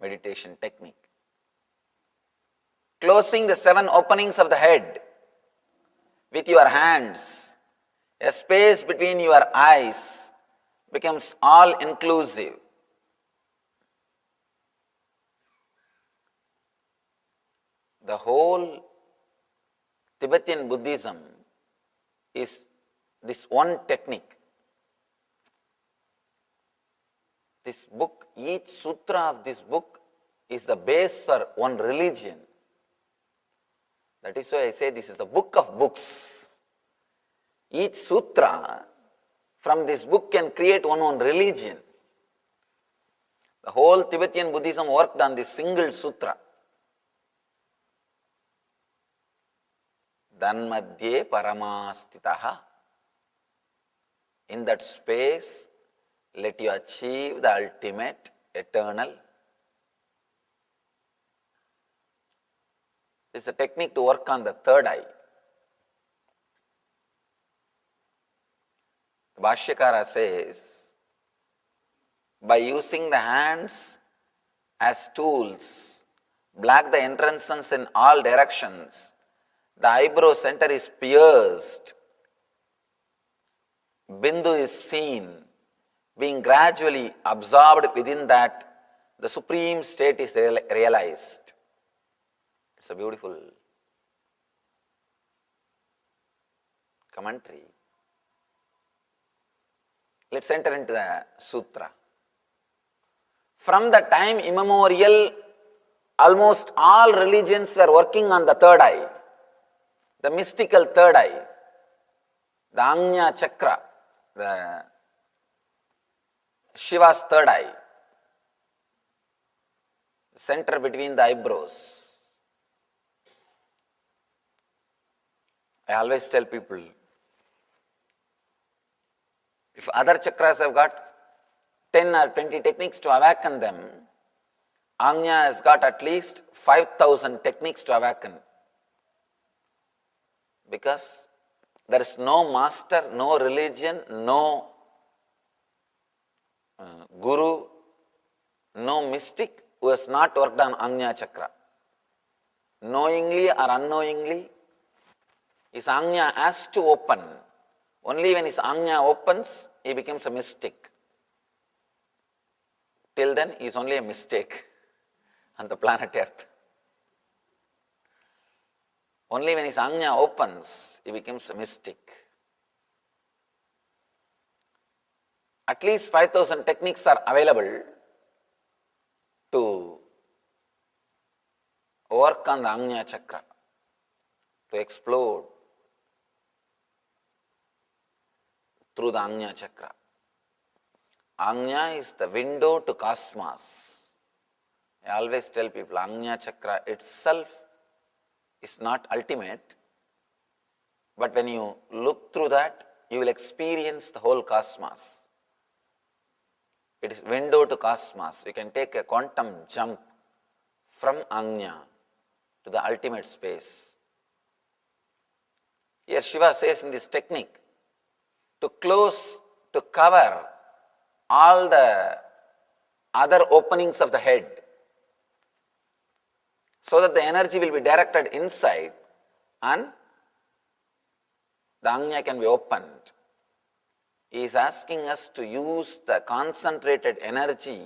meditation technique. Closing the 7 openings of the head with your hands, a space between your eyes becomes all-inclusive. The whole Tibetan Buddhism is this one technique. This book, each sutra of this book is the base for one religion. That is why I say this is the book of books. Each sutra from this book can create one religion. The whole Tibetan Buddhism worked on this single sutra. Danmadhye paramastitaha. In that space, let you achieve the ultimate, eternal. This is a technique to work on the third eye. The Bhashyakara says, by using the hands as tools, block the entrances in all directions, the eyebrow center is pierced, Bindu is seen, being gradually absorbed within that, the supreme state is realized. It's a beautiful commentary. Let's enter into the sutra. From the time immemorial, almost all religions were working on the third eye, the mystical third eye, the Agnya Chakra, the Shiva's third eye, center between the eyebrows. I always tell people, if other chakras have got 10 or 20 techniques to awaken them, Agnya has got at least 5,000 techniques to awaken. Because there is no master, no religion, no guru, no mystic who has not worked on Agnya Chakra. Knowingly or unknowingly, his Agnya has to open Only when his Anya opens, he becomes a mystic. Till then, he is only a mistake on the planet Earth. Only when his Anya opens, he becomes a mystic. At least 5,000 techniques are available to work on the Anya chakra, to explode through the Anya chakra. Anya is the window to cosmos. I always tell people, Anya chakra itself is not ultimate, but when you look through that, you will experience the whole cosmos. It is window to cosmos. You can take a quantum jump from Anya to the ultimate space. Here Shiva says in this technique, to close, to cover all the other openings of the head, so that the energy will be directed inside and the Anya can be opened. He is asking us to use the concentrated energy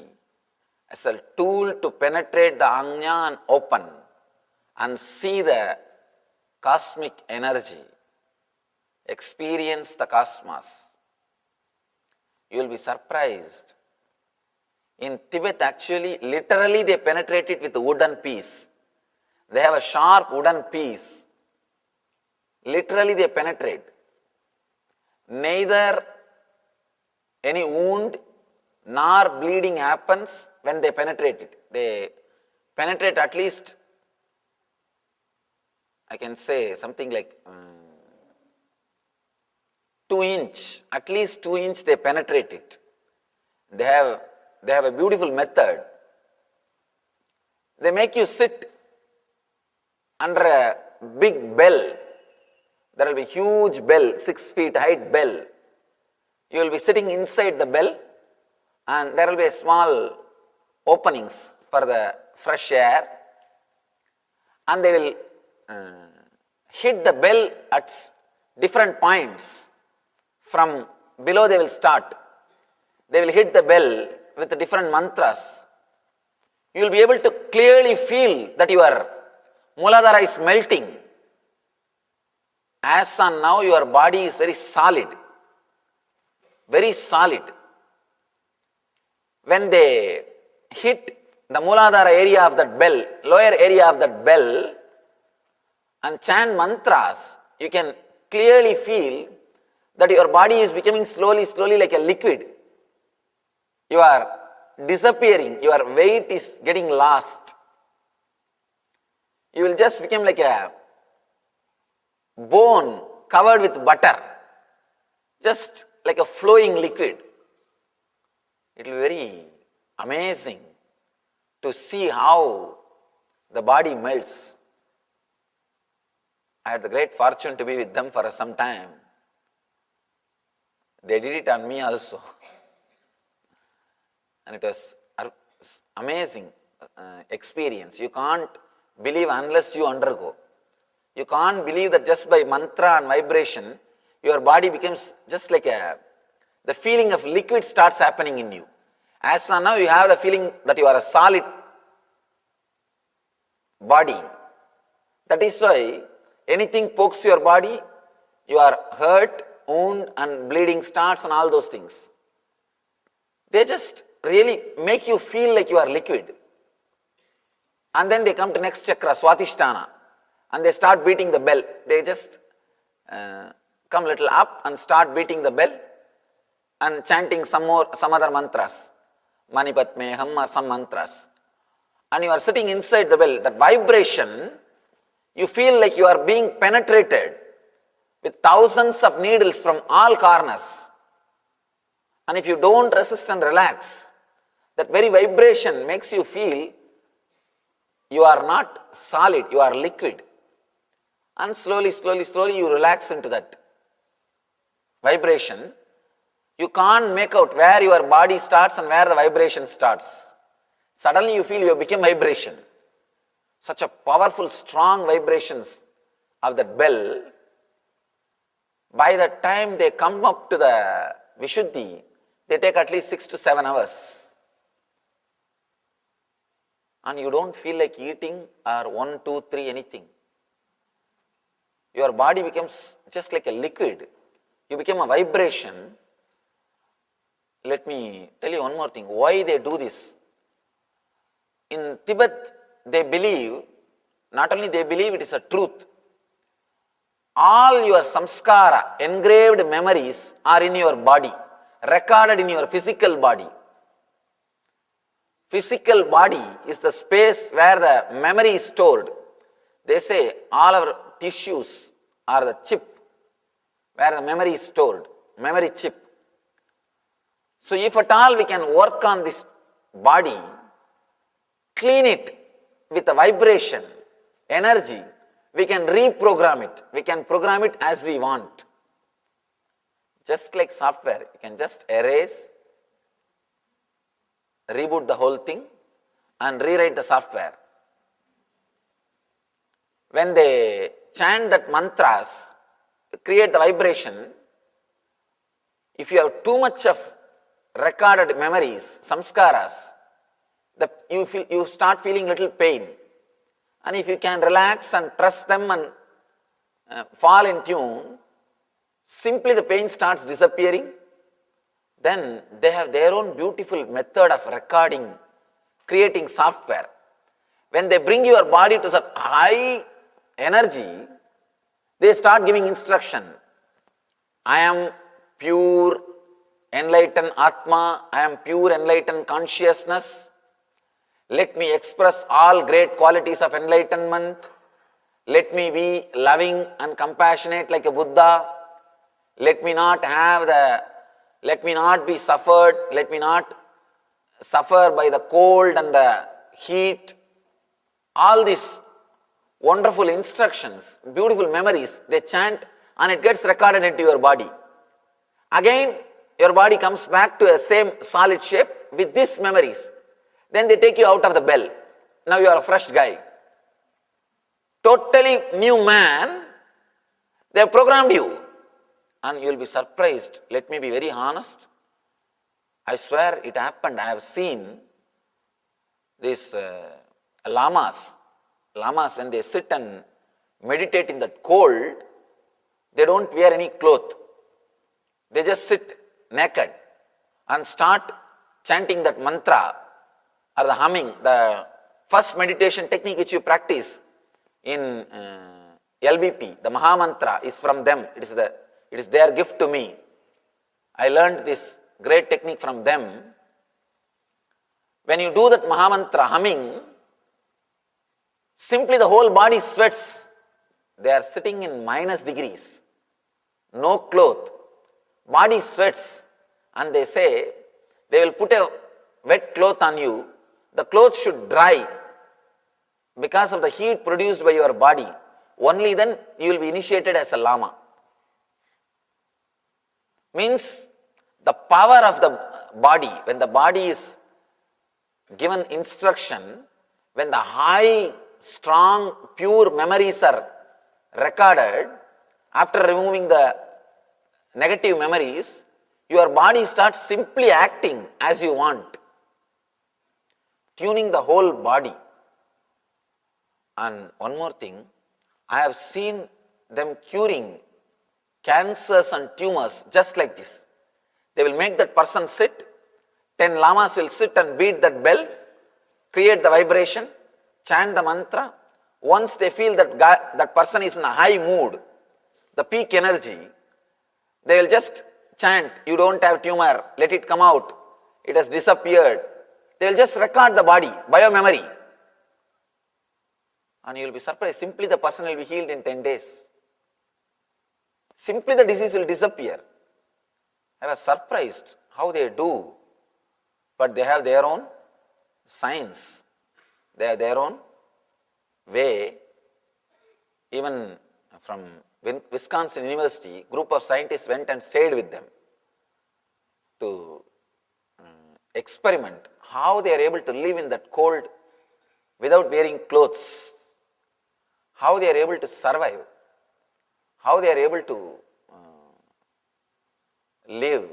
as a tool to penetrate the Anya and open and see the cosmic energy, experience the cosmos. You will be surprised. In Tibet, actually, literally they penetrate it with a wooden piece. They have a sharp wooden piece. Literally they penetrate. Neither any wound nor bleeding happens when they penetrate it. They penetrate at least, I can say something like 2 inch, at least 2 inch they penetrate it. They have a beautiful method. They make you sit under a big bell. There will be huge bell, 6 feet height bell. You will be sitting inside the bell and there will be a small openings for the fresh air, and they will hit the bell at different points. From below they will start. They will hit the bell with the different mantras. You will be able to clearly feel that your Muladhara is melting. As on now, your body is very solid. Very solid. When they hit the Muladhara area of that bell, lower area of that bell, and chant mantras, you can clearly feel that your body is becoming slowly like a liquid. You are disappearing, your weight is getting lost. You will just become like a bone covered with butter, just like a flowing liquid. It will be very amazing to see how the body melts. I had the great fortune to be with them for some time. They did it on me also. And it was amazing experience. You can't believe unless you undergo. You can't believe that just by mantra and vibration, your body becomes just like the feeling of liquid starts happening in you. As of now, you have the feeling that you are a solid body. That is why anything pokes your body, you are hurt, wound and bleeding starts and all those things. They just really make you feel like you are liquid. And then they come to next chakra, Swatisthana, and they start beating the bell. They just come a little up and start beating the bell and chanting some other mantras, Manipatmeham or some mantras. And you are sitting inside the bell. That vibration, you feel like you are being penetrated with thousands of needles from all corners. And if you don't resist and relax, that very vibration makes you feel you are not solid, you are liquid. And slowly you relax into that vibration. You can't make out where your body starts and where the vibration starts. Suddenly you feel you become vibration. Such a powerful, strong vibrations of that bell. By the time they come up to the Vishuddhi, they take at least 6 to 7 hours. And you don't feel like eating or 1, 2, 3 anything. Your body becomes just like a liquid. You become a vibration. Let me tell you one more thing. Why they do this? In Tibet, they believe, not only they believe it is a truth, all your samskara, engraved memories are in your body, recorded in your physical body. Physical body is the space where the memory is stored. They say all our tissues are the chip where the memory is stored, memory chip. So if at all we can work on this body, clean it with a vibration, energy, we can reprogram it. We can program it as we want. Just like software, you can just erase, reboot the whole thing and rewrite the software. When they chant that mantras, create the vibration, if you have too much of recorded memories, samskaras, you start feeling little pain. And if you can relax and trust them and fall in tune, simply the pain starts disappearing. Then they have their own beautiful method of recording, creating software. When they bring your body to such high energy, they start giving instruction. I am pure enlightened Atma, I am pure enlightened consciousness. Let me express all great qualities of enlightenment. Let me be loving and compassionate like a Buddha. Let me not be suffered. Let me not suffer by the cold and the heat. All these wonderful instructions, beautiful memories, they chant and it gets recorded into your body. Again, your body comes back to a same solid shape with these memories. Then they take you out of the bell. Now you are a fresh guy. Totally new man. They have programmed you. And you will be surprised. Let me be very honest. I swear it happened. I have seen these lamas. Lamas, when they sit and meditate in that cold, they don't wear any cloth. They just sit naked and start chanting that mantra or the humming, the first meditation technique which you practice in LBP, the Maha Mantra is from them. It is their gift to me. I learned this great technique from them. When you do that Maha Mantra humming, simply the whole body sweats. They are sitting in minus degrees, no cloth, body sweats, and they say they will put a wet cloth on you. The clothes should dry because of the heat produced by your body. Only then you will be initiated as a Lama. Means the power of the body, when the body is given instruction, when the high, strong, pure memories are recorded, after removing the negative memories, your body starts simply acting as you want, tuning the whole body. And one more thing, I have seen them curing cancers and tumors just like this. They will make that person sit, 10 lamas will sit and beat that bell, create the vibration, chant the mantra. Once they feel that that person is in a high mood, the peak energy, they will just chant, you don't have tumor, let it come out, it has disappeared. They will just record the body, bio-memory. And you will be surprised, simply the person will be healed in 10 days. Simply the disease will disappear. I was surprised how they do. But they have their own science. They have their own way. Even from Wisconsin University, group of scientists went and stayed with them to experiment how they are able to live in that cold without wearing clothes, how they are able to survive, how they are able to live,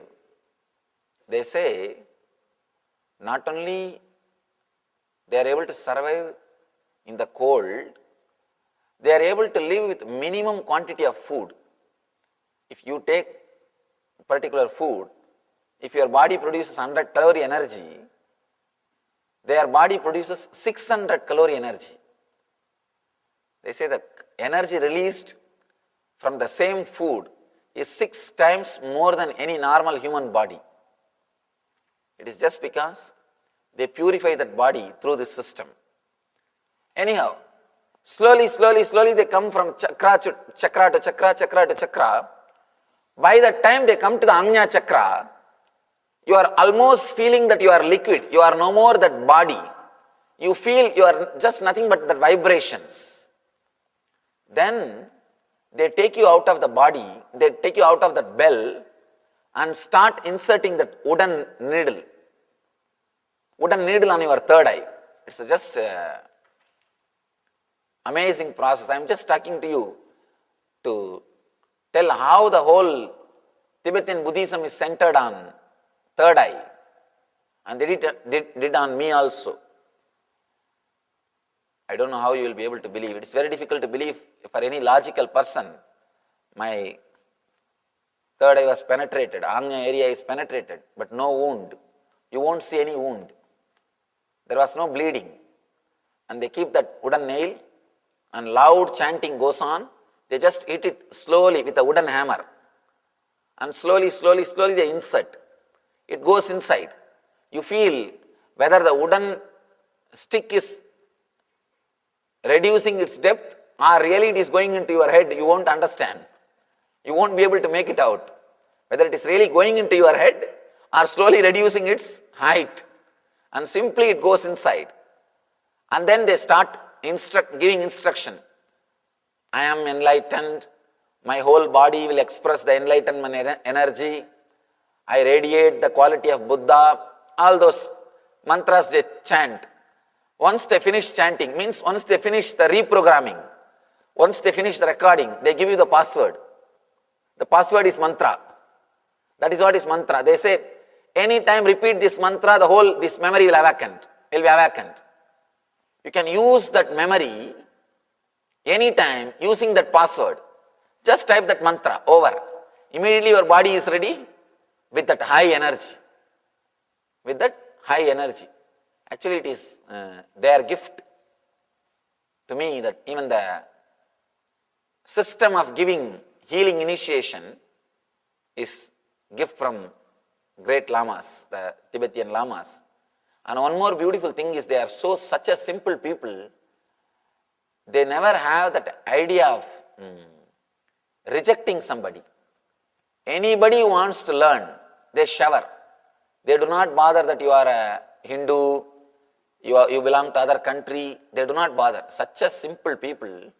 they say, not only they are able to survive in the cold, they are able to live with minimum quantity of food. If you take particular food, if your body produces 100 calorie energy, their body produces 600 calorie energy. They say the energy released from the same food is 6 times more than any normal human body. It is just because they purify that body through this system. Anyhow, slowly they come from chakra to chakra to chakra, chakra to chakra. By the time they come to the Ajna chakra, you are almost feeling that you are liquid. You are no more that body. You feel you are just nothing but the vibrations. Then they take you out of the body, they take you out of that bell and start inserting that wooden needle on your third eye. It's just amazing process. I am just talking to you to tell how the whole Tibetan Buddhism is centered on third eye, and they did on me also. I don't know how you will be able to believe. It's very difficult to believe for any logical person. My third eye was penetrated, Ajna area is penetrated, but no wound. You won't see any wound. There was no bleeding. And they keep that wooden nail and loud chanting goes on. They just hit it slowly with a wooden hammer. And slowly they insert. It goes inside. You feel whether the wooden stick is reducing its depth or really it is going into your head, you won't understand. You won't be able to make it out. Whether it is really going into your head or slowly reducing its height. And simply it goes inside. And then they start giving instruction. I am enlightened. My whole body will express the enlightenment energy. I radiate the quality of Buddha. All those mantras they chant. Once they finish chanting, means once they finish the reprogramming, once they finish the recording, they give you the password. The password is mantra. That is what is mantra. They say, anytime repeat this mantra, this memory will be awakened. You can use that memory anytime using that password. Just type that mantra over. Immediately your body is ready with that high energy. With that high energy. Actually it is their gift to me that even the system of giving healing initiation is gift from great lamas, the Tibetan lamas. And one more beautiful thing is they are such a simple people. They never have that idea of rejecting somebody. Anybody who wants to learn, they shower. They do not bother that you are a Hindu, you belong to other country. They do not bother. Such a simple people.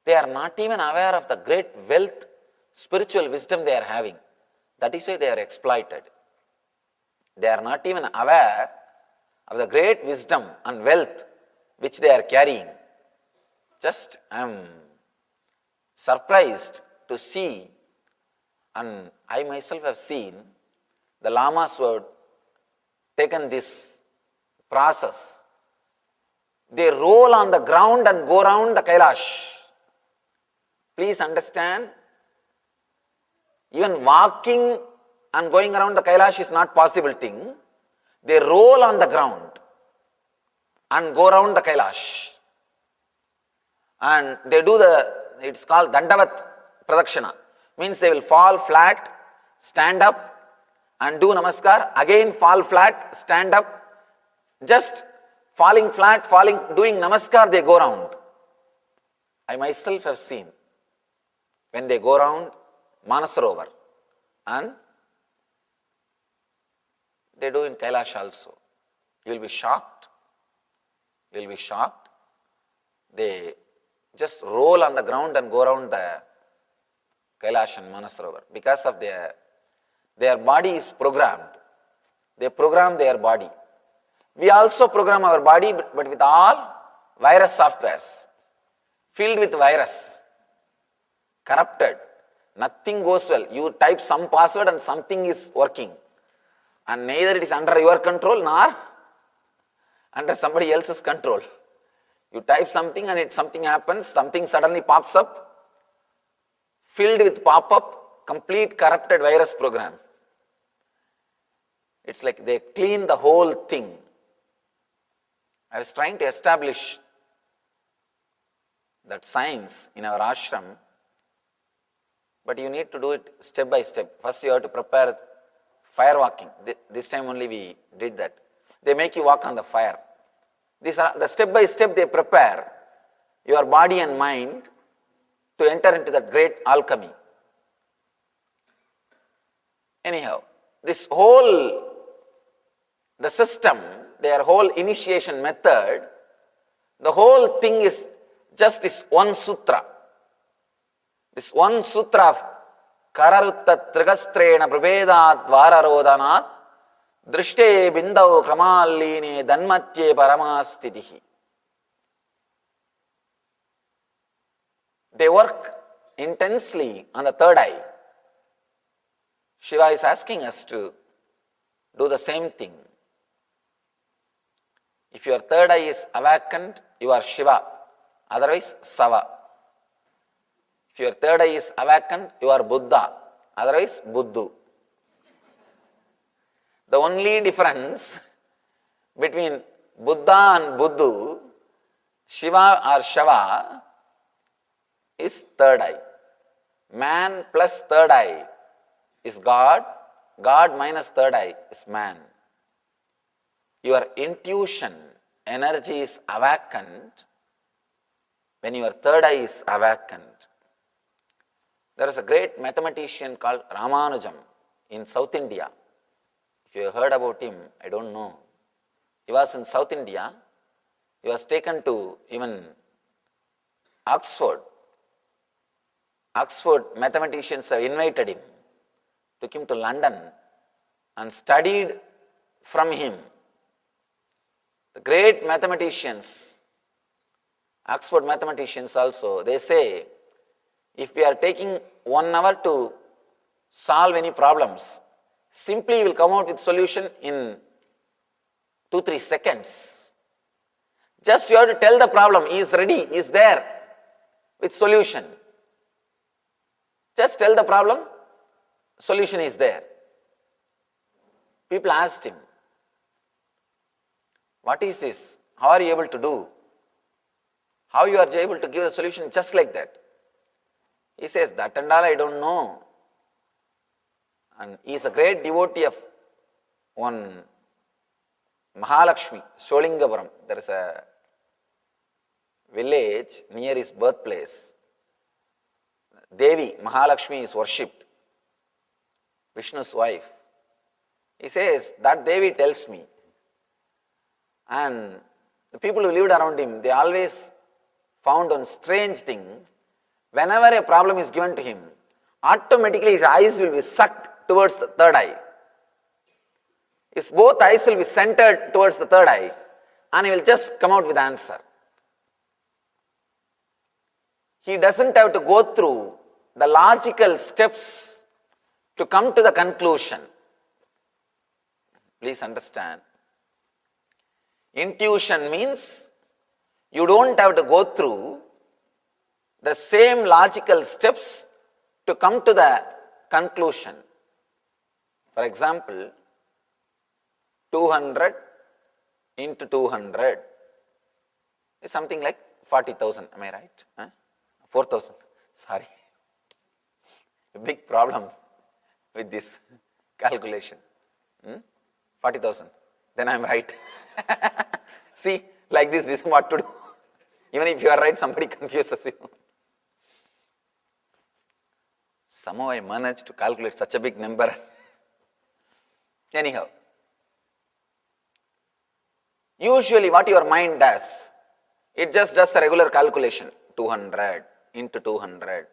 They are not even aware of the great wealth, spiritual wisdom they are having. That is why they are exploited. They are not even aware of the great wisdom and wealth which they are carrying. Just I am surprised to see, and I myself have seen, the lamas who have taken this process. They roll on the ground and go around the Kailash. Please understand, even walking and going around the Kailash is not possible thing. They roll on the ground and go around the Kailash. And they do it's called Dandavat Pradakshina. Means they will fall flat, stand up and do namaskar, again fall flat, stand up, just falling flat, doing namaskar, they go around. I myself have seen when they go around Manasarovar, and they do in Kailash also. You will be shocked. They just roll on the ground and go around the Kailash and Manasarovar because of their body is programmed. They program their body. We also program our body, but with all virus softwares, filled with virus, corrupted. Nothing goes well. You type some password and something is working. And neither it is under your control nor under somebody else's control. You type something and something happens, something suddenly pops up, filled with pop-up, complete corrupted virus program. It's like they clean the whole thing. I was trying to establish that science in our ashram, but you need to do it step by step. First you have to prepare fire walking. This time only we did that. They make you walk on the fire. These are the step by step they prepare your body and mind to enter into that great alchemy. Anyhow, this whole, the system, their whole initiation method, the whole thing is just this one sutra. This one sutra of Kararutta Trigastrena Prabhedat Vararodhanat Drishte Bindau Kramalline Danmatye Paramastitihi. They work intensely on the third eye. Shiva is asking us to do the same thing. If your third eye is awakened, you are Shiva, otherwise Sava. If your third eye is awakened, you are Buddha, otherwise Buddhu. The only difference between Buddha and Buddhu, Shiva or Shava, is third eye. Man plus third eye is God, God minus third eye is man. Your intuition, energy is awakened when your third eye is awakened. There is a great mathematician called Ramanujam in South India. If you have heard about him, I don't know. He was in South India. He was taken to even Oxford. Oxford mathematicians have invited him, took him to London and studied from him. The great mathematicians, Oxford mathematicians also, they say, if we are taking 1 hour to solve any problems, simply will come out with solution in 2-3 seconds. Just you have to tell the problem, he is ready, he is there with solution. Just tell the problem, solution is there. People asked him, what is this? How are you able to do? How you are able to give a solution just like that? He says, that and all I don't know. And he is a great devotee of one Mahalakshmi, Sholingapuram. There is a village near his birthplace. Devi, Mahalakshmi is worshipped, Vishnu's wife. He says, that Devi tells me. And the people who lived around him, they always found one strange thing. Whenever a problem is given to him, automatically his eyes will be sucked towards the third eye. His both eyes will be centered towards the third eye, and he will just come out with the answer. He doesn't have to go through the logical steps to come to the conclusion. Please understand. Intuition means you don't have to go through the same logical steps to come to the conclusion. For example, 200 into 200 is something like 40,000. Am I right? 4,000. Sorry. A big problem with this calculation. 40,000. Then I am right. See, like this is what to do. Even if you are right, somebody confuses you. Somehow I managed to calculate such a big number. Anyhow, usually what your mind does, it just does a regular calculation. 200 into 200,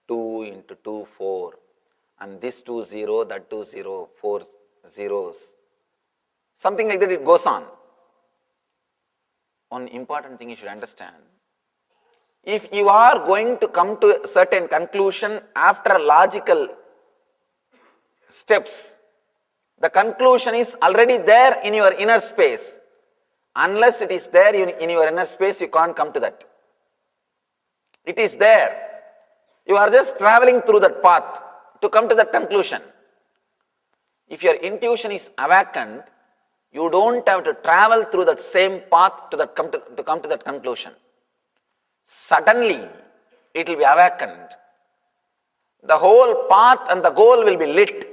2 into 2, 4. And this 2, 0, that 2, 0, 4 zeros. Something like that, it goes on. One important thing you should understand. If you are going to come to a certain conclusion after logical steps, the conclusion is already there in your inner space. Unless it is there in your inner space, you can't come to that. It is there. You are just traveling through that path to come to that conclusion. If your intuition is awakened, you don't have to travel through that same path to come to that conclusion. Suddenly, it will be awakened. The whole path and the goal will be lit.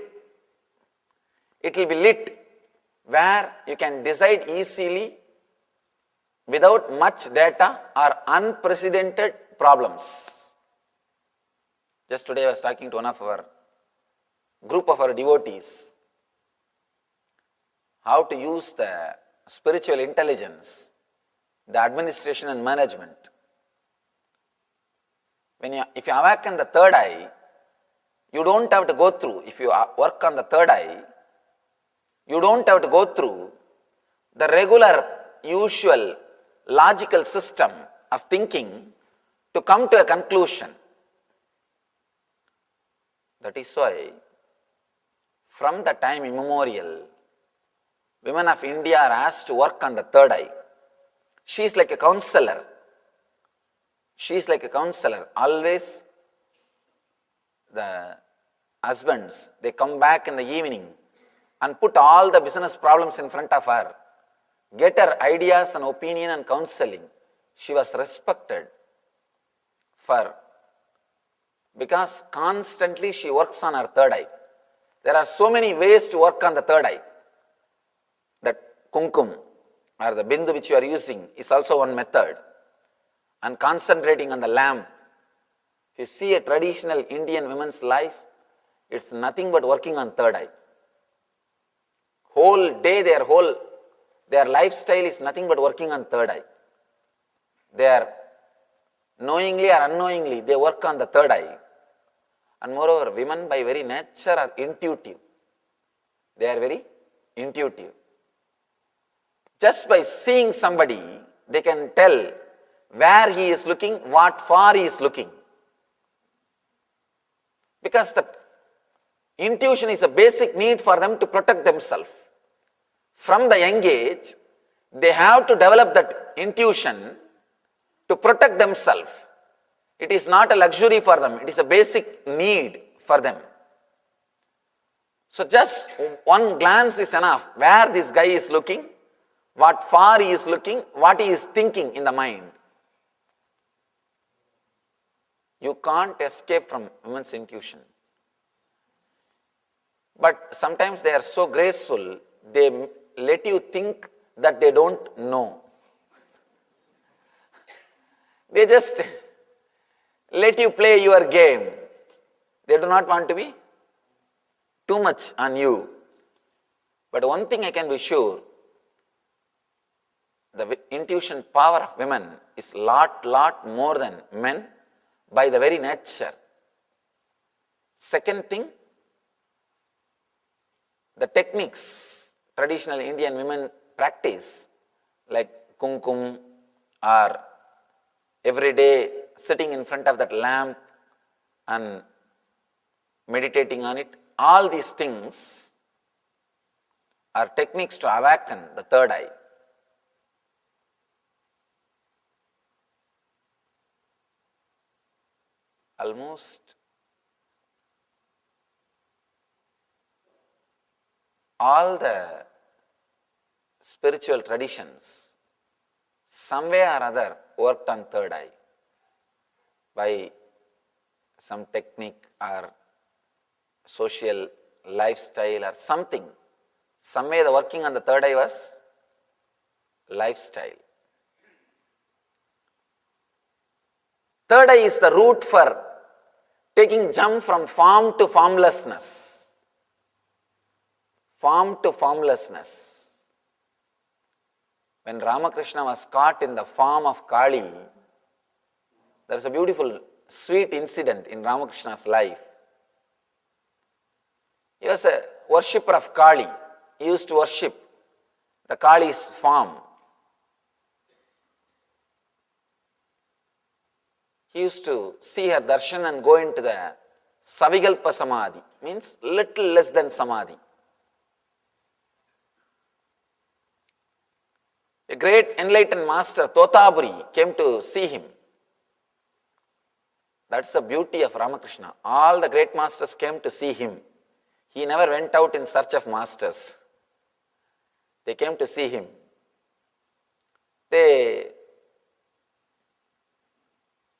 It will be lit where you can decide easily without much data or unprecedented problems. Just today I was talking to one of our group of our devotees how to use the spiritual intelligence, the administration and management. If you awaken the third eye, you don't have to go through, if you work on the third eye, you don't have to go through the regular, usual, logical system of thinking to come to a conclusion. That is why, from the time immemorial, women of India are asked to work on the third eye. She is like a counselor. She is like a counselor. Always the husbands, they come back in the evening and put all the business problems in front of her, get her ideas and opinion and counseling. She was respected because constantly she works on her third eye. There are so many ways to work on the third eye. That kumkum or the bindu which you are using is also one method. And concentrating on the lamp. If you see a traditional Indian woman's life, it's nothing but working on third eye. Whole day their lifestyle is nothing but working on third eye. They are knowingly or unknowingly, they work on the third eye. And moreover, women by very nature are intuitive. They are very intuitive. Just by seeing somebody, they can tell where he is looking, what far he is looking. Because the intuition is a basic need for them to protect themselves. From the young age, they have to develop that intuition to protect themselves. It is not a luxury for them, it is a basic need for them. So just one glance is enough, where this guy is looking, what far he is looking, what he is thinking in the mind. You can't escape from women's intuition. But sometimes they are so graceful, they let you think that they don't know. They just let you play your game. They do not want to be too much on you. But one thing I can be sure, the intuition power of women is lot more than men by the very nature. Second thing, the techniques traditional Indian women practice, like kumkum or every day sitting in front of that lamp and meditating on it, all these things are techniques to awaken the third eye. Almost all the spiritual traditions, some way or other, worked on third eye by some technique or social lifestyle or something. Some way the working on the third eye was lifestyle. Third eye is the route for taking jump from form to formlessness. Form to formlessness. When Ramakrishna was caught in the form of Kali, there is a beautiful, sweet incident in Ramakrishna's life. He was a worshipper of Kali. He used to worship the Kali's form. he used to see her darshan and go into the Savigalpa Samadhi, means little less than Samadhi. A great enlightened master, Totaburi, came to see him. That's the beauty of Ramakrishna. All the great masters came to see him. He never went out in search of masters. They came to see him.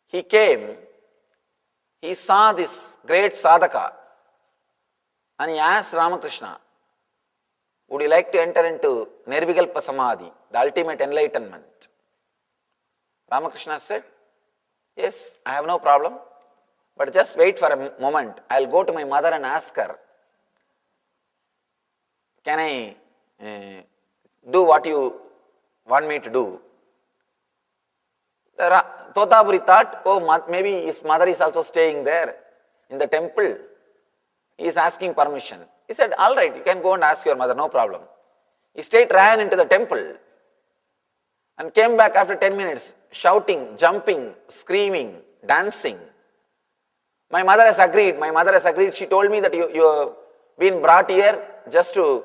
He came, he saw this great sadhaka, and he asked Ramakrishna, would you like to enter into Nirvikalpa Samadhi, the ultimate enlightenment? Ramakrishna said, yes, I have no problem, but just wait for a moment. I'll go to my mother and ask her, can I do what you want me to do? Totaburi thought, oh, maybe his mother is also staying there in the temple. He is asking permission. He said, all right, you can go and ask your mother, no problem. He straight ran into the temple and came back after 10 minutes, shouting, jumping, screaming, dancing. My mother has agreed. She told me that you have been brought here just to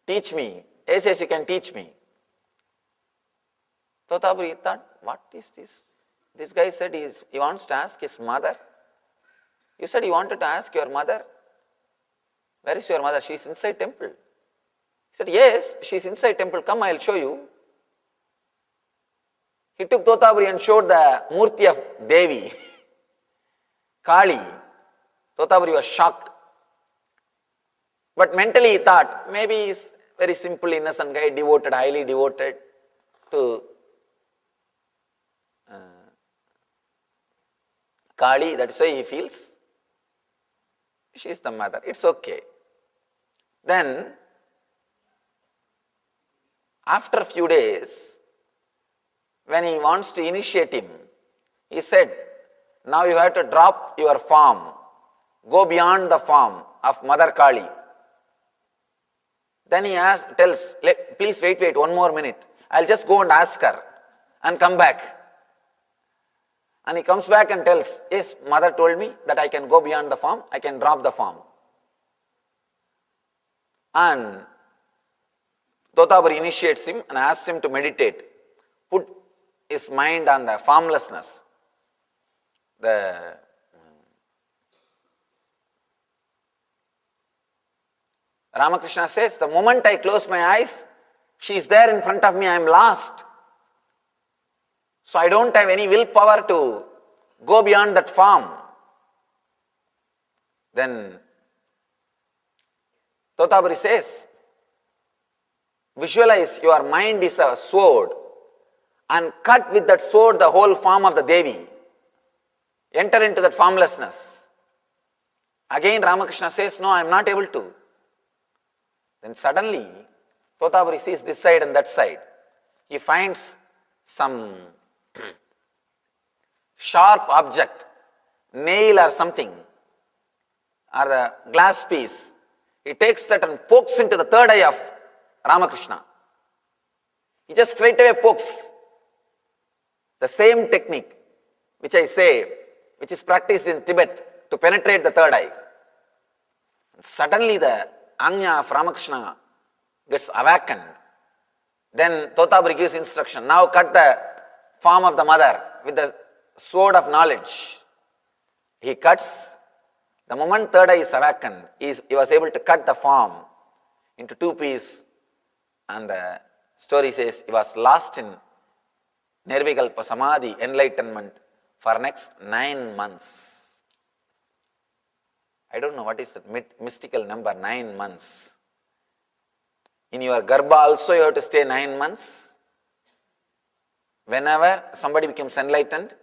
teach me. Yes, you can teach me. Totaburi thought, what is this? This guy said he wants to ask his mother. You said you wanted to ask your mother. Where is your mother? She is inside temple. He said, yes, she is inside temple. Come, I will show you. He took Totaburi and showed the Murti of Devi, Kali. Totaburi was shocked. But mentally he thought, maybe he is very simple, innocent guy, devoted, highly devoted to Kali. That's why he feels she is the mother. It's okay. Then, after a few days, when he wants to initiate him, he said, now you have to drop your form, go beyond the form of Mother Kali. Then he tells, please wait 1 more minute. I'll just go and ask her and come back. And he comes back and tells, yes, mother told me that I can go beyond the form, I can drop the form. And Totaburi initiates him and asks him to meditate, put his mind on the formlessness. Ramakrishna says, the moment I close my eyes, she is there in front of me, I am lost. So I don't have any willpower to go beyond that form. Then Totaburi says, visualize your mind is a sword and cut with that sword the whole form of the Devi. Enter into that formlessness. Again Ramakrishna says, no, I am not able to. Then suddenly Totaburi sees this side and that side. He finds some sharp object, nail or something, or a glass piece. He takes that and pokes into the third eye of Ramakrishna. He just straight away pokes. The same technique which I say, which is practiced in Tibet to penetrate the third eye. And suddenly the Anya of Ramakrishna gets awakened. Then Totaburi gives instruction, now cut the form of the mother with the sword of knowledge. He cuts. The moment third eye is awakened, he was able to cut the form into 2 pieces. And the story says he was lost in Nirvikalpa Samadhi, enlightenment, for next 9 months. I don't know what is that mystical number, 9 months. In your Garbha also you have to stay 9 months. Whenever somebody becomes enlightened,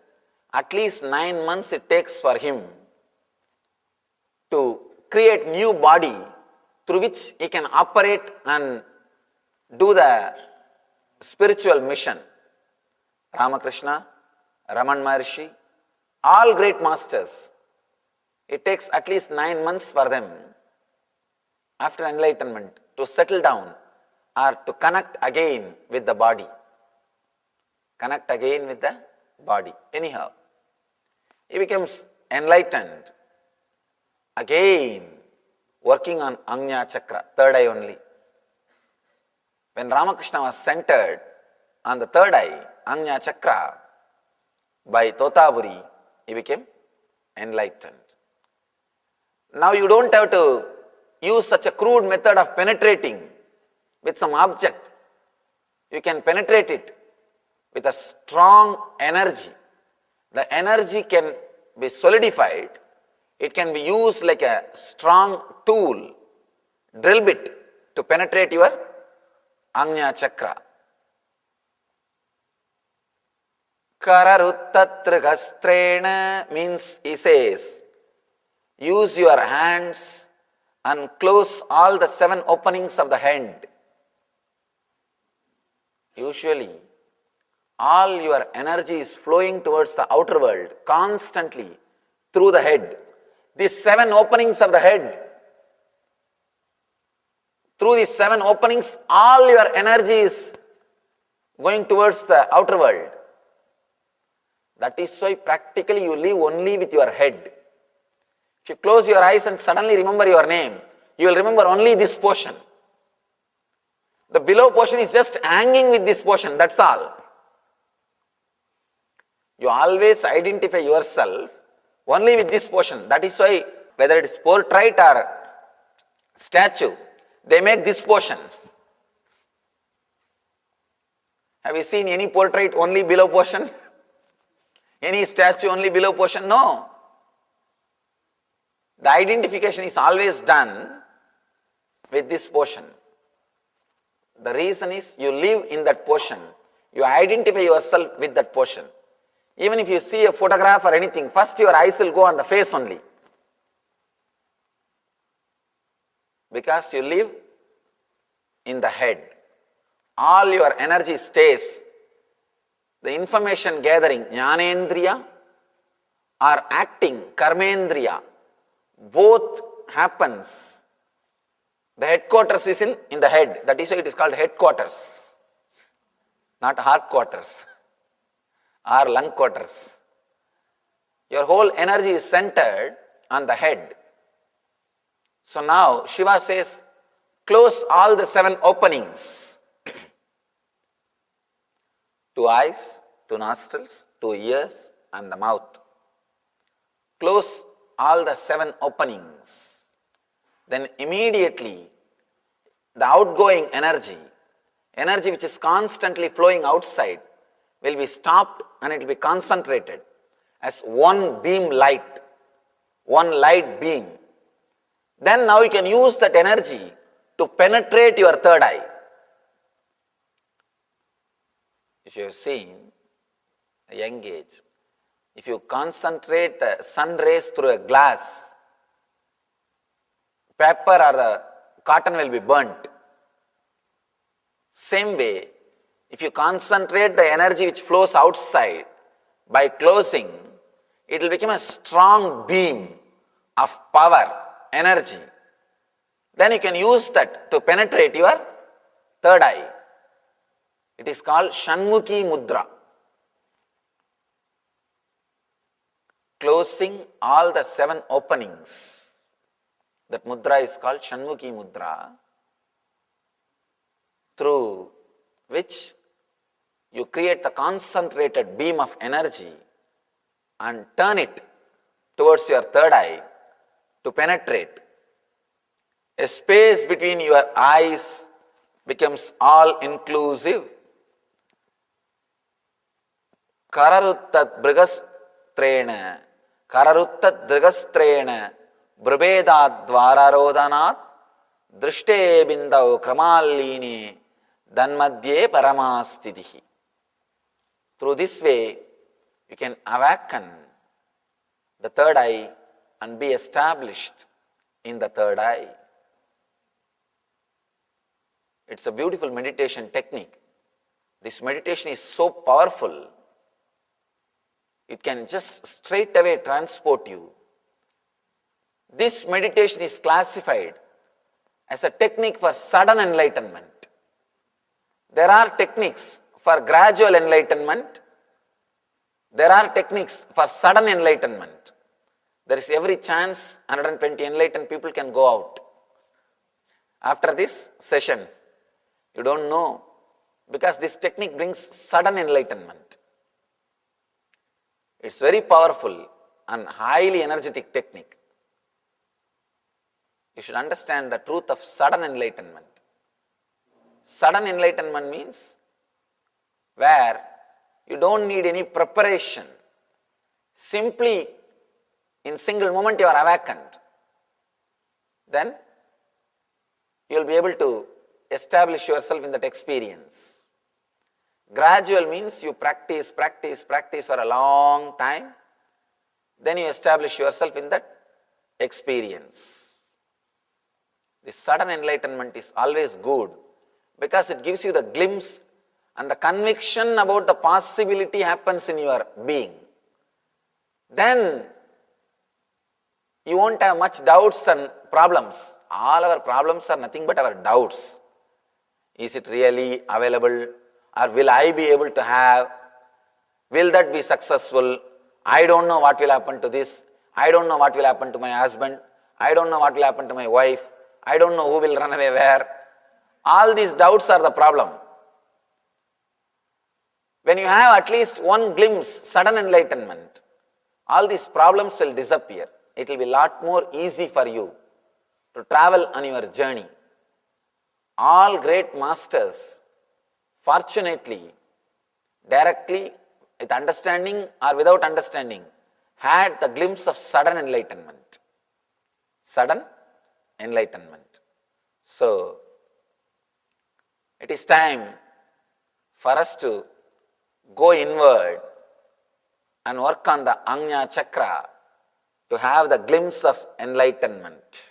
at least 9 months it takes for him to create new body through which he can operate and do the spiritual mission. Ramakrishna, Raman Maharshi, all great masters, it takes at least 9 months for them after enlightenment to settle down or to connect again with the body. Connect again with the body. Anyhow, he becomes enlightened. Again, working on Ajna Chakra, third eye only. When Ramakrishna was centered on the third eye, Ajna Chakra, by Totaburi, he became enlightened. Now you don't have to use such a crude method of penetrating with some object. You can penetrate it with a strong energy. The energy can be solidified. It can be used like a strong tool, drill bit, to penetrate your Ajna Chakra. Kararuttatrigastrena means, he says, use your hands and close all the 7 openings of the hand. Usually, all your energy is flowing towards the outer world constantly through the head. These 7 openings of the head, through these 7 openings, all your energy is going towards the outer world. That is why practically you live only with your head. If you close your eyes and suddenly remember your name, you will remember only this portion. The below portion is just hanging with this portion, that's all. You always identify yourself only with this portion. That is why whether it is portrait or statue, they make this portion. Have you seen any portrait only below portion? Any statue only below portion? No. The identification is always done with this portion. The reason is you live in that portion. You identify yourself with that portion. Even if you see a photograph or anything, first your eyes will go on the face only. Because you live in the head. All your energy stays. The information gathering, jnanendriya, or acting, karmendriya, both happens. The headquarters is in the head. That is why it is called headquarters, not heart quarters or lung quarters. Your whole energy is centered on the head. So now Shiva says, close all the 7 openings. 2 eyes, 2 nostrils, 2 ears, and the mouth. Close all the 7 openings. Then immediately the outgoing energy which is constantly flowing outside, will be stopped and it will be concentrated as one beam light, one light beam. Then now you can use that energy to penetrate your third eye. If you have seen a young age, if you concentrate the sun rays through a glass, paper or the cotton will be burnt. Same way, if you concentrate the energy which flows outside by closing, it will become a strong beam of power, energy. Then you can use that to penetrate your third eye. It is called Shanmukhi Mudra. Closing all the 7 openings. That mudra is called Shanmukhi Mudra, through which you create the concentrated beam of energy and turn it towards your third eye to penetrate. A space between your eyes becomes all-inclusive. Kararuttat brigastrena, kararuttat drigastrena, brubedad dvararodhanat, drishte bindau kramallini, danmadye paramastitihi. Through this way, you can awaken the third eye and be established in the third eye. It's a beautiful meditation technique. This meditation is so powerful, it can just straight away transport you. This meditation is classified as a technique for sudden enlightenment. There are techniques for gradual enlightenment. There are techniques for sudden enlightenment. There is every chance 120 enlightened people can go out. After this session, you don't know, because this technique brings sudden enlightenment. It's very powerful and highly energetic technique. You should understand the truth of sudden enlightenment. Sudden enlightenment means where you don't need any preparation. Simply in single moment you are awakened. Then you will be able to establish yourself in that experience. Gradual means you practice for a long time. Then you establish yourself in that experience. This sudden enlightenment is always good because it gives you the glimpse and the conviction about the possibility happens in your being. Then you won't have much doubts and problems. All our problems are nothing but our doubts. Is it really available? Or will I be able to have? Will that be successful? I don't know what will happen to this. I don't know what will happen to my husband. I don't know what will happen to my wife. I don't know who will run away where. All these doubts are the problem. When you have at least one glimpse, sudden enlightenment, all these problems will disappear. It will be a lot more easy for you to travel on your journey. All great masters, fortunately, directly, with understanding or without understanding, had the glimpse of sudden enlightenment. Sudden enlightenment. So, it is time for us to go inward and work on the Ajna Chakra to have the glimpse of enlightenment.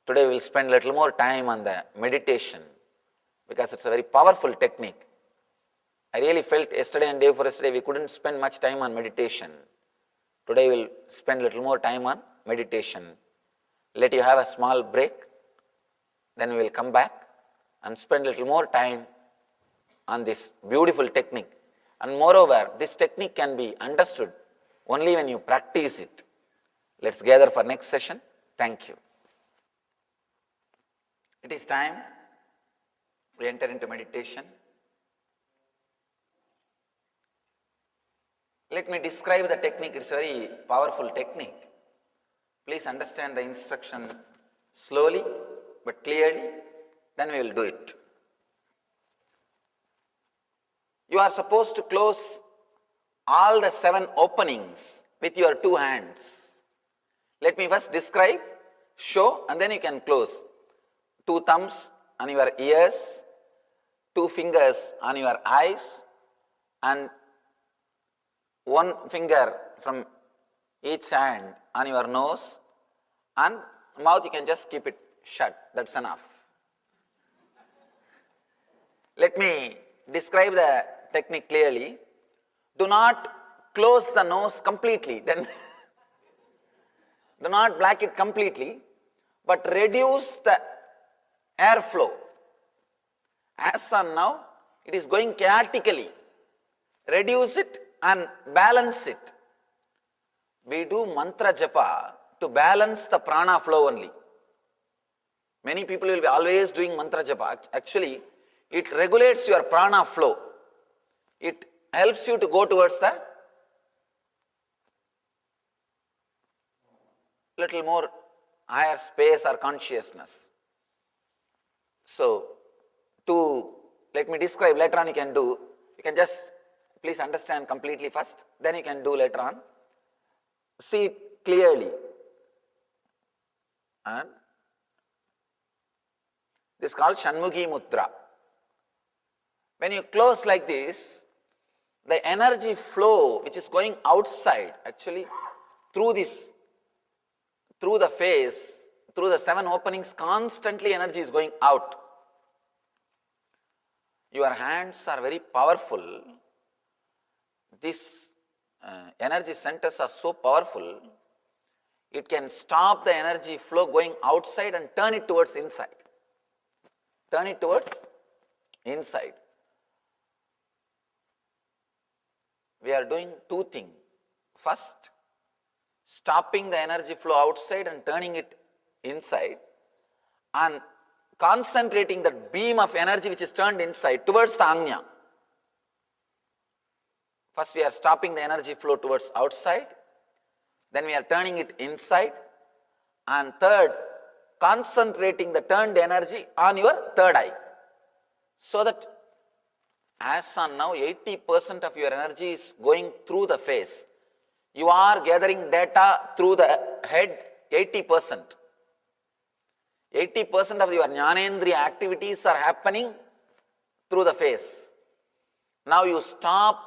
Today we will spend a little more time on the meditation because it's a very powerful technique. I really felt yesterday and day before yesterday we couldn't spend much time on meditation. Today we will spend a little more time on meditation. Let you have a small break, then we will come back and spend a little more time on this beautiful technique. And moreover, this technique can be understood only when you practice it. Let's gather for next session. Thank you. It is time we enter into meditation. Let me describe the technique. It's a very powerful technique. Please understand the instruction slowly but clearly, then we will do it. You are supposed to close all the 7 openings with your 2 hands. Let me first describe, show, and then you can close. 2 thumbs on your ears, 2 fingers on your eyes, and 1 finger from each hand on your nose, and mouth you can just keep it shut. That's enough. Let me describe the technique clearly. Do not close the nose completely, then do not block it completely, but reduce the airflow. As on now, it is going chaotically. Reduce it and balance it. We do mantra japa to balance the prana flow only. Many people will be always doing mantra japa. Actually, it regulates your prana flow. It helps you to go towards the little more higher space or consciousness. So, let me describe, later on you can do, you can just please understand completely first, then you can do later on. See it clearly. And this is called Shanmukhi Mudra. When you close like this, the energy flow which is going outside, actually through the face, through the 7 openings, constantly energy is going out. Your hands are very powerful. These energy centers are so powerful, it can stop the energy flow going outside and turn it towards inside. Turn it towards inside. we are doing two things. First, stopping the energy flow outside and turning it inside, and concentrating that beam of energy which is turned inside towards the Anya. First we are stopping the energy flow towards outside, then we are turning it inside, and third, concentrating the turned energy on your third eye. So that as on now 80% of your energy is going through the face. You are gathering data through the head 80%. 80% of your Jnanendriya activities are happening through the face. Now you stop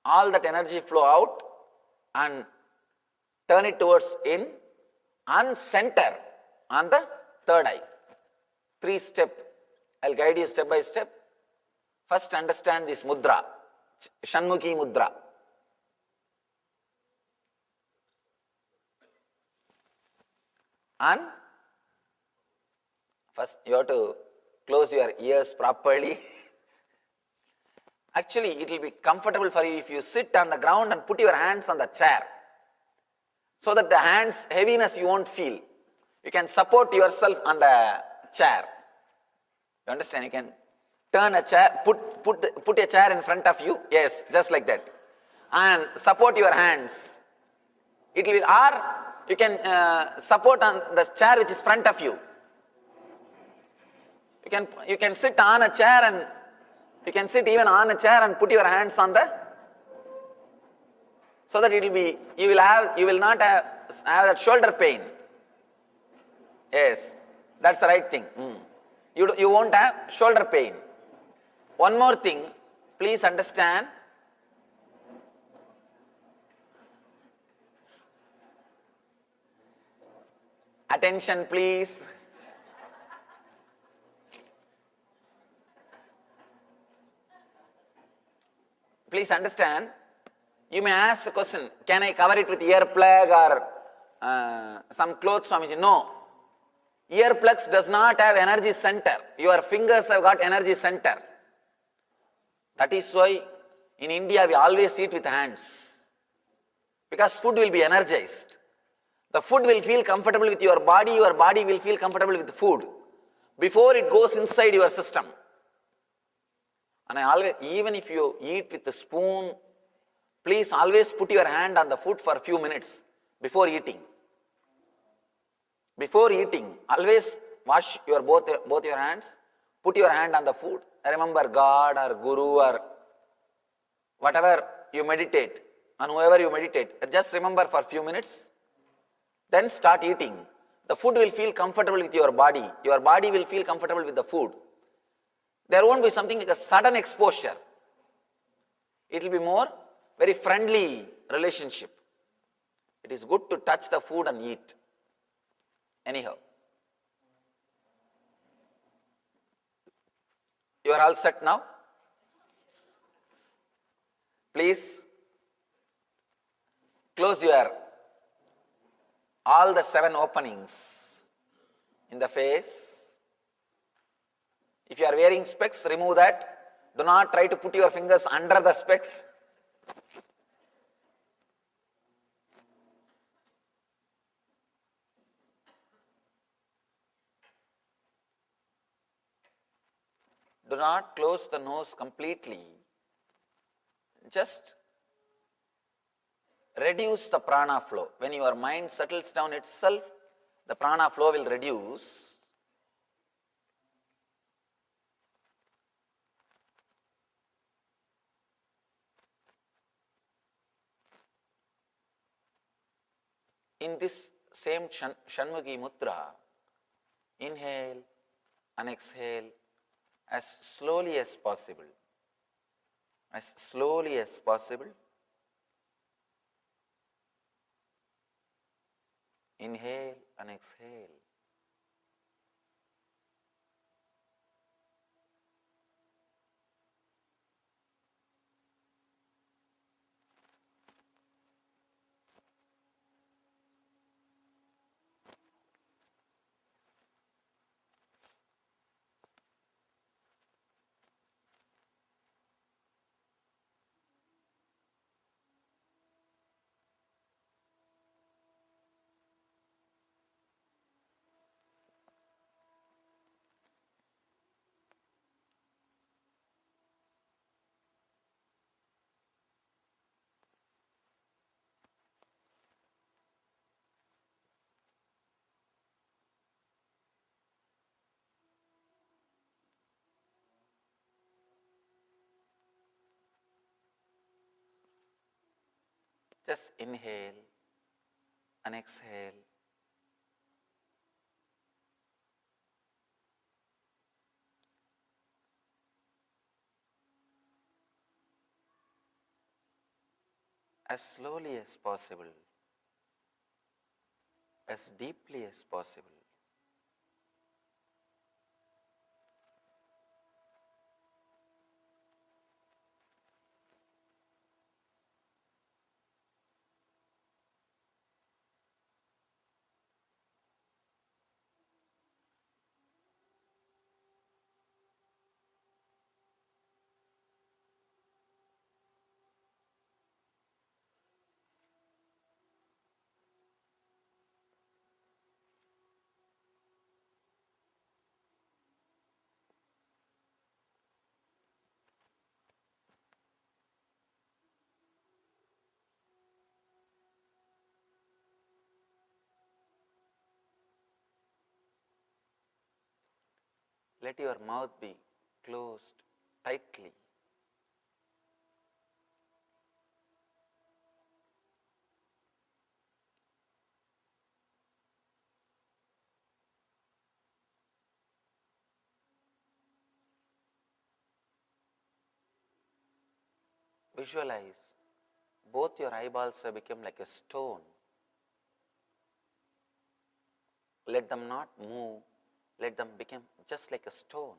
all that energy flow out and turn it towards in and center on the third eye. 3-step. I'll guide you step by step. First understand this mudra, Shanmukhi mudra. And first you have to close your ears properly. Actually, it will be comfortable for you if you sit on the ground and put your hands on the chair, so that the hands heaviness you won't feel. You can support yourself on the chair. You understand? You can turn a chair, put a chair in front of you. Yes, just like that, and support your hands. It will, or you can support on the chair which is front of you. You can sit on a chair, and you can sit even on a chair and put your hands on the, so that it will be, you will not have that shoulder pain. Yes, that's the right thing. You won't have shoulder pain. One more thing, please understand. Attention, please. Please understand. You may ask the question, can I cover it with earplug or some clothes, Swamiji? No. Earplugs does not have energy center. Your fingers have got energy center. That is why in India we always eat with hands. Because food will be energized. The food will feel comfortable with your body will feel comfortable with the food before it goes inside your system. And I always, even if you eat with a spoon, please always put your hand on the food for a few minutes before eating. Before eating, always wash your both your hands, put your hand on the food. Remember God or Guru or whatever you meditate, on whoever you meditate. Just remember for a few minutes, then start eating. The food will feel comfortable with your body will feel comfortable with the food. There won't be something like a sudden exposure. It will be more very friendly relationship. It is good to touch the food and eat. Anyhow, you are all set now? Please close your all the 7 openings in the face. If you are wearing specs, remove that. Do not try to put your fingers under the specs. Do not close the nose completely. Just reduce the prana flow. When your mind settles down itself, the prana flow will reduce. In this same Shanmukhi mudra, inhale and exhale as slowly as possible. As slowly as possible. Inhale and exhale. Just inhale and exhale. As slowly as possible, as deeply as possible. Let your mouth be closed tightly. Visualize both your eyeballs have become like a stone. Let them not move, let them become just like a stone.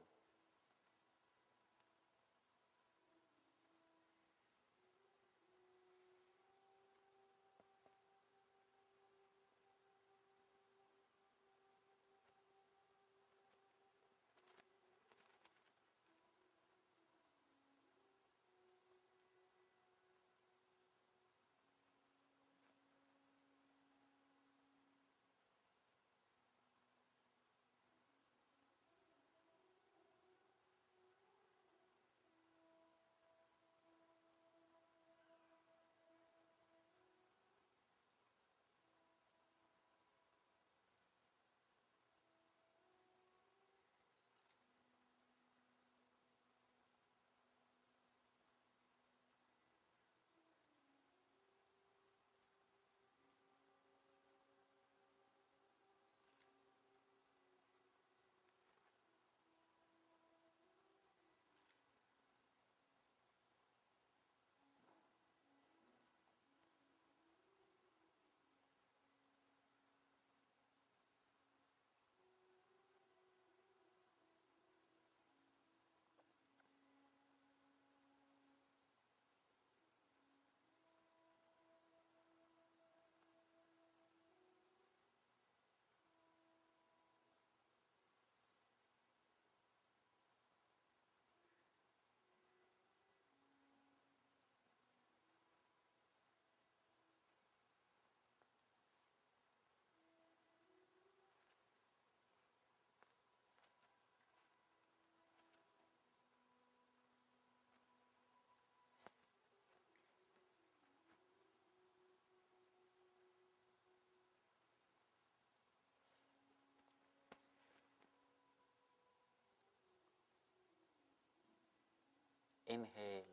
Inhale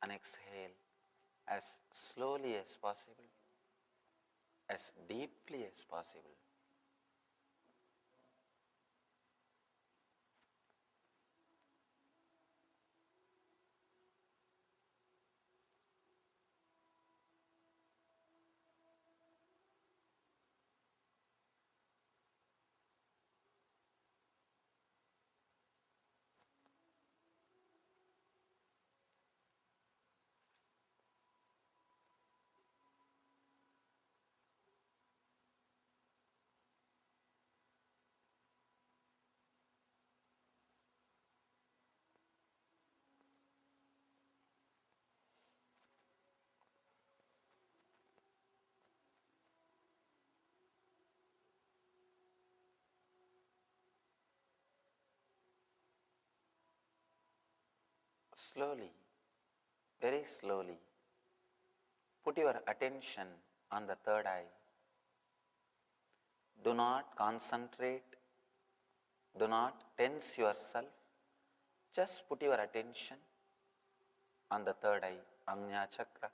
and exhale as slowly as possible, as deeply as possible. Slowly, very slowly, put your attention on the third eye. Do not concentrate, do not tense yourself. Just put your attention on the third eye, Ajna Chakra.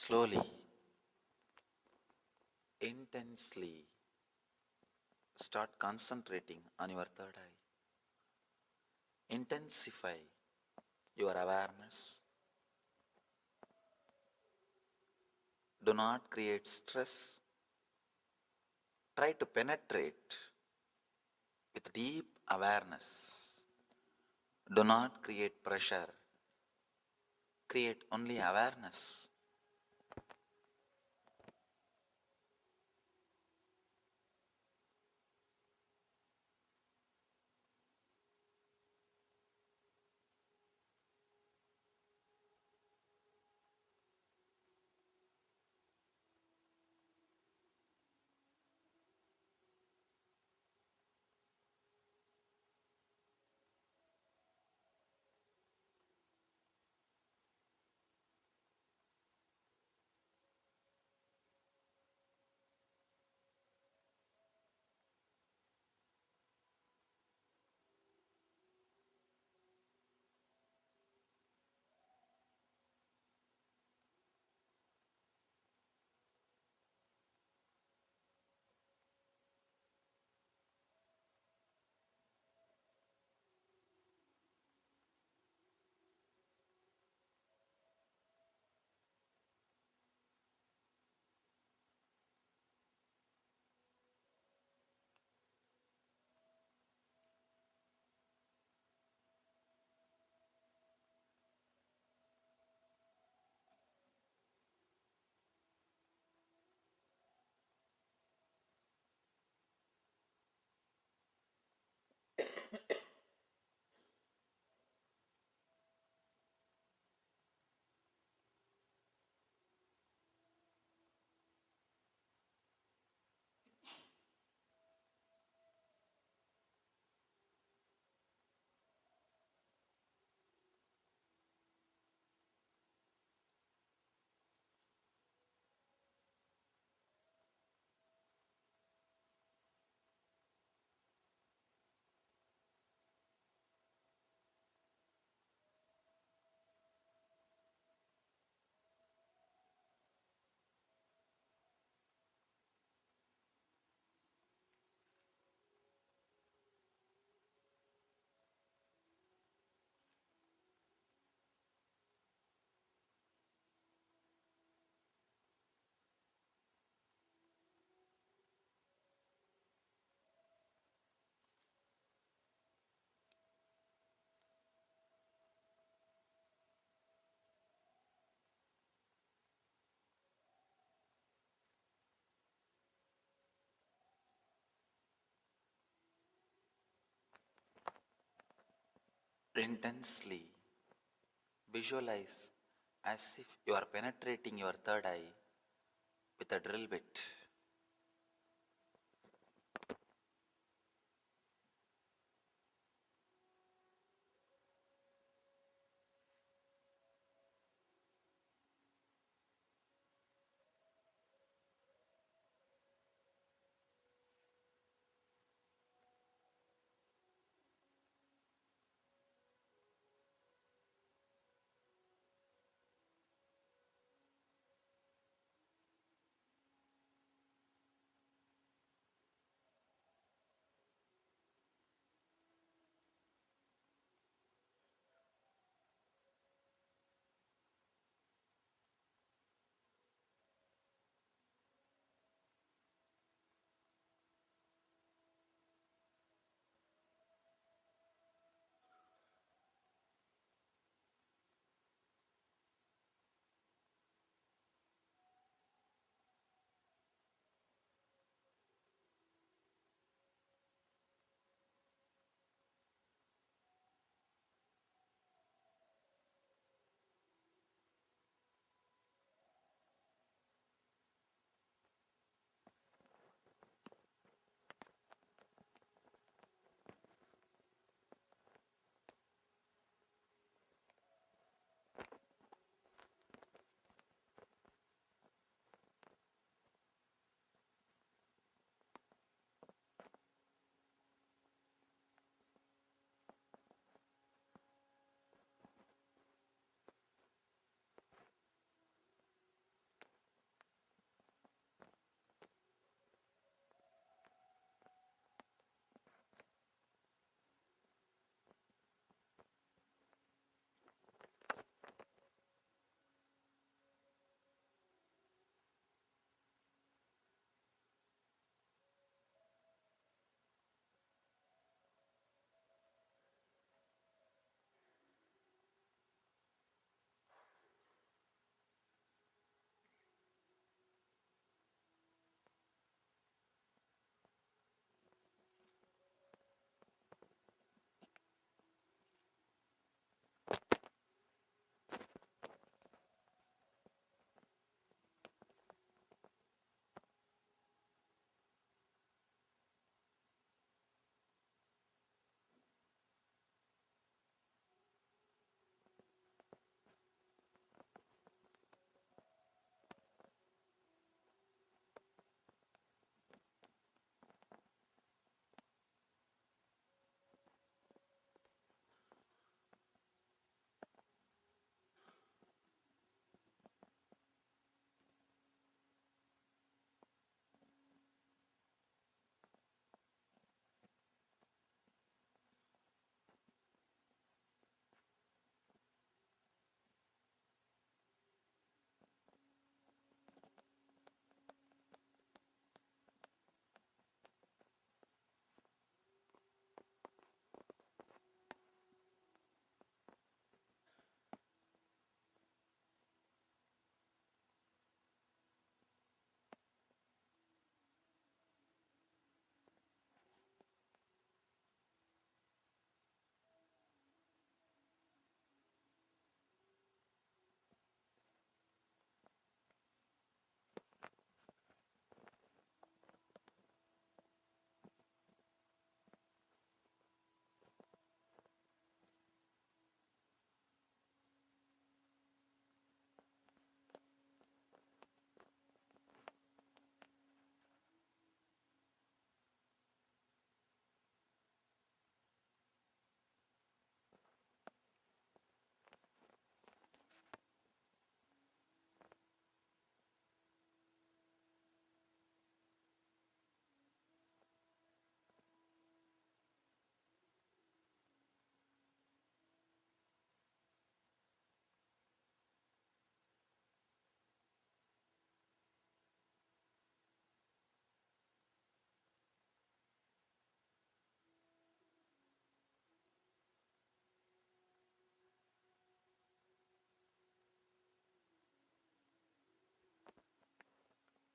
Slowly, intensely start concentrating on your third eye. Intensify your awareness. Do not create stress. Try to penetrate with deep awareness. Do not create pressure. Create only awareness. Intensely visualize as if you are penetrating your third eye with a drill bit.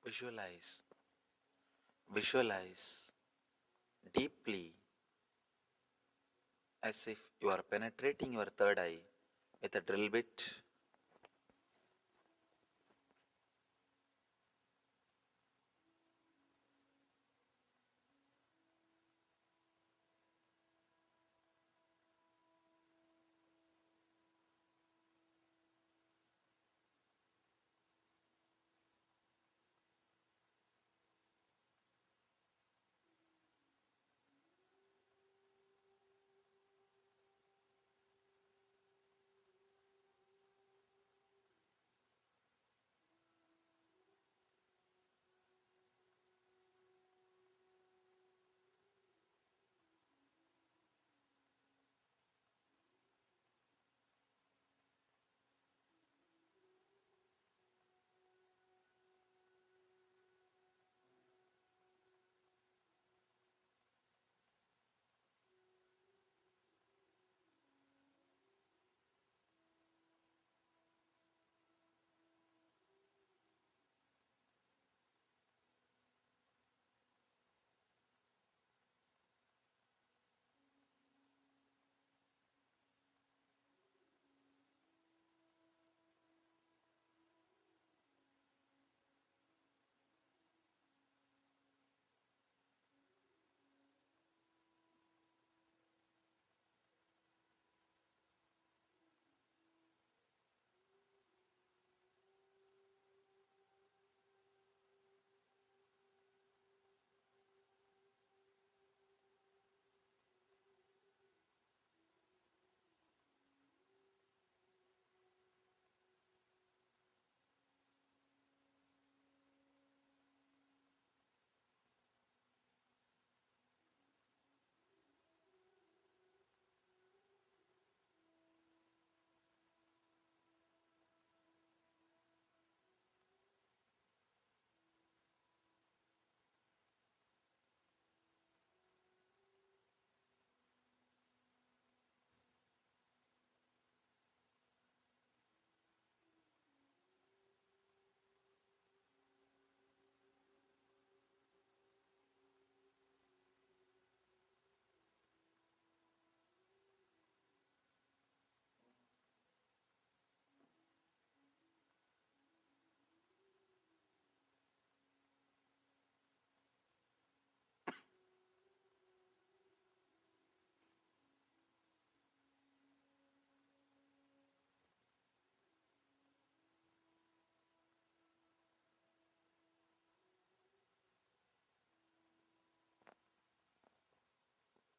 Visualize, visualize deeply as if you are penetrating your third eye with a drill bit.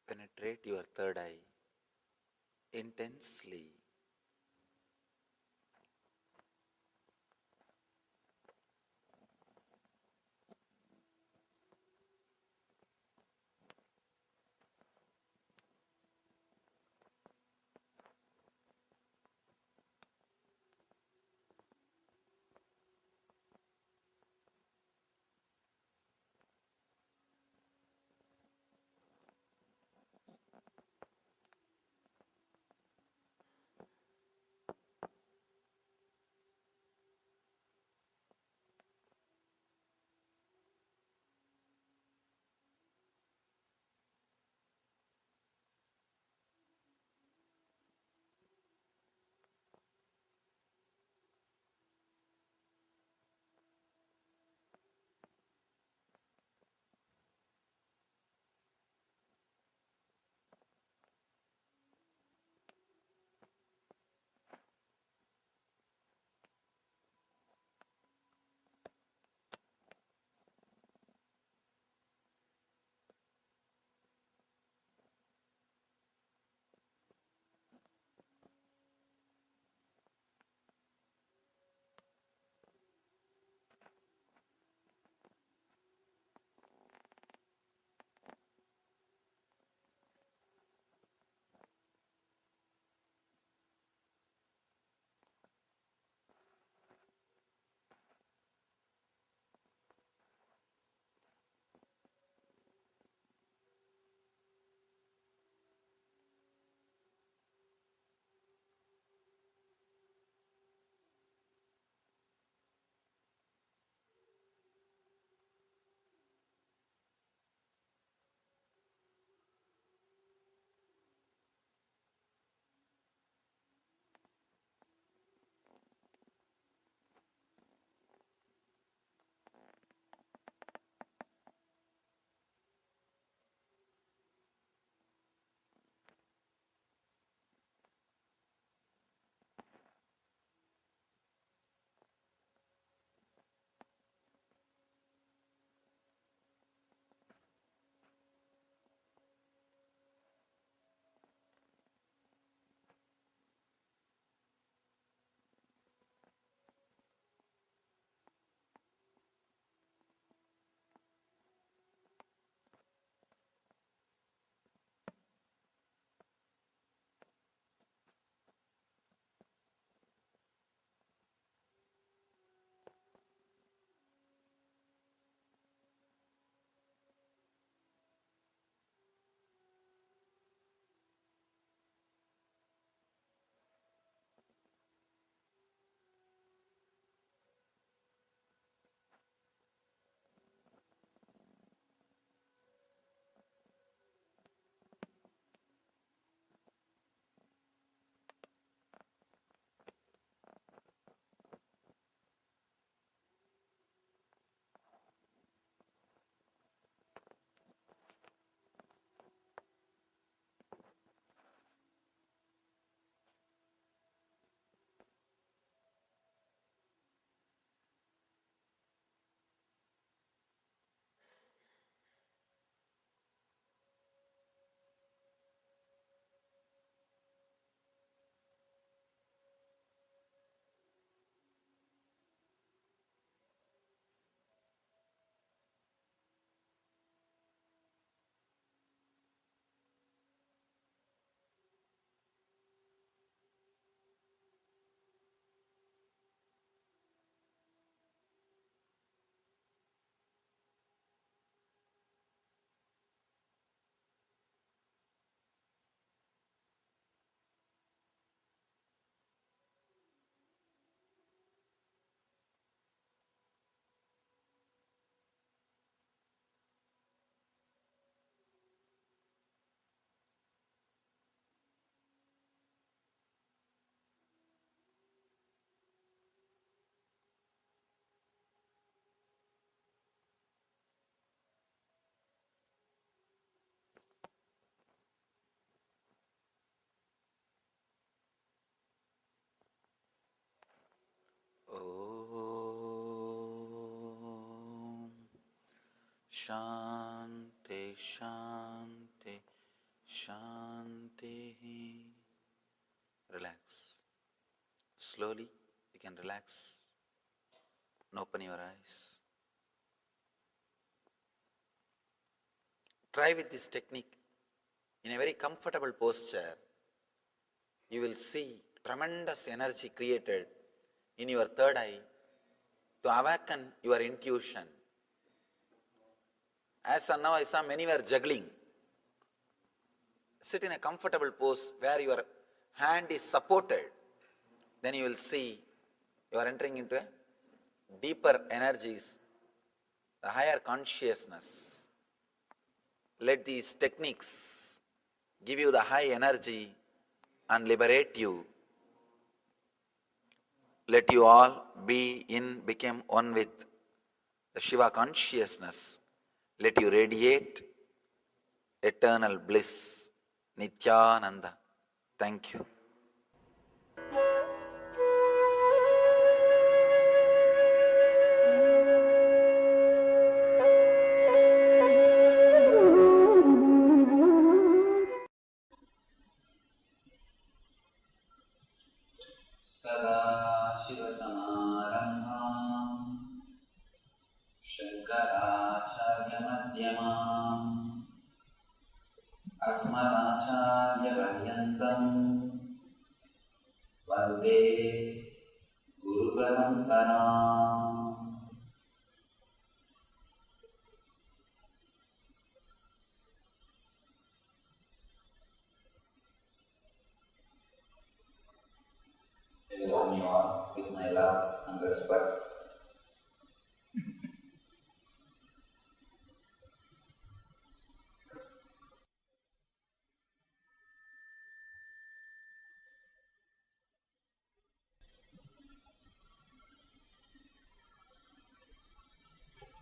Penetrate your third eye intensely. Shanti, Shanti, Shanti. Relax. Slowly, you can relax and open your eyes. Try with this technique in a very comfortable posture. You will see tremendous energy created in your third eye to awaken your intuition. As of now, I saw many were juggling. Sit in a comfortable pose where your hand is supported. Then you will see you are entering into a deeper energies, the higher consciousness. Let these techniques give you the high energy and liberate you. Let you all become one with the Shiva consciousness. Let you radiate eternal bliss. Nithyananda. Thank you. Shiva Samaramam Shankaracharya Madhyamam Asmadacharya Paryantam Vande Guru Paramparam. I welcome you all with my love and respects.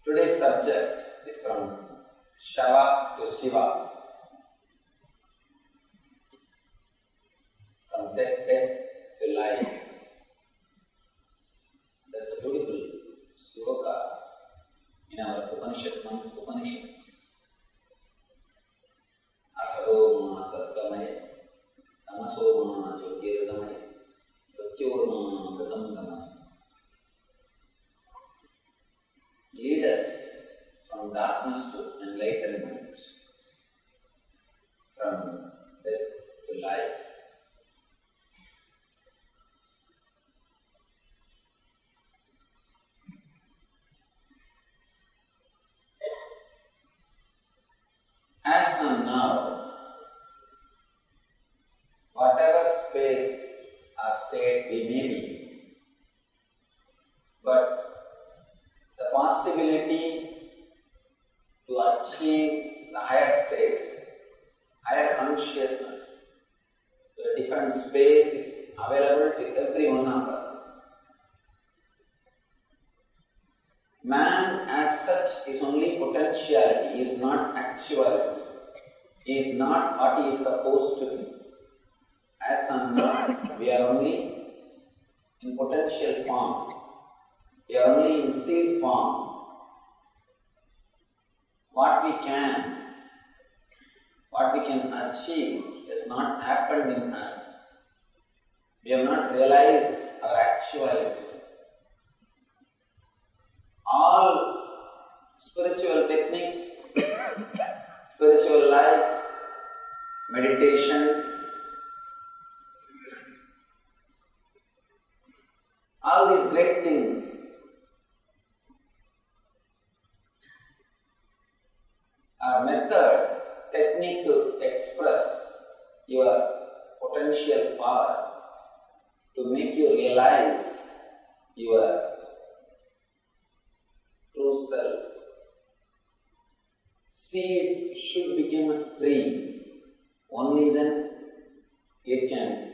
Today's subject is from Shiva to Shiva, from death to life. There's a beautiful sloka in our Upanishads. Asaroma Satgamaya, Tamasoma Jyotirgamaya, Mrityorma Vritamgamaya. Lead us from darkness to enlightenment, from death to life. As of now, whatever space or state we may be, but the possibility to achieve the higher states, higher consciousness, a different space is available to every one of us. Man as such is only potentiality, he is not actuality. He is not what he is supposed to be. As of now, we are only in potential form. We are only in seed form. What we can achieve has not happened in us. We have not realized our actuality. All spiritual techniques, spiritual life, meditation, all these great things are method, technique to express your potential power, to make you realize your true self. Seed should become a tree. Only then it can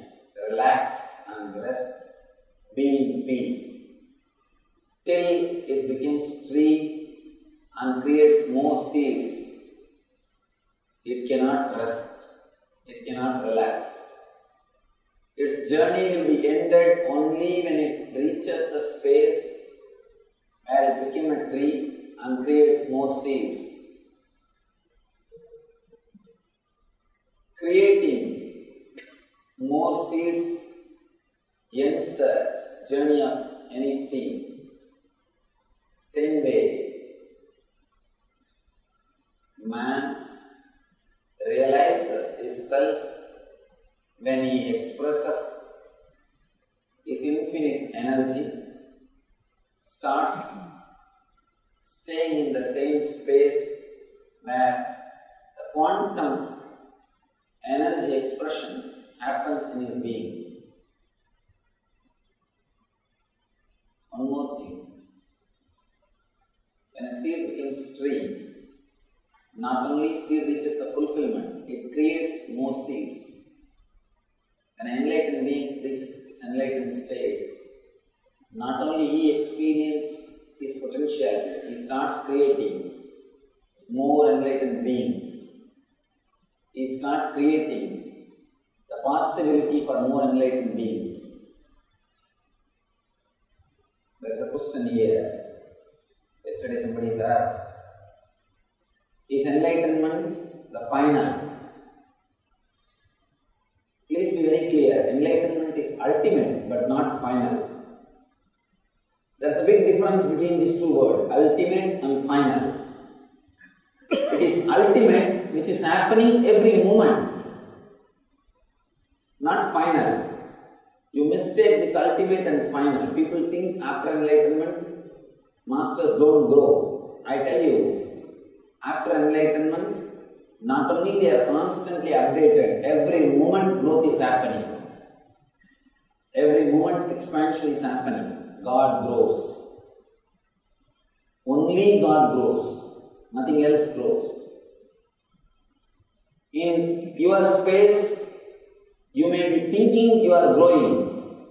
relax and rest, be in peace. Till it becomes tree and creates more seeds, it cannot rest, it cannot relax. Its journey will be ended only when it reaches the space where it became a tree and creates more seeds. creating more seeds ends the journey of any seed. Same way, man realizes his self when he expresses his infinite energy, starts staying in the same space where the quantum energy expression happens in his being. One more thing. When a seed becomes tree, not only seed reaches the fulfillment, it creates more seeds. When an enlightened being reaches his enlightened state, not only he experiences his potential, he starts creating more enlightened beings. He starts creating the possibility for more enlightened beings. There is a question here. Yesterday somebody has asked, is enlightenment the final? Please be very clear, enlightenment is ultimate but not final. There is a big difference between these two words, ultimate and final. It is ultimate which is happening every moment, not final. You mistake this ultimate and final. People think after enlightenment, masters don't grow. I tell you, after enlightenment, not only they are constantly updated, every moment growth is happening. Every moment expansion is happening. God grows. Only God grows. Nothing else grows. In your space, you may be thinking you are growing,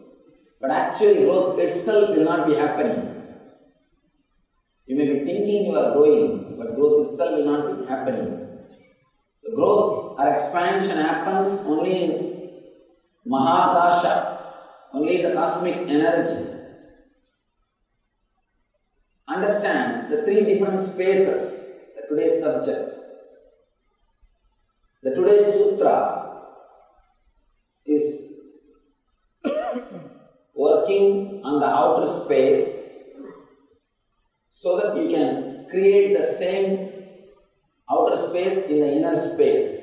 but actually growth itself will not be happening. You may be thinking you are growing, but growth itself will not be happening. The growth or expansion happens only in Mahakasha, only the cosmic energy. Understand the three different spaces, the today's subject. The today's sutra is working on the outer space so that you can create the same outer space in the inner space.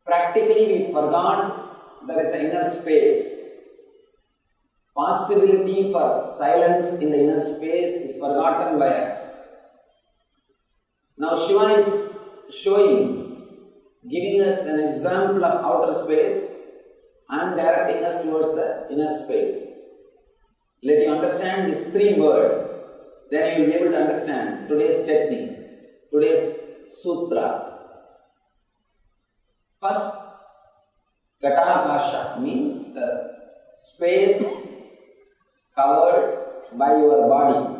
Practically we forgot there is an inner space. Possibility for silence in the inner space is forgotten by us. Now Shiva is showing, giving us an example of outer space and directing us towards the inner space. Let you understand these three words, then you will be able to understand today's technique, today's sutra. First, Katakasha means the space covered by your body,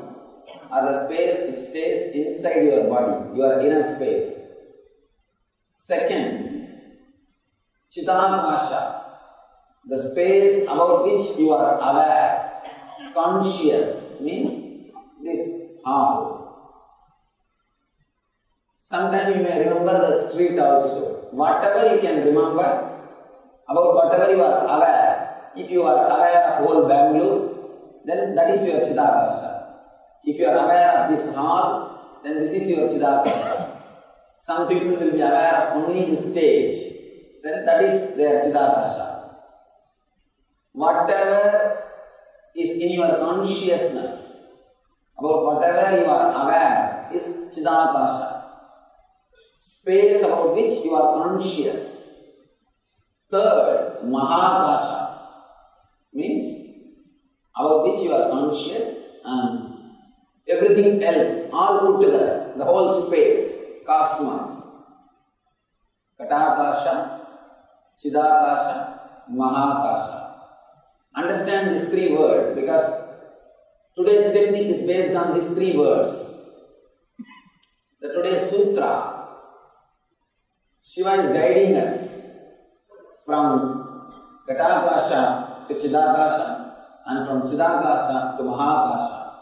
or the space which stays inside your body, your inner space. Second, Chidakasha, the space about which you are aware. Conscious means this hall. Sometimes you may remember the street also. Whatever you can remember, about whatever you are aware. If you are aware of whole Bangalore, then that is your Chidakasha. If you are aware of this hall, then this is your Chidakasha. Some people will be aware of only the stage, then that is their Chidakasha. Whatever is in your consciousness, about whatever you are aware is Chidakasha. Space about which you are conscious. Third, Mahakasha means about which you are conscious and everything else all put together, the whole space, cosmos. Katakasha, Chidakasha, Mahakasha. Understand these three words because today's technique is based on these three words. The today's sutra, Shiva is guiding us from Katakasha to Chidakasha and from Chidakasha to Mahakasha.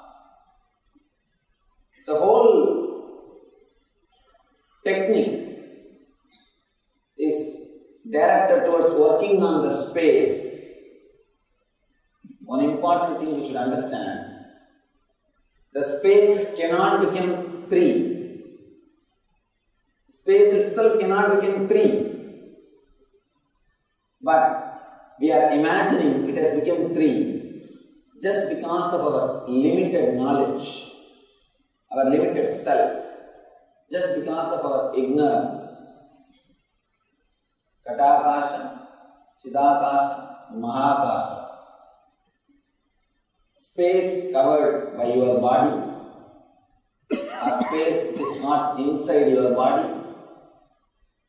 technique is directed towards working on the space, one important thing you should understand, the space cannot become 3. Space itself cannot become 3. But we are imagining it has become 3 just because of our limited knowledge, our limited self, just because of our ignorance. Katakasha, Chidakasha, Mahakasha. Space covered by your body, or space which is not inside your body,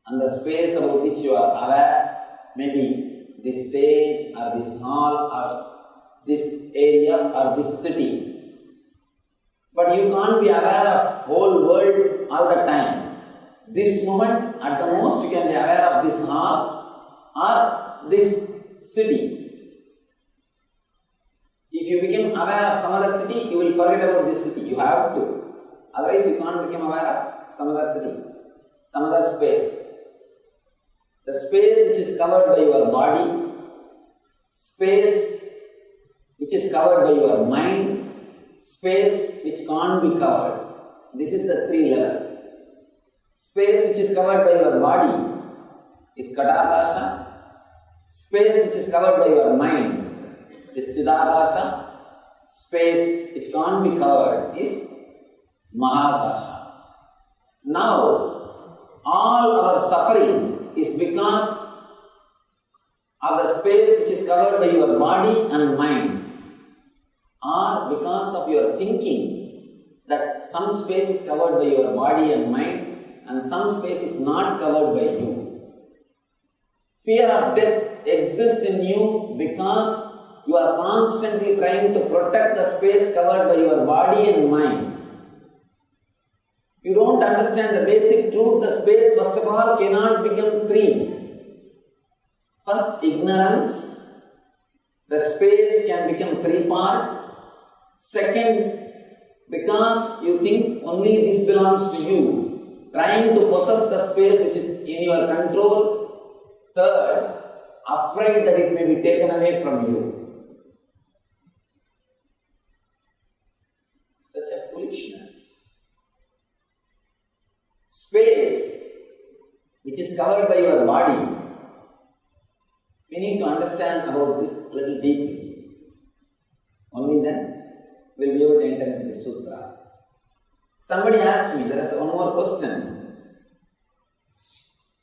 and the space about which you are aware, maybe this stage or this hall or this area or this city. But you can't be aware of whole world all the time. This moment, at the most, you can be aware of this hall or this city. If you become aware of some other city, you will forget about this city. You have to. Otherwise, you can't become aware of some other city, some other space. The space which is covered by your body, space which is covered by your mind, space which can't be covered. This is the 3 level. Space which is covered by your body is Katakasha. Space which is covered by your mind is Chidakasha. Space which can't be covered is Mahakasha. Now, all our suffering is because of the space which is covered by your body and mind, or because of your thinking that some space is covered by your body and mind and some space is not covered by you. Fear of death exists in you because you are constantly trying to protect the space covered by your body and mind. You don't understand the basic truth. The space, first of all, cannot become 3. First, ignorance. The space can become 3 part. Second, because you think only this belongs to you, trying to possess the space which is in your control. Third, afraid that it may be taken away from you. Such a foolishness. Space which is covered by your body, we need to understand about this a little deeply. Only then we will be able to enter into the sutra. Somebody asked me, there is one more question.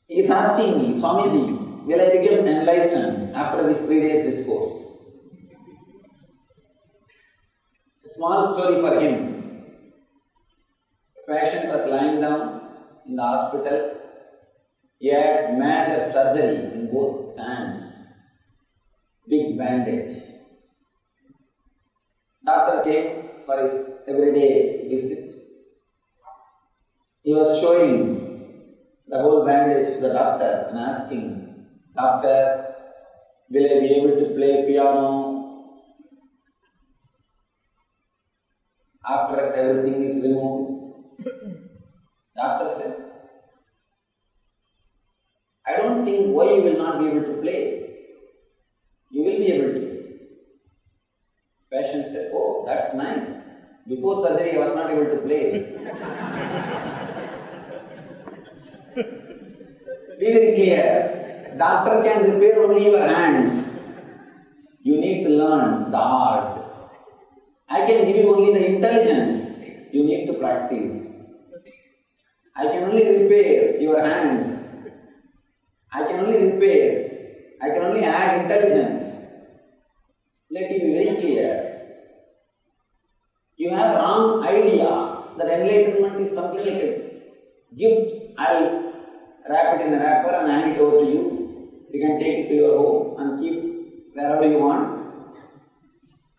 He is asking me, Swamiji, will I become enlightened after this 3 days discourse? A small story for him. A patient was lying down in the hospital. He had major surgery in both hands, big bandage. Doctor came for his everyday visit. He was showing the whole bandage to the doctor and asking, Doctor, will I be able to play piano after everything is removed? Doctor said, I don't think why you will not be able to play. You will be able to. Patient said, oh, that's nice. Before surgery I was not able to play. Be very clear. Doctor can repair only your hands. You need to learn the art. I can give you only the intelligence. You need to practice. I can only repair your hands. I can only add intelligence. Let it be very clear. You have a wrong idea that enlightenment is something like a gift. I will wrap it in a wrapper and hand it over to you. You can take it to your home and keep wherever you want.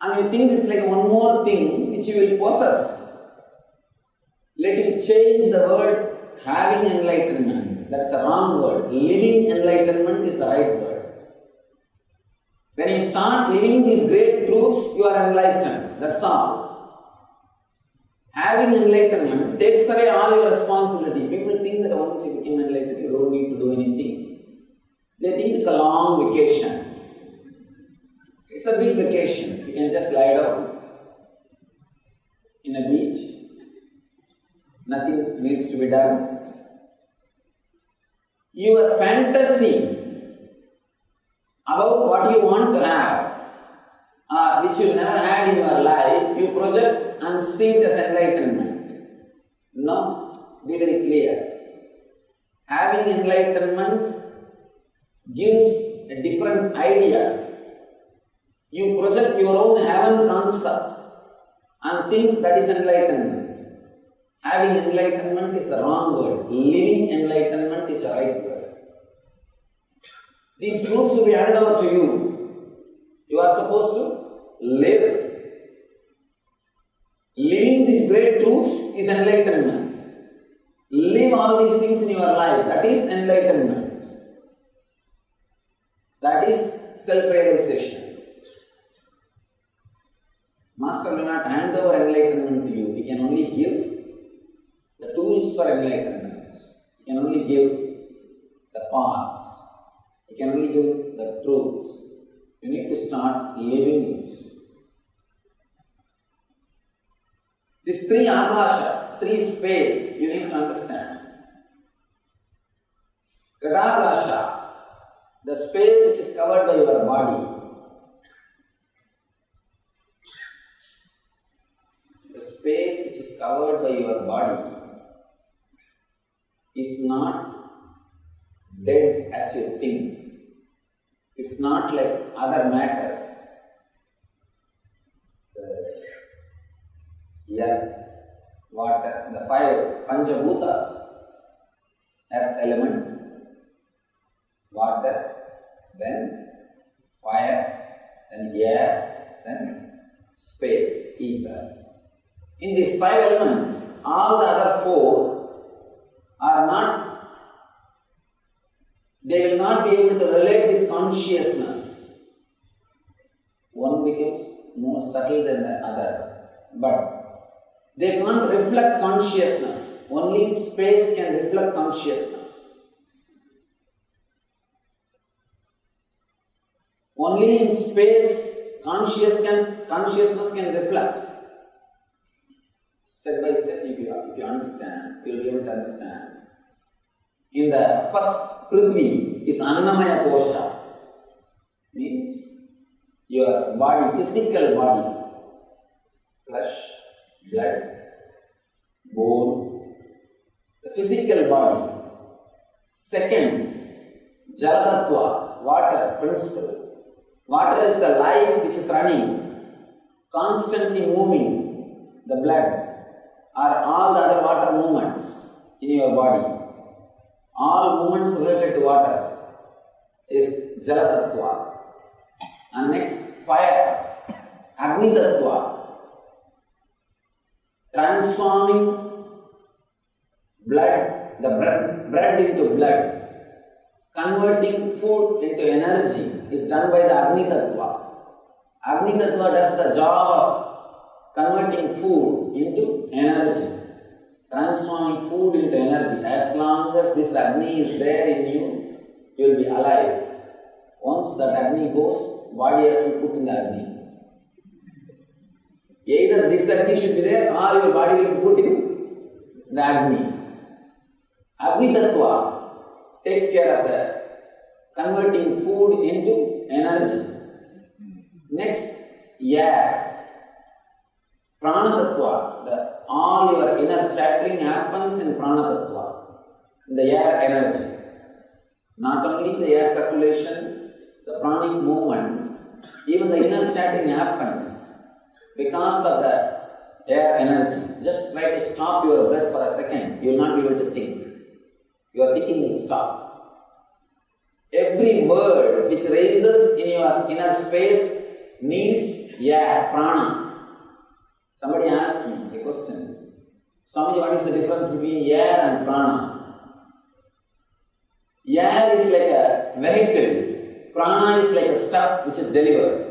And you think it's like one more thing which you will possess. Let it change the word having enlightenment. That's the wrong word. Living enlightenment is the right word. When you start living these great truths, you are enlightened. That's all. Having enlightenment takes away all your responsibility. People think that once once you become enlightened, you don't need to do anything. They think it's a long vacation. It's a big vacation. You can just lie down in a beach. Nothing needs to be done. Your fantasy about what you want to have, which you never had in your life, you project and see it as enlightenment. No, be very clear. Having enlightenment gives different ideas. You project your own heaven concept and think that is enlightenment. Having enlightenment is the wrong word. Living enlightenment is the right word. These truths will be handed over to you. You are supposed to live. Living these great truths is enlightenment. Live all these things in your life. That is enlightenment. That is self-realization. Master will not hand over enlightenment to you. He can only give the tools for enlightenment. He can only give the paths. He can only give the truths. You need to start living it. These three akashas, three space, you need to understand. Gadakasha, the space which is covered by your body. The space which is covered by your body is not dead as you think. It's not like other matters. The earth, water, the five Panchabhutas, earth element, water, then fire, then air, then space, ether. In this five elements, all the other four are not, they will not be able to relate with consciousness. One becomes more subtle than the other, but they can't reflect consciousness. Only space can reflect consciousness. Only in space consciousness can reflect. Step by step, if you understand, you will be able to understand. In the first Prithvi is Annamaya Kosha, means your body, physical body, flesh, blood, bone, the physical body. Second, Jalatattva, water, principle. Water is the life which is running, constantly moving. The blood are all the other water movements in your body. All movements related to water is Jalatattva. And next, fire, Agnitattva. Transforming blood, the bread into blood, converting food into energy is done by the Agni Tattva. Agni Tattva does the job of converting food into energy, transforming food into energy. As long as this Agni is there in you, you will be alive. Once that Agni goes, body has to be put in the Agni. Either this Agni should be there or your body will be put in the Agni. Agni Tattva takes care of the converting food into energy. Next, air. Prana Tattva, all your inner chattering happens in Prana Tattva, in the air energy. Not only the air circulation, the pranic movement, even the inner chatting happens because of the air energy. Just try to stop your breath for a second, you will not be able to think. Your thinking will stop. Every word which raises in your inner space needs air, prana. Somebody asked me a question. Swamiji, what is the difference between air and prana? Air is like a vehicle. Prana is like a stuff which is delivered.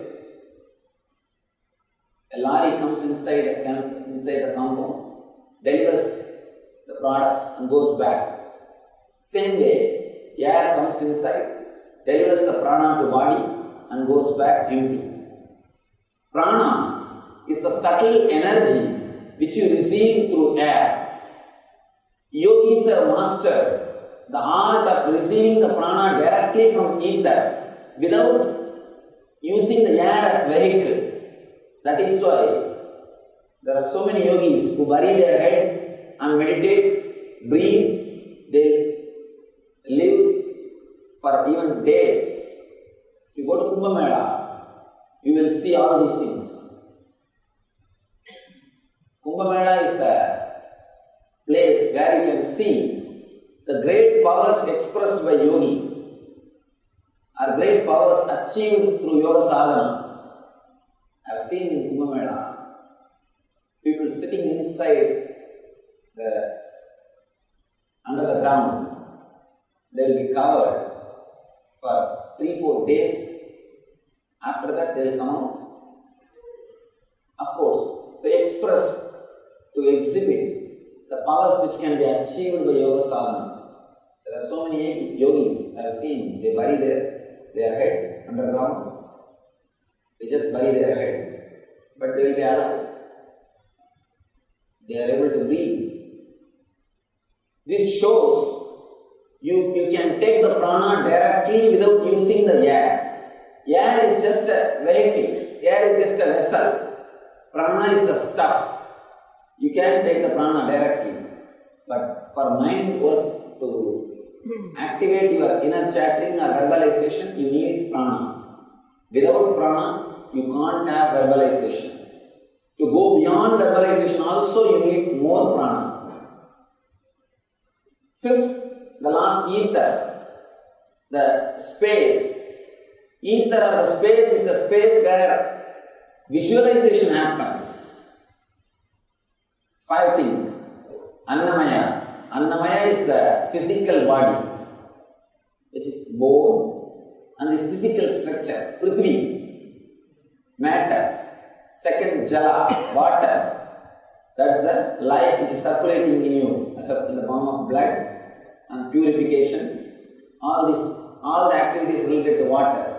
A lorry comes inside the compound, delivers the products and goes back. Same way, air comes inside, delivers the prana to body and goes back empty. Prana is a subtle energy which you receive through air. Yogis have mastered the art of receiving the prana directly from ether without using the air as vehicle. That is why there are so many yogis who bury their head and meditate, breathe, they live for even days. If you go to Kumbh Mela, you will see all these things. Kumbh Mela is the place where you can see the great powers expressed by yogis are great powers achieved through yoga sadhana. I have seen in Kumbh Mela people sitting inside under the ground. They will be covered for 3-4 days. After that they will come out. Of course, to express, to exhibit the powers which can be achieved by yoga sadhana. There are so many yogis I have seen, they bury their head underground. They just bury their head. But they will be alive. They are able to breathe. This shows you can take the prana directly without using the air. Air is just a vehicle. Air is just a vessel. Prana is the stuff. You can take the prana directly. But for mind work to activate your inner chattering or verbalization, you need prana. Without prana, you can't have verbalization. To go beyond verbalization also, you need more prana. Fifth, the last ether, the space. Ether or the space is the space where visualization happens. 5 things. Annamaya. Annamaya is the physical body, which is bone, and this physical structure, Prithvi, matter. Second, Jala, water. That's the life which is circulating in you in the form of blood and purification. All the activities related to water.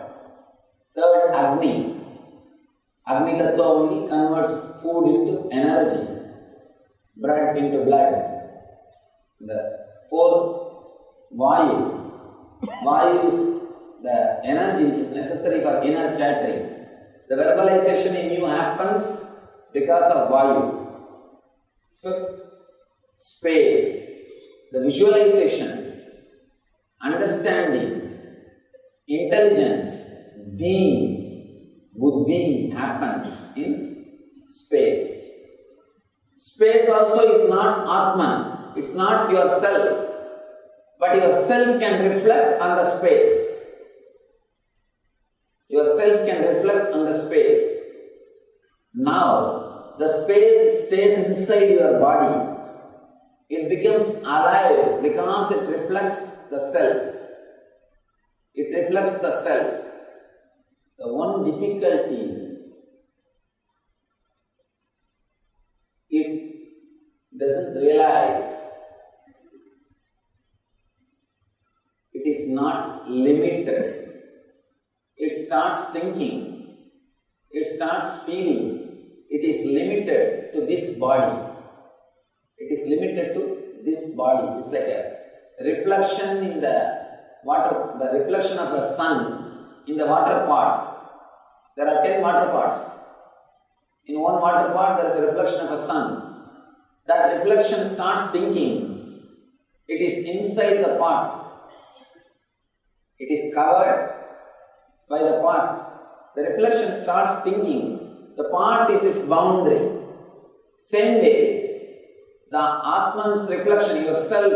Third, Agni. Agni Tattva only converts food into energy, bread into blood. The fourth, Vayu. Vayu is the energy which is necessary for inner chattering. The verbalization in you happens because of Vayu. Fifth, space. The visualization, understanding, intelligence, buddhi happens in space. Space also is not Atman. It's not yourself, but yourself can reflect on the space. Yourself can reflect on the space. Now, the space stays inside your body. It becomes alive because it reflects the self. It reflects the self. The one difficulty, it doesn't realize it is not limited. It starts thinking, it starts feeling, it is limited to this body. It is limited to this body. It's like a reflection in the water, the reflection of the sun in the water pot. There are 10 water pots. In one water pot there is a reflection of a sun. That reflection starts thinking. It is inside the pot. It is covered by the pot. The reflection starts thinking. The pot is its boundary. Same way, the Atman's reflection, yourself,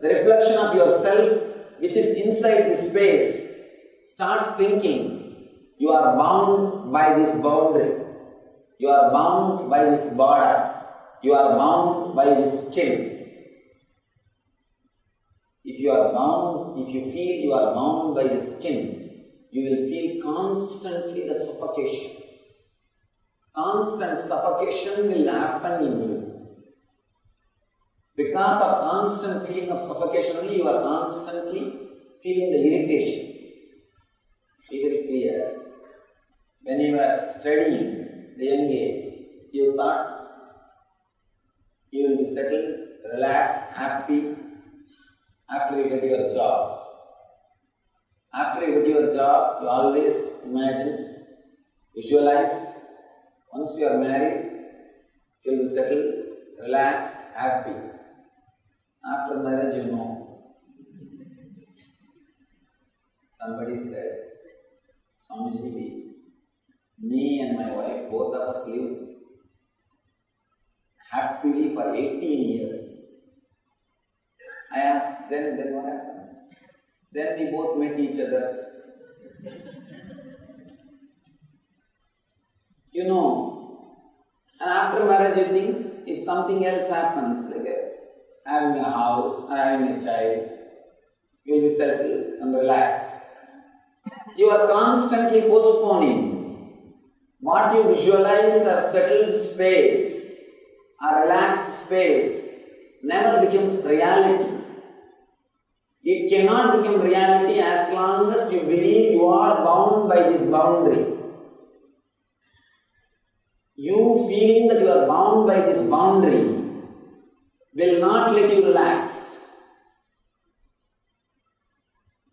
the reflection of yourself which is inside this space starts thinking, you are bound by this boundary. You are bound by this border. You are bound by this skin. If you are bound, if you feel you are bound by the skin, you will feel constantly the suffocation. Constant suffocation will happen in you. Because of constant feeling of suffocation only, you are constantly feeling the irritation. Be very clear. When you were studying the young age, you thought you will be settled, relaxed, happy after you get your job. After you get your job, you always imagined, visualized, once you are married, you will be settled, relaxed, happy. After marriage, you know. Somebody said, Swamiji, me and my wife, both of us lived happily for 18 years. I asked, then what happened? Then we both met each other. You know, and after marriage you think, if something else happens, like having a house or having a child, you will be settled and relaxed. You are constantly postponing. What you visualize as settled space, a relaxed space, never becomes reality. It cannot become reality as long as you believe you are bound by this boundary. You feeling that you are bound by this boundary will not let you relax.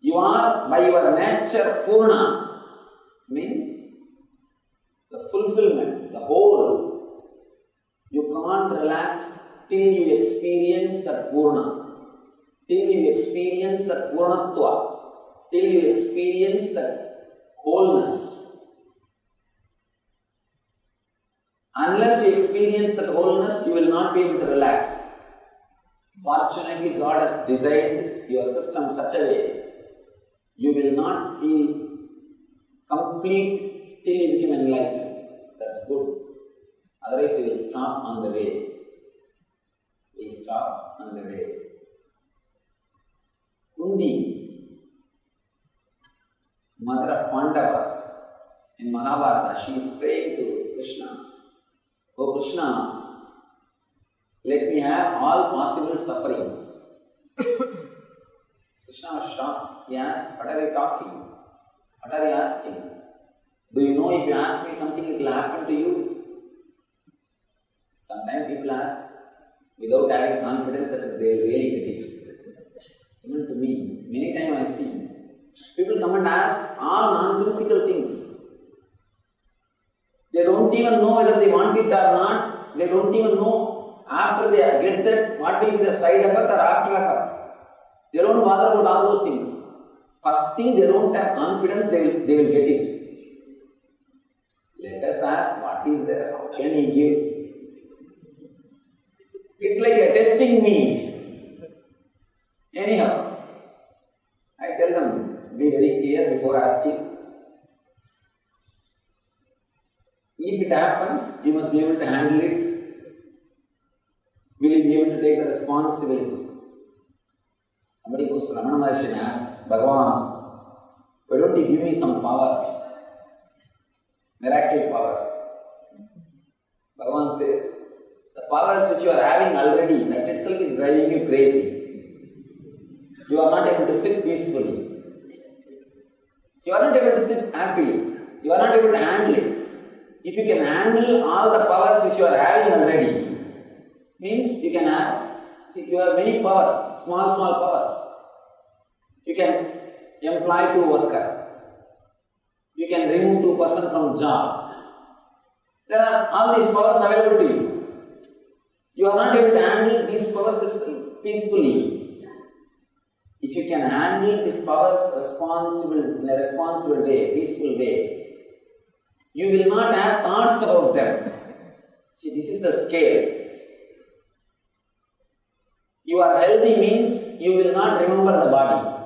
You are by your nature Purna, means the fulfillment, the whole. You can't relax till you experience that Purna, till you experience that Purnatva, till you experience that wholeness. Unless you experience that wholeness, you will not be able to relax. Fortunately, God has designed your system such a way you will not feel complete till you become enlightened. That's good. Otherwise, you will stop on the way. We stop on the way. Kundi, mother of Pandavas, in Mahabharata, she is praying to Krishna. Oh Krishna, let me have all possible sufferings. Krishna was shocked. He asked, what are you talking? What are you asking? Do you know if you ask me something, it will happen to you? Sometimes people ask without having confidence that they will really get it. Even to me, many times I see people come and ask all nonsensical things. They don't even know whether they want it or not. They don't even know after they get that what will be the side effect or after effect. They don't bother about all those things. First thing, they don't have confidence, they will get it. Let us ask what is there, how can he give? It's like testing me. Anyhow, I tell them, be very clear before asking. If it happens, you must be able to handle it. Will you be able to take the responsibility? Somebody goes to Ramana Maharshi and asks, Bhagavan, why don't you give me some powers? Miracle powers. Bhagavan says, the powers which you are having already, that itself is driving you crazy. You are not able to sit peacefully. You are not able to sit happily. You are not able to handle it. If you can handle all the powers which you are having already, means you can have, you have many powers, small powers. You can employ 2 workers. You can remove 2 persons from job. There are all these powers available to you. You are not able to handle these powers itself peacefully. If you can handle these powers in a responsible way, peaceful way, you will not have thoughts about them. See, this is the scale. You are healthy means you will not remember the body.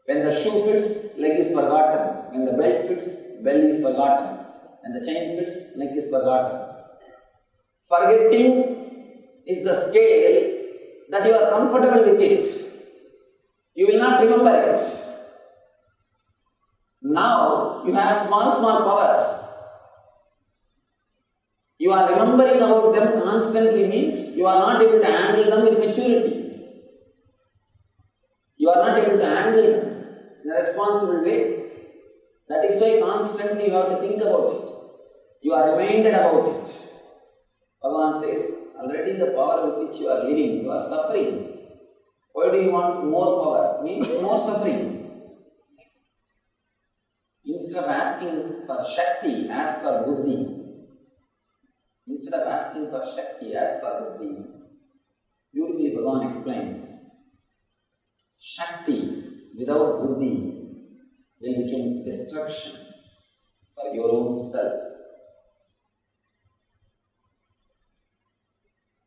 When the shoe fits, leg is forgotten. When the belt fits, belly is forgotten. When the chain fits, neck is forgotten. Forgetting is the scale that you are comfortable with it. You will not remember it. Now you have small powers. You are remembering about them constantly means you are not able to handle them with maturity. You are not able to handle them in a responsible way. That is why constantly you have to think about it. You are reminded about it. Bhagavan says, already the power with which you are living, you are suffering. Why do you want more power? Means more suffering. Instead of asking for Shakti, ask for Buddhi. Instead of asking for Shakti, ask for Buddhi. Beautifully Bhagavan explains, Shakti without Buddhi will become destruction for your own self.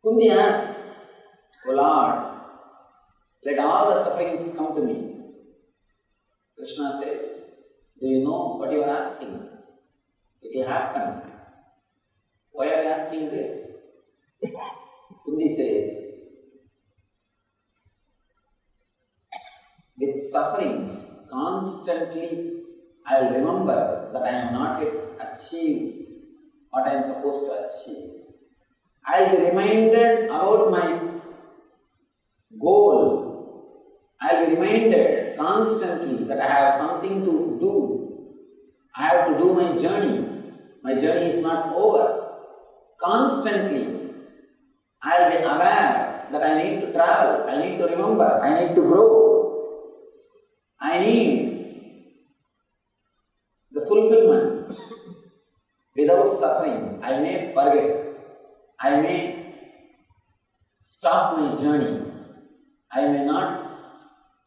Kundi asks, O Lord, let all the sufferings come to me. Krishna says, do you know what you are asking? It will happen. Why are you asking this? Kundi says, with sufferings, constantly I will remember that I have not yet achieved what I am supposed to achieve. I will be reminded about my goal. I will be reminded constantly that I have something to do. I have to do my journey. My journey is not over. Constantly, I will be aware that I need to travel, I need to remember, I need to grow. I need the fulfillment. Without suffering, I may forget. I may stop my journey. I may not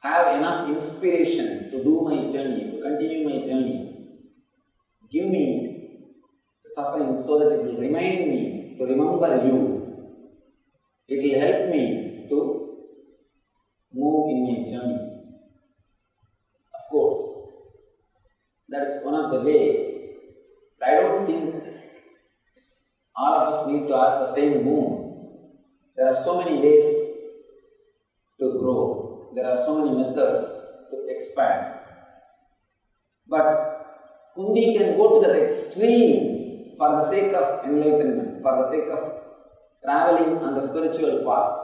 have enough inspiration to do my journey, to continue my journey. Give me the suffering so that it will remind me to remember you. It will help me to move in my journey. Of course, that is one of the ways. I don't think all of us need to ask the same moon. There are so many ways to grow. There are so many methods to expand. But Kundi can go to that extreme for the sake of enlightenment, for the sake of traveling on the spiritual path.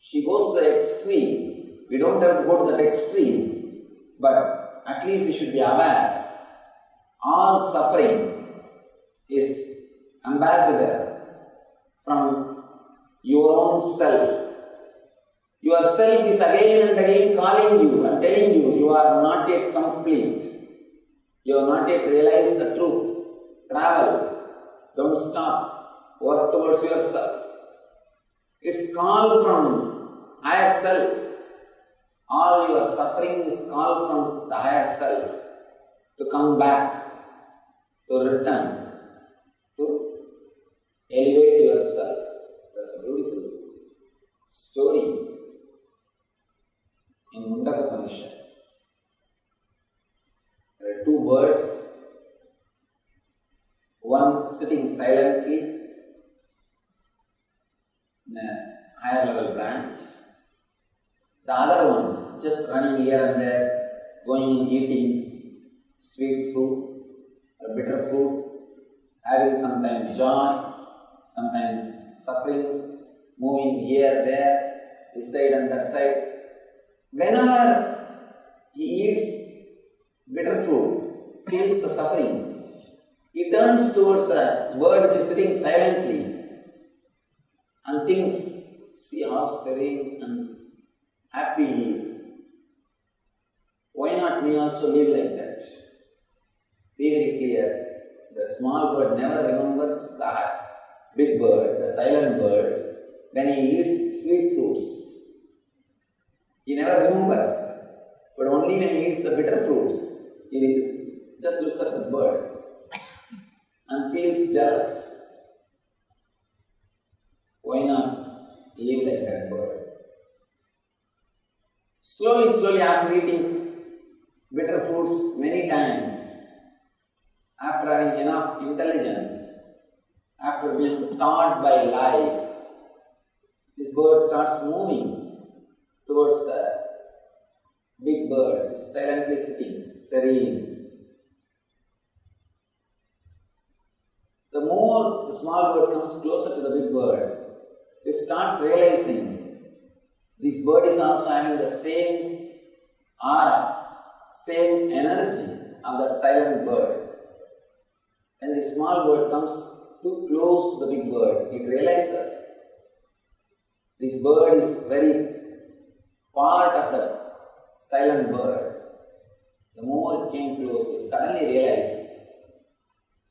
She goes to the extreme. We don't have to go to that extreme, but at least we should be aware. All suffering is ambassador from your own self. Your self is again and again calling you and telling you, you are not yet complete. You have not yet realized the truth. Travel. Don't stop. Work towards yourself. It's call from higher self. All your suffering is call from the higher self to come back, to return, to elevate yourself. That's a beautiful story in Mundaka Upanishad. There are two birds, one sitting silently in a higher level branch, the other one just running here and there, going and eating sweet fruit or bitter fruit, having sometimes joy, sometimes suffering, moving here, there, this side and that side. Whenever he eats bitter fruit, feels the suffering, he turns towards the bird which is sitting silently and thinks, see how serene and happy he is. Why not me also live like that? Be very clear. The small bird never remembers the big bird, the silent bird, when he eats sweet fruits. He never remembers. But only when he eats the bitter fruits, he just looks at the bird and feels jealous. Why not live like that bird? Slowly after eating bitter fruits many times, after having enough intelligence, after being taught by life, this bird starts moving towards the big bird, silently sitting, serene. The more the small small bird comes closer to the big bird, it starts realizing this bird is also having the same aura, same energy of that silent bird. When the small bird comes too close to the big bird, it realizes this bird is very part of the silent bird. The more it came close, it suddenly realized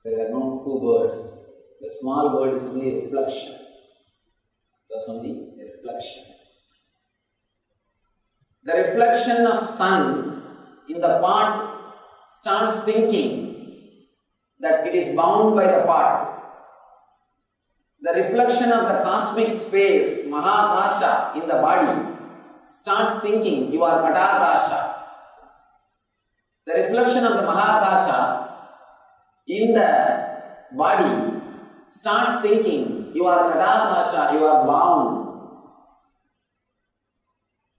there were no two birds. The small bird is only a reflection. It was only a reflection. The reflection of sun in the pot starts thinking that it is bound by the pot. The reflection of the cosmic space, Mahakasha, in the body starts thinking you are Patakasha. The reflection of the Mahakasha in the body starts thinking you are Patakasha, you are bound.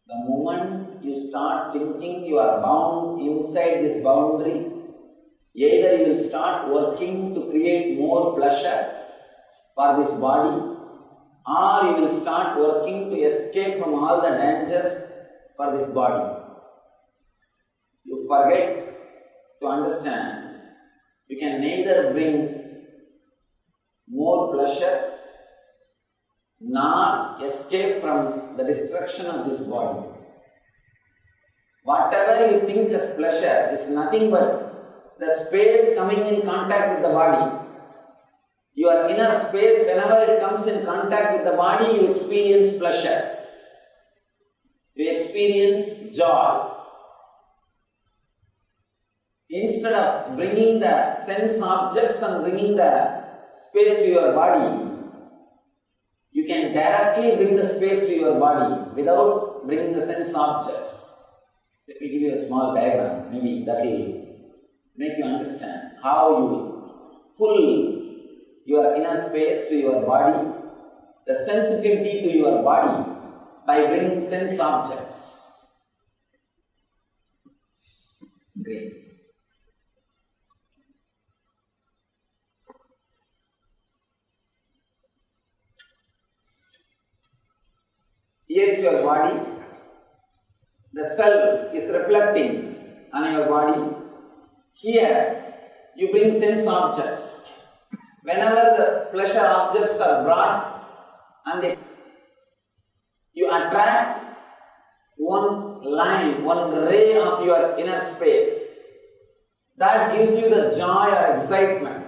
The moment you start thinking you are bound inside this boundary, either you will start working to create more pleasure for this body, or you will start working to escape from all the dangers for this body. You forget to understand you can neither bring more pleasure nor escape from the destruction of this body. Whatever you think as pleasure is nothing but the space coming in contact with the body. Your inner space, whenever it comes in contact with the body, you experience pleasure. You experience joy. Instead of bringing the sense objects and bringing the space to your body, you can directly bring the space to your body without bringing the sense objects. Let me give you a small diagram, maybe that will make you understand how you pull your inner space to your body, the sensitivity to your body by bringing sense objects. It's great. Here is your body. The self is reflecting on your body. Here you bring sense objects. Whenever the pleasure objects are brought and you attract one line, one ray of your inner space, that gives you the joy or excitement.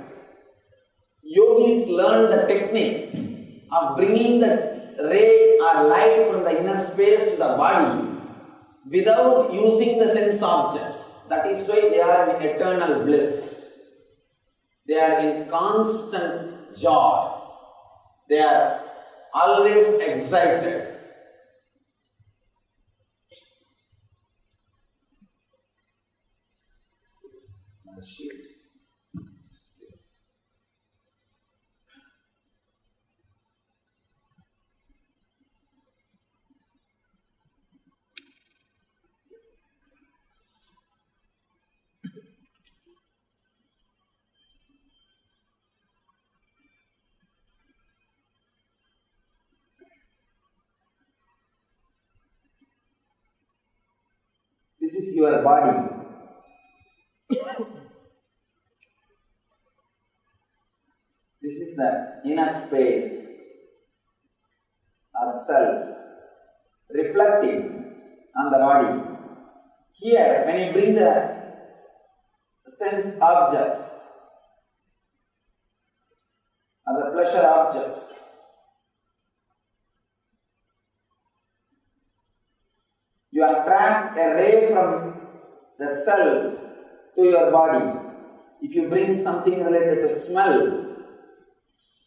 Yogis learn the technique of bringing the ray or light from the inner space to the body without using the sense objects. That is why they are in eternal bliss. They are in constant joy. They are always excited. This is your body. This is the inner space or self reflecting on the body. Here, when you bring the sense objects or the pleasure objects, you attract a ray from the self to your body. If you bring something related to smell,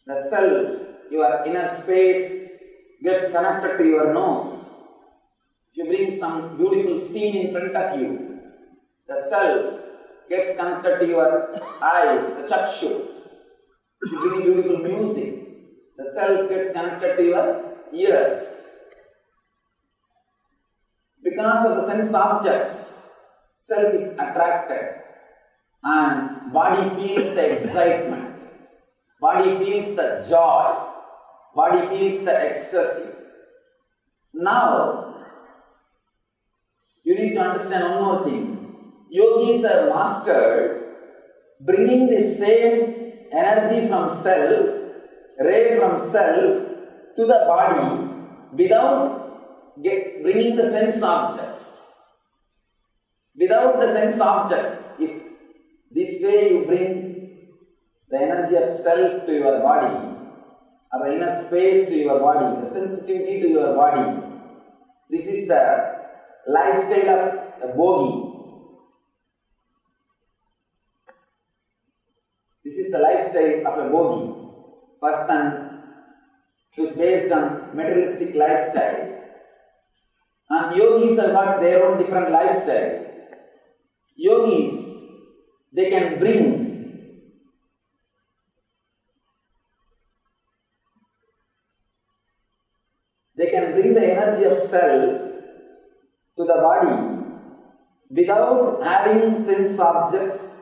the self, your inner space, gets connected to your nose. If you bring some beautiful scene in front of you, the self gets connected to your eyes, the chakshu. If you bring beautiful music, the self gets connected to your ears. Because of the sense objects, self is attracted and body feels the excitement. body feels the joy, body feels the ecstasy. Now, you need to understand one more thing. Yogis are mastered bringing the same energy from self, ray from self to the body without bringing the sense objects. Without the sense objects. If this way you bring the energy of self to your body, or the inner space to your body, the sensitivity to your body, this is the lifestyle of a yogi. This is the lifestyle of a yogi, person who is based on materialistic lifestyle. And yogis have got their own different lifestyle. Yogis, they can bring the energy of self to the body without having sense objects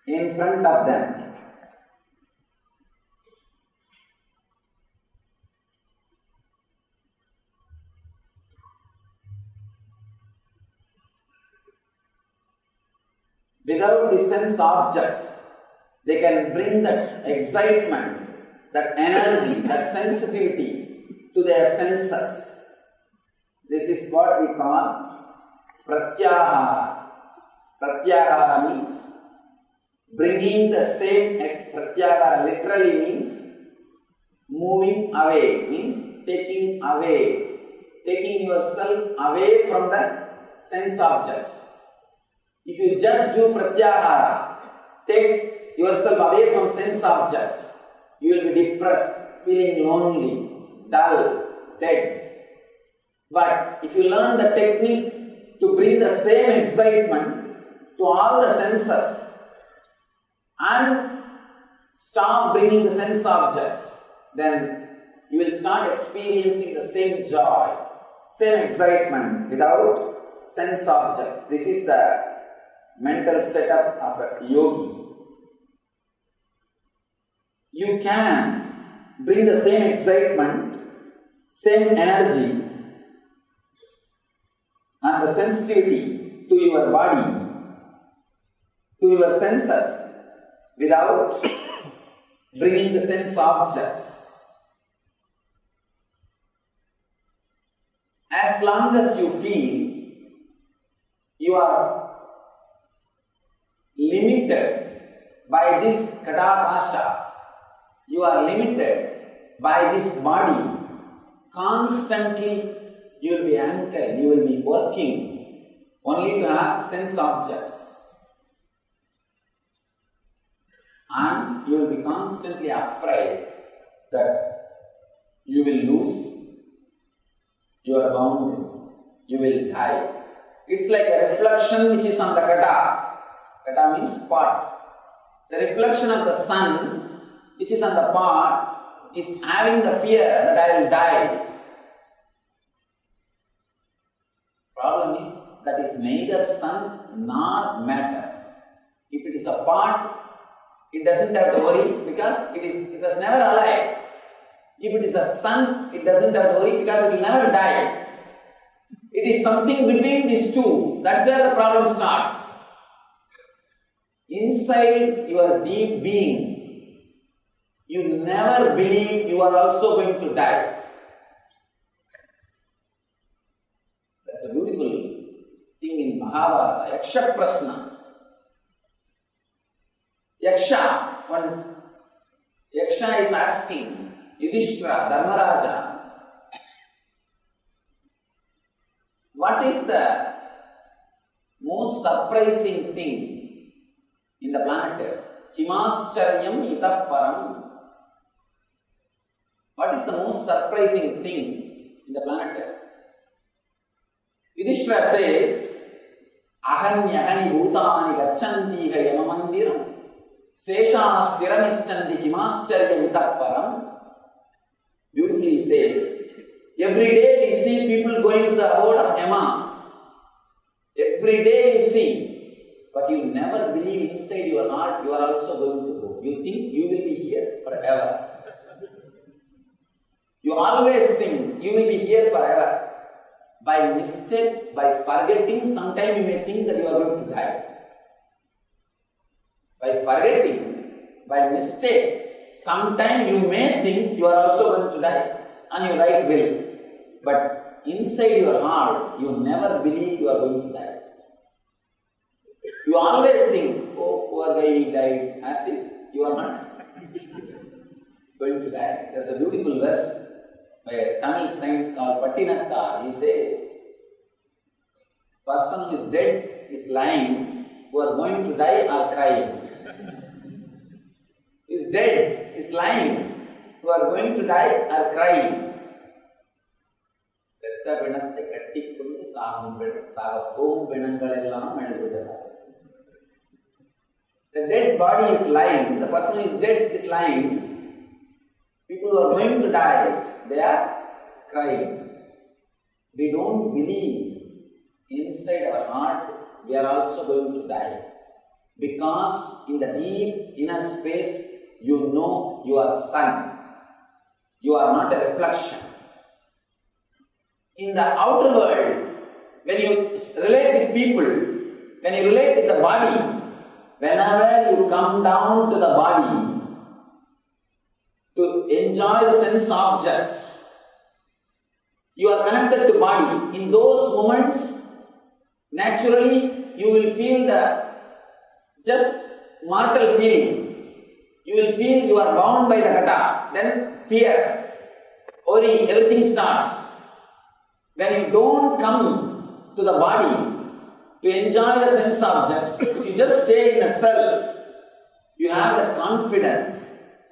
in front of them. Without the sense objects, they can bring that excitement, that energy, that sensitivity to their senses. This is what we call pratyahara. Pratyahara means bringing the same. Pratyahara literally means moving away, means taking away, taking yourself away from the sense objects. If you just do pratyahara, take yourself away from sense objects, you will be depressed, feeling lonely, dull, dead. But if you learn the technique to bring the same excitement to all the senses and stop bringing the sense objects, then you will start experiencing the same joy, same excitement without sense objects. This is the mental setup of a yogi. You can bring the same excitement, same energy and the sensitivity to your body, to your senses without bringing the sense objects. As long as you feel you are limited by this kadakasha, you are limited by this body, constantly you will be anchored, you will be working only to have sense objects. And you will be constantly afraid that you will lose your boundary, you will die. It's like a reflection which is on the kata. Kata means pot. The reflection of the sun which is on the pot is having the fear that I will die. Problem is that is neither sun nor matter. If it is a pot, it doesn't have to worry because it was never alive. If it is a sun, it doesn't have to worry because it will never die. It is something between these two. That's where the problem starts. Inside your deep being, you never believe you are also going to die. That's a beautiful thing in Mahabharata, Yaksha Prasna. Yaksha, when Yaksha is asking Yudhishthira, Dharmaraja, what is the most surprising thing in the planet Earth? Kimascharyam itah param. What is the most surprising thing in the planet Earth? Yudhishthira says, Ahanyahani bhutani gacchanti yamamandiram sesha sthiramischanti kimascharyam itah param. Beautifully he says, every day we see people going to the abode of Yama. Every day you see but you never believe inside your heart you are also going to go. You think you will be here forever. You always think you will be here forever. By mistake, by forgetting, sometimes you may think that you are going to die. By forgetting, by mistake, sometimes you may think you are also going to die on your right will. But inside your heart, you never believe you are going to die. You always think, oh, poor guy, he died, as if you are not going to die. There's a beautiful verse by a Tamil saint called Pattinattar. He says, person who is dead is lying, who are going to die are crying. Is dead, is lying, who are going to die are crying. செத்த பிணத்தை கட்டிக்கொண்டு சாகப்போகும் பிணங்கள் எல்லாம் எழுதுகிறார். The dead body is lying, the person who is dead is lying. People who are going to die, they are crying. We don't believe inside our heart we are also going to die. Because in the deep inner space, you know you are sun. You are not a reflection. In the outer world, when you relate with people, when you relate with the body, whenever you come down to the body to enjoy the sense objects, you are connected to body. In those moments, naturally, you will feel the just mortal feeling. You will feel you are bound by the kata. Then fear, worry, everything starts. When you don't come to the body to enjoy the sense objects, if you just stay in the self, you have the confidence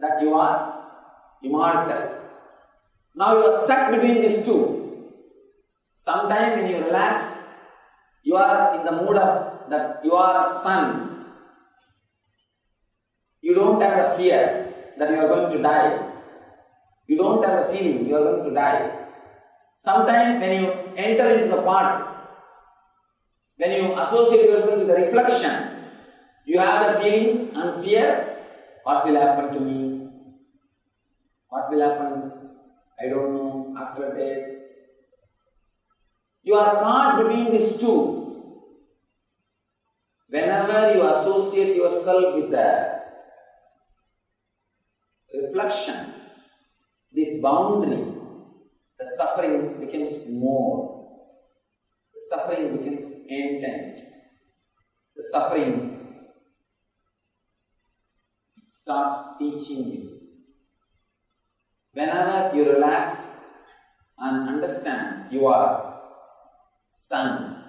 that you are immortal. Now you are stuck between these two. Sometimes when you relax, you are in the mood of that you are a sun. You don't have a fear that you are going to die. You don't have a feeling you are going to die. Sometimes when you enter into the part, when you associate yourself with the reflection, you have the feeling and fear, what will happen to me? What will happen? I don't know, after death. You are caught between these two. Whenever you associate yourself with the reflection, this boundary, the suffering becomes more. The suffering becomes intense. The suffering starts teaching you. Whenever you relax and understand you are sun,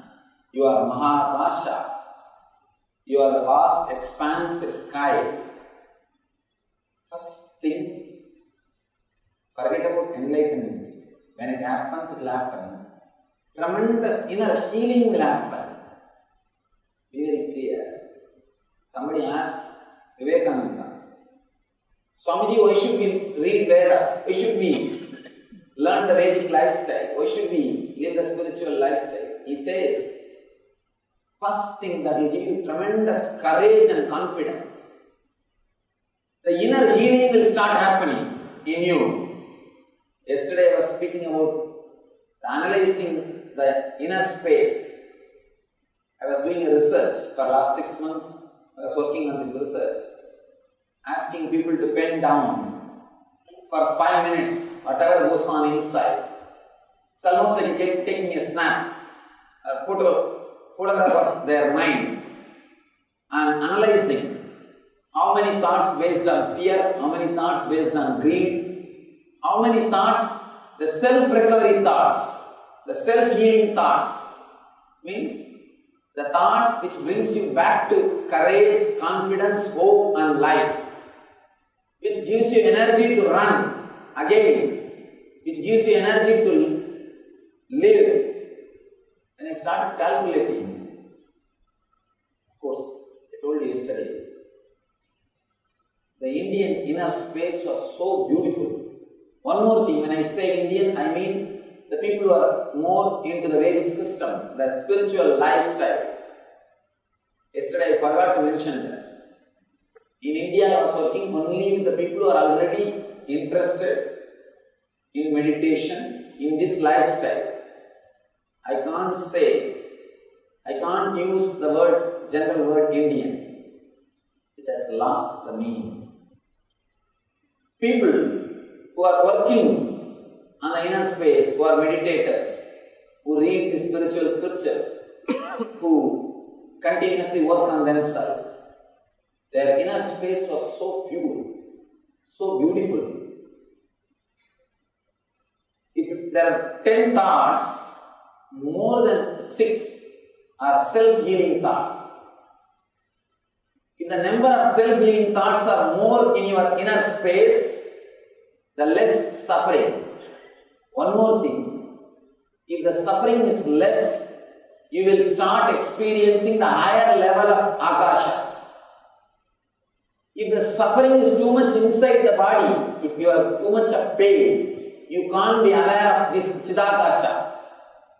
you are Mahakasha, you are the vast expansive sky. First thing, forget about enlightenment. When it happens, it will happen. Tremendous inner healing will happen. Be very clear. Somebody asked Vivekananda, Swamiji, why should we read Vedas? Why should we learn the Vedic lifestyle? Why should we live the spiritual lifestyle? He says, first thing that will give you tremendous courage and confidence. The inner healing will start happening in you. Yesterday I was speaking about analyzing the inner space. I was doing a research for last 6 months. I was working on this research, asking people to pen down for 5 minutes whatever goes on inside. It's almost like taking a snap, a photograph of their mind and analyzing how many thoughts based on fear, how many thoughts based on greed, how many thoughts, the self-recovery thoughts, the self-healing thoughts, means the thoughts which brings you back to courage, confidence, hope and life, which gives you energy to run again, which gives you energy to live. When I started calculating, of course, I told you yesterday, the Indian inner space was so beautiful. One more thing, when I say Indian, I mean the people who are more into the Vedic system, the spiritual lifestyle. Yesterday I forgot to mention that. In India I was working only with the people who are already interested in meditation, in this lifestyle. I can't use the general word Indian. It has lost the meaning. People who are working on the inner space, who are meditators, who read the spiritual scriptures, who continuously work on themselves, their inner space was so pure, so beautiful. If there are 10 thoughts, more than 6 are self-healing thoughts. If the number of self-healing thoughts are more in your inner space, the less suffering. One more thing, if the suffering is less, you will start experiencing the higher level of akashas. If the suffering is too much inside the body, if you have too much of pain, you can't be aware of this chidakasha.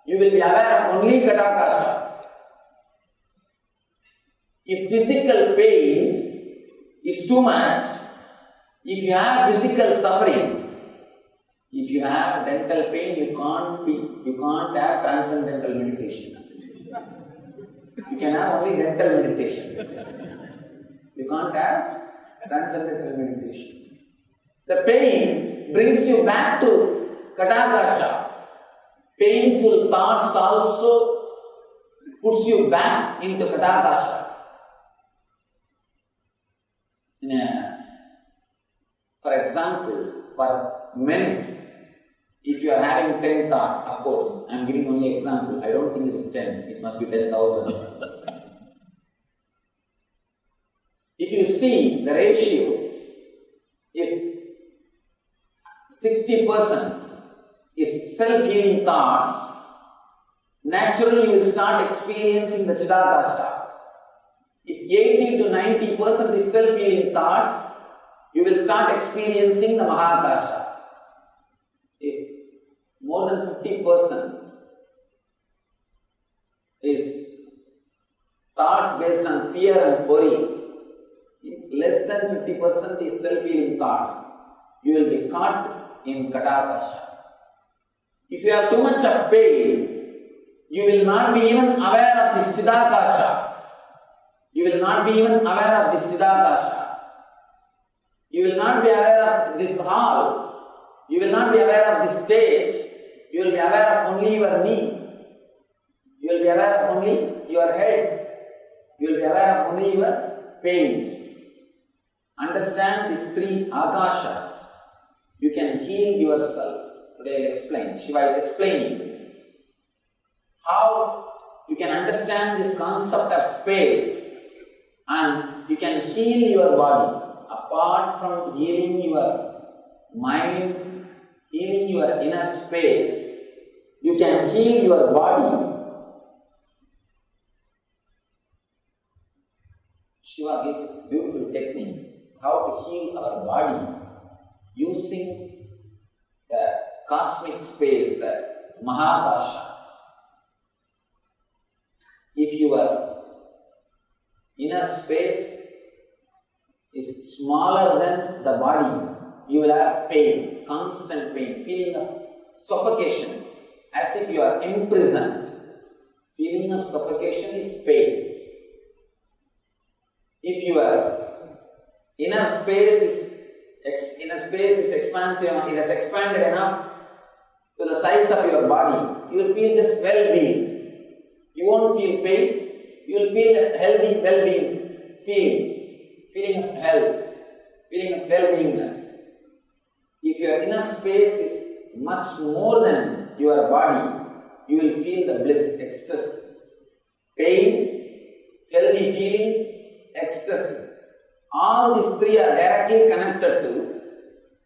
You will be aware of only katakasha. If physical pain is too much, if you have physical suffering, if you have dental pain, you can't have transcendental meditation. You can have only dental meditation. You can't have transcendental meditation. The pain brings you back to katakasha. Painful thoughts also puts you back into katakasha. For example, per minute, if you are having 10 thoughts, of course, I am giving only example, I don't think it is 10, it must be 10,000. If you see the ratio, if 60% is self-healing thoughts, naturally you will start experiencing the chidakasha. If 80 to 90% is self-healing thoughts, you will start experiencing the mahakasha. If more than 50% is thoughts based on fear and worries, if less than 50% is self-healing thoughts, you will be caught in katakasha. If you have too much of pain, you will not be even aware of this chidakasha. You will not be even aware of this chidakasha. You will not be aware of this hall. You will not be aware of this stage. You will be aware of only your knee. You will be aware of only your head. You will be aware of only your pains. Understand these 3 akashas. You can heal yourself. Today I will explain. Shiva is explaining how you can understand this concept of space and you can heal your body. Apart from healing your mind, healing your inner space, you can heal your body. Shiva gives this beautiful technique how to heal our body using the cosmic space, the Mahakasha. If your inner space is smaller than the body, you will have pain, constant pain, feeling of suffocation, as if you are imprisoned. Feeling of suffocation is pain. If your inner space is expansive, it has expanded enough to the size of your body, you will feel just well-being. You won't feel pain, you will feel a healthy well-being feeling of health, feeling of well-beingness. If your inner space is much more than your body, you will feel the bliss, ecstasy. Pain, healthy feeling, ecstasy. All these 3 are directly connected to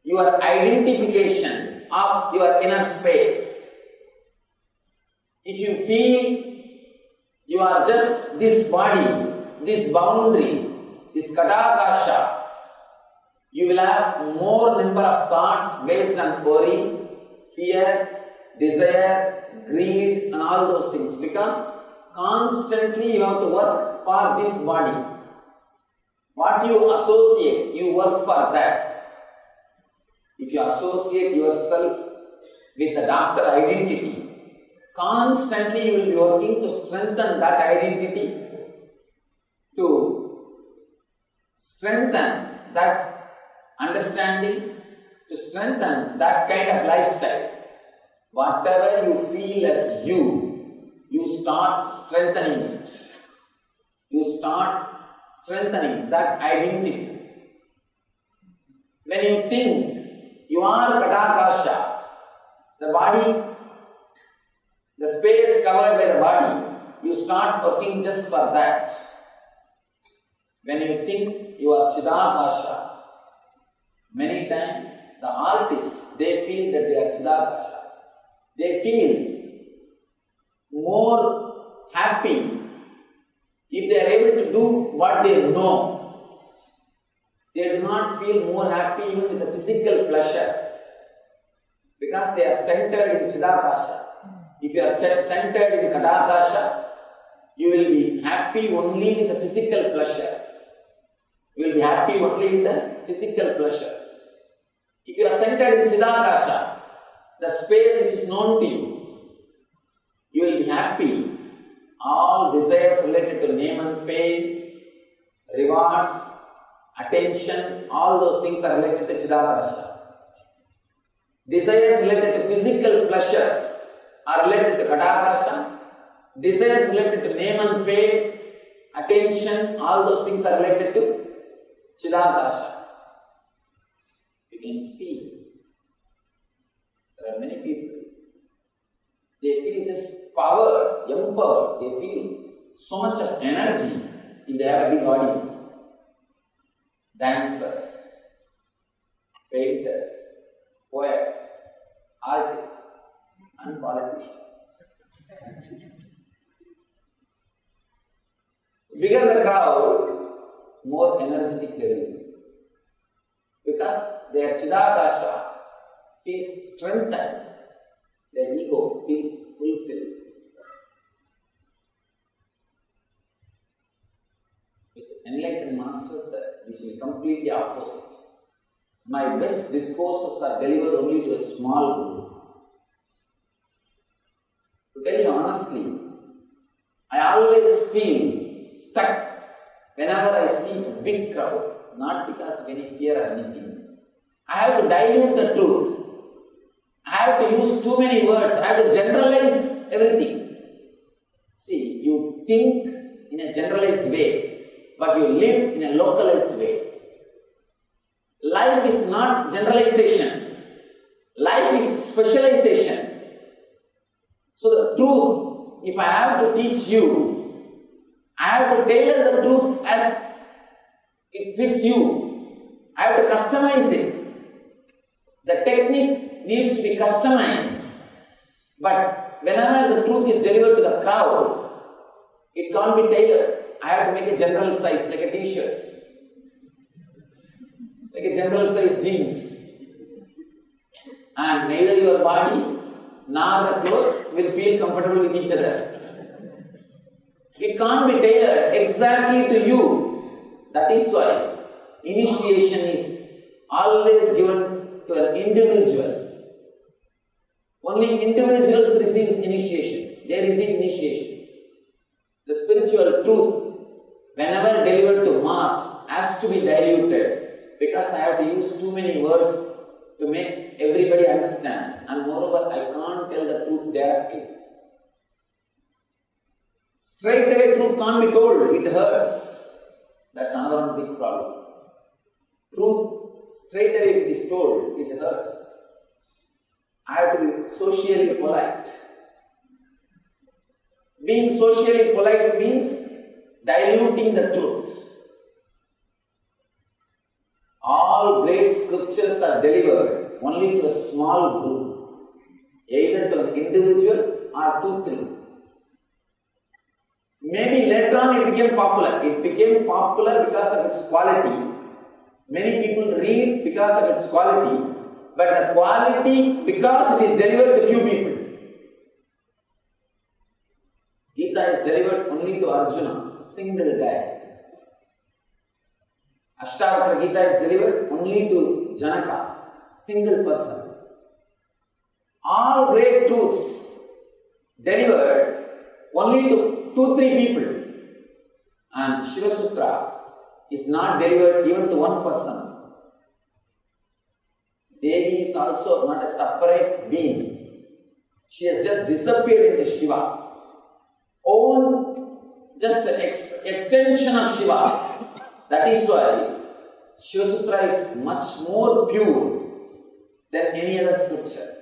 your identification of your inner space. If you feel you are just this body, this boundary, this katakasha, you will have more number of thoughts based on worry, fear, desire, greed and all those things, because constantly you have to work for this body. What you associate, you work for that. If you associate yourself with the doctor identity, constantly you will be working to strengthen that identity, to strengthen that understanding, to strengthen that kind of lifestyle. Whatever you feel as you start strengthening it. You start strengthening that identity. When you think you are Kadakasha, the body, the space covered by the body, you start working just for that. When you think you are Chidakasha, many times the artists, they feel that they are Chidakasha. They feel more happy if they are able to do what they know. They do not feel more happy even with the physical pleasure because they are centered in Chidakasha. If you are centered in Kadakasha, you will be happy only with the physical pleasure. You will be happy only with the physical pleasures. If you are centered in Chidakasha, the space which is known to you will be happy. All desires related to name and fame, rewards, attention, all those things are related to Chidakasha. Desires related to physical pleasures are related to Kadakasha. Desires related to name and fame, attention, all those things are related to Chidakasha. You can see there are many people, they feel just powered, empowered, they feel so much of energy if they have a big audience. Dancers, painters, poets, artists, and politicians. Bigger the crowd, more energetic they will be. Because their Chidakasha feels strengthened, their ego feels fulfilled. With enlightened masters, which will be completely opposite. My best discourses are delivered only to a small group. To tell you honestly, I always feel stuck whenever I see a big crowd, not because of any fear or anything. I have to dilute the truth. I have to use too many words. I have to generalize everything. See, you think in a generalized way, but you live in a localized way. Life is not generalization. Life is specialization. So the truth, if I have to teach you, I have to tailor the truth as it fits you. I have to customize it. The technique needs to be customized. But whenever the truth is delivered to the crowd, it can't be tailored. I have to make a general size, like a t-shirt, like a general size jeans. And neither your body nor the clothes will feel comfortable with each other. It can't be tailored exactly to you. That is why initiation is always given to an individual. Only individuals receive initiation. They receive initiation. The spiritual truth, whenever delivered to mass, has to be diluted because I have to use too many words to make everybody understand. And moreover, I can't tell the truth directly. Straight away truth can't be told, it hurts. That's another big problem. Truth, straight away it is told, it hurts. I have to be socially polite. Being socially polite means diluting the truth. All great scriptures are delivered only to a small group, either to an individual or 2-3. Maybe later on it became popular. It became popular because of its quality. Many people read because of its quality, but the quality because it is delivered to few people. It Gita is delivered only to Arjuna, a single guy. Ashtavakra Gita is delivered only to Janaka, single person. All great truths delivered only to 2-3 people. And Shiva Sutra is not delivered even to one person. Devi is also not a separate being. She has just disappeared into Shiva. Just an extension of Shiva. That is why Shiva Sutra is much more pure than any other scripture.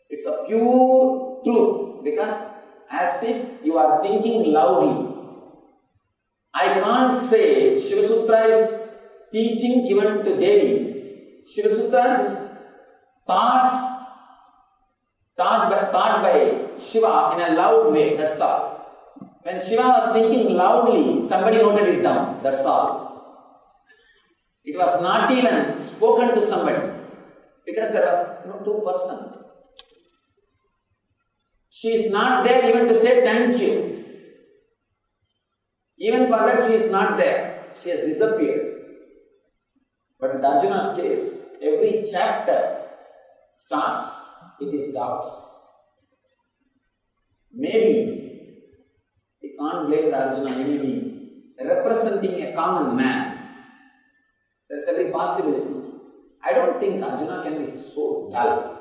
It's a pure truth because as if you are thinking loudly. I can't say Shiva Sutra is teaching given to Devi. Shiva Sutra is thoughts taught by Shiva in a loud way, that's all. When Shiva was thinking loudly, somebody noted it down, that's all. It was not even spoken to somebody because there was no 2%. She is not there even to say thank you. Even for that she is not there. She has disappeared. But in Arjuna's case, every chapter starts with his doubts. Maybe we can't blame Arjuna anyway. Representing a common man, there is every possibility. I don't think Arjuna can be so dull.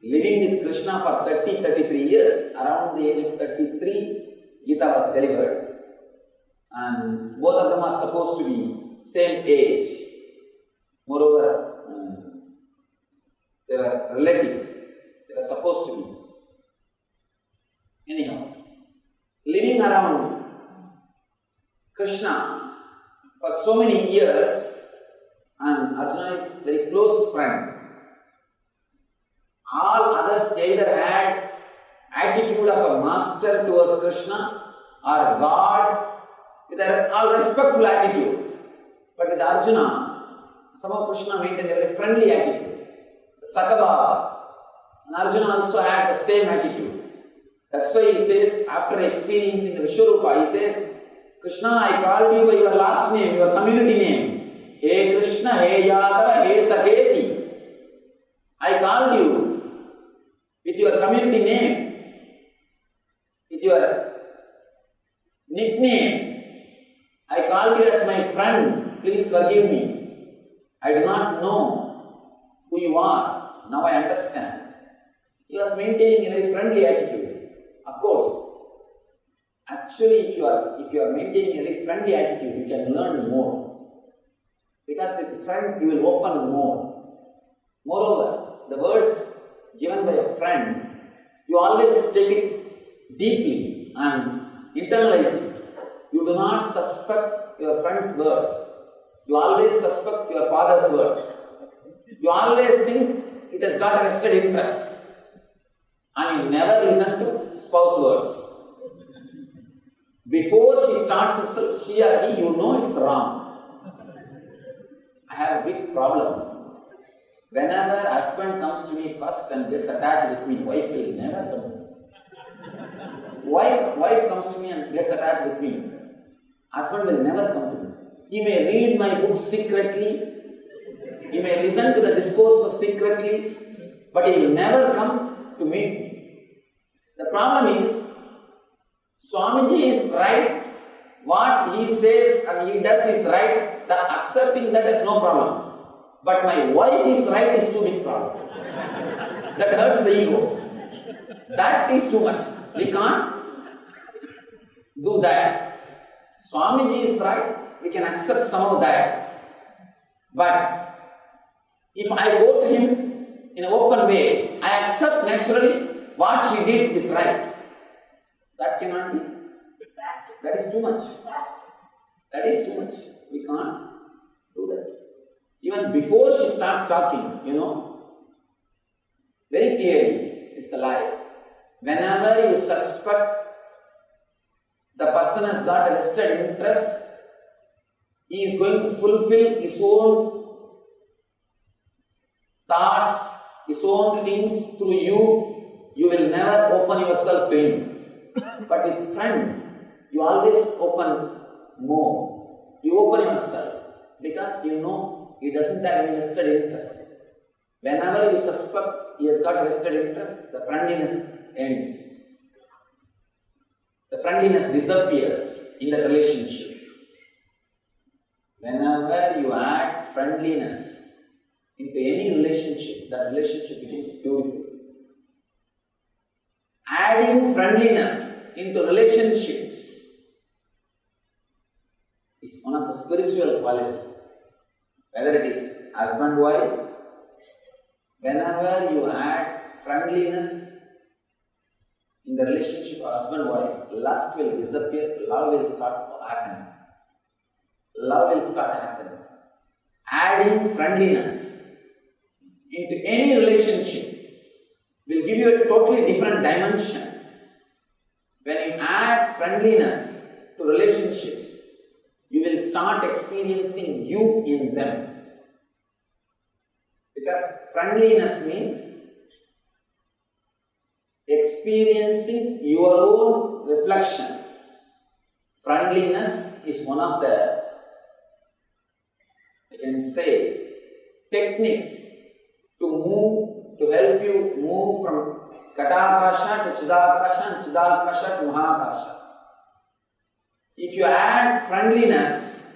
Living with Krishna for 33 years, around the age of 33, Gita was delivered. And both of them are supposed to be same age. Moreover, they were relatives. They were supposed to be. Anyhow, living around Krishna for so many years, and Arjuna is very close friend. All others either had attitude of a master towards Krishna or God with an all respectful attitude. But with Arjuna, somehow Krishna maintained a very friendly attitude. Sakabha. And Arjuna also had the same attitude. That's why he says, after experiencing the Vishwarupa, he says, Krishna, I called you by your last name, your community name. Hey Krishna, hey Yadava, hey Saketi. I called you with your community name, with your nickname. I called you as my friend. Please forgive me. I do not know who you are. Now I understand. He was maintaining a very friendly attitude. Of course, actually, if you are maintaining a very friendly attitude, you can learn more. Because with a friend, you will open more. Moreover, the words given by a friend, you always take it deeply and internalize it. You do not suspect your friend's words. You always suspect your father's words. You always think it has got a vested interest. And you never listen to spouse words. Before she starts herself, she or he, you know it's wrong. I have a big problem. Whenever husband comes to me first and gets attached with me, wife will never come. Wife comes to me and gets attached with me. Husband will never come to me. He may read my books secretly. He may listen to the discourses secretly. But he will never come to meet me. The problem is, Swamiji is right. What he says and he does is right. Accepting that is no problem. But my wife is right is too big problem. That hurts the ego. That is too much. We can't do that. Swamiji is right. We can accept some of that. But if I go to him in an open way, I accept naturally what she did is right. That cannot be. That is too much. That is too much. We can't do that. Even before she starts talking, very clearly, it's a lie. Whenever you suspect the person has got a vested interest, he is going to fulfill his own thoughts, his own things through you, you will never open yourself to him. But with friend, you always open more. You open yourself because you know he doesn't have any vested interest. Whenever you suspect he has got a vested interest, the friendliness ends. The friendliness disappears in the relationship. Whenever you add friendliness into any relationship, that relationship becomes beautiful. Adding friendliness into relationships is one of the spiritual qualities. Whether it is husband-wife, whenever you add friendliness in the relationship of husband-wife, lust will disappear, love will start happening. Love will start happening. Adding friendliness into any relationship will give you a totally different dimension. When you add friendliness to relationships, you will start experiencing you in them. Because friendliness means experiencing your own reflection. Friendliness is one of the, I can say, techniques to help you move from Katakasha to Chidakasha and Chidakasha to Mahakasha. If you add friendliness,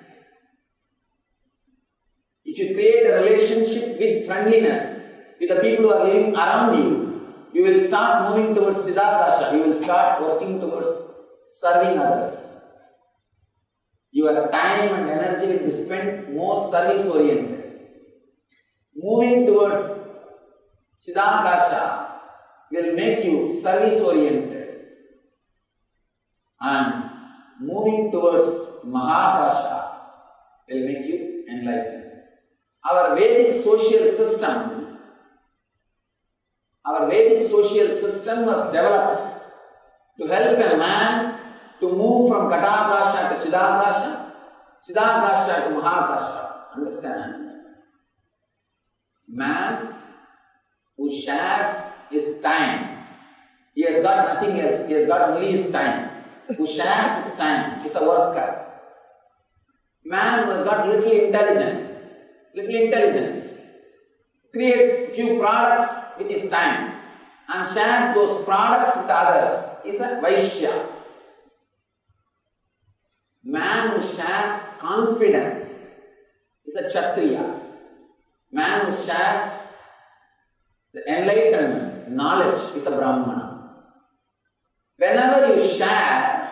if you create a relationship with friendliness with the people who are living around you, you will start moving towards Siddhakasha. You will start working towards serving others. Your time and energy will be spent more service oriented. Moving towards Siddhakasha will make you service oriented. And moving towards Mahakasha will make you enlightened. Our Vedic social system was developed to help a man to move from Katakasha to Chidakasha, Chidakasha to Mahakasha. Understand? Man who shares his time, he has got nothing else, he has got only his time. Who shares his time is a worker. Man who has got little intelligence, creates few products with his time and shares those products with others is a Vaishya. Man who shares confidence is a Kshatriya. Man who shares the enlightenment, knowledge is a Brahmana. Whenever you share,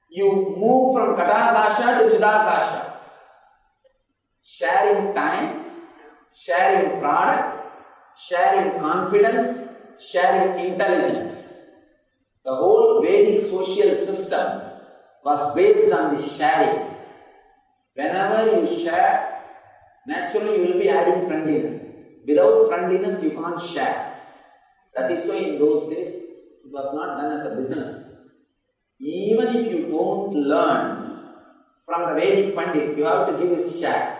you move from Katakasha to Chidakasha. Sharing time, sharing product, sharing confidence, sharing intelligence. The whole Vedic social system was based on this sharing. Whenever you share, naturally you will be adding friendliness. Without friendliness, you can't share. That is why in those days, it was not done as a business. Even if you don't learn from the Vedic Pandit, you have to give his share.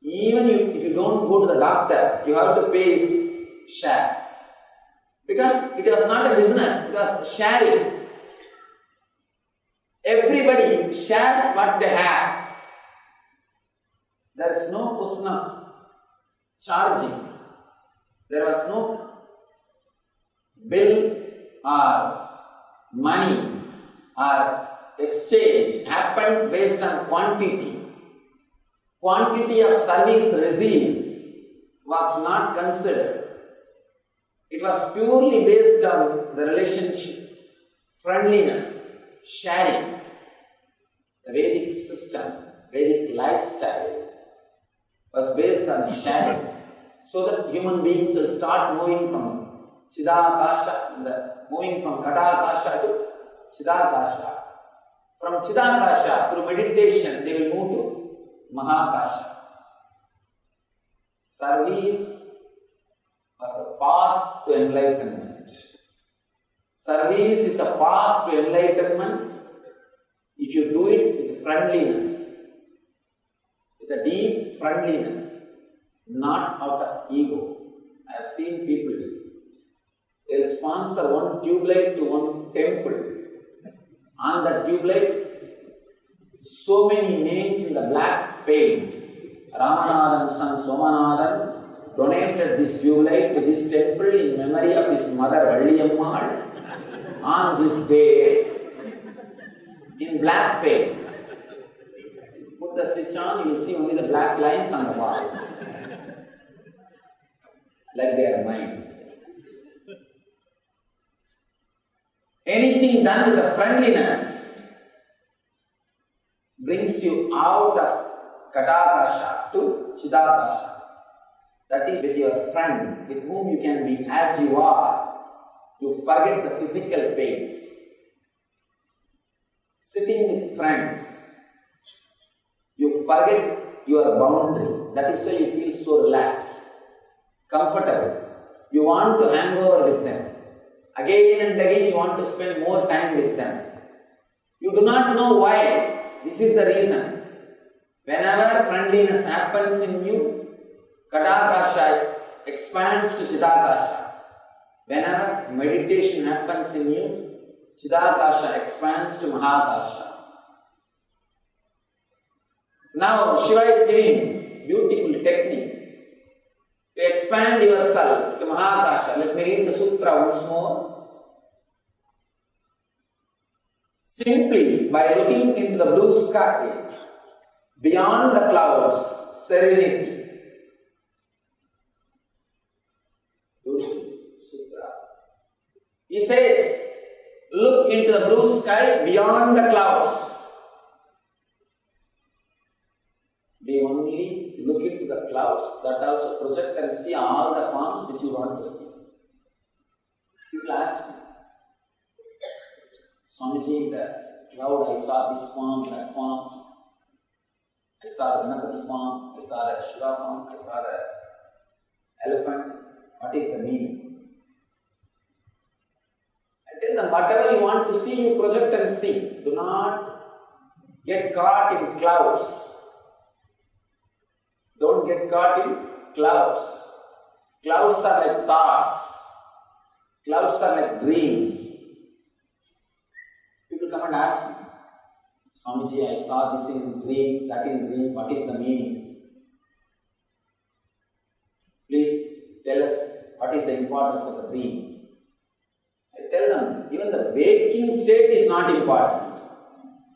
Even if you don't go to the doctor, you have to pay his share. Because it was not a business, it was sharing. Everybody shares what they have. There is no question of charging. There was no bill or money or exchange happened based on quantity. Quantity of service received was not considered. It was purely based on the relationship, friendliness, sharing. The Vedic system, Vedic lifestyle was based on sharing, so that human beings will start moving from Chidakasha, moving from Katakasha to Chidakasha. From Chidakasha, through meditation, they will move to Mahakasha. Service was a path to enlightenment. Service is a path to enlightenment if you do it with friendliness, with a deep friendliness, not out of ego. I have seen people, they will sponsor one tube light to one temple On the tube light, so many names in the black paint. Ramanathan's son Somanathan donated this tube light to this temple in memory of his mother Valliyammal on this day in black paint. Put the switch on, you will see only the black lines on the wall. Like they are mine. Anything done with a friendliness brings you out of Kadakasha to Chidakasha. That is with your friend, with whom you can be as you are. You forget the physical pains. Sitting with friends, you forget your boundary. That is why you feel so relaxed, comfortable. You want to hang over with them. Again and again you want to spend more time with them. You do not know why. This is the reason. Whenever friendliness happens in you, Kadakasha expands to Chidakasha. Whenever meditation happens in you, Chidakasha expands to Mahakasha. Now Shiva is giving beautiful technique to expand yourself to Mahakasha. Let me read the sutra once more. Simply by looking into the blue sky, beyond the clouds, serenity. Sutra. He says, look into the blue sky beyond the clouds. They only look into the clouds, that also project and see all the forms which you want to see. People ask me, Swamiji, the cloud, I saw this form, that form. I saw the Ganapati form, I saw the Shiva form, I saw the elephant. What is the meaning? I tell them, whatever you want to see, you project and see. Do not get caught in clouds. Don't get caught in clouds. Clouds are like thoughts. Clouds are like dreams. People come and ask me, Swamiji, I saw this in dream, that in dream, what is the meaning? Please tell us what is the importance of the dream. I tell them, even the waking state is not important.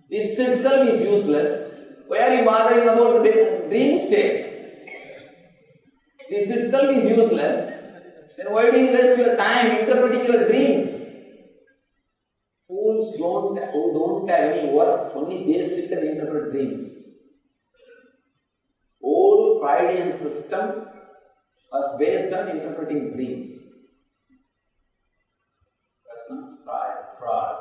This itself is useless. Why are you bothering about the dream state? This itself is useless. Then why do you waste your time interpreting your dreams? Fools who don't have any work, only they sit and interpret dreams. Old Freudian system was based on interpreting dreams. That's not fraud.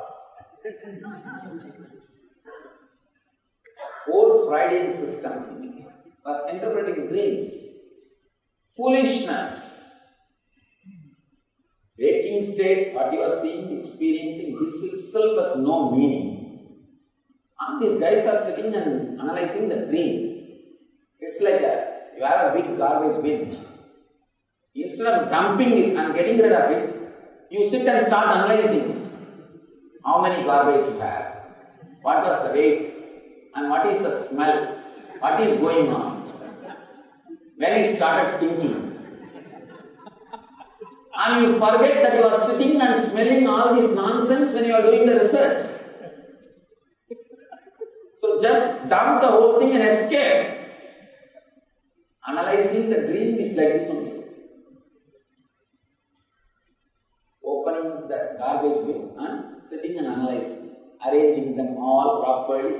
Old Freudian system was interpreting dreams. Foolishness. Waking state, what you are seeing, experiencing, this itself has no meaning. And these guys are sitting and analyzing the dream. It's like that. You have a big garbage bin. Instead of dumping it and getting rid of it, you sit and start analyzing it. How many garbage you have? What was the weight? And what is the smell? What is going on? When it started stinking. And you forget that you are sitting and smelling all this nonsense when you are doing the research. So just dump the whole thing and escape. Analyzing the dream is like this only. Opening up the garbage bin and sitting and analyzing. Arranging them all properly.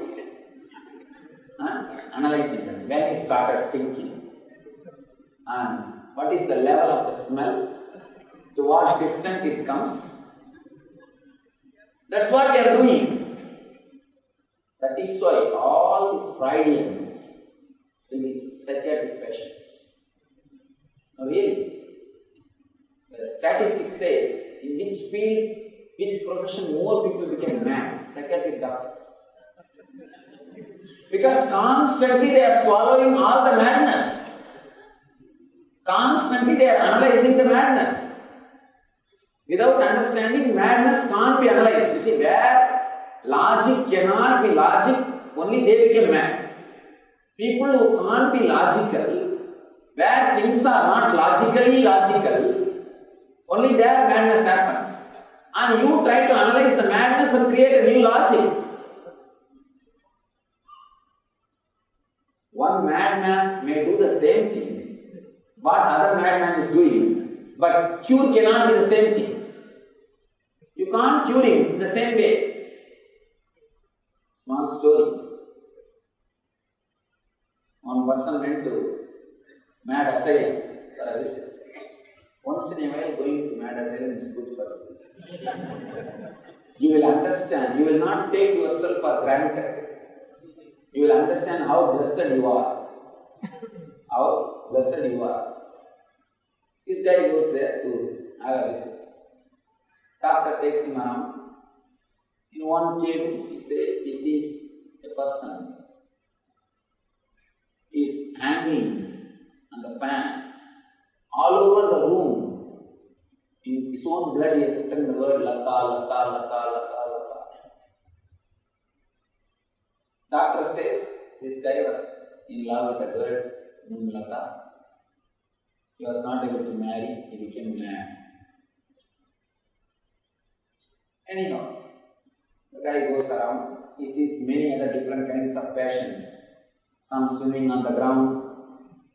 And analyzing them. When it started stinking. And what is the level of the smell? To what extent it comes? That's what they are doing. That is why all these Freudians will be psychiatric patients. Now really, the statistics says in which field, which profession more people became mad, psychiatric doctors. Because constantly they are swallowing all the madness. Constantly they are analyzing the madness. Without understanding, madness can't be analyzed. You see, where logic cannot be logic, only they become mad. People who can't be logical, where things are not logically logical, only there madness happens. And you try to analyze the madness and create a new logic. One madman may do the same thing what other madman is doing, but cure cannot be the same thing. You can't cure him the same way. Small story. One person went to mad asylum for a visit. Once in a while going to mad asylum is good for you. You will understand, you will not take yourself for granted. You will understand how blessed you are. How blessed you are. This guy goes there to have a visit. Doctor takes him around. In one cave, he sees a person. He is hanging on the fan. All over the room, in his own blood, he has written the word Lata, Lata, Lata, Lata, Lata. Doctor says this guy was in love with a girl named Lata. He was not able to marry, he became mad. Anyhow, the guy goes around, he sees many other different kinds of passions. Some swimming on the ground,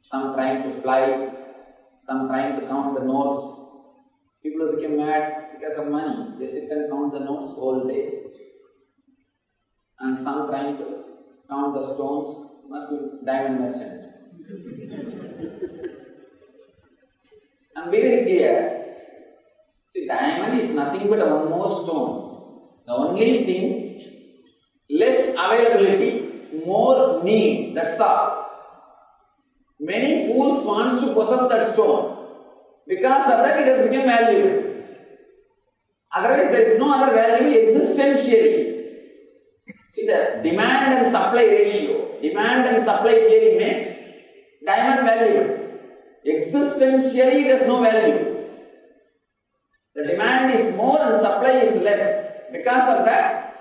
some trying to fly, some trying to count the notes. People who become mad because of money, they sit and count the notes all day. And some trying to count the stones, must be diamond merchant. And be very clear, see, diamond is nothing but one more stone. The only thing, less availability, more need, that's all. Many fools want to possess that stone. Because of that, it has become valuable. Otherwise, there is no other value existentially. See, the demand and supply ratio, demand and supply theory makes diamond valuable. Existentially, it has no value. The demand is more and supply is less. Because of that,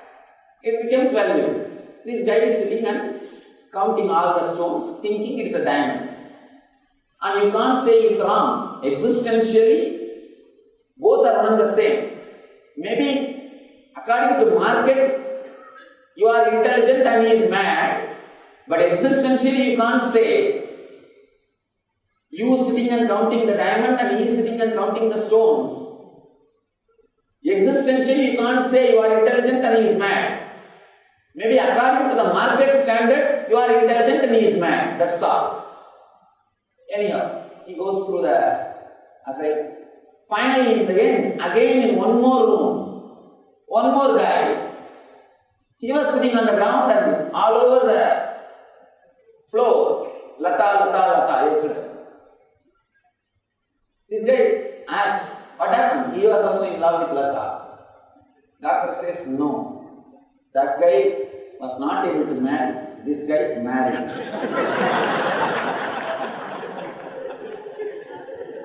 it becomes valuable. This guy is sitting and counting all the stones, thinking it is a diamond. And you can't say it's wrong. Existentially, both are one and the same. Maybe, according to market, you are intelligent and he is mad, but existentially you can't say. You sitting and counting the diamond and he is sitting and counting the stones. Existentially you can't say you are intelligent and he is mad. Maybe according to the market standard, you are intelligent and he is mad. That's all. Anyhow, he goes through the asylum. Finally, in the end, again in one more room, one more guy. He was sitting on the ground and all over the floor, Lata, Lata, Lata, he was written. This guy asks, what happened? He was also in love with Lata. Doctor says, no. That guy was not able to marry. This guy married.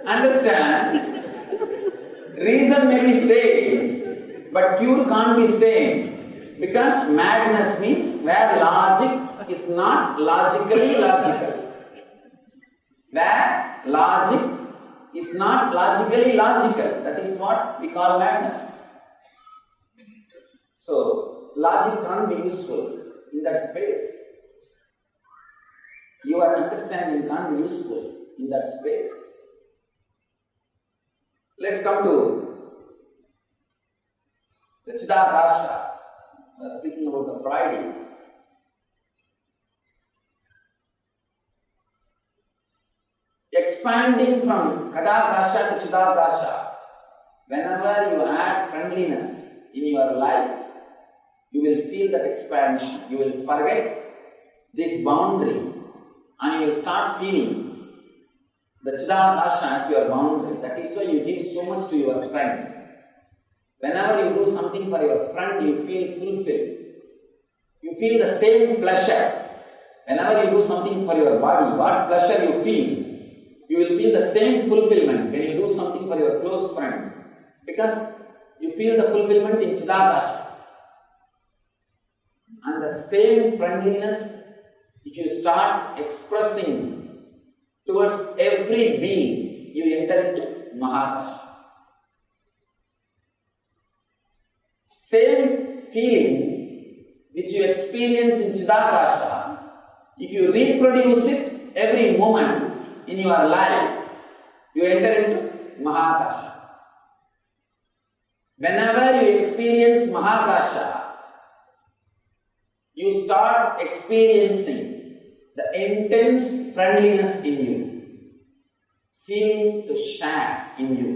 Understand? Reason may be same, but cure can't be same. Because madness means where logic is not logically logical. Where logic is not logically logical. That is what we call madness. So, logic can't be useful in that space. Your understanding can't be useful in that space. Let's come to the Chidakasha. We are speaking about the Fridays. Expanding from Kadakasha to Chidakasha, whenever you add friendliness in your life, you will feel that expansion. You will forget this boundary and you will start feeling the Chidakasha as your boundary. That is why you give so much to your friend. Whenever you do something for your friend, you feel fulfilled. You feel the same pleasure. Whenever you do something for your body, what pleasure you feel, you will feel the same fulfillment when you do something for your close friend. Because you feel the fulfillment in Chidakasha. the same friendliness, if you start expressing towards every being, you enter into Mahakasha. Same feeling which you experience in Chidakasha, if you reproduce it every moment in your life, you enter into Mahakasha. Whenever you experience Mahakasha, you start experiencing the intense friendliness in you, feeling to share in you.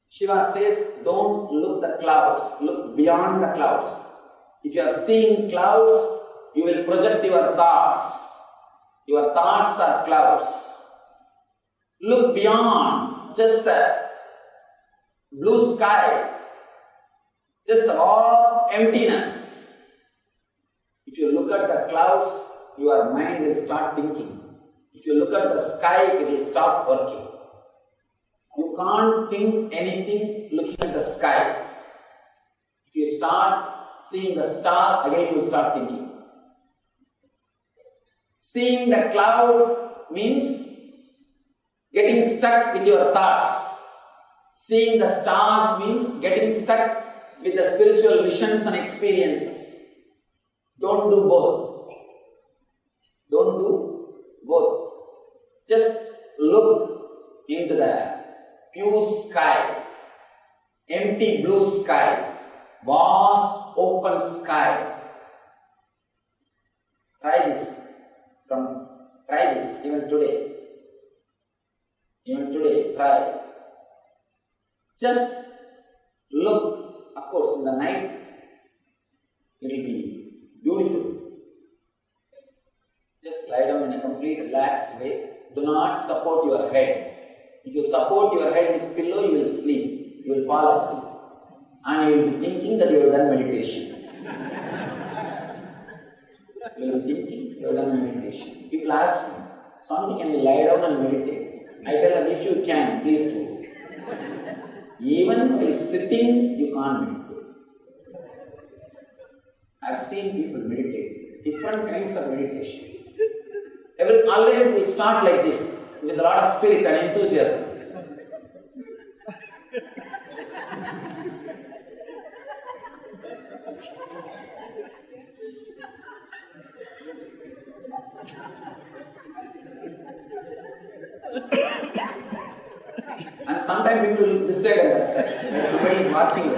Shiva says, don't look the clouds, look beyond the clouds. If you are seeing clouds, you will project your thoughts. Your thoughts are clouds. Look beyond just the blue sky, just the vast emptiness. If you look at the clouds, your mind will start thinking. If you look at the sky, it will stop working. You can't think anything looking at the sky. If you start seeing the star, again you will start thinking. Seeing the cloud means getting stuck with your thoughts. Seeing the stars means getting stuck with the spiritual visions and experiences. Don't do both. Don't do both. Just look into the pure sky, empty blue sky, vast open sky. Try this even today. Even today, try. Just look. Of course, in the night, it will be beautiful. Just lie down in a complete relaxed way. Do not support your head. If you support your head with pillow, you will sleep. You will fall asleep. And you will be thinking that you have done meditation. You will be thinking you have done meditation. People ask me, Swamiji, can we lie down and meditate? I tell them, if you can, please do. Even while sitting, you can't meditate. I've seen people meditate. Different kinds of meditation. Always we start like this, with a lot of spirit and enthusiasm. And sometimes people look this side and that side, when somebody is watching you.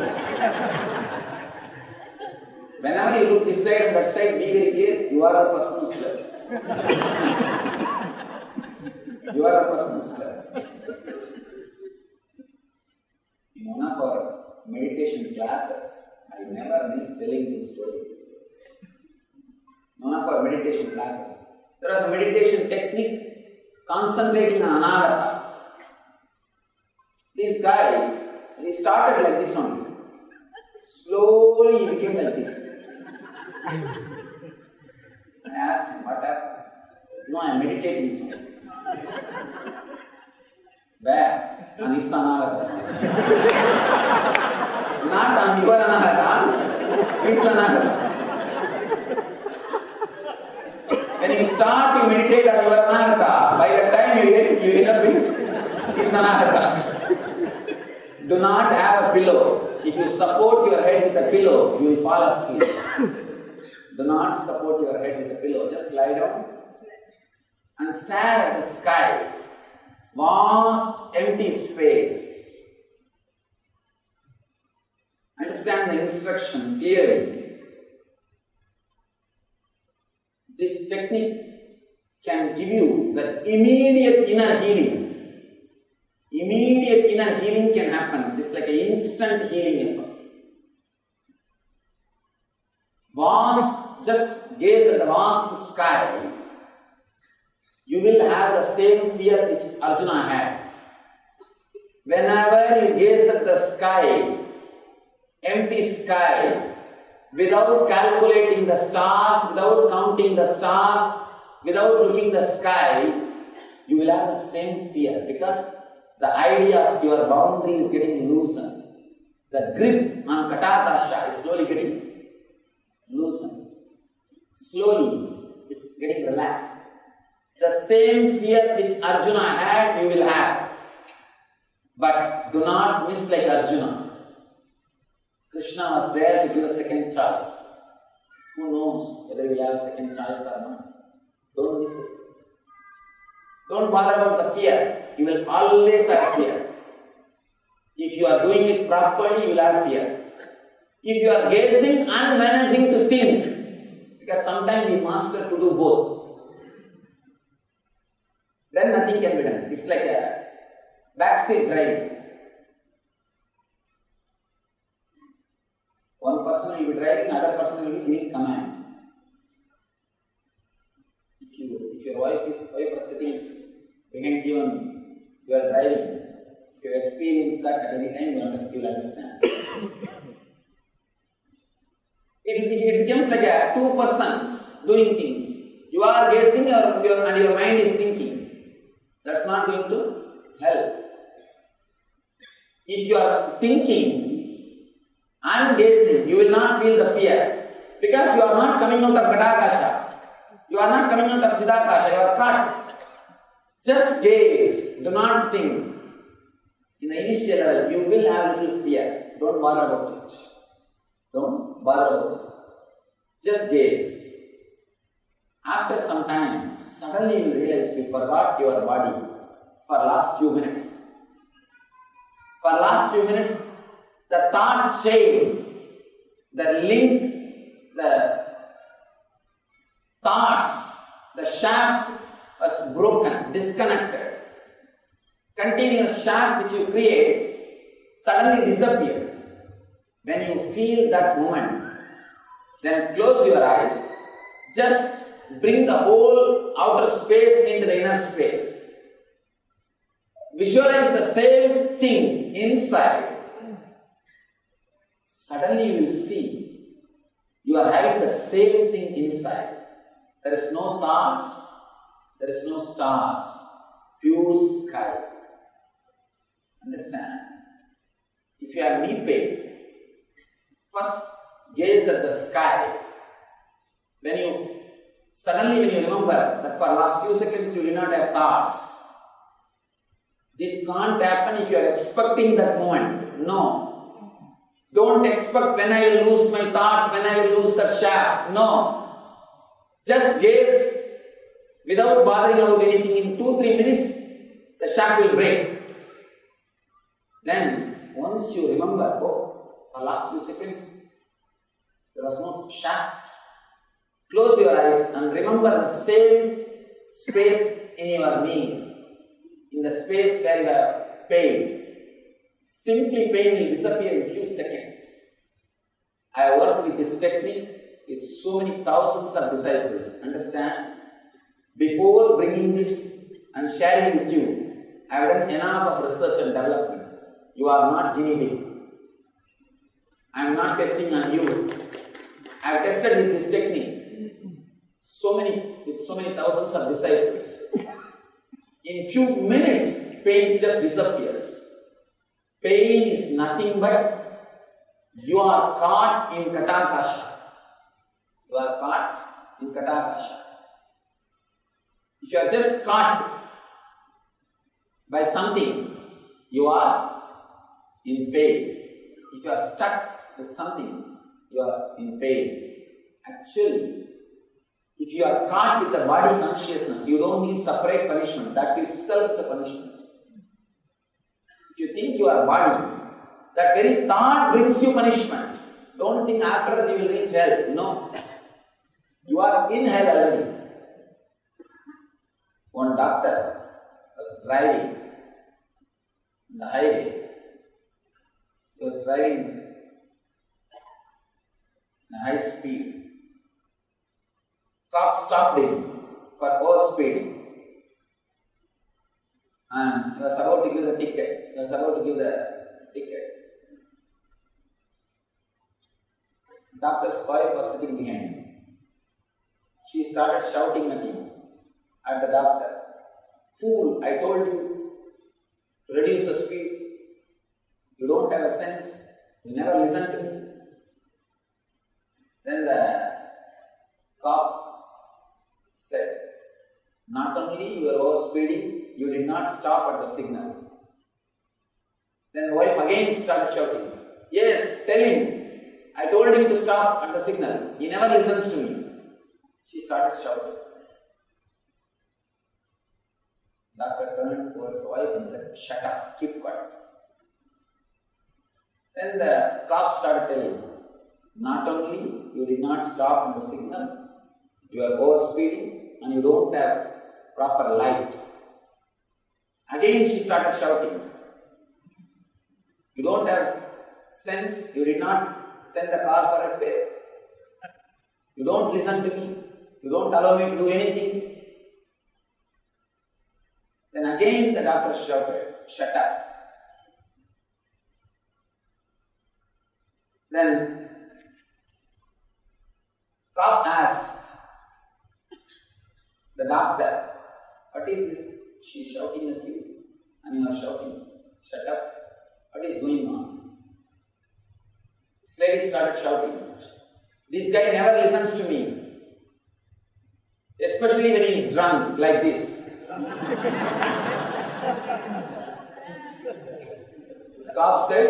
Whenever you look this side and that side, be very clear, you are a person who slept. You are a person who slept. In one of our meditation classes, I never miss telling this story. In one of our meditation classes, there was a meditation technique concentrating on anahata. This guy, he started like this only. Slowly he became like this. I asked him, what happened? No, I am meditating so. Where? On his anahata. Not on your anahata, his anahata. When you start to meditate on your anahata, by the time you end up with his anahata. Do not have a pillow. If you support your head with a pillow, you will fall asleep. Do not support your head with a pillow. Just lie down and stare at the sky. Vast empty space. Understand the instruction clearly. This technique can give you the immediate inner healing. Immediate inner healing can happen. It's like an instant healing effort. Vast, just gaze at the vast sky. You will have the same fear which Arjuna had. Whenever you gaze at the sky, empty sky, without calculating the stars, without counting the stars, without looking at the sky, you will have the same fear because the idea of your boundary is getting loosened. The grip on Katakasha is slowly getting loosened. slowly it's getting relaxed. The same fear which Arjuna had, you will have. But do not miss like Arjuna. Krishna was there to give a second choice. Who knows whether we have a second choice or not? Don't miss it. Don't bother about the fear. You will always have fear. If you are doing it properly, you will have fear. If you are gazing and managing to think, because sometimes we master to do both, then nothing can be done. It's like a backseat driving. One person will be driving, other person will be giving command. If your wife is sitting behind you and you are driving, if you experience that at any time, you will understand. It becomes like a two persons doing things. You are gazing and your mind is thinking. That's not going to help. If you are thinking and gazing, you will not feel the fear. Because you are not coming out of Gadakasha. You are not coming out of Chidakasha. You are caught. Just gaze. Do not think. In the initial level, you will have a little fear. Don't bother about it. Don't bother about it. Just gaze. After some time, suddenly you will realize you forgot your body for last few minutes. For last few minutes, the thought chain, the link, the thoughts, the shaft was broken, disconnected. Continuous shaft which you create suddenly disappeared. When you feel that moment, then close your eyes, just bring the whole outer space into the inner space. Visualize the same thing inside. Suddenly you will see you are having the same thing inside. There is no thoughts, there is no stars, pure sky. Understand? If you have knee pain, first gaze at the sky. When you remember that for last few seconds you will not have thoughts. This can't happen if you are expecting that moment. No. Don't expect when I will lose my thoughts, when I will lose that shaft. No. Just gaze without bothering about anything. In 2-3 minutes, the shaft will break. Then, once you remember, for last few seconds, there was no shaft. Close your eyes and remember the same space in your knees. In the space where you have pain. Simply pain will disappear in few seconds. I have worked with this technique with so many thousands of disciples. Understand? Before bringing this and sharing with you, I have done enough of research and development. You are not guinea pig. I am not testing on you. I have tested with this technique. With so many thousands of disciples. In few minutes, pain just disappears. Pain is nothing but you are caught in Katakasha. You are caught in Katakasha. If you are just caught by something, you are in pain. If you are stuck with something, you are in pain. Actually, if you are caught with the body consciousness, you don't need separate punishment. That itself is a punishment. If you think you are body, that very thought brings you punishment. Don't think after that you will reach hell. No. You are in hell already. One doctor was driving in the highway. He was driving in high speed. Stopped him for overspeeding. And he was about to give the ticket. Doctor's wife was sitting behind him. She started shouting at him, at the doctor. Fool, I told you to reduce the speed. You don't have a sense. You never listen to me. Then the cop said, not only you are overspeeding, you did not stop at the signal. Then the wife again started shouting, yes, tell him. I told him to stop at the signal. He never listens to me. She started shouting. Doctor turned towards the wife and said, shut up, keep quiet. Then the cop started telling, not only you did not stop at the signal, you are overspeeding and you don't have proper light. Again she started shouting, you don't have sense, you did not send the car for repair. You don't listen to me. You don't allow me to do anything. Then again the doctor shouted, shut up. Then cop asked the doctor, what is this? She is shouting at you and you are shouting, shut up. What is going on? This lady started shouting, this guy never listens to me, especially when he is drunk like this. The cop said,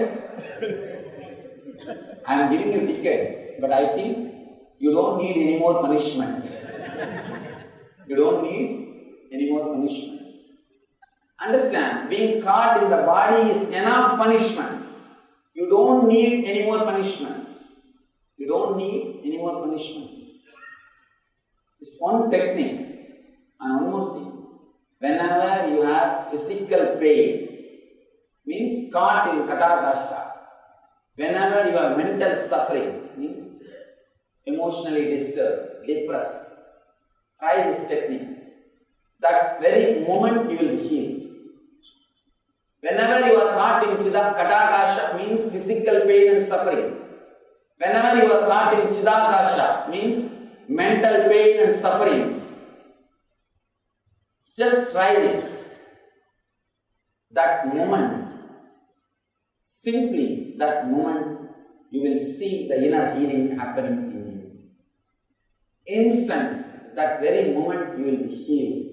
I am giving you a ticket, but I think you don't need any more punishment. You don't need any more punishment. Understand, being caught in the body is enough punishment. You don't need any more punishment. You don't need any more punishment. It's one technique. And one more thing. Whenever you have physical pain, means caught in katakasha. Whenever you have mental suffering, means emotionally disturbed, depressed, try this technique. That very moment you will be healed. Whenever you are caught in katakasha, means physical pain and suffering. Whenever you are caught in chidakasha, means mental pain and sufferings. Just try this. That moment, simply that moment, you will see the inner healing happening in you. Instant, that very moment you will be healed.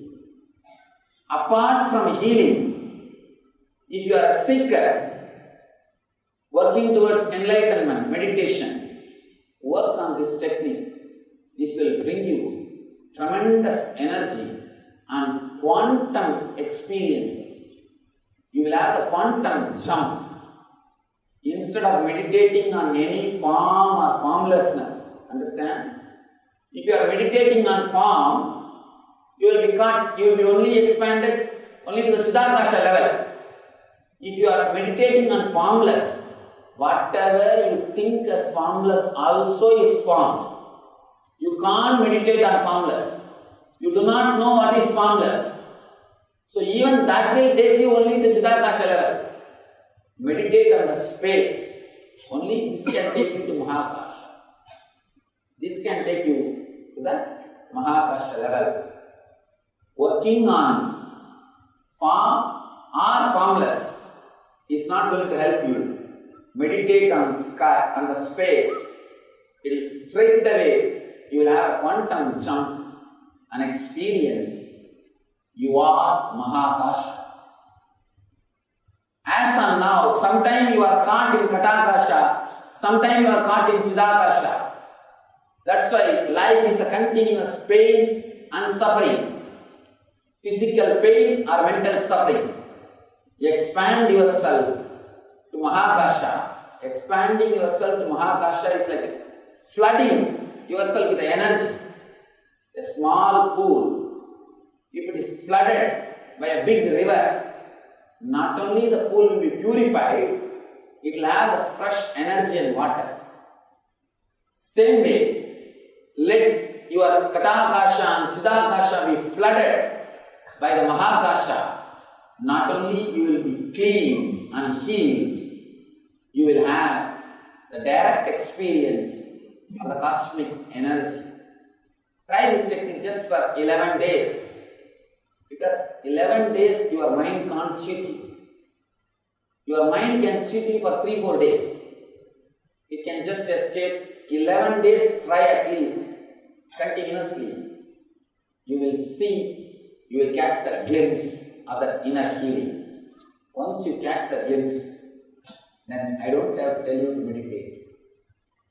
Apart from healing, if you are a seeker, working towards enlightenment, meditation, work on this technique. This will bring you tremendous energy and quantum experiences. You will have a quantum jump. Instead of meditating on any form or formlessness, understand? If you are meditating on form, you will be caught, you will be only expanded only to the Chidakasha level. If you are meditating on formless, whatever you think as formless also is form. You can't meditate on formless. You do not know what is formless. So even that will take you only to Chidakasha level. Meditate on the space. Only this can take you to Mahakasha. This can take you to the Mahakasha level. Working on form or formless is not going to help you. Meditate on sky, on the space. It is straight away you will have a quantum jump, an experience. You are Mahakasha. As of now, sometimes you are caught in Katakasha, sometimes you are caught in Chidakasha. That's why life is a continuous pain and suffering. Physical pain or mental suffering. You expand yourself to Mahakasha. Expanding yourself to Mahakasha is like flooding yourself with energy. A small pool, if it is flooded by a big river, not only the pool will be purified, it will have the fresh energy and water. Same way, let your Katakasha and Chidakasha be flooded by the Mahakasha. Not only you will be clean and healed, you will have the direct experience of the cosmic energy. Try this technique just for 11 days. Because 11 days your mind can't cheat you. Your mind can cheat you for 3-4 days. It can just escape. 11 days try at least. continuously, you will see, you will catch the glimpse of that inner healing. Once you catch the glimpse, then I don't have to tell you to meditate.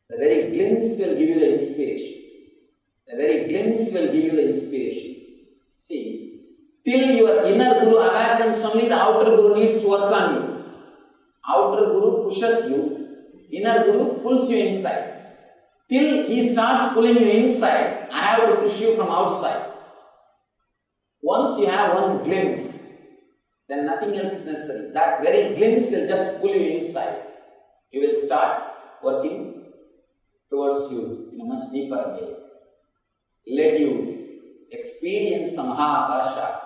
The very glimpse will give you the inspiration. The very glimpse will give you the inspiration. See, till your inner guru awakens, only the outer guru needs to work on you. Outer guru pushes you, inner guru pulls you inside. Till he starts pulling you inside, I have to push you from outside. Once you have one glimpse, then nothing else is necessary. That very glimpse will just pull you inside. You will start working towards you in a much deeper way. Let you experience the Mahakasha.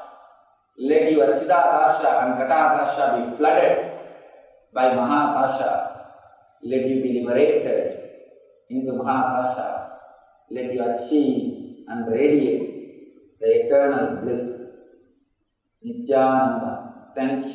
Let your Chidakasha and Ghatakasha be flooded by Mahakasha. Let you be liberated into Mahakasha. Let you achieve and radiate the eternal bliss. Nithyananda. Thank you.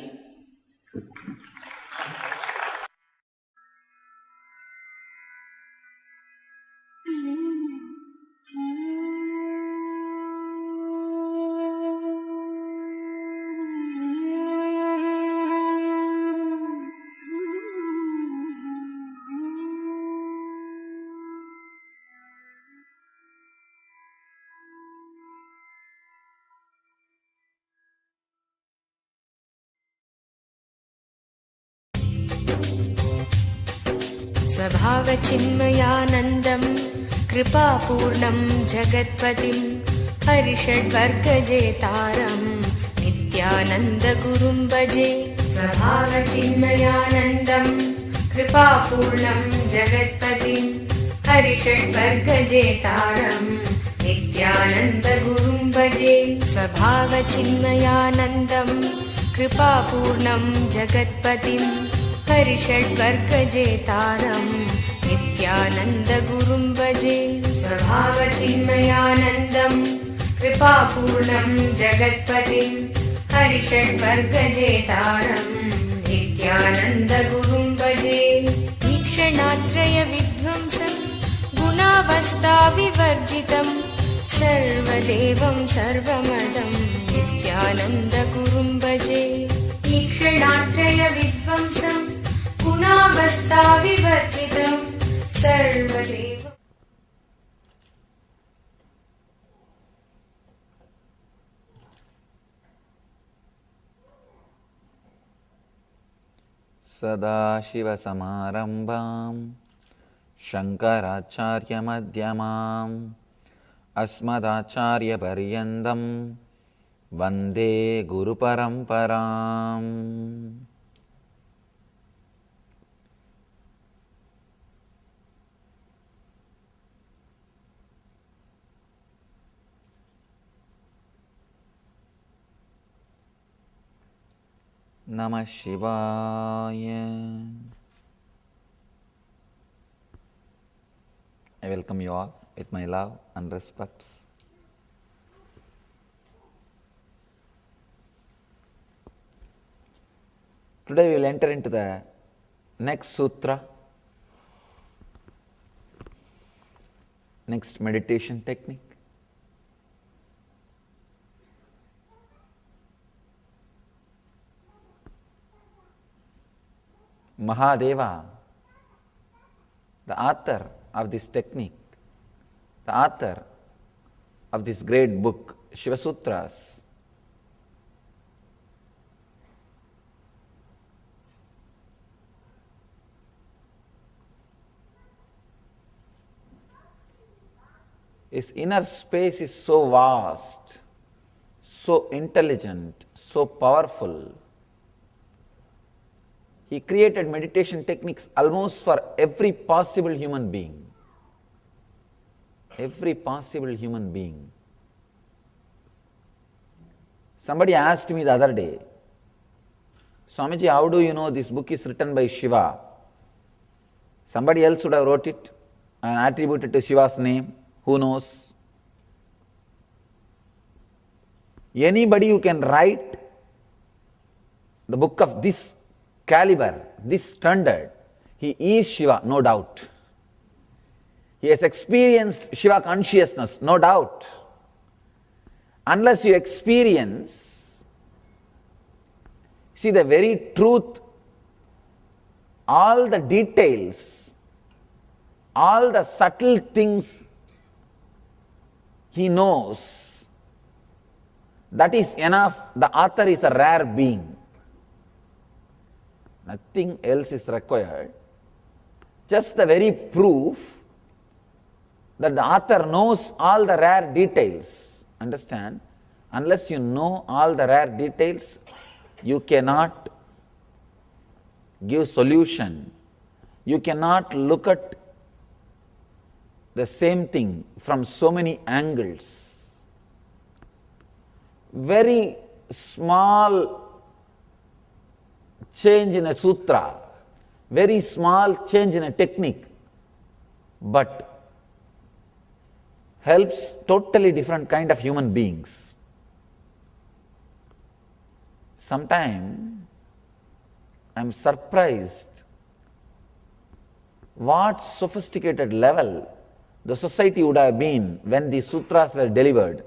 स्वभावचिन्मयानन्दम् कृपापूर्णं जगत्पतिं हरिषड्वर्गजेतारं नित्यानन्दगुरुं भजे। स्वभावचिन्मयानन्दं कृपापूर्णं जगत्पतिं हरिषड्वर्गजेतारं नित्यानन्दगुरुं भजे। स्वभावचिन्मयानन्दं कृपापूर्णं जगत्पतिं हरिषड्वर्गजेतारं नित्यानन्दगुरुं भजे। स्वभावचिन्मयानन्दं कृपापूर्णं जगत्पतिं हरिषड्वर्गजेतारं नित्यानन्दगुरुं भजे। ईक्षणात्रयविध्वंसं गुणावस्थाविवर्जितं सर्वदेवं सर्वमदं नित्यानन्दगुरुं भजे। ईक्षणात्रयविध्वंसं गुणावस्थाविवर्जितं सर्वदेव। सदाशिवसमारम्भां शङ्कराचार्यमध्यमाम् अस्मदाचार्यपर्यन्तं वन्दे गुरुपरम्पराम्। Namah Shivaya. I welcome you all with my love and respects. Today we will enter into the next sutra, next meditation technique. Mahadeva, the author of this technique, the author of this great book, Shiva Sutras, his inner space is so vast, so intelligent, so powerful. He created meditation techniques almost for every possible human being. Every possible human being. Somebody asked me the other day, Swamiji, how do you know this book is written by Shiva? Somebody else would have wrote it and attributed to Shiva's name. Who knows? Anybody who can write the book of this caliber, this standard, he is Shiva, no doubt. He has experienced Shiva consciousness, no doubt. Unless you experience, see the very truth, all the details, all the subtle things he knows, that is enough. The author is a rare being. Nothing else is required. Just the very proof that the author knows all the rare details. Understand? Unless you know all the rare details, you cannot give solution. You cannot look at the same thing from so many angles. Very small change in a sutra, very small change in a technique, but helps totally different kind of human beings. Sometimes I am surprised what sophisticated level the society would have been when these sutras were delivered.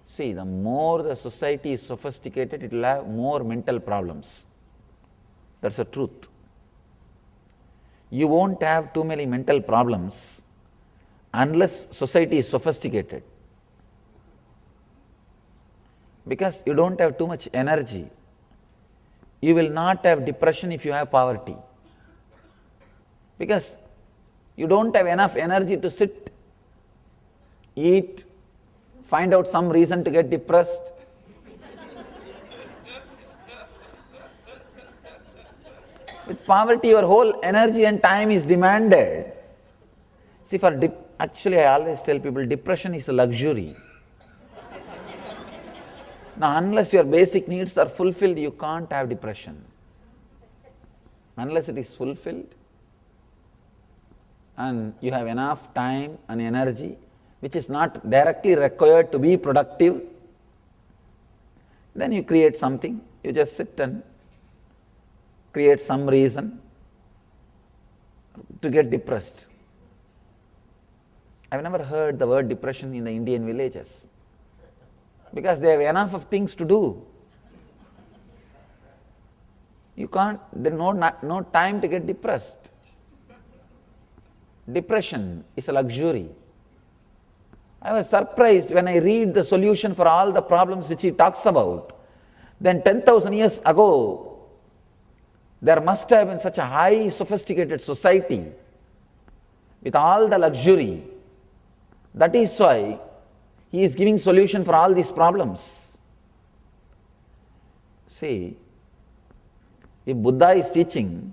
See, the more the society is sophisticated, it will have more mental problems. That's the truth. You won't have too many mental problems unless society is sophisticated. Because you don't have too much energy. You will not have depression if you have poverty. Because you don't have enough energy to sit, eat, find out some reason to get depressed. With poverty, your whole energy and time is demanded. See, actually I always tell people, depression is a luxury. Now, unless your basic needs are fulfilled, you can't have depression. Unless it is fulfilled, and you have enough time and energy, which is not directly required to be productive, then you create something, you just sit and create some reason to get depressed. I've never heard the word depression in the Indian villages, because they have enough of things to do. You can't, there's no time to get depressed. Depression is a luxury. I was surprised when I read the solution for all the problems which he talks about. Then 10,000 years ago, there must have been such a high sophisticated society with all the luxury. That is why he is giving solution for all these problems. See, if Buddha is teaching,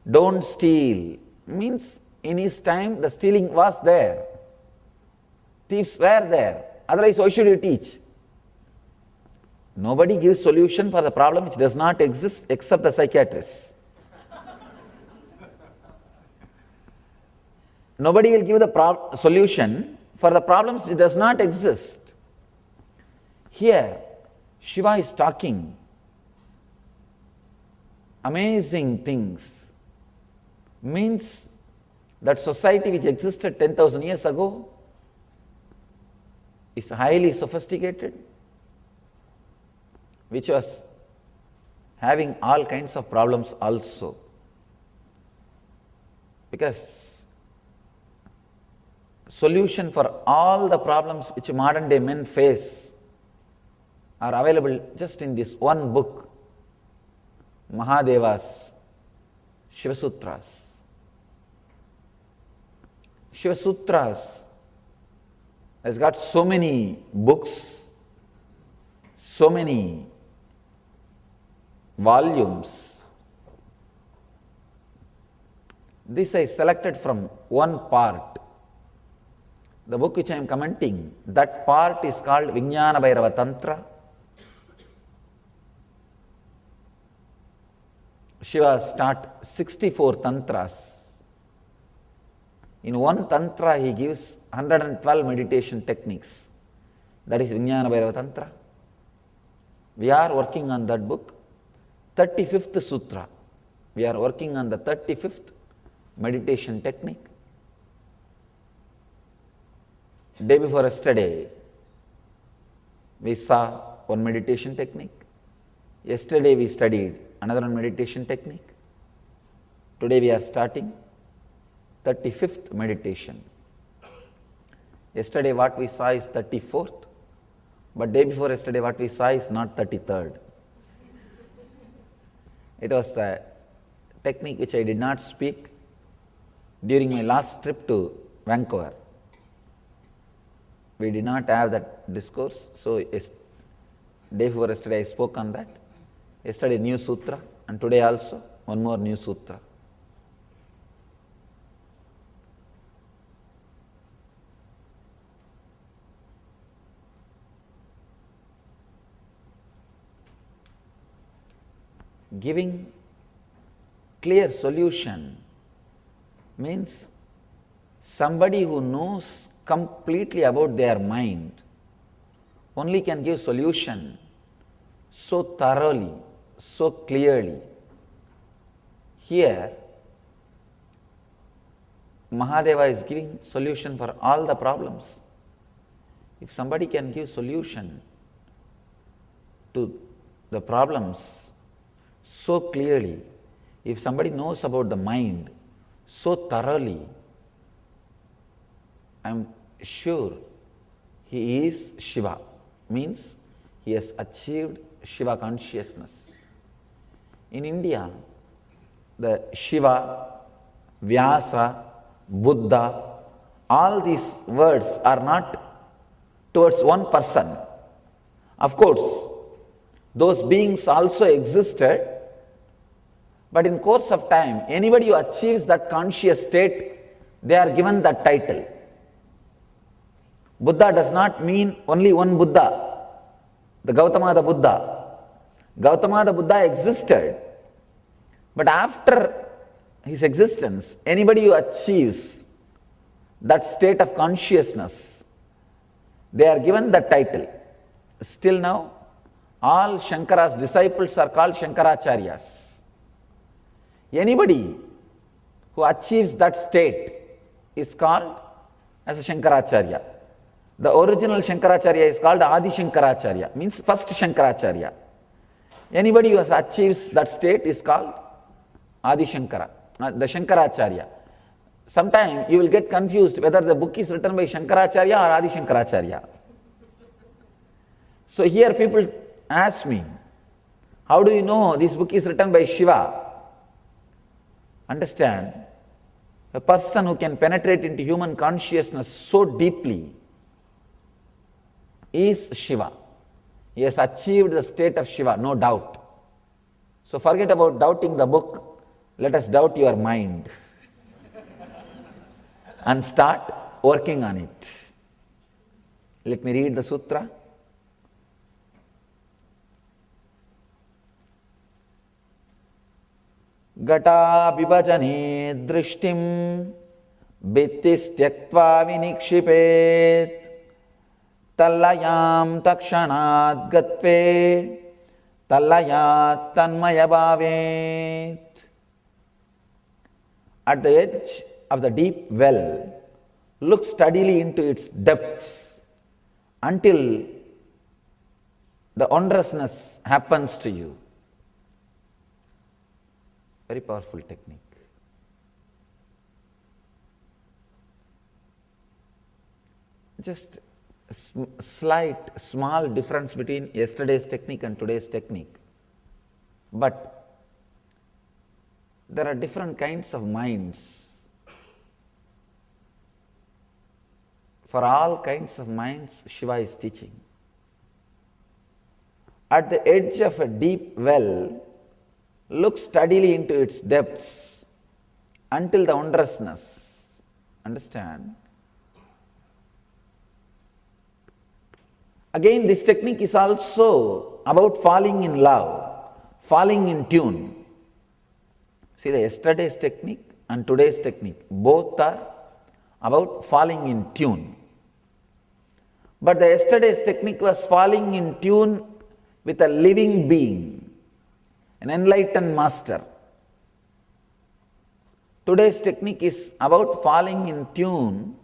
don't steal, means in his time the stealing was there. Thieves were there. Otherwise, why should you teach? Nobody gives solution for the problem which does not exist except the psychiatrist. Nobody will give the solution for the problems which does not exist. Here, Shiva is talking amazing things. Means that society which existed 10,000 years ago is highly sophisticated, which was having all kinds of problems also. Because solution for all the problems which modern day men face are available just in this one book, Mahadeva's Shiva Sutras. Shiva Sutras has got so many books, so many volumes. This I selected from one part. The book which I am commenting, that part is called Vijnana Bhairava Tantra. Shiva taught 64 tantras. In one tantra he gives 112 meditation techniques. That is Vijnana Bhairava Tantra. We are working on that book. 35th Sutra. We are working on the 35th meditation technique. Day before yesterday, we saw one meditation technique. Yesterday we studied another one meditation technique. Today we are starting 35th meditation. Yesterday what we saw is 34th, but day before yesterday what we saw is not 33rd. It was the technique which I did not speak during my last trip to Vancouver. We did not have that discourse, so day before yesterday I spoke on that. Yesterday new sutra, and today also one more new sutra. Giving clear solution means somebody who knows completely about their mind only can give solution so thoroughly, so clearly. Here, Mahadeva is giving solution for all the problems. If somebody can give solution to the problems so clearly, if somebody knows about the mind so thoroughly, I am sure he is Shiva, means he has achieved Shiva consciousness. In India, the Shiva, Vyasa, Buddha, all these words are not towards one person. Of course, those beings also existed, but in course of time, anybody who achieves that conscious state, they are given that title. Buddha does not mean only one Buddha, the Gautama the Buddha. Gautama the Buddha existed, but after his existence, anybody who achieves that state of consciousness, they are given that title. Still now, all Shankara's disciples are called Shankaracharyas. Anybody who achieves that state is called as a Shankaracharya. The original Shankaracharya is called Adi Shankaracharya, means first Shankaracharya. Anybody who achieves that state is called Adi Shankara, the Shankaracharya. Sometimes you will get confused whether the book is written by Shankaracharya or Adi Shankaracharya. So here people ask me, how do you know this book is written by Shiva? Understand, a person who can penetrate into human consciousness so deeply is Shiva. He has achieved the state of Shiva, no doubt. So forget about doubting the book, let us doubt your mind and start working on it. Let me read the sutra. Gata vibhajane drishtim bittis tyaktva vinikshipet tallayam takshanat gatve tallayat tanmaya bhavet. At the edge of the deep well, look steadily into its depths until the wondrousness happens to you. Very powerful technique. Just a slight, small difference between yesterday's technique and today's technique. But there are different kinds of minds. For all kinds of minds, Shiva is teaching. At the edge of a deep well, look steadily into its depths until the wondrousness. Understand? Again, this technique is also about falling in love, falling in tune. See, the yesterday's technique and today's technique, both are about falling in tune. But the yesterday's technique was falling in tune with a living being, an enlightened master. Today's technique is about falling in tune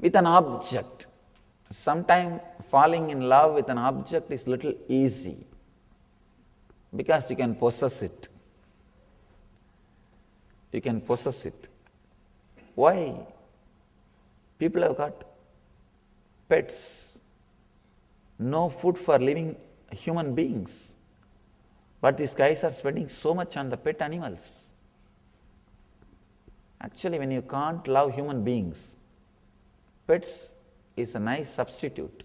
with an object. Sometimes falling in love with an object is little easy because you can possess it. You can possess it. Why? People have got pets, no food for living human beings. But these guys are spending so much on the pet animals. Actually, when you can't love human beings, pets is a nice substitute.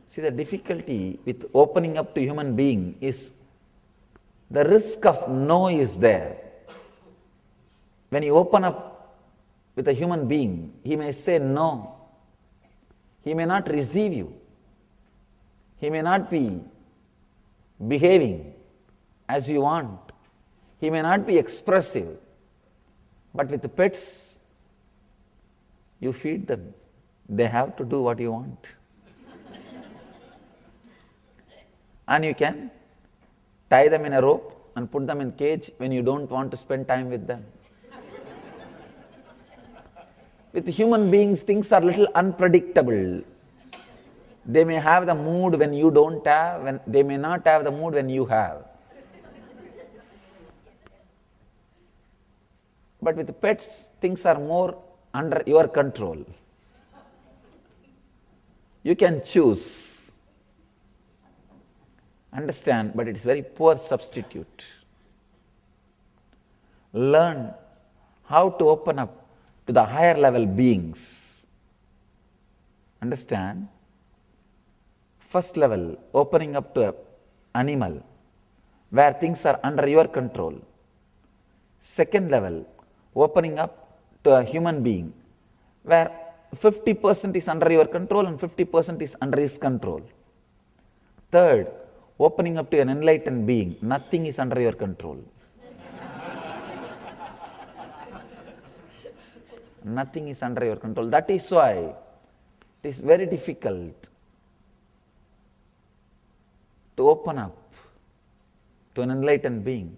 See, the difficulty with opening up to human being is the risk of no is there. When you open up with a human being, he may say no. He may not receive you. He may not be behaving as you want. He may not be expressive. But with the pets, you feed them. They have to do what you want. And you can tie them in a rope and put them in cage when you don't want to spend time with them. With human beings, things are little unpredictable. They may have the mood when you don't have, they may not have the mood when you have. But with pets, things are more under your control. You can choose. Understand, but it is very poor substitute. Learn how to open up to the higher level beings. Understand? First level, opening up to an animal where things are under your control. Second level, opening up to a human being where 50% is under your control and 50% is under his control. Third, opening up to an enlightened being, nothing is under your control. Nothing is under your control. That is why it is very difficult to open up to an enlightened being,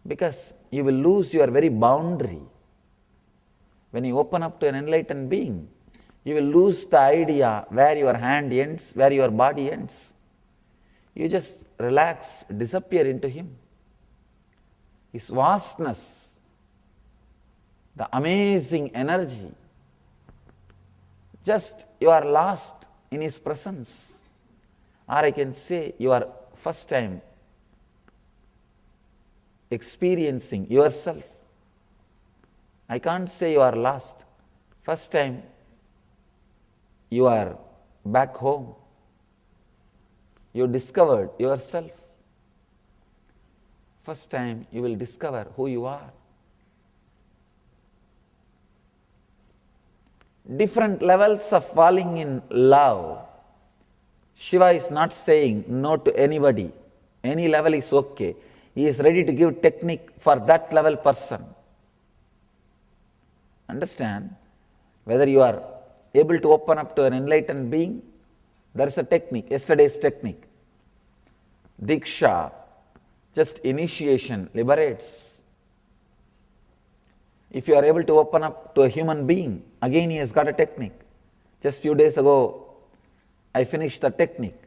because you will lose your very boundary. When you open up to an enlightened being, you will lose the idea where your hand ends, where your body ends. You just relax, disappear into him. His vastness, the amazing energy, just you are lost in his presence. Or I can say you are first time experiencing yourself. I can't say you are lost. First time you are back home. You discovered yourself. First time you will discover who you are. Different levels of falling in love. Shiva is not saying no to anybody. Any level is okay. He is ready to give technique for that level person. Understand? Whether you are able to open up to an enlightened being, there is a technique, yesterday's technique. Diksha, just initiation, liberates. If you are able to open up to a human being, again he has got a technique. Just few days ago, I finished the technique.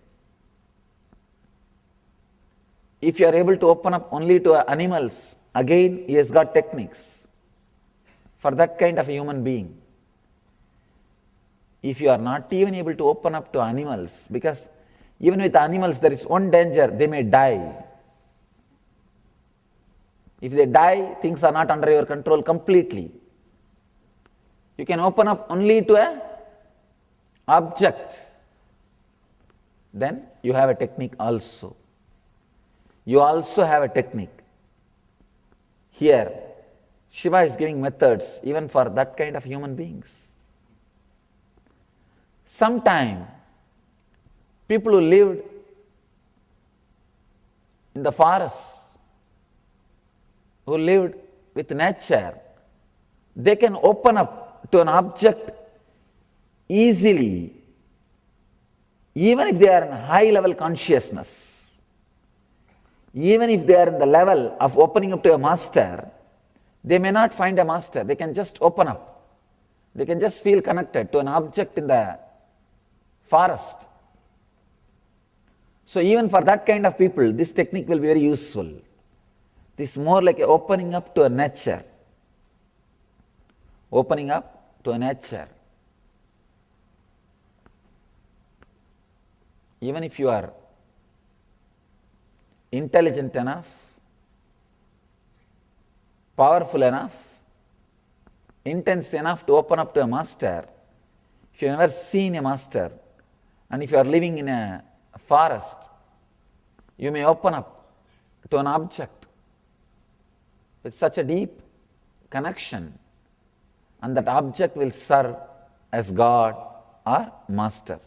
If you are able to open up only to animals, again he has got techniques for that kind of a human being. If you are not even able to open up to animals, because even with animals there is one danger, they may die. If they die, things are not under your control completely. You can open up only to an object. Then you have a technique also. You also have a technique. Here, Shiva is giving methods even for that kind of human beings. Sometime, people who lived in the forest, who lived with nature, they can open up to an object easily, even if they are in high level consciousness. Even if they are in the level of opening up to a master, they may not find a master, they can just open up. They can just feel connected to an object in the forest. So even for that kind of people, this technique will be very useful. This is more like opening up to a nature. Opening up to a nature. Even if you are intelligent enough, powerful enough, intense enough to open up to a master, if you have never seen a master, and if you are living in a forest, you may open up to an object with such a deep connection, and that object will serve as God or master.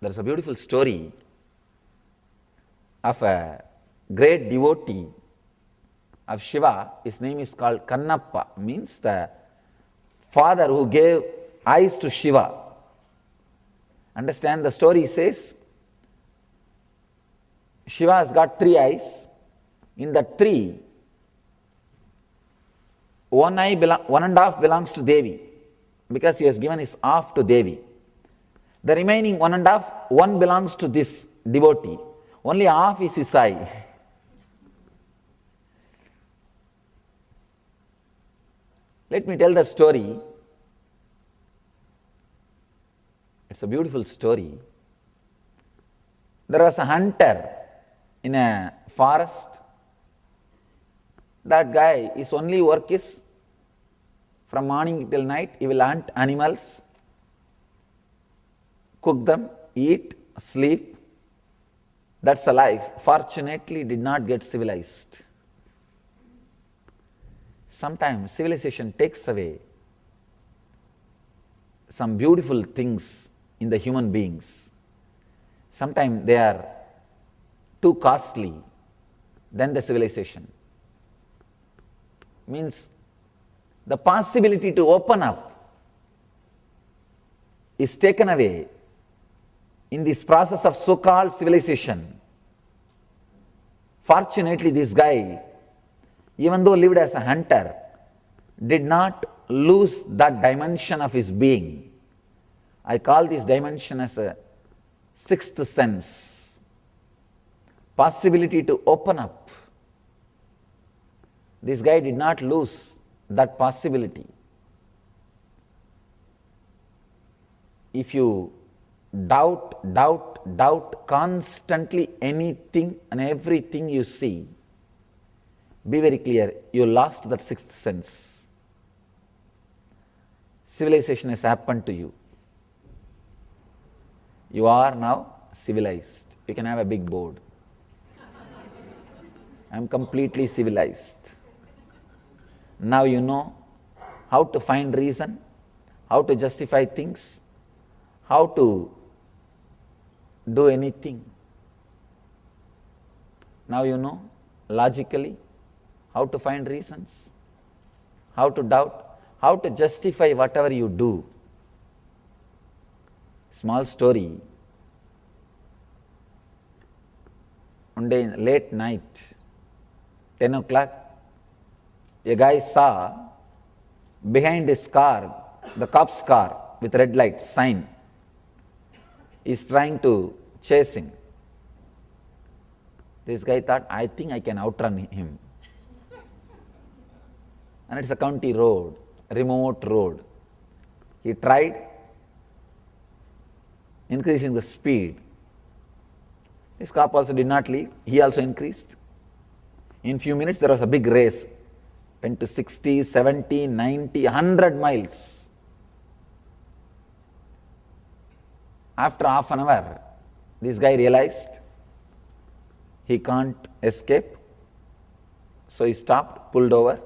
There is a beautiful story of a great devotee of Shiva. His name is called Kannappa, means the father who gave eyes to Shiva. Understand, the story says Shiva has got 3 eyes. In the 3, one and a half belongs to Devi, because he has given his half to Devi. The remaining 1 and a half, one belongs to this devotee. Only half is his eye. Let me tell the story. It's a beautiful story. There was a hunter in a forest. That guy, his only work is from morning till night, he will hunt animals, cook them, eat, sleep. That's a life. Fortunately, did not get civilized. Sometimes civilization takes away some beautiful things in the human beings. Sometimes they are too costly than the civilization. Means the possibility to open up is taken away in this process of so-called civilization. Fortunately, this guy, even though lived as a hunter, did not lose that dimension of his being. I call this dimension as a 6th sense. Possibility to open up. This guy did not lose that possibility. If you doubt constantly anything and everything you see, be very clear, you lost that 6th sense. Civilization has happened to you. You are now civilized. You can have a big board. I am completely civilized. Now you know how to find reason, how to justify things, how to do anything. Now you know logically how to find reasons, how to doubt, how to justify whatever you do. Small story. One day in late night, 10 o'clock, a guy saw behind his car, the cop's car with red light sign. He's trying to chase him. This guy thought, I think I can outrun him. And it's a county road, a remote road. He tried increasing the speed. This cop also did not leave. He also increased. In few minutes there was a big race. Went to 60, 70, 90, 100 miles. After half an hour, this guy realized he can't escape. So he stopped, pulled over.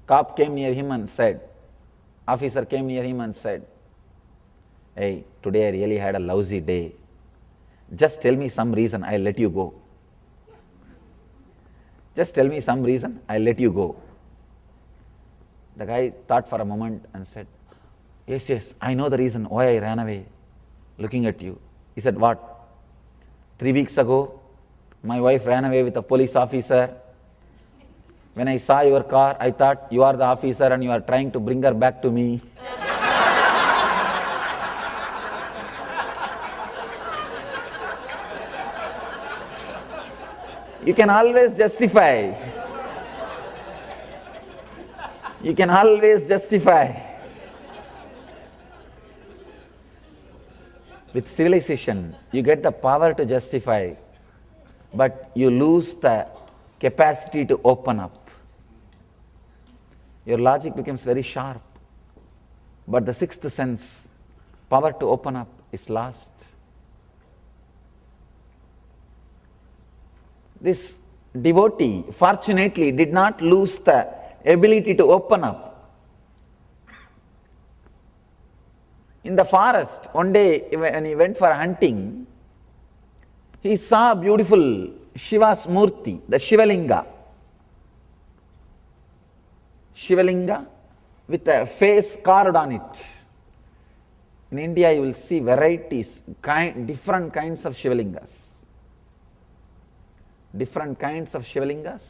Cop came near him and said, officer came near him and said, hey, today I really had a lousy day. Just tell me some reason, I'll let you go. Just tell me some reason, I'll let you go. The guy thought for a moment and said, yes, I know the reason why I ran away, looking at you. He said, what? 3 weeks ago, my wife ran away with a police officer. When I saw your car, I thought you are the officer and you are trying to bring her back to me. You can always justify. You can always justify. With civilization, you get the power to justify, but you lose the capacity to open up. Your logic becomes very sharp, but the sixth sense, power to open up, is lost. This devotee, fortunately, did not lose the ability to open up. In the forest, one day when he went for hunting, he saw beautiful Shiva's Murti, the Shivalinga. Shivalinga with a face carved on it. In India, you will see varieties, different kinds of Shivalingas. Different kinds of Shivalingas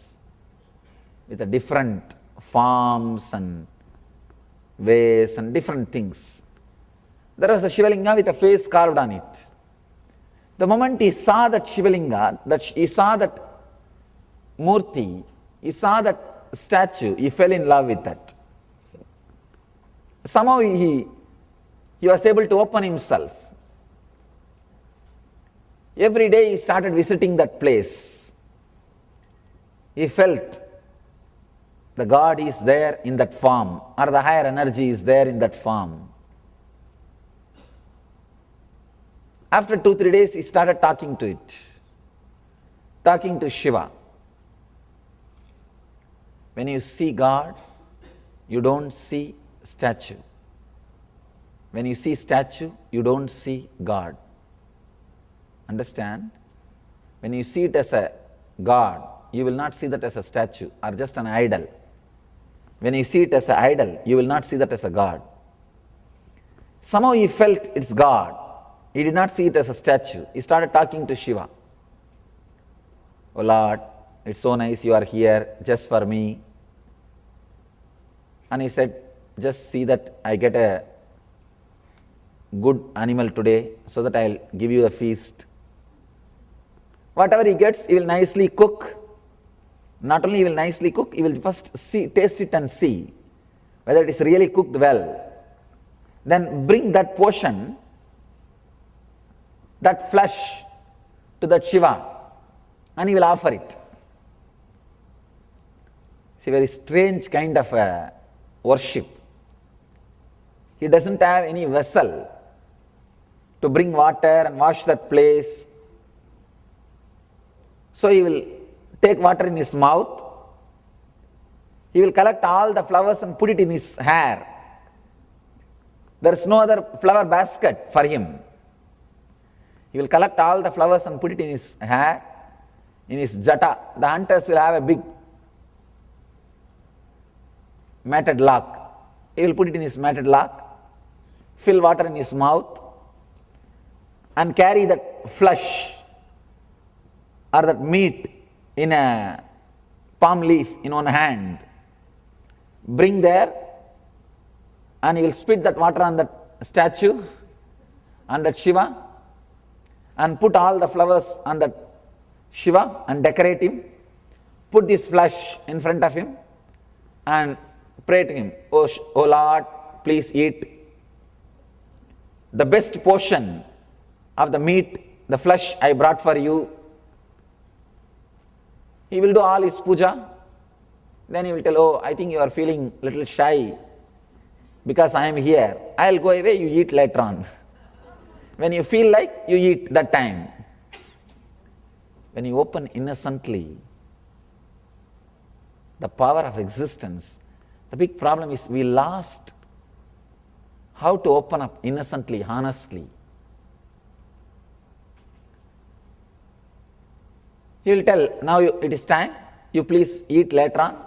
with a different forms and ways and different things. There was a Shivalinga with a face carved on it. The moment he saw that Shivalinga, he saw that Murti, he saw that statue, he fell in love with that. Somehow he was able to open himself. Every day he started visiting that place. He felt the God is there in that form, or the higher energy is there in that form. After 2-3 days, he started talking to it, talking to Shiva. When you see God, you don't see statue. When you see statue, you don't see God. Understand? When you see it as a God, you will not see that as a statue or just an idol. When you see it as an idol, you will not see that as a God. Somehow he felt it's God. He did not see it as a statue. He started talking to Shiva. Oh Lord, it's so nice you are here just for me. And he said, just see that I get a good animal today so that I'll give you a feast. Whatever he gets, he will nicely cook. Not only he will nicely cook, he will first taste it and see whether it is really cooked well. Then bring that portion, that flesh, to that Shiva, and he will offer it. It's a very strange kind of worship. He doesn't have any vessel to bring water and wash that place. So he will take water in his mouth. He will collect all the flowers and put it in his hair. There is no other flower basket for him. He will collect all the flowers and put it in his hair, in his jata. The hunters will have a big matted lock. He will put it in his matted lock, fill water in his mouth, and carry that flesh or that meat in a palm leaf in one hand. Bring there, and he will spit that water on that statue, on that Shiva, and put all the flowers on that Shiva and decorate him. Put this flesh in front of him and pray to him, oh Lord, please eat the best portion of the meat, the flesh I brought for you. He will do all his puja. Then he will tell, oh, I think you are feeling a little shy because I am here. I will go away, you eat later on. When you feel like, you eat that time. When you open innocently the power of existence, the big problem is we lost how to open up innocently, honestly. He will tell, now it is time, you please eat later on.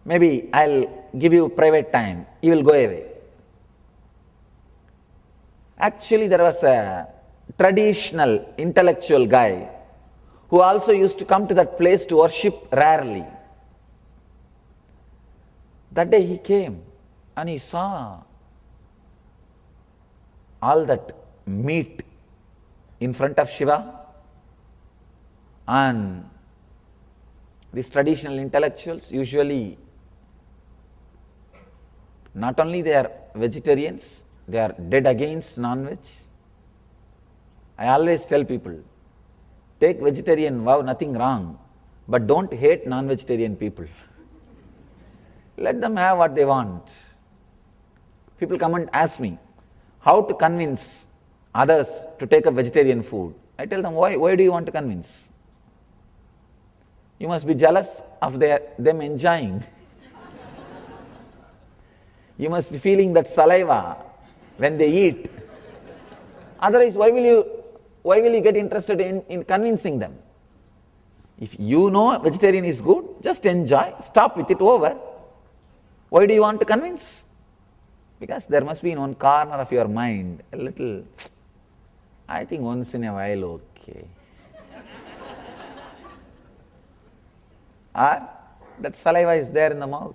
Maybe I'll give you private time. He will go away. Actually, there was a traditional intellectual guy who also used to come to that place to worship rarely. That day he came and he saw all that meat in front of Shiva, and these traditional intellectuals usually not only they are vegetarians, they are dead against non-veg. I always tell people, take vegetarian vow, nothing wrong, but don't hate non-vegetarian people. Let them have what they want. People come and ask me, how to convince others to take up vegetarian food? I tell them, why do you want to convince? You must be jealous of them enjoying. You must be feeling that saliva when they eat. Otherwise, why will you get interested in convincing them? If you know vegetarian is good, just enjoy, stop with it, over. Why do you want to convince? Because there must be in one corner of your mind a little, I think once in a while, okay. Or that saliva is there in the mouth.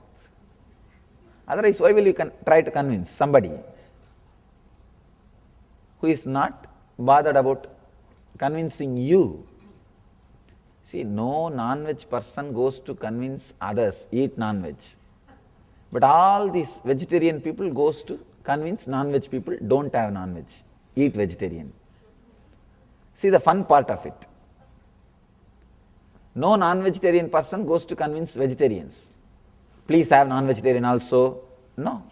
Otherwise, why will you try to convince somebody who is not bothered about convincing you? See, no non-veg person goes to convince others, eat non-veg. But all these vegetarian people goes to convince non-veg people, don't have non-veg, eat vegetarian. See the fun part of it. No non-vegetarian person goes to convince vegetarians, please have non-vegetarian also. No.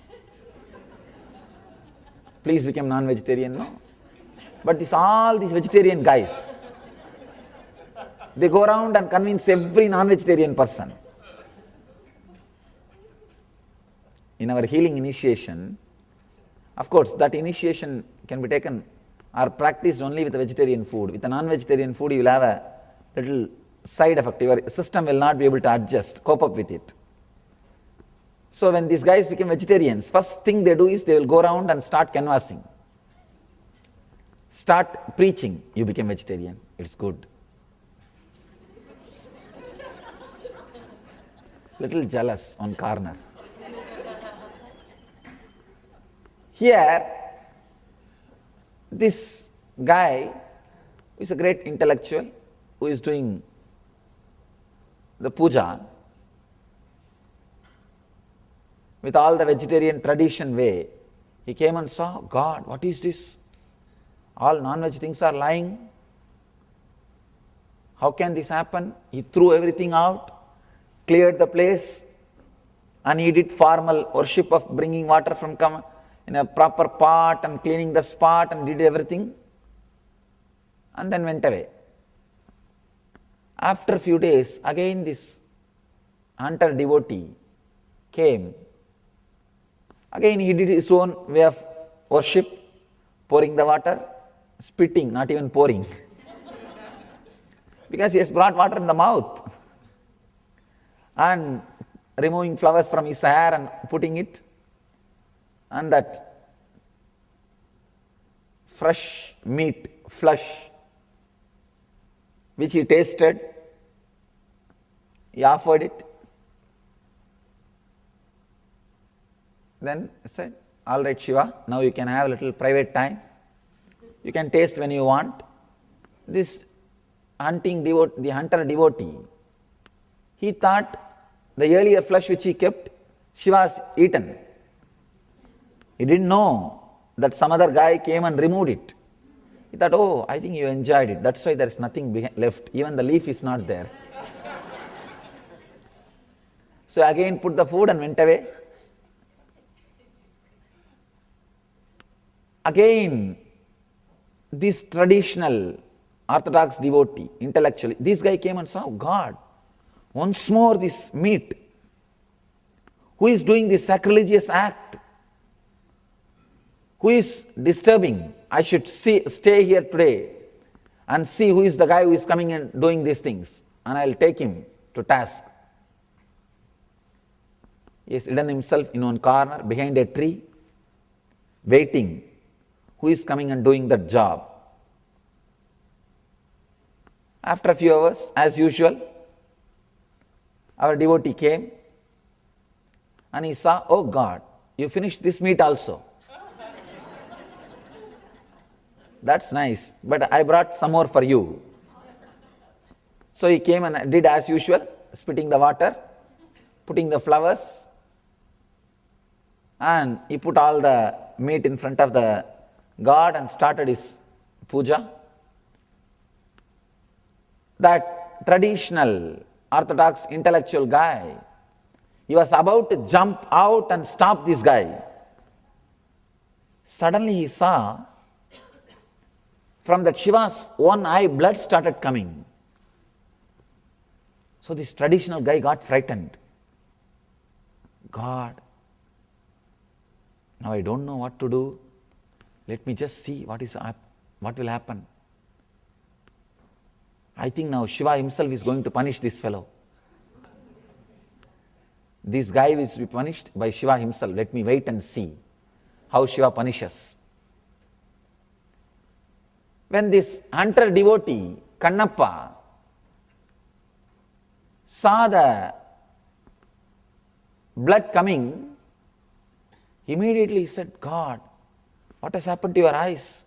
Please become non-vegetarian. No. But all these vegetarian guys, they go around and convince every non-vegetarian person. In our healing initiation, of course, that initiation can be taken or practiced only with a vegetarian food. With a non-vegetarian food, you will have a little side effect. Your system will not be able to adjust, cope up with it. So when these guys become vegetarians, first thing they do is they will go around and start canvassing. Start preaching, you became vegetarian, it's good. Little jealous on corner. Here, this guy who is a great intellectual, who is doing the puja with all the vegetarian tradition way, he came and saw, God, what is this? All non-veg things are lying. How can this happen? He threw everything out, cleared the place, and he did formal worship of bringing water from in a proper pot and cleaning the spot and did everything, and then went away. After a few days, again this hunter devotee came. Again he did his own way of worship, pouring the water, spitting, not even pouring. Because he has brought water in the mouth. And removing flowers from his hair and putting it, and that fresh meat, flesh, which he tasted, he offered it. Then he said, all right Shiva, now you can have a little private time. You can taste when you want. This the hunter devotee, he thought the earlier flesh which he kept, Shiva has eaten. He didn't know that some other guy came and removed it. He thought, oh, I think you enjoyed it. That's why there is nothing left. Even the leaf is not there. So again put the food and went away. Again, this traditional orthodox devotee, intellectually, this guy came and saw, God, once more this meat. Who is doing this sacrilegious act? Who is disturbing? I should stay here today and see who is the guy who is coming and doing these things, and I will take him to task. He has hidden himself in one corner behind a tree, waiting. Who is coming and doing that job? After a few hours, as usual, our devotee came and he saw, oh God, you finished this meat also. That's nice, but I brought some more for you. So he came and did as usual, spitting the water, putting the flowers, and he put all the meat in front of the God and started his puja. That traditional orthodox intellectual guy, he was about to jump out and stop this guy. Suddenly he saw from that Shiva's one eye blood started coming. So this traditional guy got frightened. God, now I don't know what to do. Let me just see what will happen. I think now Shiva himself is going to punish this fellow. This guy will be punished by Shiva himself. Let me wait and see how Shiva punishes. When this hunter devotee, Kannappa, saw the blood coming, immediately he said, God, what has happened to your eyes?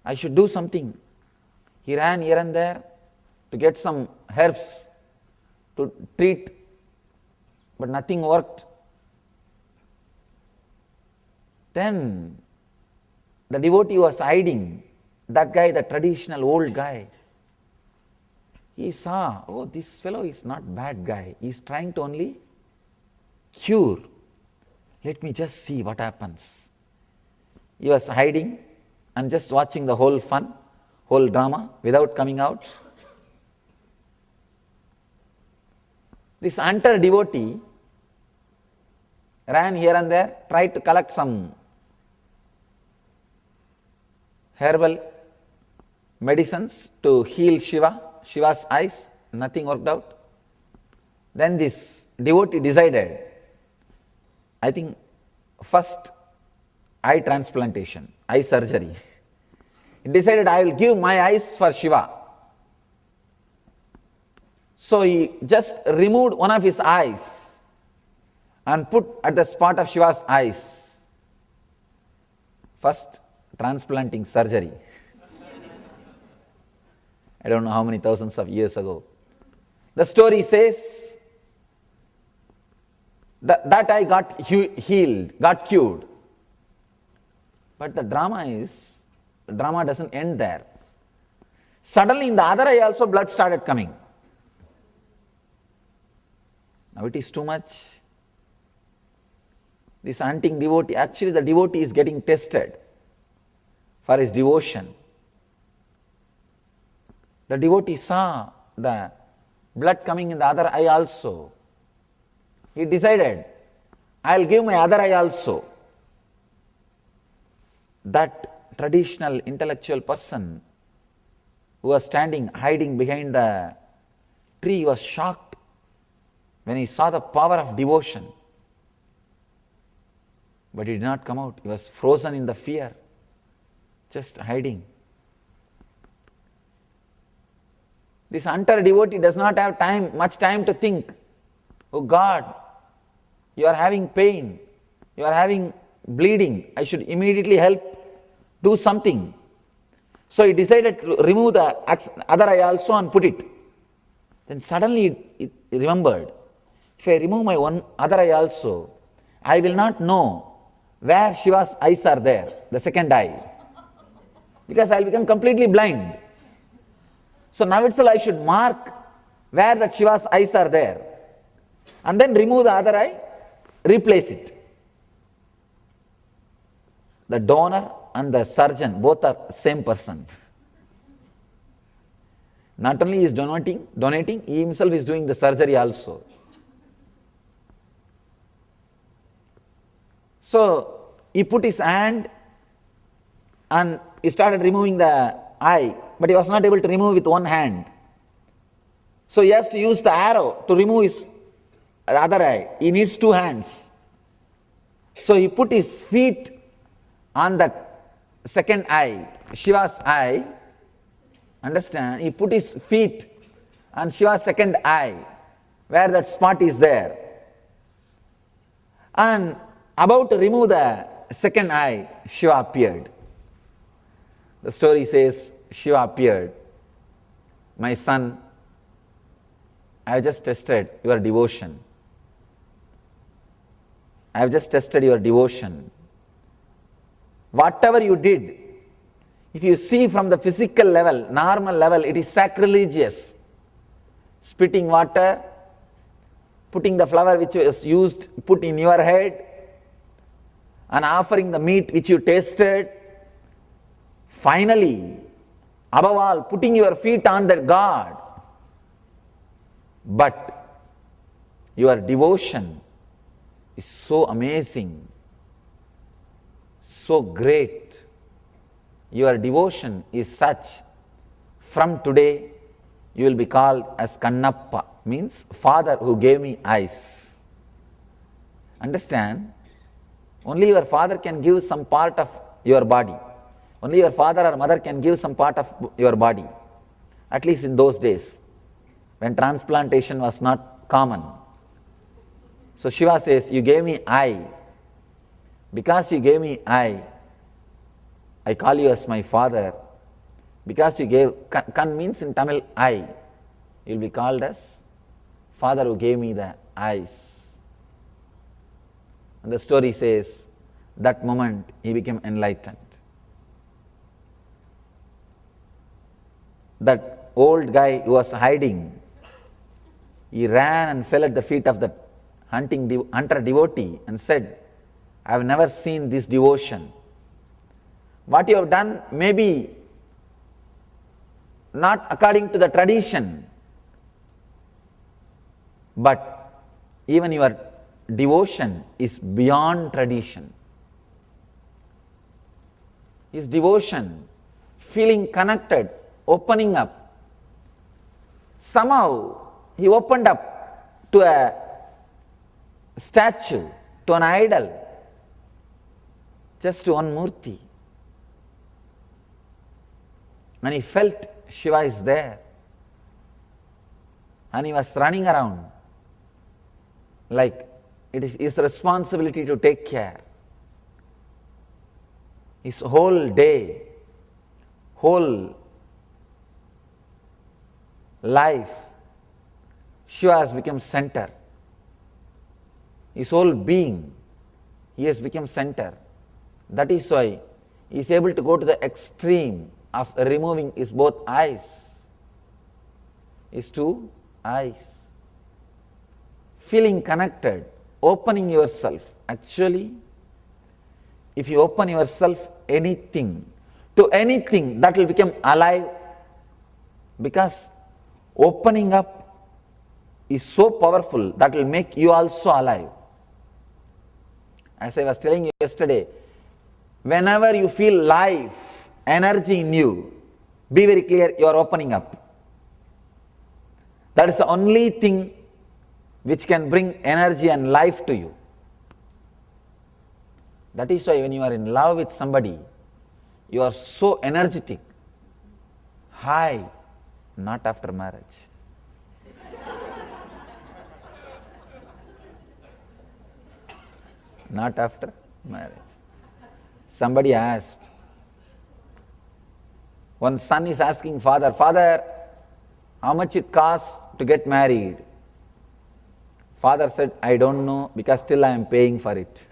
I should do something. He ran here and there to get some herbs to treat, but nothing worked. Then the devotee was hiding. That guy, the traditional old guy, he saw, oh, this fellow is not bad guy. He is trying to only cure. Let me just see what happens. He was hiding and just watching the whole fun, whole drama without coming out. This hunter devotee ran here and there, tried to collect some herbal medicines to heal Shiva's eyes. Nothing worked out. Then this devotee decided, I think first eye transplantation, eye surgery. He decided, I will give my eyes for Shiva. So he just removed one of his eyes and put at the spot of Shiva's eyes. First transplanting surgery. I don't know how many thousands of years ago. The story says that eye got healed, got cured. But the drama doesn't end there. Suddenly in the other eye also blood started coming. Now it is too much. This hunting devotee, actually the devotee is getting tested for his devotion. The devotee saw the blood coming in the other eye also. He decided, I'll give my other eye also. That traditional intellectual person who was standing, hiding behind the tree was shocked when he saw the power of devotion. But he did not come out. He was frozen in the fear, just hiding. This hunter devotee does not have much time to think, oh God, you are having pain, you are having bleeding, I should immediately help, do something. So he decided to remove the other eye also and put it. Then suddenly he remembered, if I remove my other eye also, I will not know where Shiva's eyes are there, the second eye, because I will become completely blind. So now itself I should mark where that Shiva's eyes are there and then remove the other eye, replace it. The donor and the surgeon, both are same person. Not only he is donating, he himself is doing the surgery also. So he put his hand and he started removing the eye, but he was not able to remove with one hand. So he has to use the arrow to remove his other eye. He needs two hands. So he put his feet on the second eye, Shiva's eye. Understand? He put his feet on Shiva's second eye, where that spot is there. And about to remove the second eye, Shiva appeared. The story says, Shiva appeared. My son, I have just tested your devotion. I have just tested your devotion. Whatever you did, if you see from the physical level, normal level, it is sacrilegious. Spitting water, putting the flower which was used, put in your head, and offering the meat which you tasted. Finally, above all, putting your feet on that God. But your devotion is so amazing, so great. Your devotion is such, from today you will be called as Kannappa, means father who gave me eyes. Understand? Only your father can give some part of your body. Only your father or mother can give some part of your body. At least in those days, when transplantation was not common. So Shiva says, you gave me eye. Because you gave me eye, I call you as my father. Because you gave, kan means in Tamil eye, you will be called as father who gave me the eyes. And the story says, that moment he became enlightened. That old guy who was hiding, he ran and fell at the feet of the hunter devotee and said, I have never seen this devotion. What you have done may be not according to the tradition, but even your devotion is beyond tradition. His devotion, feeling connected, opening up. Somehow he opened up to a statue, to an idol, just to one murti. And he felt Shiva is there. And he was running around like it is his responsibility to take care. His whole day, whole life, Shiva has become center. His whole being, he has become center. That is why he is able to go to the extreme of removing his both eyes, his two eyes. Feeling connected, opening yourself. Actually, if you open yourself to anything, that will become alive, because opening up is so powerful that will make you also alive. As I was telling you yesterday, whenever you feel life, energy in you, be very clear, you are opening up. That is the only thing which can bring energy and life to you. That is why when you are in love with somebody, you are so energetic, high, not after marriage. Not after marriage. Somebody asked, one son is asking father, Father, how much it costs to get married? Father said, I don't know, because still I am paying for it.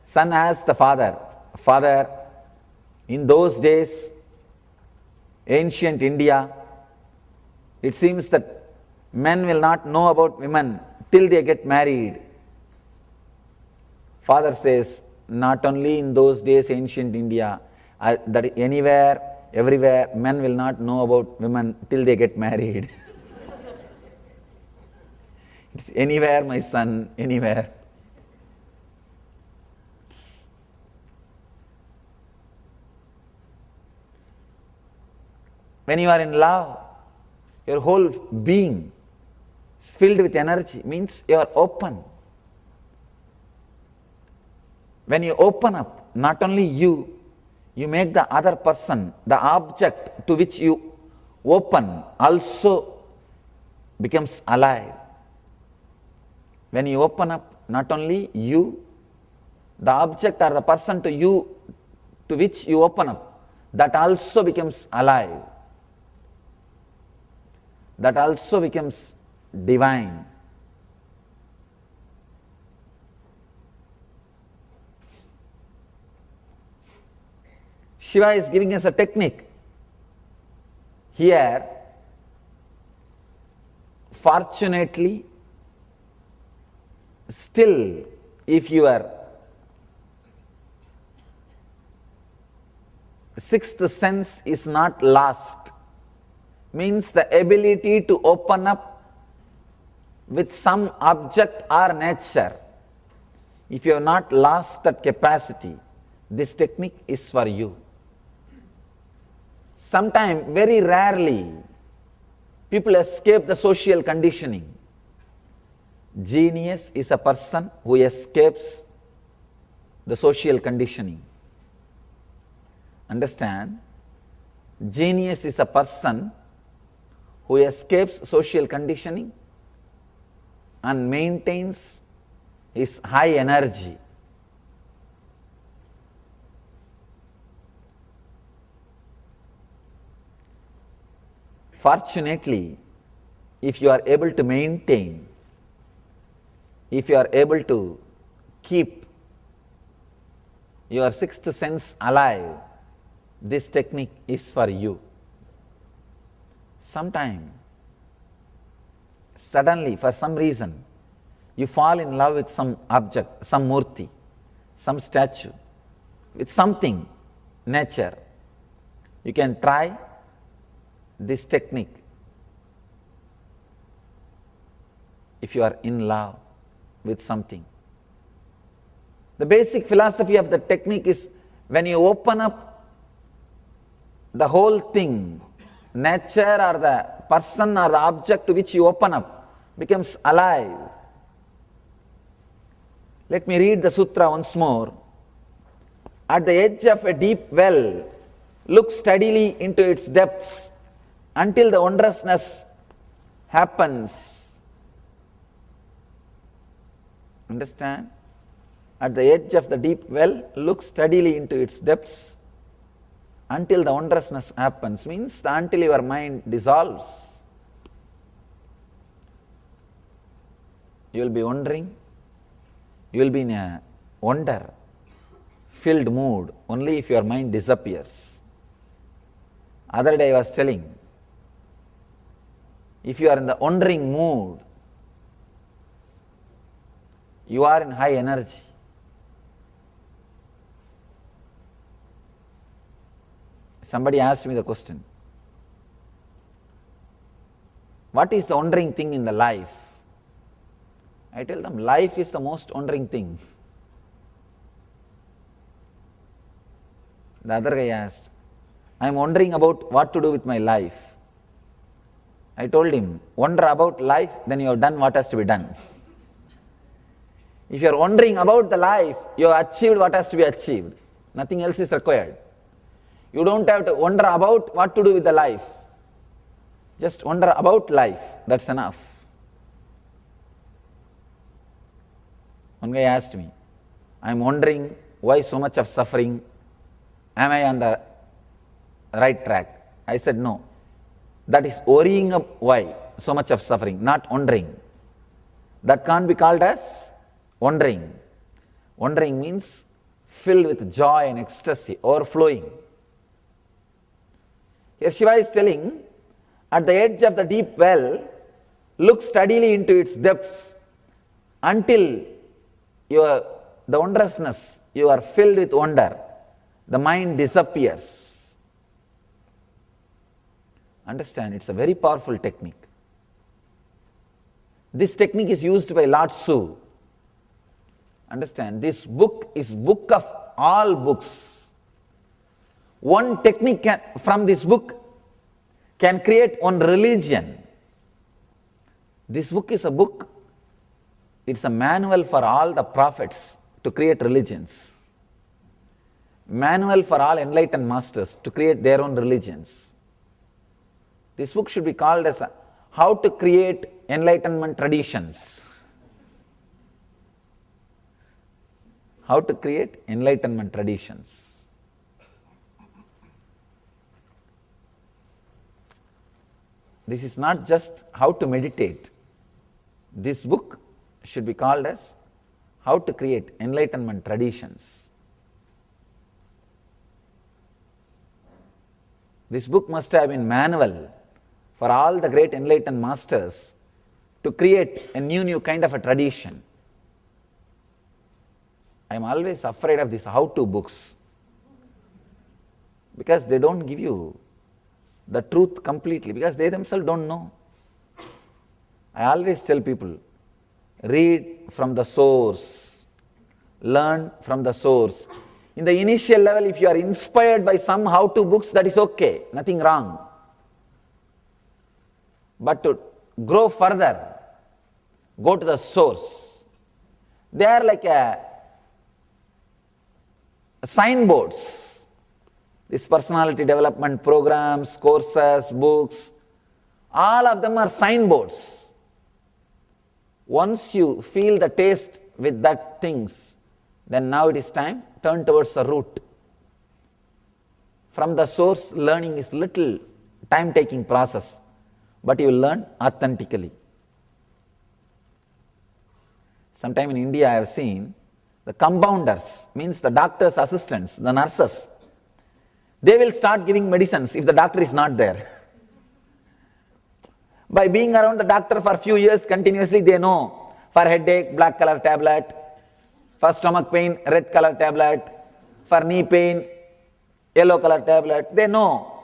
Son asked the father, Father, in those days, ancient India, it seems that men will not know about women till they get married. Father says, not only in those days, ancient India, that anywhere, everywhere, men will not know about women till they get married. It's anywhere, my son, anywhere. When you are in love, your whole being is filled with energy, means you are open. When you open up, not only you make the other person, the object to which you open also becomes alive. When you open up, not only you, the object or the person to which you open up, that also becomes alive. That also becomes divine. Shiva is giving us a technique. Here, fortunately, still, if your sixth sense is not lost, means the ability to open up with some object or nature, if you have not lost that capacity, this technique is for you. Sometimes, very rarely, people escape the social conditioning. Genius is a person who escapes the social conditioning. Understand? Genius is a person who escapes social conditioning and maintains his high energy. Fortunately, if you are able to maintain, if you are able to keep your sixth sense alive, this technique is for you. Sometime, suddenly, for some reason, you fall in love with some object, some murti, some statue, with something, nature. You can try this technique if you are in love with something. The basic philosophy of the technique is when you open up the whole thing, nature or the person or the object to which you open up becomes alive. Let me read the sutra once more. At the edge of a deep well, look steadily into its depths until the wondrousness happens. Understand? At the edge of the deep well, look steadily into its depths until the wondrousness happens. Means until your mind dissolves. You will be wondering, you will be in a wonder-filled mood only if your mind disappears. Other day I was telling, if you are in the wandering mood, you are in high energy. Somebody asked me the question, what is the wandering thing in the life? I tell them, life is the most wandering thing. The other guy asked, I am wondering about what to do with my life. I told him, wonder about life, then you have done what has to be done. If you are wondering about the life, you have achieved what has to be achieved. Nothing else is required. You don't have to wonder about what to do with the life. Just wonder about life, that's enough. One guy asked me, I am wondering why so much of suffering, am I on the right track? I said no. That is worrying up why so much of suffering, not wondering. That can't be called as wondering. Wondering means filled with joy and ecstasy, overflowing. Here Shiva is telling, at the edge of the deep well, look steadily into its depths until the wondrousness, you are filled with wonder, the mind disappears. Understand, it's a very powerful technique. This technique is used by Lord Su. Understand, this book is book of all books. One technique from this book can create one religion. This book is a book, it's a manual for all the prophets to create religions. Manual for all enlightened masters to create their own religions. This book should be called as How to Create Enlightenment Traditions. How to create enlightenment traditions. This is not just how to meditate. This book should be called as How to Create Enlightenment Traditions. This book must have been manual for all the great enlightened masters to create a new kind of a tradition. I am always afraid of these how-to books because they don't give you the truth completely, because they themselves don't know. I always tell people, read from the source, learn from the source. In the initial level, if you are inspired by some how-to books, that is okay, nothing wrong. But to grow further, go to the source. They are like signboards. These personality development programs, courses, books, all of them are signboards. Once you feel the taste with that things, then now it is time, turn towards the root. From the source, learning is little time-taking process, but you will learn authentically. Sometime in India I have seen the compounders, means the doctor's assistants, the nurses, they will start giving medicines if the doctor is not there. By being around the doctor for a few years continuously, they know for headache, black color tablet, for stomach pain, red color tablet, for knee pain, yellow color tablet, they know.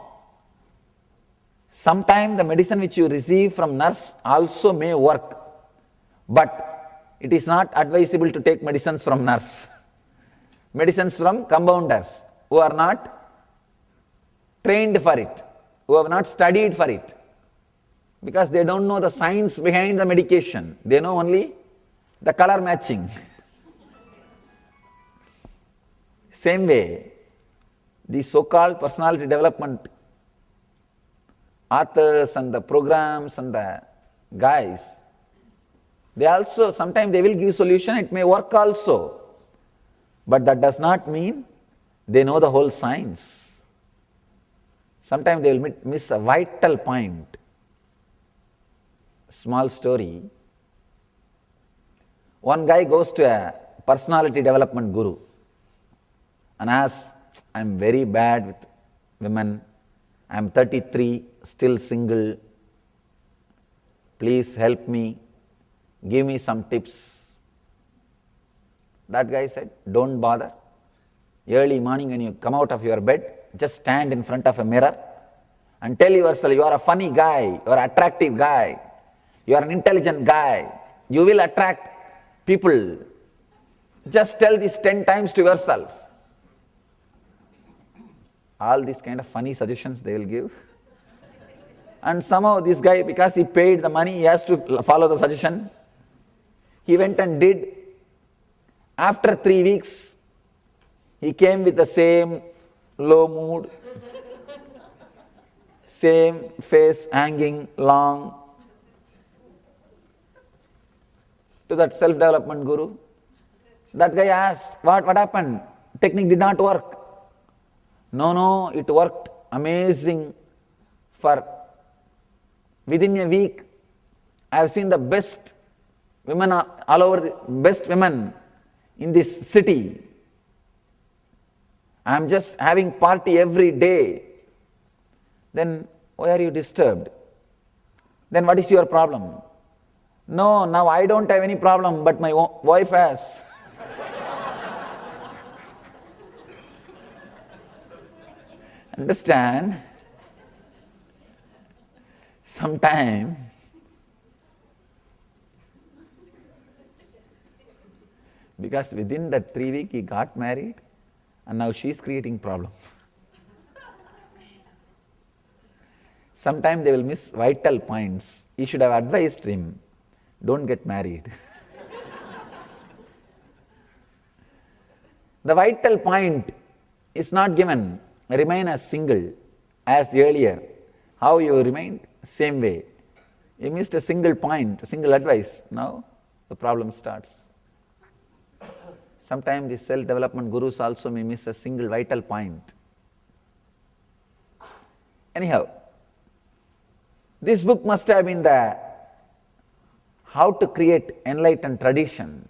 Sometimes the medicine which you receive from nurse also may work, but it is not advisable to take medicines from nurse. Medicines from compounders who are not trained for it, who have not studied for it, because they don't know the science behind the medication. They know only the color matching. Same way, the so-called personality development authors and the programs and the guys, they also, sometimes they will give solution, it may work also. But that does not mean they know the whole science. Sometimes they will miss a vital point. Small story. One guy goes to a personality development guru and asks, I am very bad with women, I am 33, still single, please help me, give me some tips. That guy said, don't bother. Early morning when you come out of your bed, just stand in front of a mirror and tell yourself you are a funny guy, you are an attractive guy, you are an intelligent guy, you will attract people. Just tell this 10 times to yourself. All these kind of funny suggestions they will give. And somehow this guy, because he paid the money, he has to follow the suggestion. He went and did. After 3 weeks, he came with the same low mood, same face hanging long. To that self-development guru, that guy asked, what happened? Technique did not work. No, it worked amazing. For within a week, I have seen the best women all over, the best women in this city. I am just having party every day. Then why are you disturbed? Then what is your problem? No, now I don't have any problem, but my wife has. Understand? Sometime because within that 3 weeks he got married and now she is creating problem. Sometimes they will miss vital points. You should have advised him, don't get married. The vital point is not given, remain as single as earlier. How you remained? Same way. You missed a single point, a single advice. Now the problem starts. Sometimes the self-development gurus also may miss a single vital point. Anyhow, this book must have been the how to create enlightened tradition,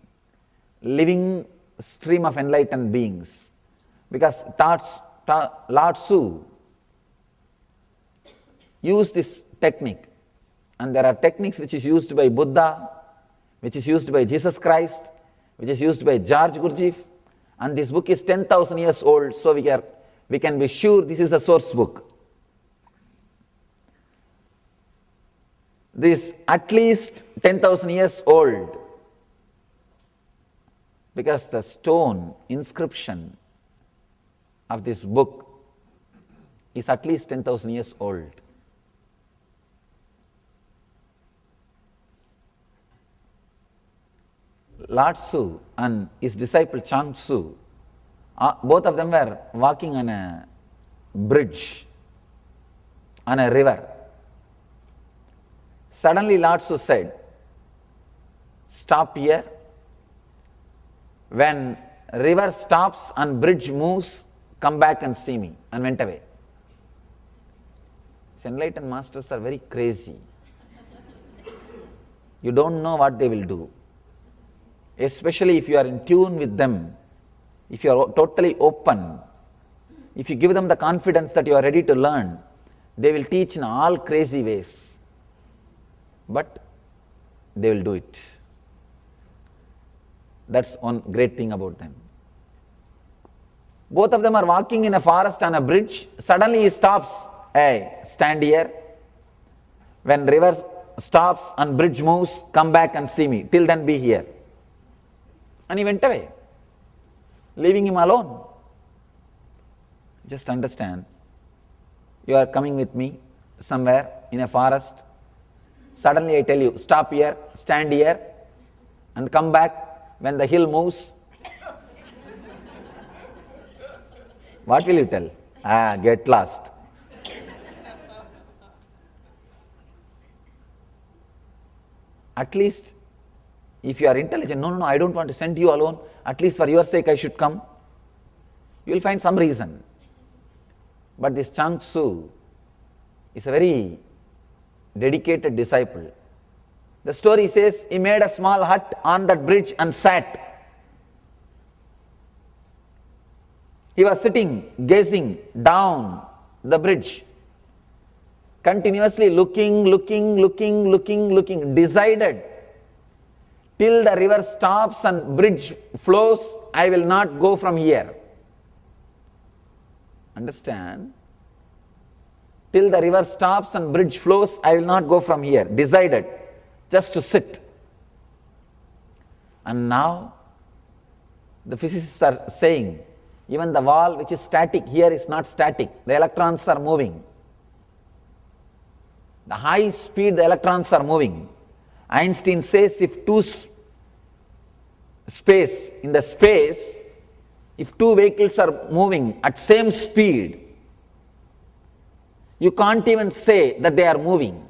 living stream of enlightened beings. Because Lord Tzu used this technique, and there are techniques which is used by Buddha, which is used by Jesus Christ, which is used by George Gurdjieff, and this book is 10,000 years old, so we can be sure this is a source book. This at least 10,000 years old, because the stone inscription of this book is at least 10,000 years old. Lord Tzu and his disciple Chuang Tzu, both of them were walking on a bridge, on a river. Suddenly Lord Tzu said, "Stop here. When river stops and bridge moves, come back and see me," and went away. These enlightened masters are very crazy. You don't know what they will do. Especially if you are in tune with them, if you are totally open, if you give them the confidence that you are ready to learn, they will teach in all crazy ways. But they will do it. That's one great thing about them. Both of them are walking in a forest on a bridge. Suddenly he stops. "Hey, stand here. When river stops and bridge moves, come back and see me. Till then be here." And he went away, leaving him alone. Just understand, you are coming with me somewhere in a forest. Suddenly I tell you, stop here, stand here, and come back when the hill moves. What will you tell? Get lost. At least, if you are intelligent, no, I don't want to send you alone, at least for your sake I should come. You will find some reason. But this Chuang Tzu is a very dedicated disciple. The story says he made a small hut on that bridge and sat. He was sitting, gazing down the bridge, continuously looking, decided, till the river stops and bridge flows, I will not go from here. Understand? Till the river stops and bridge flows, I will not go from here. Decided, just to sit. And now, the physicists are saying, even the wall which is static here is not static. The electrons are moving. The high speed the electrons are moving. Einstein says if in the space, if two vehicles are moving at same speed, you can't even say that they are moving.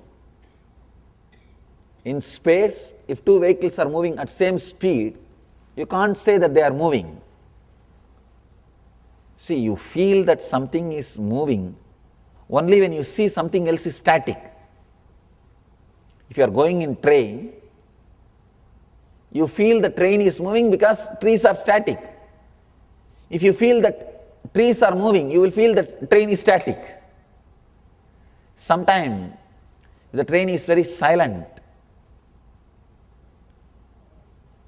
In space, if two vehicles are moving at same speed, you can't say that they are moving. See, you feel that something is moving only when you see something else is static. If you are going in train, you feel the train is moving because trees are static. If you feel that trees are moving, you will feel that train is static. Sometimes the train is very silent,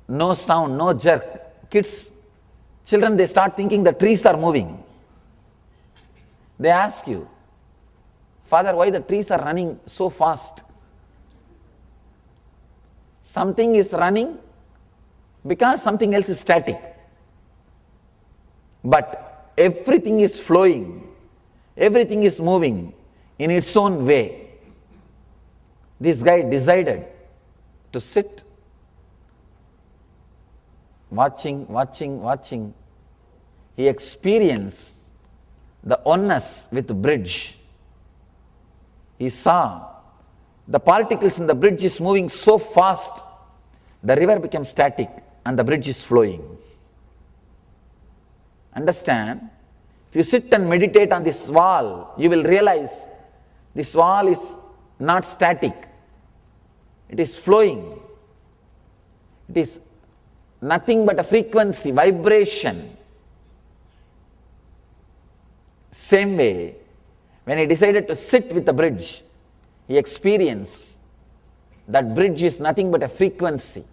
no sound, no jerk. Children, they start thinking the trees are moving. They ask you, "Father, why the trees are running so fast?" Something is running because something else is static. But everything is flowing, everything is moving in its own way. This guy decided to sit, watching. He experienced the oneness with the bridge. He saw the particles in the bridge is moving so fast, the river becomes static and the bridge is flowing. Understand? If you sit and meditate on this wall, you will realize this wall is not static. It is flowing. It is nothing but a frequency, vibration. Same way, when he decided to sit with the bridge, he experienced that bridge is nothing but a frequency.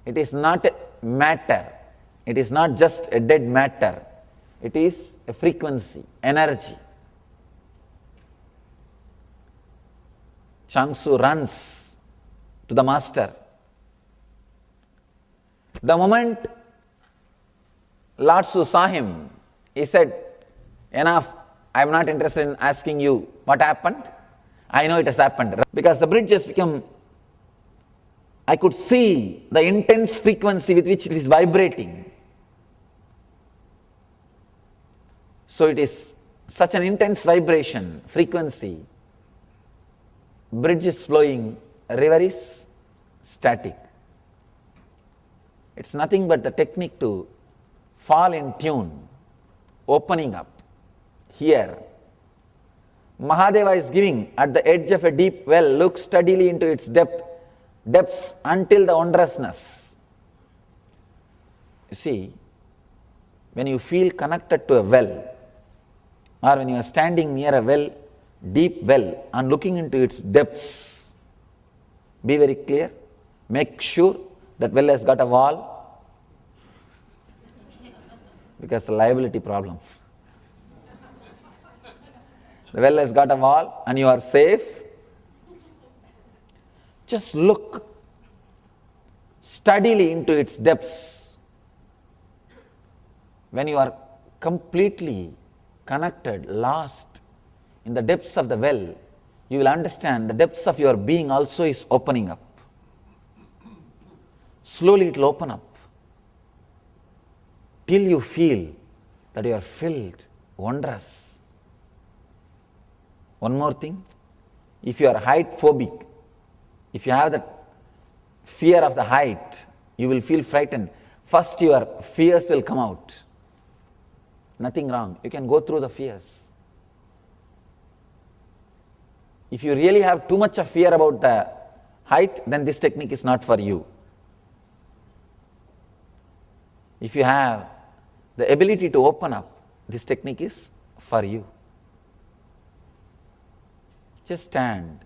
It is not a matter. It is not just a dead matter. It is a frequency, energy. Changsu runs to the master. The moment Lord Su saw him, he said, enough, I am not interested in asking you what happened. I know it has happened. Because the bridge has become, I could see the intense frequency with which it is vibrating. So it is such an intense vibration, frequency. Bridge is flowing, river is static. It's nothing but the technique to fall in tune, opening up. Here, Mahadeva is giving at the edge of a deep well, look steadily into its depths until the wondrousness. You see, when you feel connected to a well, or when you are standing near a well, deep well, and looking into its depths, be very clear, make sure that well has got a wall, because the liability problem. The well has got a wall and you are safe. Just look steadily into its depths. When you are completely connected, lost in the depths of the well, you will understand the depths of your being also is opening up. Slowly it will open up till you feel that you are filled, wondrous. One more thing, if you are height phobic, if you have that fear of the height, you will feel frightened. First your fears will come out. Nothing wrong, you can go through the fears. If you really have too much of fear about the height, then this technique is not for you. If you have the ability to open up, this technique is for you. Just stand,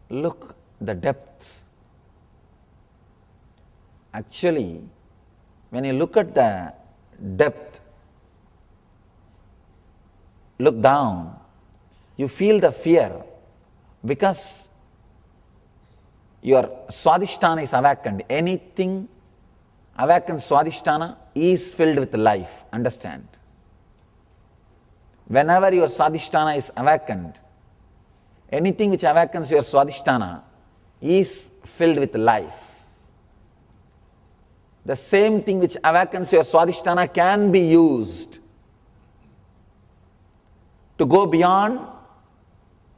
look the depth. Actually, when you look at the depth, look down, you feel the fear because your Swadhisthana is awakened. Anything awakened Swadhisthana is filled with life, understand. Whenever your Swadhisthana is awakened, anything which awakens your Swadhisthana is filled with life. The same thing which awakens your Swadhisthana can be used to go beyond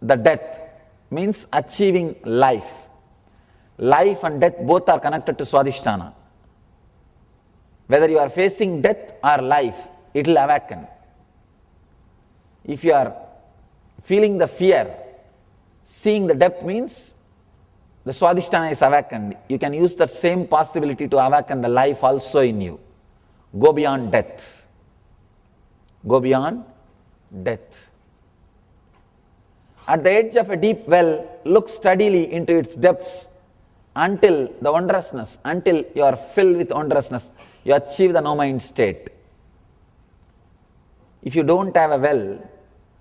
the death, means achieving life. Life and death both are connected to Swadhisthana. Whether you are facing death or life, it will awaken. If you are feeling the fear, seeing the depth means the Swadhisthana is awakened. You can use the same possibility to awaken the life also in you. Go beyond death. Go beyond death. At the edge of a deep well, look steadily into its depths until the wondrousness, until you are filled with wondrousness, you achieve the no-mind state. If you don't have a well,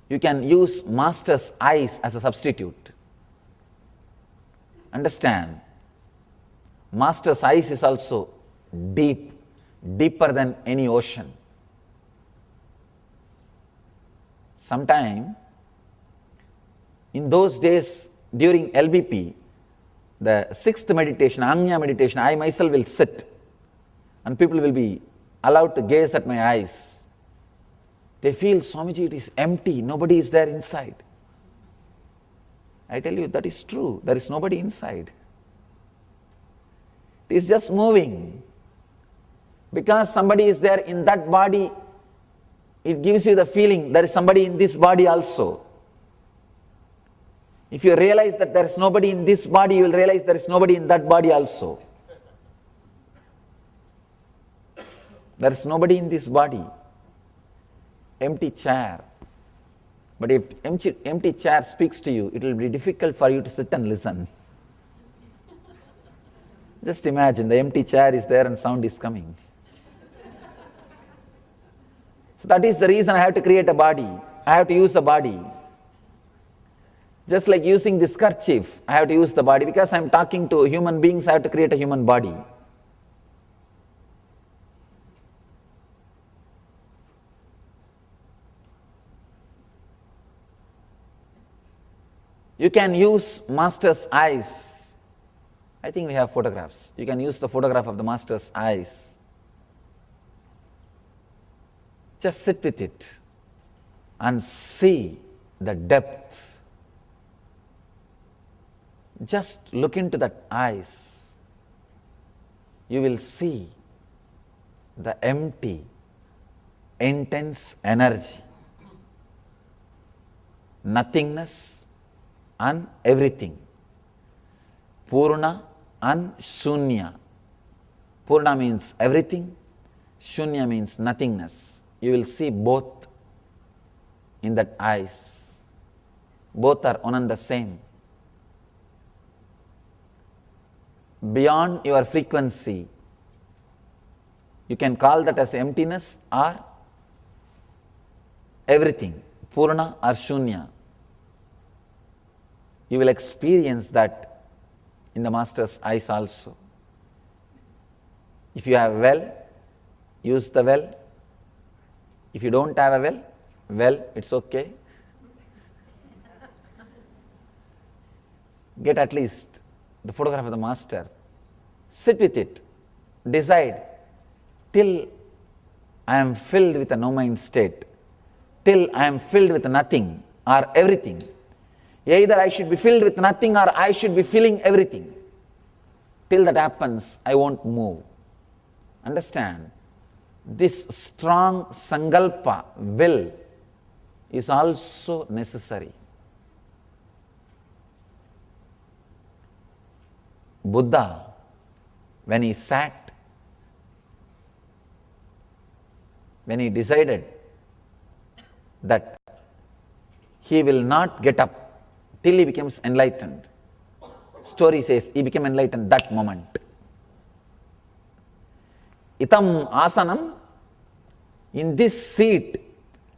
you can use master's eyes as a substitute. Understand, master's eyes is also deep, deeper than any ocean. Sometime, in those days during LBP, the sixth meditation, Anya meditation, I myself will sit and people will be allowed to gaze at my eyes. They feel, Swamiji, it is empty, nobody is there inside. I tell you, that is true. There is nobody inside. It is just moving. Because somebody is there in that body, it gives you the feeling there is somebody in this body also. If you realize that there is nobody in this body, you will realize there is nobody in that body also. There is nobody in this body. Empty chair. But if empty chair speaks to you, it will be difficult for you to sit and listen. Just imagine, the empty chair is there and sound is coming. So that is the reason I have to create a body. I have to use a body. Just like using this kerchief, I have to use the body. Because I am talking to human beings, I have to create a human body. You can use master's eyes. I think we have photographs. You can use the photograph of the master's eyes. Just sit with it and see the depth. Just look into that eyes. You will see the empty, intense energy, nothingness and everything. Purna and Shunya. Purna means everything, Shunya means nothingness. You will see both in that eyes. Both are one and the same. Beyond your frequency, you can call that as emptiness or everything, Purna or Shunya. You will experience that in the master's eyes also. If you have a well, use the well. If you don't have a well, it's okay. Get at least the photograph of the master. Sit with it. Decide till I am filled with a no-mind state, till I am filled with nothing or everything. Either I should be filled with nothing or I should be feeling everything. Till that happens, I won't move. Understand? This strong sankalpa, will, is also necessary. Buddha, when he sat, when he decided that he will not get up till he becomes enlightened, story says he became enlightened that moment. Itam asanam, in this seat,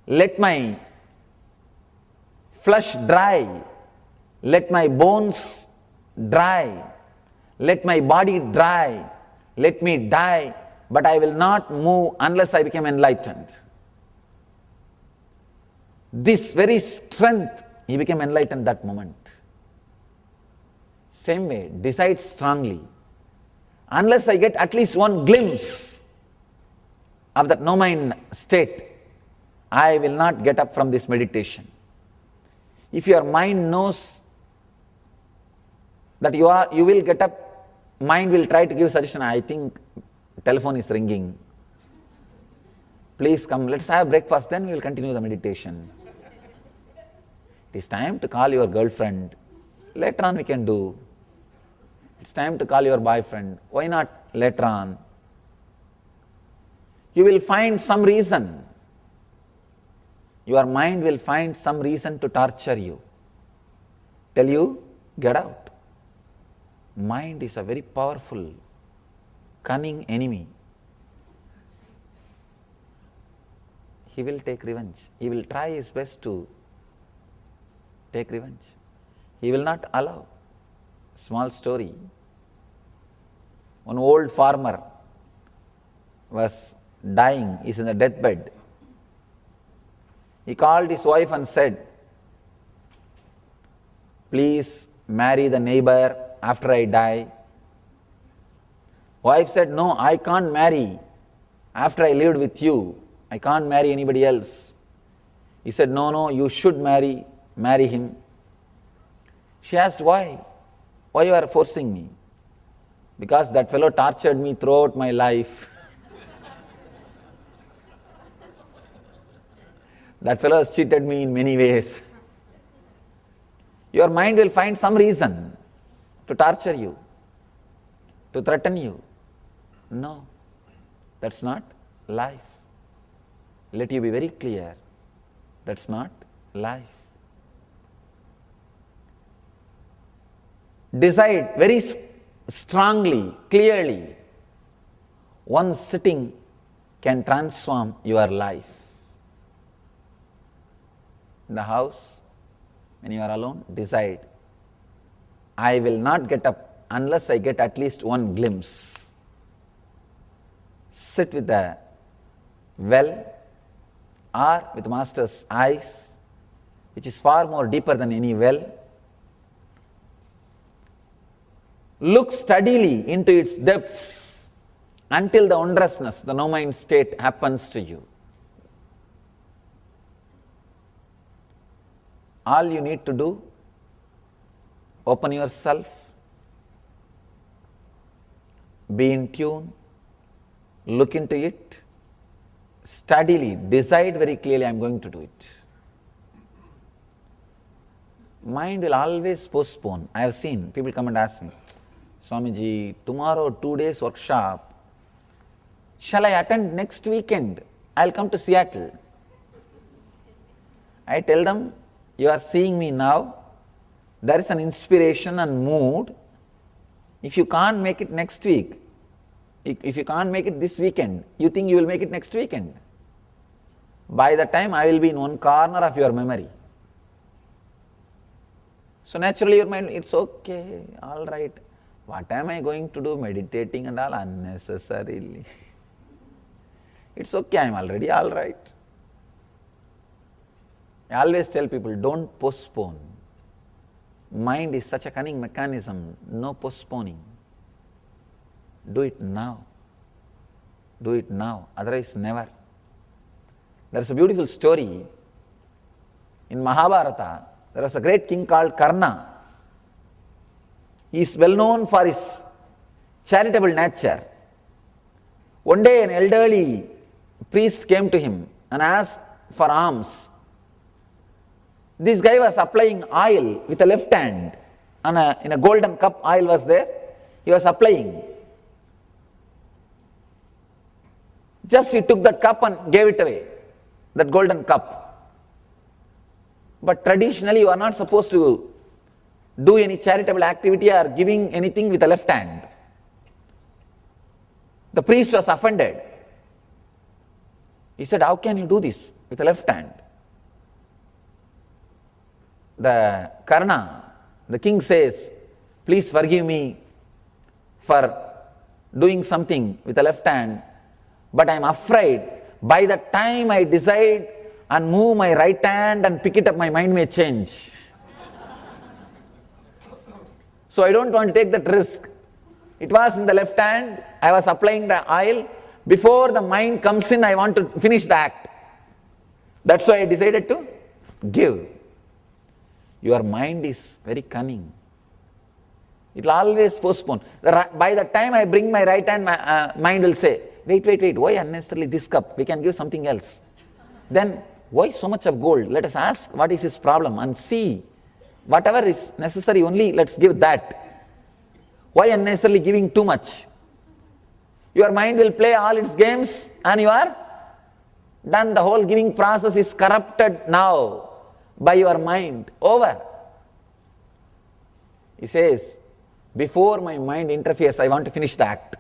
let my flesh dry, let my bones dry, let my body dry, let me die, but I will not move unless I become enlightened. This very strength, he became enlightened that moment. Same way, decide strongly. Unless I get at least one glimpse of that no-mind state, I will not get up from this meditation. If your mind knows that you will get up, mind will try to give suggestion. I think telephone is ringing. Please come, let's have breakfast, then we will continue the meditation. It is time to call your girlfriend. Later on we can do. It's time to call your boyfriend. Why not later on? You will find some reason. Your mind will find some reason to torture you. Tell you, get out. Mind is a very powerful, cunning enemy. He will take revenge. He will try his best to take revenge. He will not allow. Small story. One old farmer was dying, he is in the deathbed. He called his wife and said, please marry the neighbor after I die. Wife said, no, I can't marry after I lived with you. I can't marry anybody else. He said, no, you should marry him. She asked, why? Why you are forcing me? Because that fellow tortured me throughout my life. That fellow has cheated me in many ways. Your mind will find some reason to torture you, to threaten you. No, that's not life. Let you be very clear, that's not life. Decide very strongly, clearly, one sitting can transform your life. In the house, when you are alone, decide, I will not get up unless I get at least one glimpse. Sit with the well or with Master's eyes, which is far more deeper than any well. Look steadily into its depths until the wondrousness, the no-mind state happens to you. All you need to do, open yourself, be in tune, look into it, steadily, decide very clearly, I am going to do it. Mind will always postpone. I have seen people come and ask me, Swamiji, tomorrow 2 days workshop, shall I attend next weekend? I will come to Seattle. I tell them, you are seeing me now, there is an inspiration and mood. If you can't make it next week, if you can't make it this weekend, you think you will make it next weekend. By the time I will be in one corner of your memory. So naturally your mind, it's okay, all right. What am I going to do meditating and all unnecessarily? It's okay, I am already all right. I always tell people, don't postpone. Mind is such a cunning mechanism, no postponing. Do it now. Do it now, otherwise never. There is a beautiful story. In Mahabharata, there was a great king called Karna. He is well known for his charitable nature. One day an elderly priest came to him and asked for alms. This guy was applying oil with the left hand. In a golden cup, oil was there. He was applying. Just he took that cup and gave it away, that golden cup. But traditionally, you are not supposed to do any charitable activity or giving anything with the left hand. The priest was offended. He said, how can you do this with the left hand? The Karna, the king says, please forgive me for doing something with the left hand, but I am afraid by the time I decide and move my right hand and pick it up, my mind may change. So I don't want to take that risk. It was in the left hand, I was applying the oil. Before the mind comes in, I want to finish the act. That's why I decided to give. Your mind is very cunning. It will always postpone. By the time I bring my right hand, my mind will say, wait, why unnecessarily this cup? We can give something else. Then, why so much of gold? Let us ask what is his problem and see. Whatever is necessary only, let's give that. Why unnecessarily giving too much? Your mind will play all its games and you are done. The whole giving process is corrupted now by your mind. Over. He says, before my mind interferes, I want to finish the act.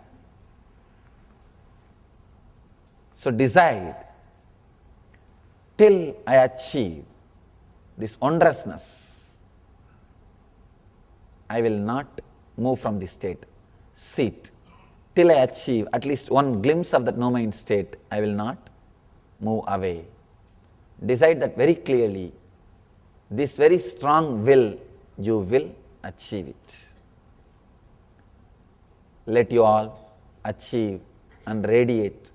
So decide, till I achieve this wondrousness, I will not move from this state. Sit. Till I achieve at least one glimpse of that no-mind state, I will not move away. Decide that very clearly. This very strong will, you will achieve it. Let you all achieve and radiate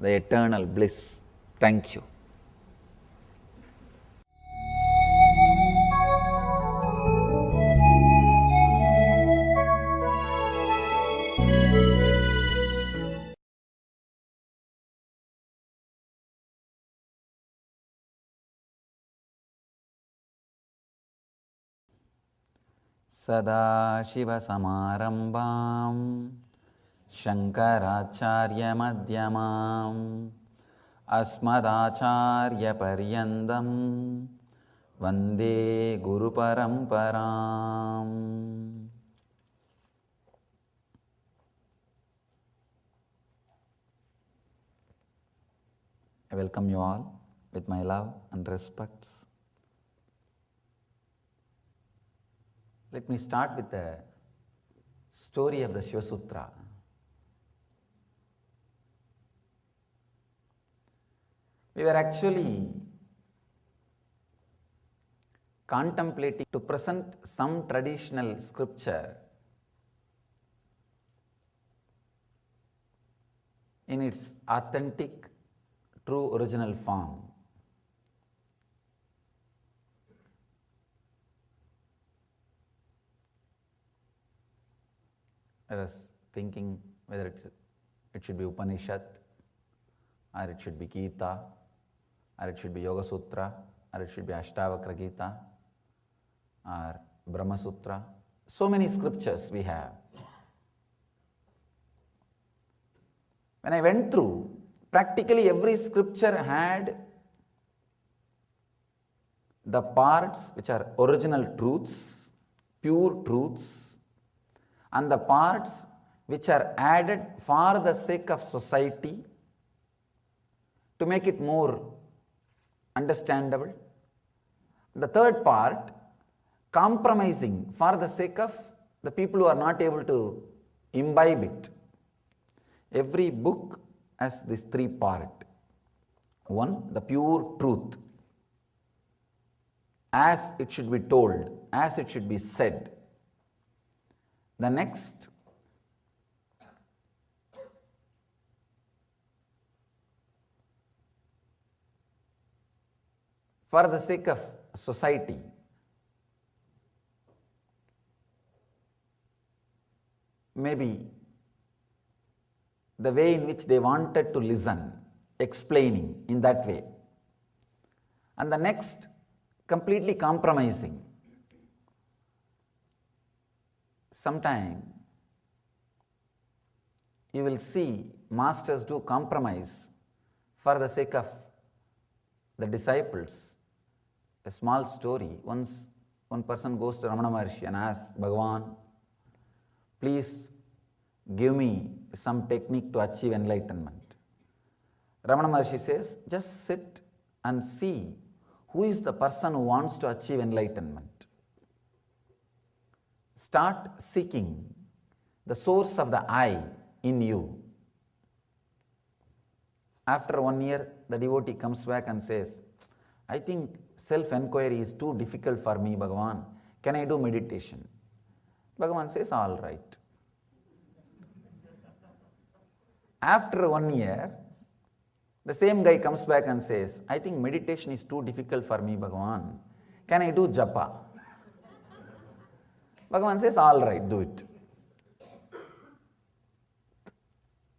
the eternal bliss. Thank you. सदाशिवसमारम्भां शङ्कराचार्यमध्यमाम् अस्मदाचार्यपर्यन्तं वन्दे गुरुपरम्पराम्. I welcome you all with my love and respects. Let me start with the story of the Shiva Sutra. We were actually contemplating to present some traditional scripture in its authentic, true original form. I was thinking whether it should be Upanishad, or it should be Gita, or it should be Yoga Sutra, or it should be Ashtavakra Gita, or Brahma Sutra. So many scriptures we have. When I went through, practically every scripture had the parts which are original truths, pure truths, and the parts which are added for the sake of society to make it more understandable. The third part, compromising for the sake of the people who are not able to imbibe it. Every book has these three parts. One, the pure truth, as it should be told, as it should be said. The next, for the sake of society. Maybe the way in which they wanted to listen, explaining in that way. And the next, completely compromising. Sometime you will see masters do compromise for the sake of the disciples. A small story. Once one person goes to Ramana Maharshi and asks, Bhagavan, please give me some technique to achieve enlightenment. Ramana Maharshi says, just sit and see who is the person who wants to achieve enlightenment. Start seeking the source of the I in you. After 1 year, the devotee comes back and says, I think self-enquiry is too difficult for me, Bhagavan. Can I do meditation? Bhagavan says, all right. After 1 year, the same guy comes back and says, I think meditation is too difficult for me, Bhagavan. Can I do japa? Bhagavan says, all right, do it.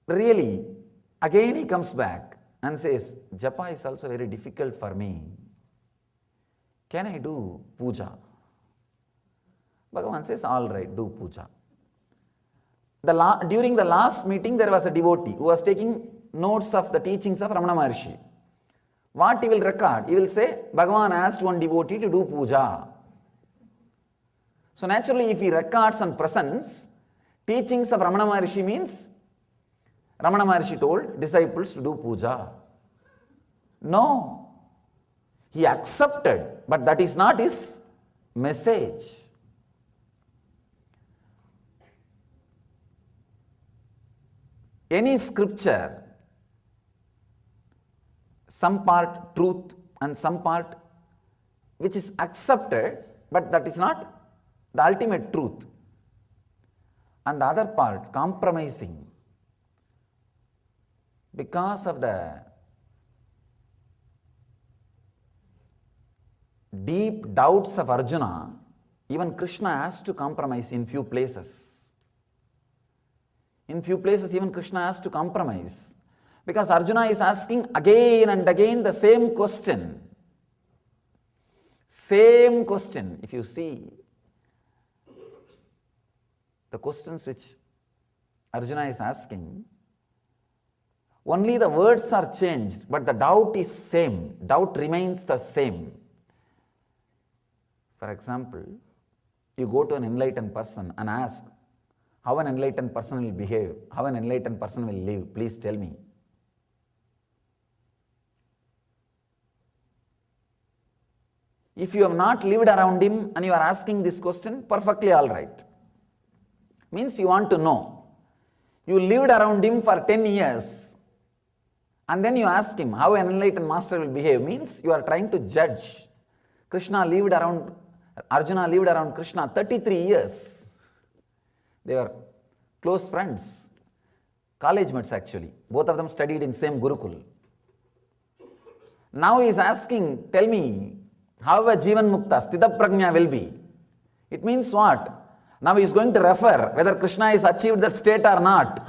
Really, again he comes back and says, japa is also very difficult for me. Can I do puja? Bhagavan says, all right, do puja. During the last meeting, there was a devotee who was taking notes of the teachings of Ramana Maharshi. What he will record? He will say, Bhagavan asked one devotee to do puja. So naturally, if he records and presents teachings of Ramana Maharshi, means Ramana Maharshi told disciples to do puja. No. He accepted, but that is not his message. Any scripture, some part truth and some part which is accepted, but that is not the ultimate truth. And the other part, compromising. Because of the deep doubts of Arjuna, even Krishna has to compromise in few places. In few places, even Krishna has to compromise. Because Arjuna is asking again and again the same question. Same question. If you see, the questions which Arjuna is asking, only the words are changed, but the doubt is same. Doubt remains the same. For example, you go to an enlightened person and ask, how an enlightened person will behave, how an enlightened person will live, please tell me. If you have not lived around him and you are asking this question, perfectly all right. Means you want to know. You lived around him for 10 years and then you ask him how an enlightened master will behave, means you are trying to judge. Arjuna lived around Krishna 33 years. They were close friends, college mates actually. Both of them studied in same Gurukul. Now he is asking, tell me, how a Jivan Mukta, Sthita Prajna will be. It means what? Now he is going to refer whether Krishna has achieved that state or not.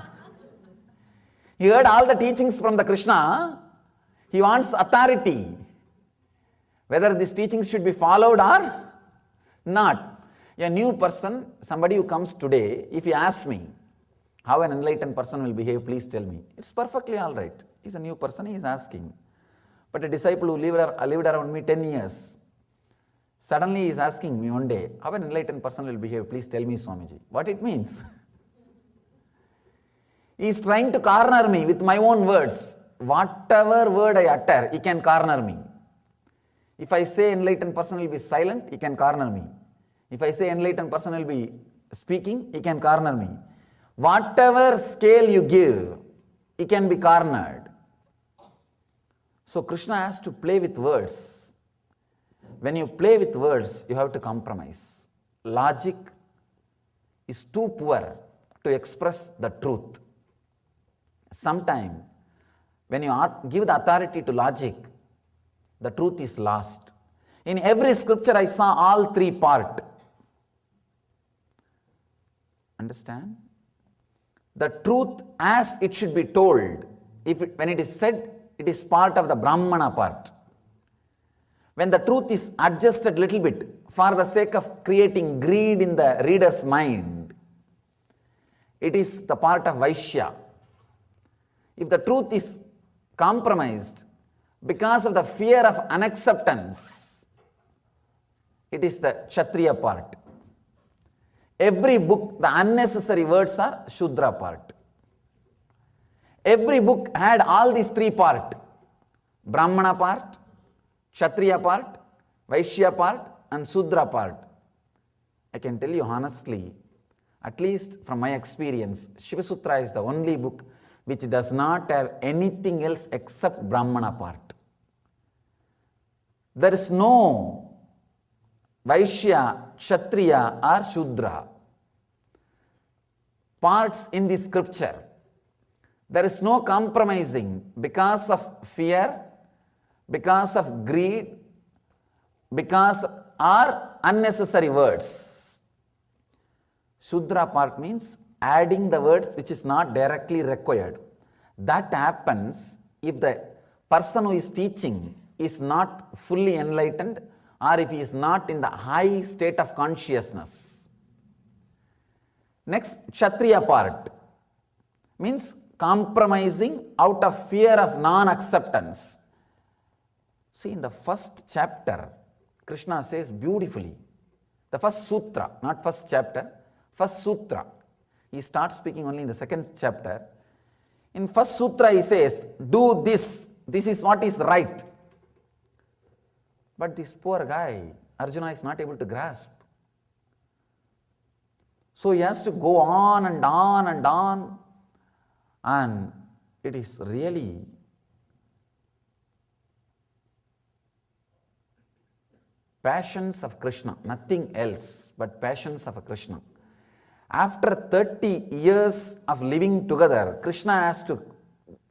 He heard all the teachings from the Krishna. He wants authority. Whether these teachings should be followed or not. A new person, somebody who comes today, if he asks me, how an enlightened person will behave, please tell me. It's perfectly all right. He's a new person, he is asking. But a disciple who lived around me 10 years, suddenly he is asking me one day, how an enlightened person will behave, please tell me, Swamiji. What it means? He is trying to corner me with my own words. Whatever word I utter, he can corner me. If I say enlightened person will be silent, he can corner me. If I say enlightened person will be speaking, he can corner me. Whatever scale you give, he can be cornered. So Krishna has to play with words. When you play with words, you have to compromise. Logic is too poor to express the truth. Sometimes, when you give the authority to logic, the truth is lost. In every scripture, I saw all three parts. Understand? The truth as it should be told. When it is said, it is part of the Brahmana part. When the truth is adjusted little bit for the sake of creating greed in the reader's mind, it is the part of Vaishya. If the truth is compromised because of the fear of unacceptance, it is the Kshatriya part. Every book, the unnecessary words are Shudra part. Every book had all these three parts: Brahmana part, Kshatriya part, Vaishya part, and Sudra part. I can tell you honestly, at least from my experience, Shiva Sutra is the only book which does not have anything else except Brahmana part. There is no Vaishya, Kshatriya or Shudra parts in the scripture. There is no compromising because of fear, because of greed, because are unnecessary words. Shudra part means adding the words which is not directly required. That happens if the person who is teaching is not fully enlightened or if he is not in the high state of consciousness. Next, Kshatriya part means compromising out of fear of non-acceptance. See, in the first chapter, Krishna says beautifully, the first sutra, not first chapter, first sutra. He starts speaking only in the second chapter. In first sutra he says, do this is what is right. But this poor guy, Arjuna, is not able to grasp. So he has to go on and on and on, and it is really passions of Krishna, nothing else but passions of Krishna. After 30 years of living together, Krishna has to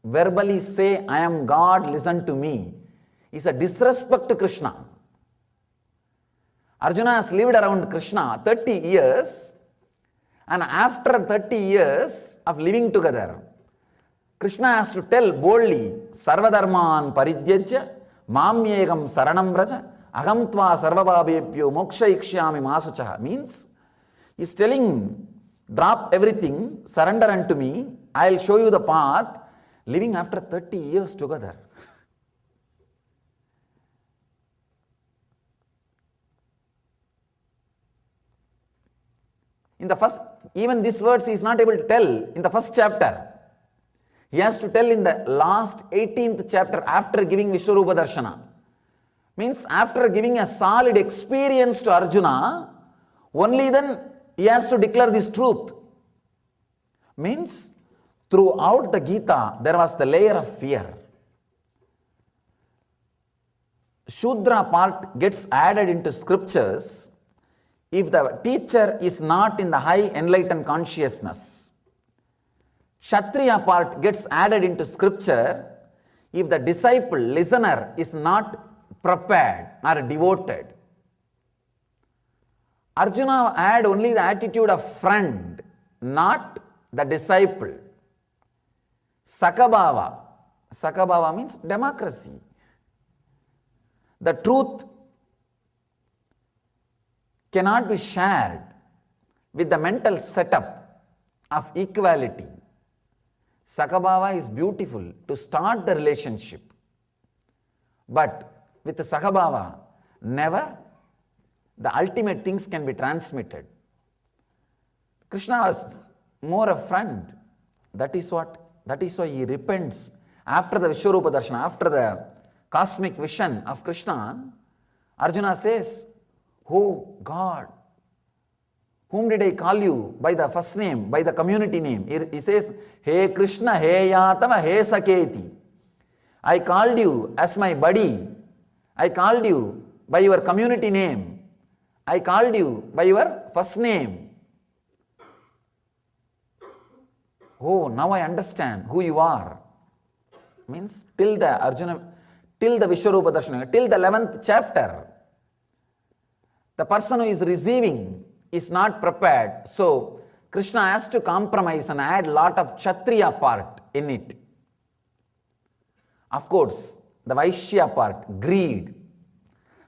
verbally say, I am God, listen to me. It's a disrespect to Krishna. Arjuna has lived around Krishna 30 years, and after 30 years of living together, Krishna has to tell boldly, Sarvadharman Paridyajya, Mamyegam Saranam Vraja, Ahamtva Sarvabhabhebhyo Moksha Ikshyami Masuchaha. Means, he is telling Drop everything, surrender unto me, I'll show you the path, living after 30 years together. In the first, even these words he is not able to tell in the first chapter. He has to tell in the last 18th chapter after giving Vishwarupa Darshana. Means after giving a solid experience to Arjuna, only then he has to declare this truth. Means throughout the Gita there was the layer of fear. Shudra part gets added into scriptures if the teacher is not in the high enlightened consciousness. Kshatriya part gets added into scripture if the disciple, listener is not prepared or devoted. Arjuna had only the attitude of friend, not the disciple. Sakabhava. Sakabhava means democracy. The truth cannot be shared with the mental setup of equality. Sakabhava is beautiful to start the relationship. But with the Sakabhava, never the ultimate things can be transmitted. Krishna was more a friend. That is why he repents after the Vishwarupa Darshana, after the cosmic vision of Krishna. Arjuna says, "Oh God, whom did I call you by the first name, by the community name?" He says, "Hey Krishna, hey Yatava, hey Saketi. I called you as my buddy. I called you by your community name. I called you by your first name. Oh, now I understand who you are." Means till the Vishwarupa Darshana, till the 11th chapter, the person who is receiving is not prepared. So Krishna has to compromise and add lot of Kshatriya part in it. Of course, the Vaishya part, greed,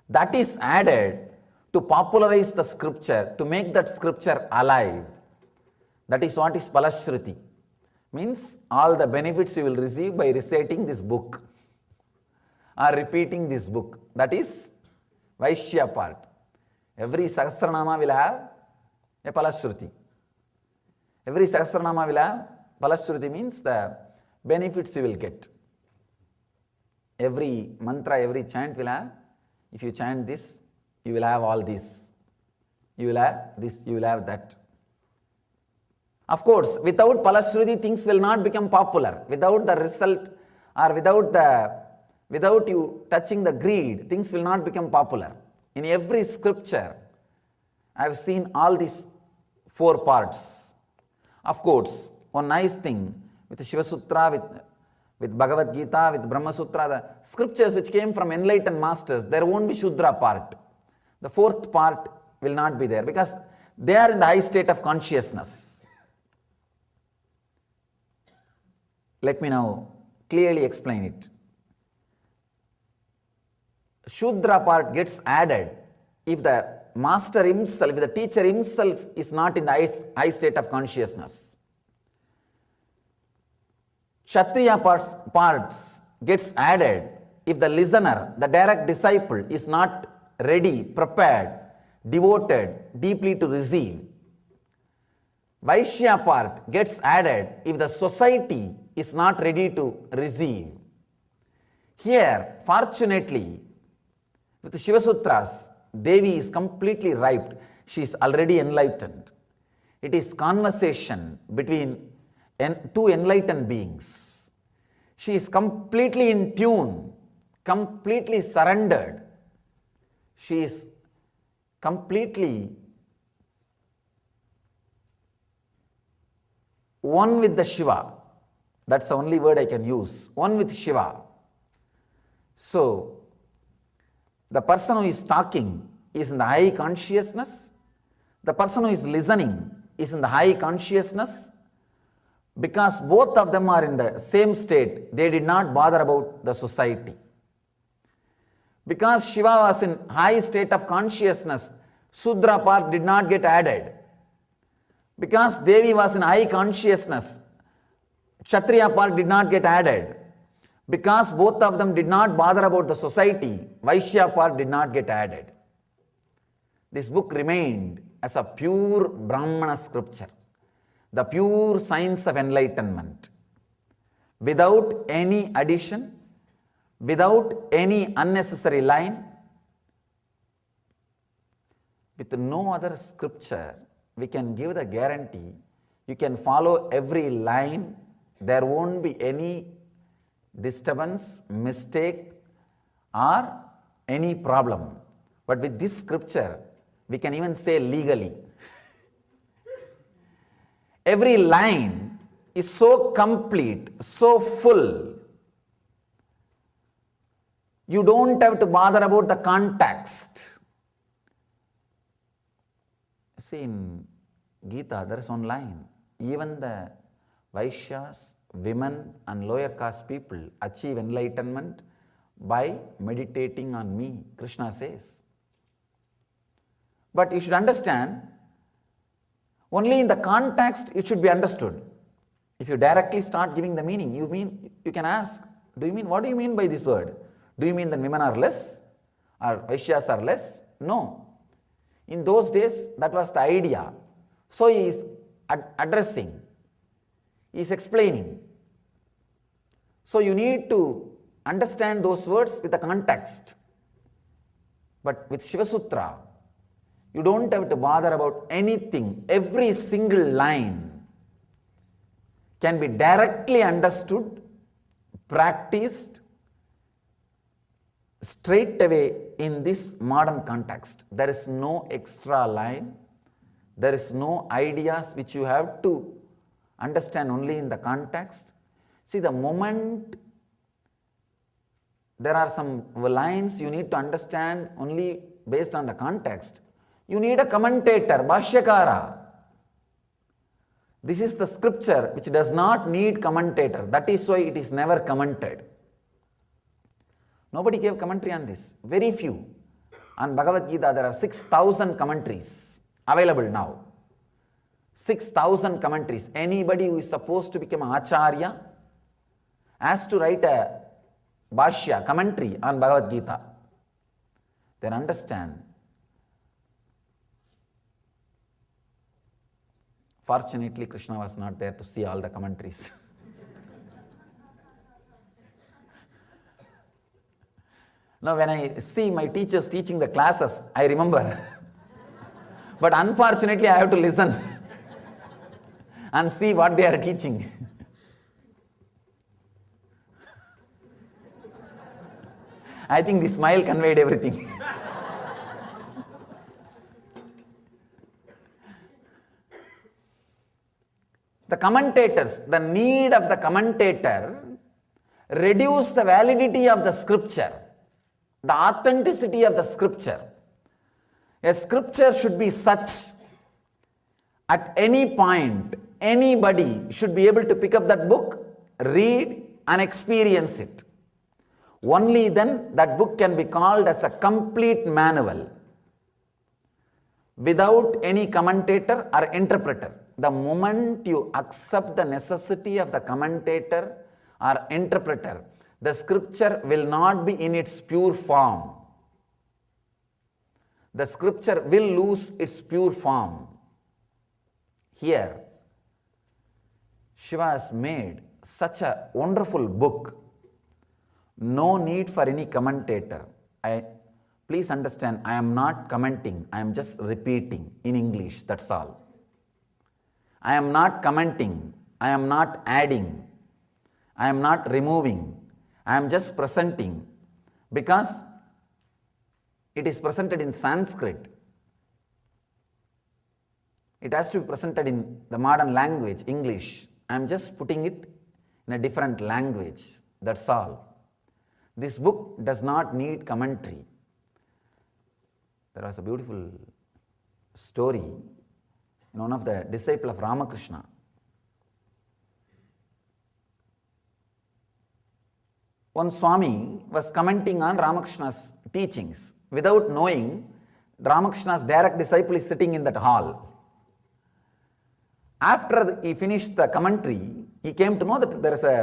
that is added to popularize the scripture, to make that scripture alive. That is what is Palashruti. Means all the benefits you will receive by reciting this book or repeating this book. That is Vaishya part. Every Sahasranama will have a Palashruti. Every Sahasranama will have Palashruti, means the benefits you will get. Every mantra, every chant will have, if you chant this, you will have all this. You will have this, you will have that. Of course, without Palashruti, things will not become popular. Without the result or without you touching the greed, things will not become popular. In every scripture, I have seen all these 4 parts. Of course, one nice thing with Shiva Sutra, with Bhagavad Gita, with Brahma Sutra, the scriptures which came from enlightened masters, there won't be Shudra part. The 4th part will not be there because they are in the high state of consciousness. Let me now clearly explain it. Shudra part gets added if the master himself, if the teacher himself is not in the high state of consciousness. Kshatriya parts gets added if the listener, the direct disciple, is not ready, prepared, devoted deeply to receive. Vaishya part gets added if the society is not ready to receive. Here, fortunately, with the Shiva Sutras, Devi is completely ripe. She is already enlightened. It is conversation between 2 enlightened beings. She is completely in tune, completely surrendered. She is completely one with the Shiva. That's the only word I can use. One with Shiva. So, the person who is talking is in the high consciousness. The person who is listening is in the high consciousness. Because both of them are in the same state, they did not bother about the society. Because Shiva was in high state of consciousness, Shudra part did not get added. Because Devi was in high consciousness, Kshatriya part did not get added. Because both of them did not bother about the society, Vaishya part did not get added. This book remained as a pure Brahmana scripture, the pure science of enlightenment, without any addition, without any unnecessary line. With no other scripture, we can give the guarantee you can follow every line, there won't be any disturbance, mistake, or any problem. But with this scripture, we can even say legally. Every line is so complete, so full. You don't have to bother about the context. See, in Gita, there is one line. Even the Vaishyas, women and lower caste people achieve enlightenment by meditating on me, Krishna says. But you should understand, only in the context it should be understood. If you directly start giving the meaning, you can ask, what do you mean by this word? Do you mean that women are less? Or Vaishyas are less? No. In those days, that was the idea. So he is addressing, he is explaining. So you need to understand those words with the context. But with Shiva Sutra, you don't have to bother about anything. Every single line can be directly understood, practiced, straight away in this modern context. There is no extra line. There is no ideas which you have to understand only in the context. See, the moment there are some lines you need to understand only based on the context, you need a commentator, Bhashyakara. This is the scripture which does not need commentator. That is why it is never commented. Nobody gave commentary on this. Very few. On Bhagavad Gita, there are 6,000 commentaries available now. 6,000 commentaries. Anybody who is supposed to become an Acharya has to write a Bhashya, commentary on Bhagavad Gita. Then understand. Fortunately, Krishna was not there to see all the commentaries. Now, when I see my teachers teaching the classes, I remember. But unfortunately, I have to listen and see what they are teaching. I think the smile conveyed everything. The commentators, the need of the commentator reduce the validity of the scripture, the authenticity of the scripture. A scripture should be such, at any point, anybody should be able to pick up that book, read and experience it. Only then that book can be called as a complete manual, without any commentator or interpreter. The moment you accept the necessity of the commentator or interpreter, the scripture will not be in its pure form. The scripture will lose its pure form. Here, Shiva has made such a wonderful book. No need for any commentator. Please understand, I am not commenting, I am just repeating in English, that's all. I am not commenting, I am not adding, I am not removing, I am just presenting, because it is presented in Sanskrit. It has to be presented in the modern language, English. I am just putting it in a different language, that's all. This book does not need commentary. There was a beautiful story. One of the disciples of Ramakrishna. One Swami was commenting on Ramakrishna's teachings. Without knowing, Ramakrishna's direct disciple is sitting in that hall. After he finished the commentary, he came to know that there is a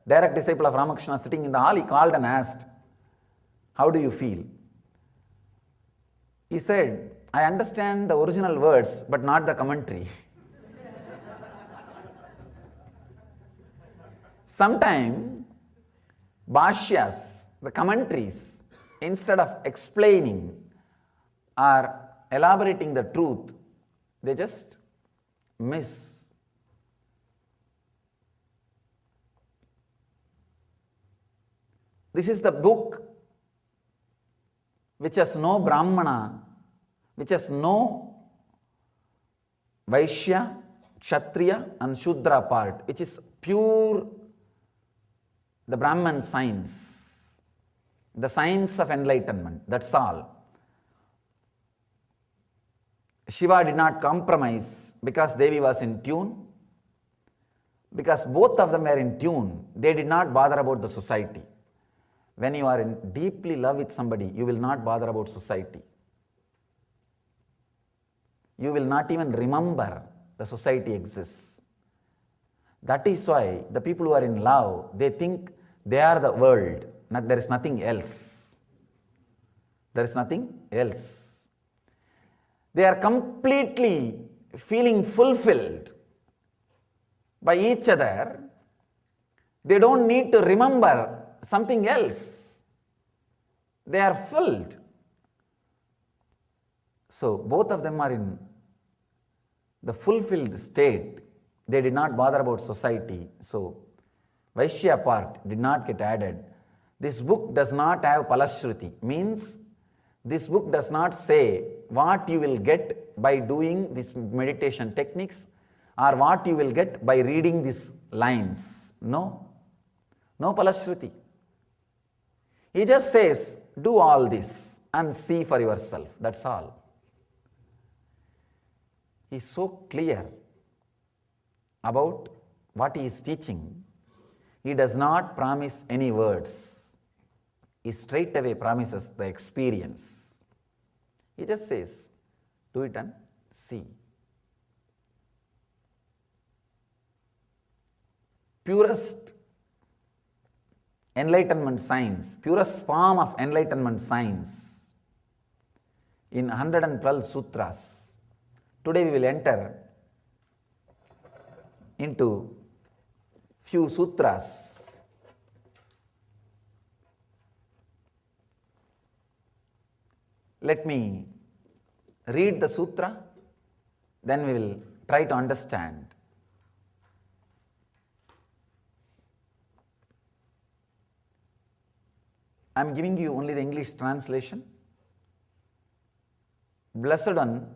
direct disciple of Ramakrishna sitting in the hall. He called and asked, "How do you feel?" He said, "I understand the original words, but not the commentary." Sometimes, bhashyas, the commentaries, instead of explaining or elaborating the truth, they just miss. This is the book which has no Brahmana, which has no Vaishya, Kshatriya and Shudra part, which is pure the Brahman science, the science of enlightenment, that's all. Shiva did not compromise because Devi was in tune. Because both of them were in tune, they did not bother about the society. When you are in deeply love with somebody, you will not bother about society. You will not even remember the society exists. That is why the people who are in love, they think they are the world. There is nothing else. There is nothing else. They are completely feeling fulfilled by each other. They don't need to remember something else. They are filled. So both of them are in the fulfilled state. They did not bother about society. So Vaishya part did not get added. This book does not have Palashruti, means this book does not say what you will get by doing these meditation techniques or what you will get by reading these lines. No Palashruti. He just says, do all this and see for yourself. That's all. He is so clear about what he is teaching. He does not promise any words. He straight away promises the experience. He just says, do it and see. Purest enlightenment science, purest form of enlightenment science in 112 sutras. Today we will enter into few sutras. Let me read the sutra, then we will try to understand. I am giving you only the English translation. Blessed one,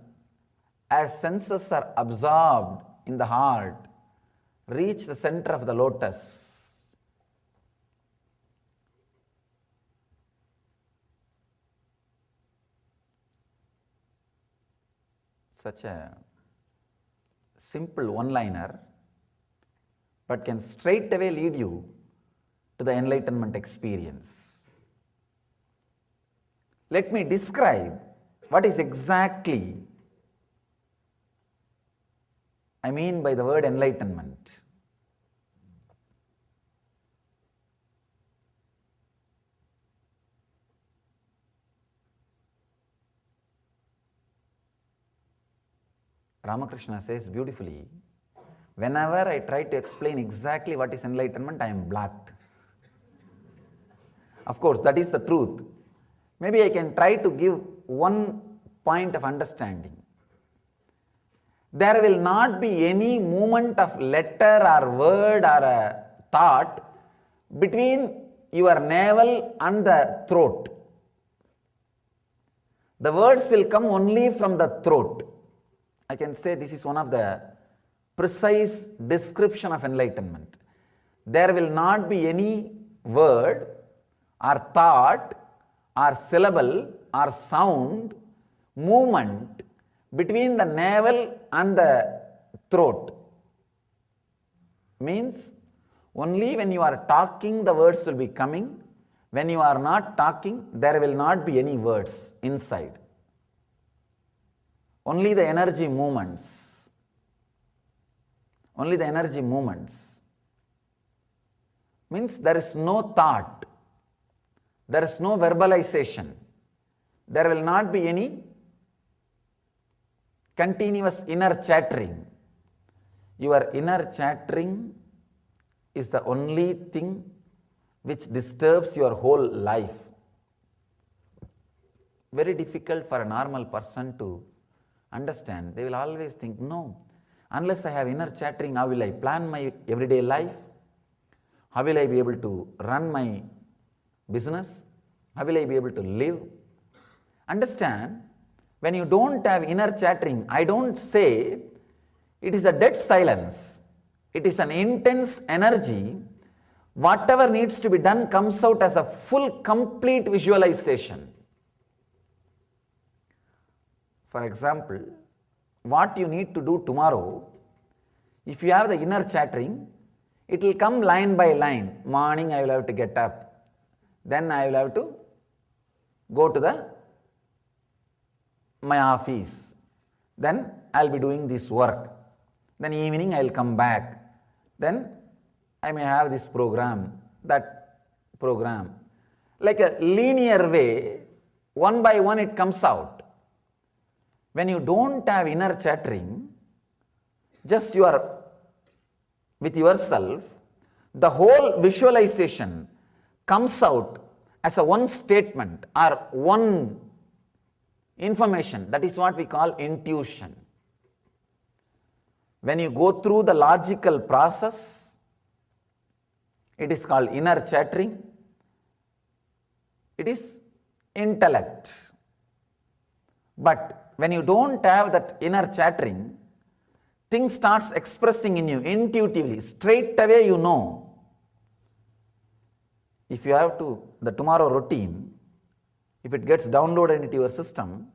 as senses are absorbed in the heart, reach the center of the lotus. Such a simple one-liner, but can straight away lead you to the enlightenment experience. Let me describe what is exactly I mean by the word enlightenment. Ramakrishna says beautifully, whenever I try to explain exactly what is enlightenment, I am blocked. Of course, that is the truth. Maybe I can try to give one point of understanding. There will not be any movement of letter or word or a thought between your navel and the throat. The words will come only from the throat. I can say this is one of the precise description of enlightenment. There will not be any word or thought or syllable or sound movement between the navel and the throat. Means only when you are talking the words will be coming. When you are not talking, there will not be any words inside. Only the energy movements. only the energy movements. Means there is no thought, there is no verbalization, there will not be any continuous inner chattering. Your inner chattering is the only thing which disturbs your whole life. Very difficult for a normal person to understand. They will always think, no, unless I have inner chattering, how will I plan my everyday life? How will I be able to run my business? How will I be able to live? Understand, when you don't have inner chattering, I don't say it is a dead silence. It is an intense energy. Whatever needs to be done comes out as a full, complete visualization. For example, what you need to do tomorrow, if you have the inner chattering, it will come line by line. Morning I will have to get up. Then I will have to go to my office. Then I will be doing this work. Then evening I will come back. Then I may have this program, that program. Like a linear way, one by one it comes out. When you don't have inner chattering, just you are with yourself, the whole visualization comes out as a one statement or one information. That is what we call intuition. When you go through the logical process, it is called inner chattering. It is intellect. But when you don't have that inner chattering, things starts expressing in you intuitively. Straight away you know. If you have the tomorrow routine, if it gets downloaded into your system,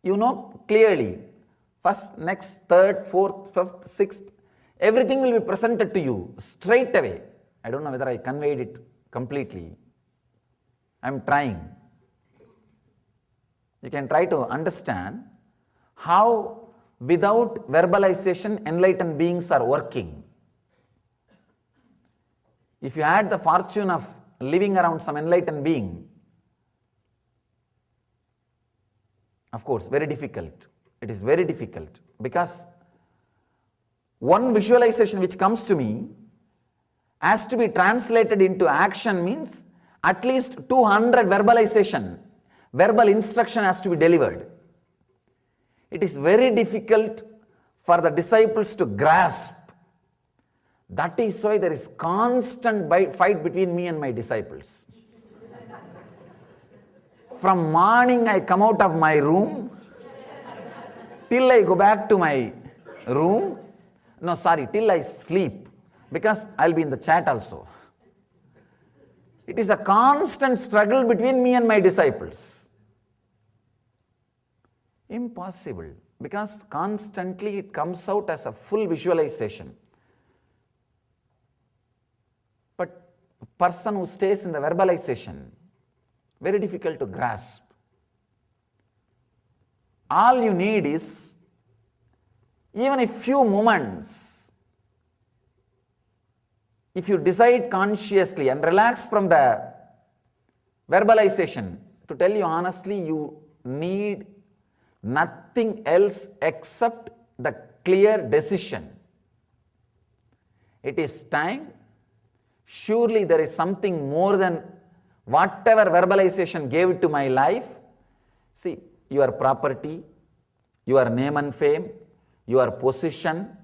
you know clearly. First, next, third, fourth, fifth, sixth, everything will be presented to you straight away. I don't know whether I conveyed it completely. I am trying. You can try to understand how without verbalization enlightened beings are working. If you had the fortune of living around some enlightened being, of course, very difficult. It is very difficult because one visualization which comes to me has to be translated into action, means at least 200 verbalization, verbal instruction has to be delivered. It is very difficult for the disciples to grasp. That is why there is constant fight between me and my disciples. From morning I come out of my room till I go back to my room. No, sorry, till I sleep, because I'll be in the chat also. It is a constant struggle between me and my disciples. Impossible, because constantly it comes out as a full visualization. But a person who stays in the verbalization, very difficult to grasp. All you need is even a few moments. If you decide consciously and relax from the verbalization, to tell you honestly, you need nothing else except the clear decision. It is time. Surely there is something more than whatever verbalization gave it to my life. See, your property, your name and fame, your position,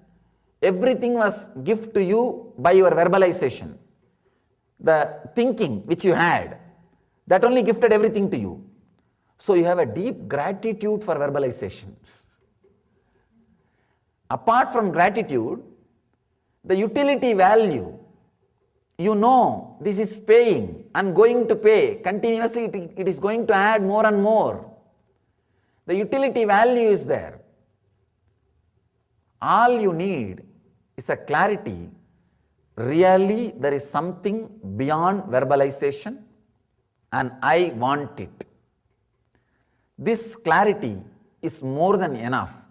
everything was given to you by your verbalization. The thinking which you had, that only gifted everything to you. So you have a deep gratitude for verbalization. Apart from gratitude, the utility value, you know this is paying and going to pay. Continuously it is going to add more and more. The utility value is there. All you need is a clarity. Really there is something beyond verbalization and I want it. This clarity is more than enough.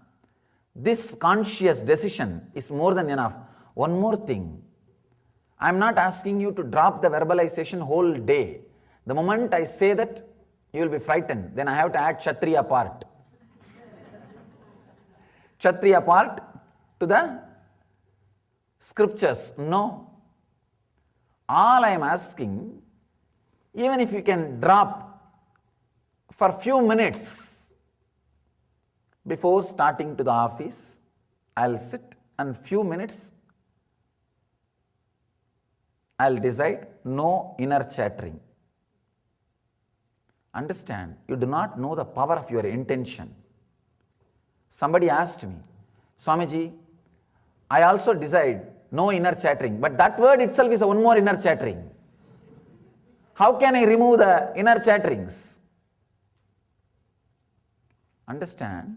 This conscious decision is more than enough. One more thing. I am not asking you to drop the verbalization whole day. The moment I say that, you will be frightened. Then I have to add Kshatriya part. Kshatriya part to the scriptures. No. All I am asking, even if you can drop for few minutes before starting to the office, I'll sit and few minutes I'll decide no inner chattering. Understand, you do not know the power of your intention. Somebody asked me, Swamiji, I also decide no inner chattering, but that word itself is one more inner chattering. How can I remove the inner chatterings? Understand,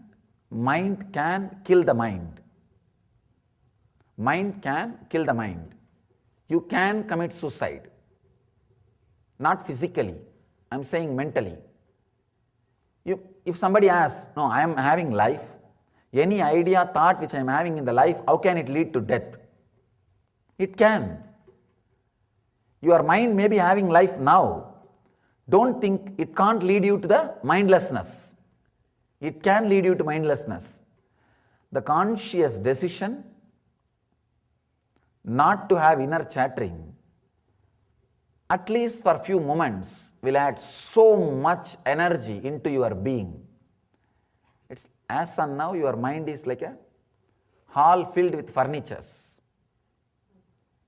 mind can kill the mind. Mind can kill the mind. You can commit suicide. Not physically, I am saying mentally. If somebody asks, no, I am having life, any idea, thought which I am having in the life, how can it lead to death? It can. Your mind may be having life now. Don't think it can't lead you to the mindlessness. It can lead you to mindlessness. The conscious decision not to have inner chattering, at least for a few moments, will add so much energy into your being. It's as and now your mind is like a hall filled with furnitures.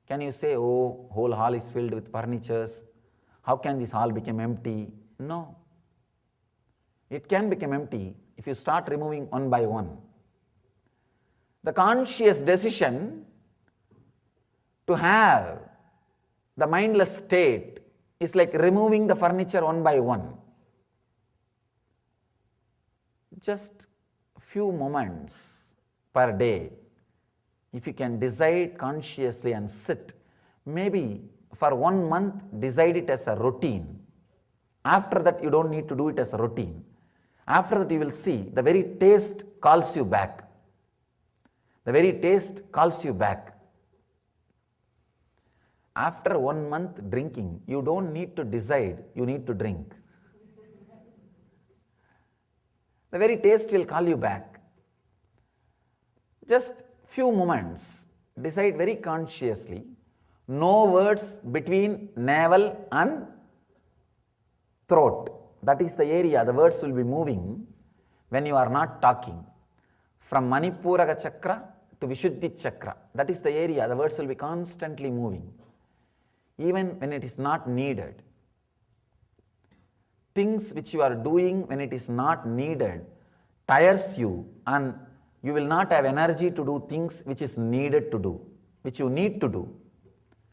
Can you say, oh, whole hall is filled with furnitures? How can this hall become empty? No. It can become empty if you start removing one by one. The conscious decision to have the mindless state is like removing the furniture one by one. Just few moments per day, if you can decide consciously and sit, maybe for 1 month decide it as a routine. After that you don't need to do it as a routine. After that you will see the very taste calls you back. The very taste calls you back. After 1 month drinking, you don't need to decide, you need to drink. The very taste will call you back. Just few moments, decide very consciously, no words between navel and throat. That is the area the words will be moving when you are not talking. From Manipuraga chakra to Vishuddhi chakra, that is the area the words will be constantly moving. Even when it is not needed. Things which you are doing when it is not needed tires you, and you will not have energy to do things which is needed to do, which you need to do,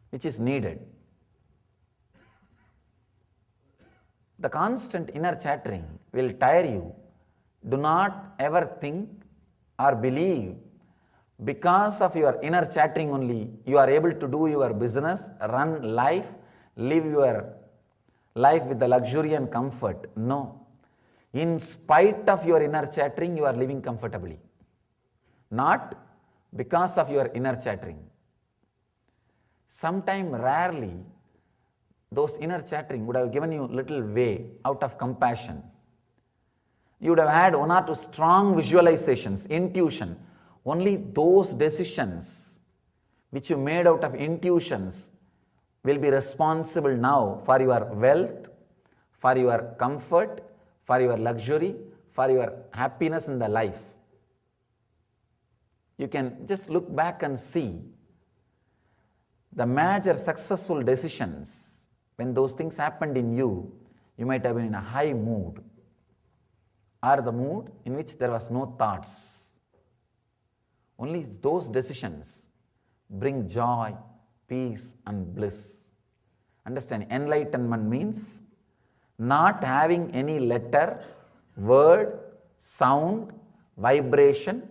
which is needed. The constant inner chattering will tire you. Do not ever think or believe because of your inner chattering only, you are able to do your business, run life, live your life with the luxury and comfort. No. In spite of your inner chattering, you are living comfortably. Not because of your inner chattering. Sometime rarely, those inner chattering would have given you little way out of compassion. You would have had 1 or 2 strong visualizations, intuition. Only those decisions which you made out of intuitions will be responsible now for your wealth, for your comfort, for your luxury, for your happiness in the life. You can just look back and see the major successful decisions. When those things happened in you, you might have been in a high mood, or the mood in which there was no thoughts. Only those decisions bring joy, peace and bliss. Understand, enlightenment means not having any letter, word, sound, vibration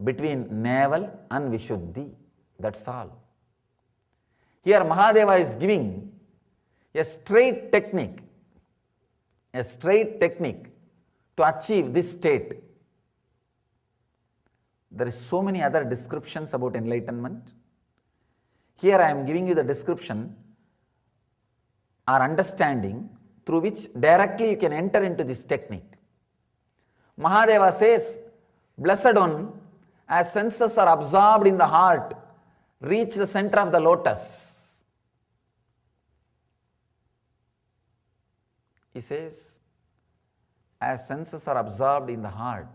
between navel and Vishuddhi. That's all. Here Mahadeva is giving a straight technique to achieve this state. There is so many other descriptions about enlightenment. Here I am giving you the description or understanding through which directly you can enter into this technique. Mahadeva says, blessed one, as senses are absorbed in the heart, reach the center of the lotus. He says, as senses are absorbed in the heart,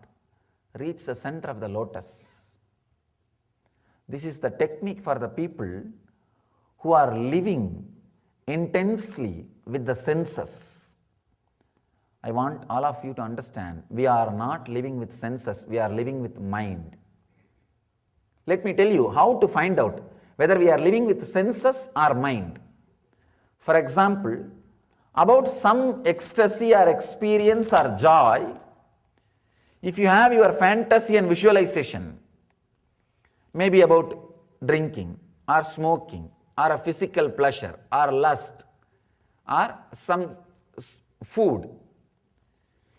reach the center of the lotus. This is the technique for the people who are living intensely with the senses. I want all of you to understand, we are not living with senses, we are living with mind. Let me tell you how to find out whether we are living with senses or mind. For example, about some ecstasy or experience or joy, if you have your fantasy and visualization, maybe about drinking or smoking or a physical pleasure or lust or some food,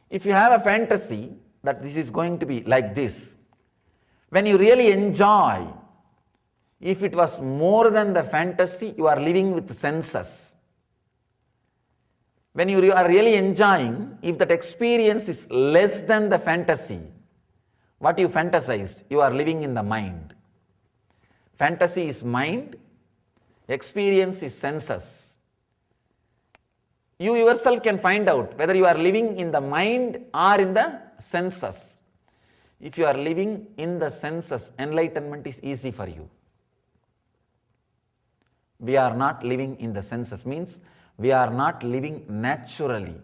if you have a fantasy that this is going to be like this, when you really enjoy, if it was more than the fantasy, you are living with senses. When you are really enjoying, if that experience is less than the fantasy, what you fantasized, you are living in the mind. Fantasy is mind, experience is senses. You yourself can find out whether you are living in the mind or in the senses. If you are living in the senses, enlightenment is easy for you. We are not living in the senses, means we are not living naturally,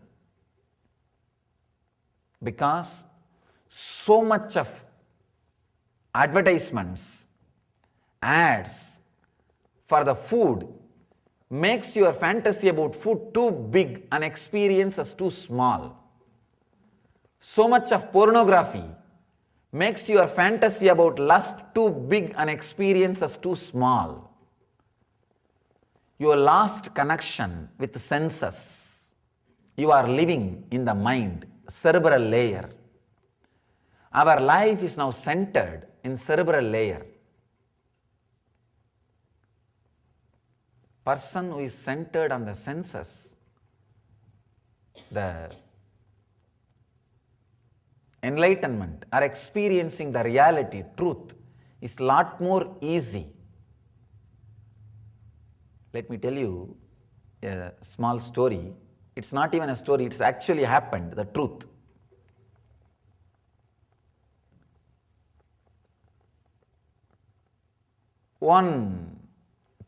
because so much of advertisements, ads for the food makes your fantasy about food too big and experiences too small. So much of pornography makes your fantasy about lust too big and experiences too small. You lost connection with the senses. You are living in the mind, cerebral layer. Our life is now centered in cerebral layer. Person who is centered on the senses, the enlightenment or experiencing the reality, truth, is lot more easy. Let me tell you a small story. It's not even a story, it's actually happened, the truth. One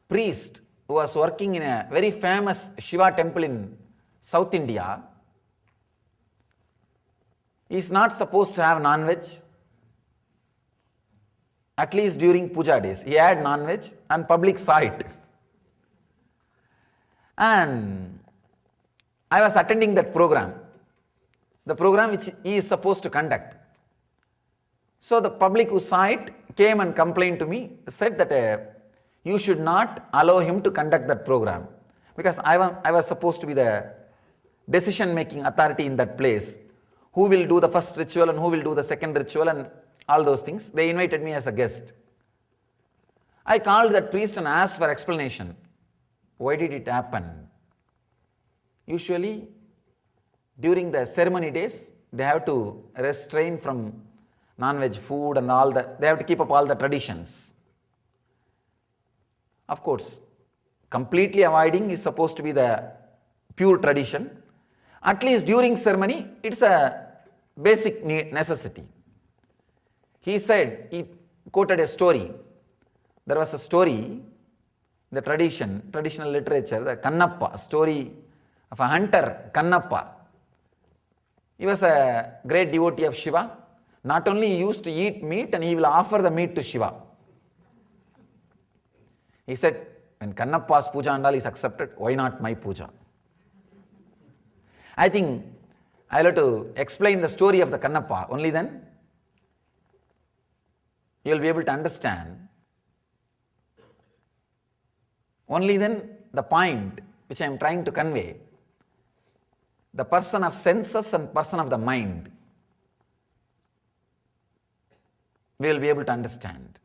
priest who was working in a very famous Shiva temple in South India is not supposed to have non-veg, at least during puja days. He had non-veg and public saw it. And I was attending that program, the program which he is supposed to conduct. So the public who saw it came and complained to me, said that you should not allow him to conduct that program, because I was supposed to be the decision making authority in that place. Who will do the first ritual and who will do the second ritual and all those things. They invited me as a guest. I called that priest and asked for explanation. Why did it happen? Usually during the ceremony days, they have to restrain from non-veg food and all that. They have to keep up all the traditions. Of course, completely avoiding is supposed to be the pure tradition. At least during ceremony, it's a basic necessity. He said, he quoted a story. There was a story, the traditional literature, the Kannappa, story of a hunter, Kannappa. He was a great devotee of Shiva. Not only he used to eat meat, and he will offer the meat to Shiva. He said, when Kannappa's puja and all is accepted, why not my puja? I think I'll have to explain the story of the Kannappa. Only then you'll be able to understand. Only then the point which I am trying to convey, the person of senses and person of the mind, we will be able to understand.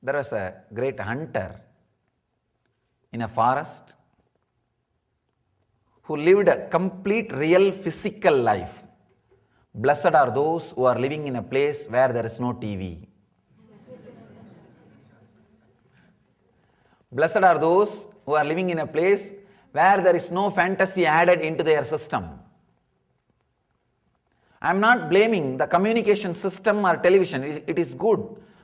There was a great hunter in a forest who lived a complete real physical life. Blessed are those who are living in a place where there is no TV. Blessed are those who are living in a place where there is no fantasy added into their system. I am not blaming the communication system or television. It is good.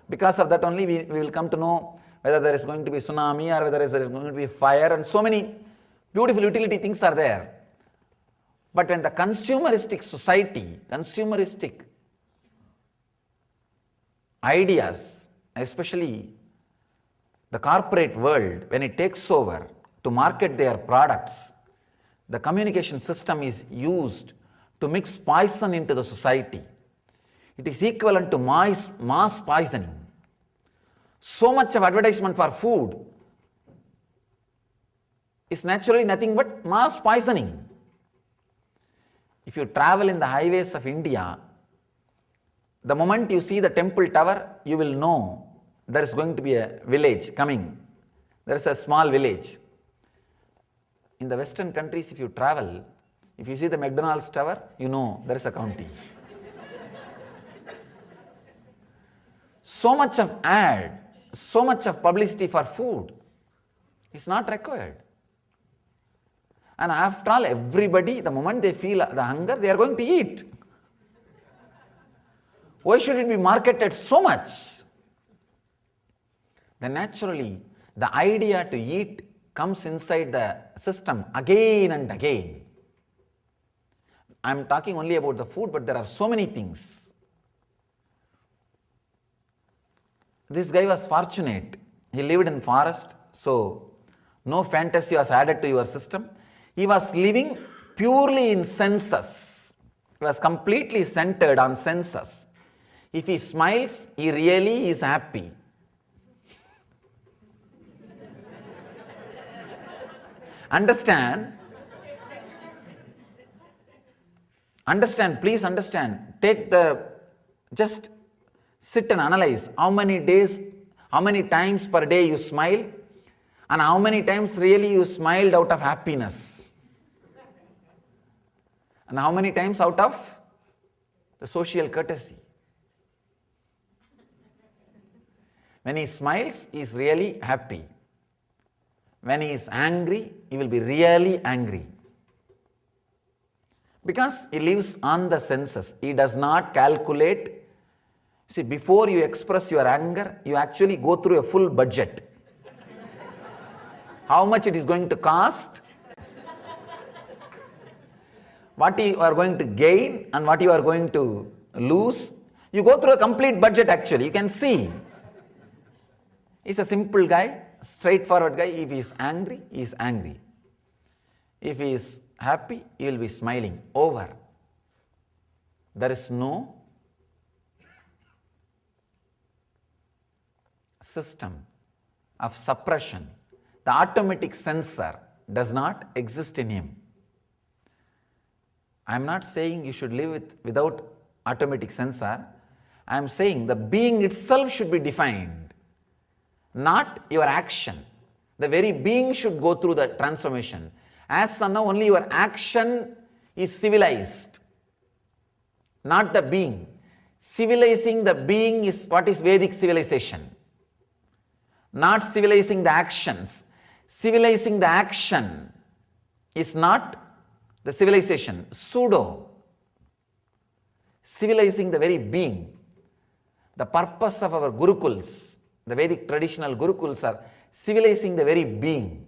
Because of that only we will come to know whether there is going to be tsunami or whether there is going to be fire, and so many beautiful utility things are there. But when the consumeristic society, consumeristic ideas, especially the corporate world, when it takes over to market their products, the communication system is used to mix poison into the society. It is equivalent to mass poisoning. So much of advertisement for food is naturally nothing but mass poisoning. If you travel in the highways of India, the moment you see the temple tower, you will know there is going to be a village coming. There is a small village. In the Western countries, if you travel, if you see the McDonald's tower, you know there is a county. So much of ad, so much of publicity for food is not required. And after all, everybody, the moment they feel the hunger, they are going to eat. Why should it be marketed so much? Then naturally, the idea to eat comes inside the system again and again. I am talking only about the food, but there are so many things. This guy was fortunate. He lived in forest, so no fantasy was added to your system. He was living purely in senses. He was completely centered on senses. If he smiles, he really is happy. Understand, please understand. Just sit and analyze how many times per day you smile and how many times really you smiled out of happiness. And how many times out of the social courtesy. When he smiles, he is really happy. When he is angry, he will be really angry. Because he lives on the senses. He does not calculate. See, before you express your anger, you actually go through a full budget. How much it is going to cost, what you are going to gain and what you are going to lose. You go through a complete budget actually. You can see. He's a simple guy, straightforward guy. If he is angry, he is angry. If he is happy, he will be smiling. Over. There is no system of suppression. The automatic sensor does not exist in him. I am not saying you should live without automatic sensor. I am saying the being itself should be defined, not your action. The very being should go through the transformation. As of now, only your action is civilized, not the being. Civilizing the being is what is Vedic civilization, not civilizing the actions. Civilizing the action is not the civilization, pseudo. Civilizing the very being. The purpose of our gurukuls, the Vedic traditional gurukuls, are civilizing the very being.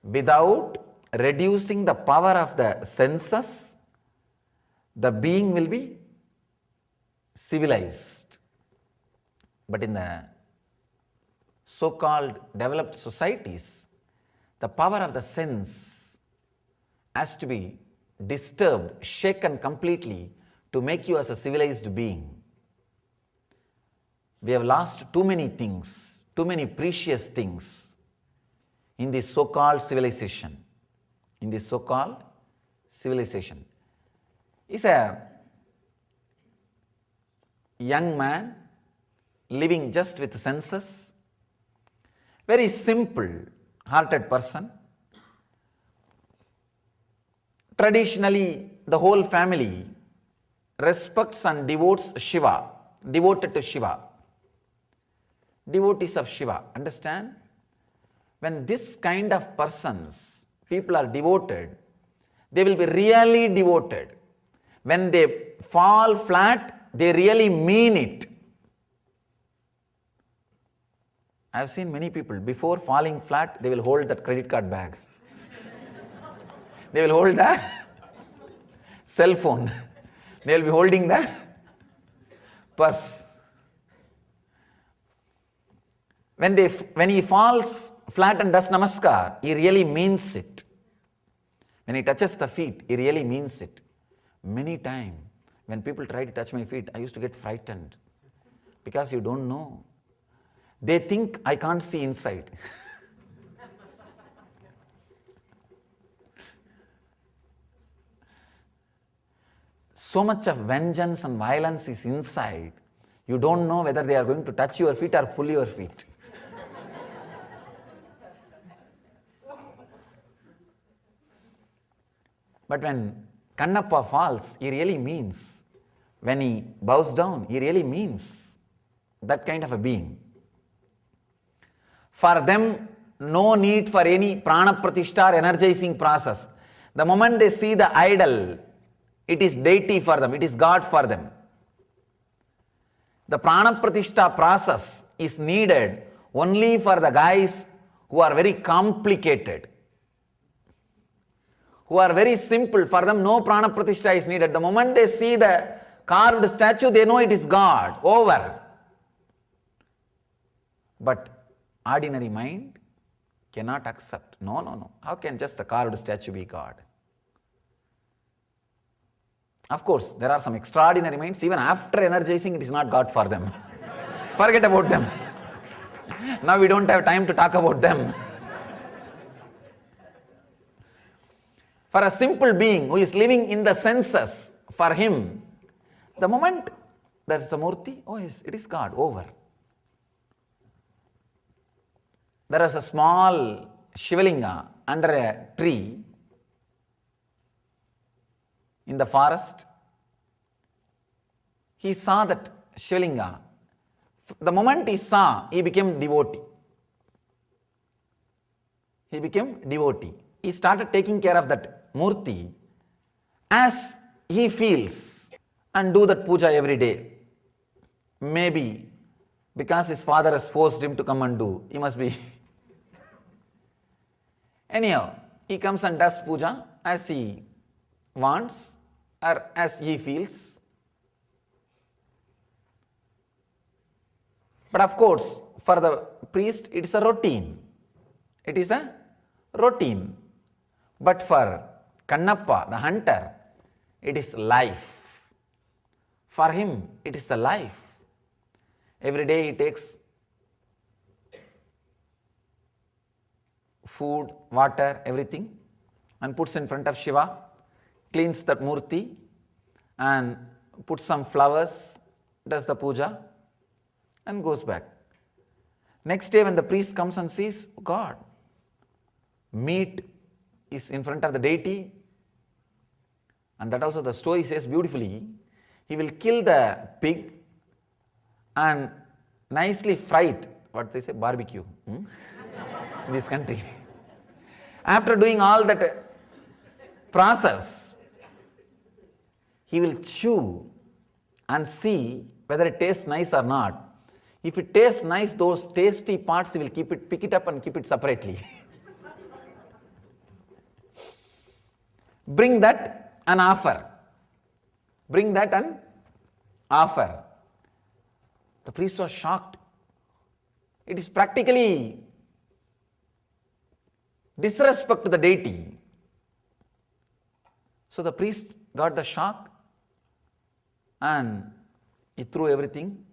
Without reducing the power of the senses, the being will be civilized. But in the so-called developed societies, the power of the sense has to be disturbed, shaken completely to make you as a civilized being. We have lost too many things, too many precious things in this so-called civilization. In this so-called civilization. He's a young man living just with senses, very simple hearted person. Traditionally, the whole family respects and devotes Shiva, devoted to Shiva. Devotees of Shiva, understand? When this kind of persons, people are devoted, they will be really devoted. When they fall flat, they really mean it. I have seen many people, before falling flat, they will hold that credit card bag. They will hold the cell phone. They will be holding the purse. When he falls flat and does namaskar, he really means it. When he touches the feet, he really means it. Many times, when people try to touch my feet, I used to get frightened. Because you don't know. They think I can't see inside. So much of vengeance and violence is inside. You don't know whether they are going to touch your feet or pull your feet. But when Kannappa falls, he really means. When he bows down, he really means. That kind of a being. For them, no need for any prana pratishtha or energizing process. The moment they see the idol, it is deity for them, it is God for them. The prana pratishtha process is needed only for the guys who are very complicated, who are very simple. For them, no prana pratishtha is needed. The moment they see the carved statue, they know it is God. Over. But ordinary mind cannot accept. No. How can just a carved statue be God? Of course, there are some extraordinary minds. Even after energizing, it is not God for them. Forget about them. Now we don't have time to talk about them. For a simple being who is living in the senses, for him, the moment there is a murti, oh yes, it is God, over. There was a small Shivalinga under a tree in the forest. He saw that Shivalinga. The moment he saw, he became devotee. He started taking care of that murti as he feels and do that puja every day. Maybe because his father has forced him to come and do, he must be. Anyhow, he comes and does puja as he wants or as he feels. But of course, for the priest, it is a routine. It is a routine. But for Kannappa, the hunter, it is life. For him, it is a life. Every day he takes food, water, everything, and puts in front of Shiva, cleans that murti, and puts some flowers, does the puja, and goes back. Next day when the priest comes and sees, God, meat is in front of the deity, and that also the story says beautifully, he will kill the pig and nicely fry it, what they say, barbecue, in this country. After doing all that process, he will chew and see whether it tastes nice or not. If it tastes nice, those tasty parts he will pick it up and keep it separately. Bring that and offer. Bring that and offer. The priest was shocked. It is practically disrespect to the deity. So the priest got the shock and he threw everything,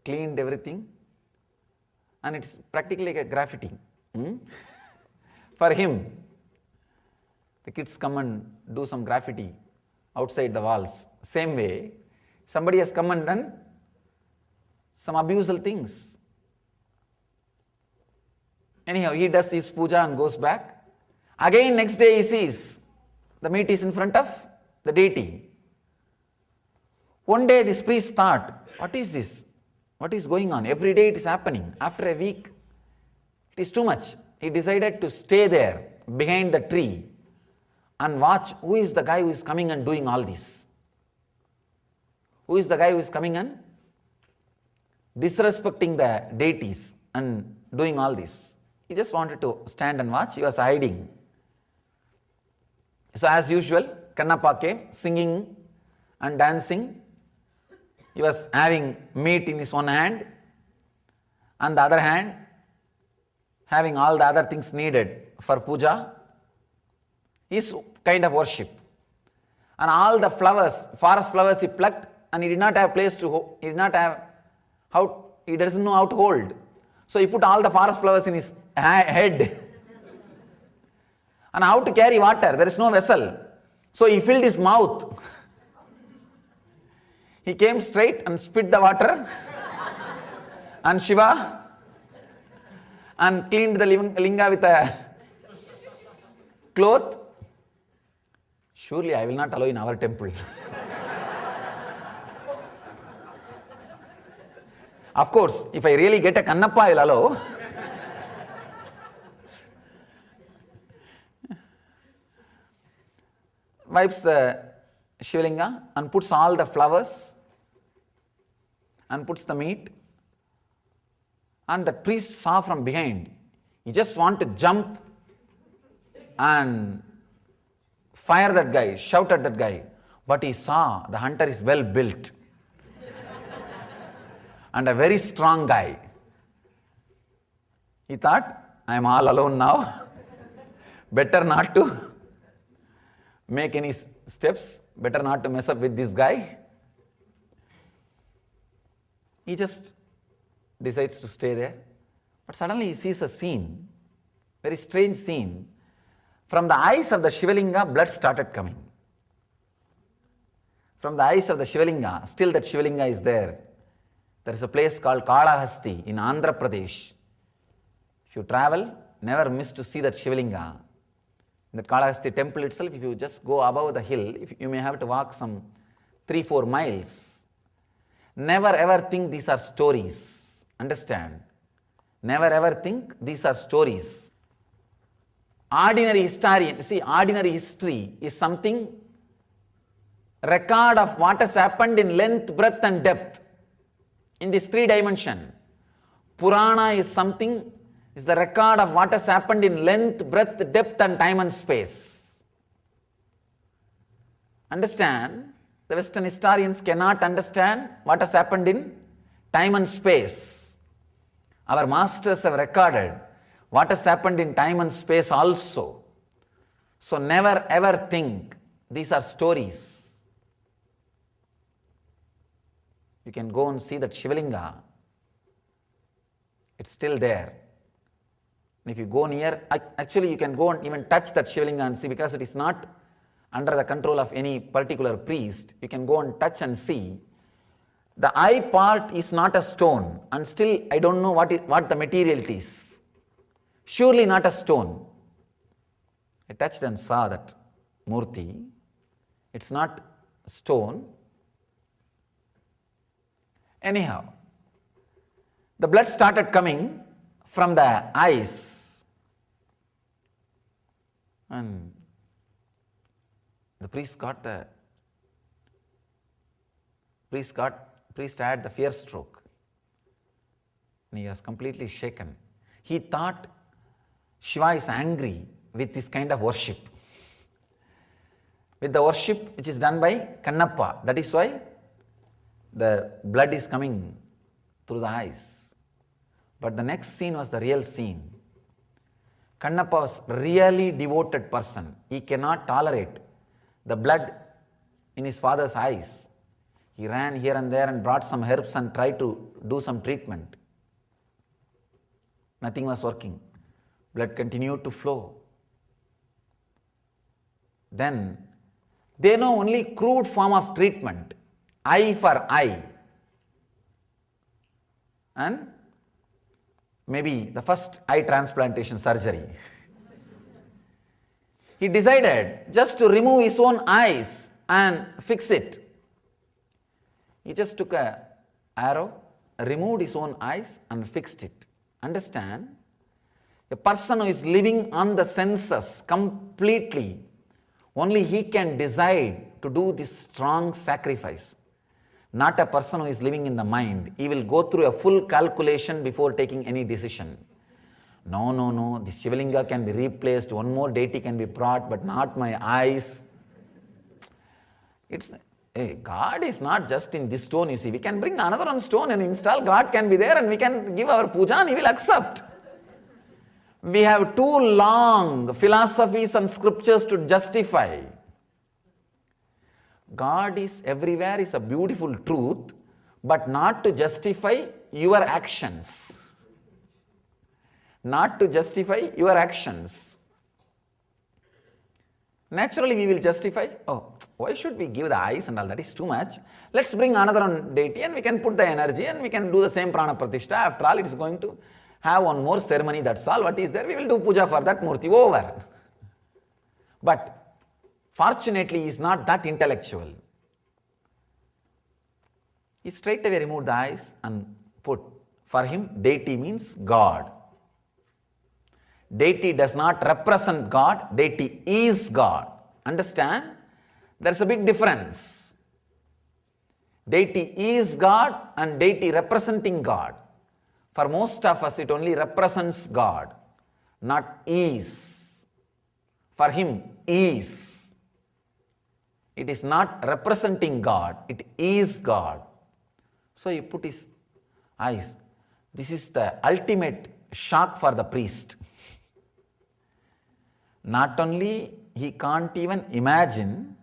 cleaned everything, and it's practically like a graffiti. For him, the kids come and do some graffiti outside the walls. Same way, somebody has come and done some abusal things. Anyhow, he does his puja and goes back. Again, next day he sees the meat is in front of the deity. One day this priest thought, what is this? What is going on? Every day it is happening. After a week, it is too much. He decided to stay there behind the tree and watch who is the guy who is coming and doing all this. Who is the guy who is coming and disrespecting the deities and doing all this? He just wanted to stand and watch. He was hiding. So as usual, Kannappa came singing and dancing. He was having meat in his one hand, and the other hand having all the other things needed for puja. His kind of worship. And all the flowers, forest flowers he plucked, and he did not have place to, he doesn't know how to hold. So he put all the forest flowers in his head. And how to carry water? There is no vessel. So he filled his mouth. He came straight and spit the water and Shiva and cleaned the linga with a cloth. Surely I will not allow in our temple. Of course, if I really get a Kannappa, I will allow. Wipes the Shivalinga and puts all the flowers and puts the meat. And the priest saw from behind. He just wanted to jump and fire that guy, shout at that guy. But he saw the hunter is well built and a very strong guy. He thought, I am all alone now. Better not to make any steps, better not to mess up with this guy. He just decides to stay there. But suddenly he sees a scene, very strange scene. From the eyes of the Shivalinga, blood started coming. From the eyes of the Shivalinga, still that Shivalinga is there. There is a place called KAILASA in Andhra Pradesh. If you travel, never miss to see that Shivalinga. In that KAILASA temple itself, if you just go above the hill, you may have to walk some 3-4 miles. Never ever think these are stories. Understand? Never ever think these are stories. Ordinary historian, see, ordinary history is something, record of what has happened in length, breadth and depth in this 3 dimension. Purana is something, is the record of what has happened in length, breadth, depth and time and space. Understand? The Western historians cannot understand what has happened in time and space. Our masters have recorded what has happened in time and space also. So never ever think these are stories. You can go and see that Shivalinga. It's still there. If you go near, actually you can go and even touch that Shivalinga and see, because it is not under the control of any particular priest. You can go and touch and see. The eye part is not a stone, and still I don't know what the material it is. Surely not a stone. I touched and saw that Murti. It's not stone. Anyhow, the blood started coming from the eyes, and the priest had the fear stroke, and he was completely shaken. He thought Shiva is angry with this kind of worship, with the worship which is done by Kannappa. That is why the blood is coming through the eyes. But the next scene was the real scene. Kannappa was really devoted person. He cannot tolerate the blood in his father's eyes. He ran here and there and brought some herbs and tried to do some treatment. Nothing was working. Blood continued to flow. Then they know only crude form of treatment. Eye for eye. and maybe the first eye transplantation surgery. He decided just to remove his own eyes and fix it. He just took an arrow, removed his own eyes and fixed it. Understand? A person who is living on the senses completely, only he can decide to do this strong sacrifice. Not a person who is living in the mind. He will go through a full calculation before taking any decision. No, the Shivalinga can be replaced, one more deity can be brought, but not my eyes. God is not just in this stone, you see. We can bring another one stone and install, God can be there and we can give our puja and He will accept. We have too long philosophies and scriptures to justify. God is everywhere is a beautiful truth, but not to justify your actions. Not to justify your actions. Naturally we will justify, why should we give the eyes and all, that is too much. Let's bring another one deity and we can put the energy and we can do the same prana pratishtha. After all, it is going to have one more ceremony, that's all. What is there? We will do puja for that murti, over. But fortunately he is not that intellectual. He straight away removed the eyes and put, for him deity means God. Deity does not represent God, deity is God. Understand? There is a big difference. Deity is God and deity representing God. For most of us, it only represents God, not is. For him, is. It is not representing God, it is God. So he put his eyes. This is the ultimate shock for the priest. Not only he can't even imagine,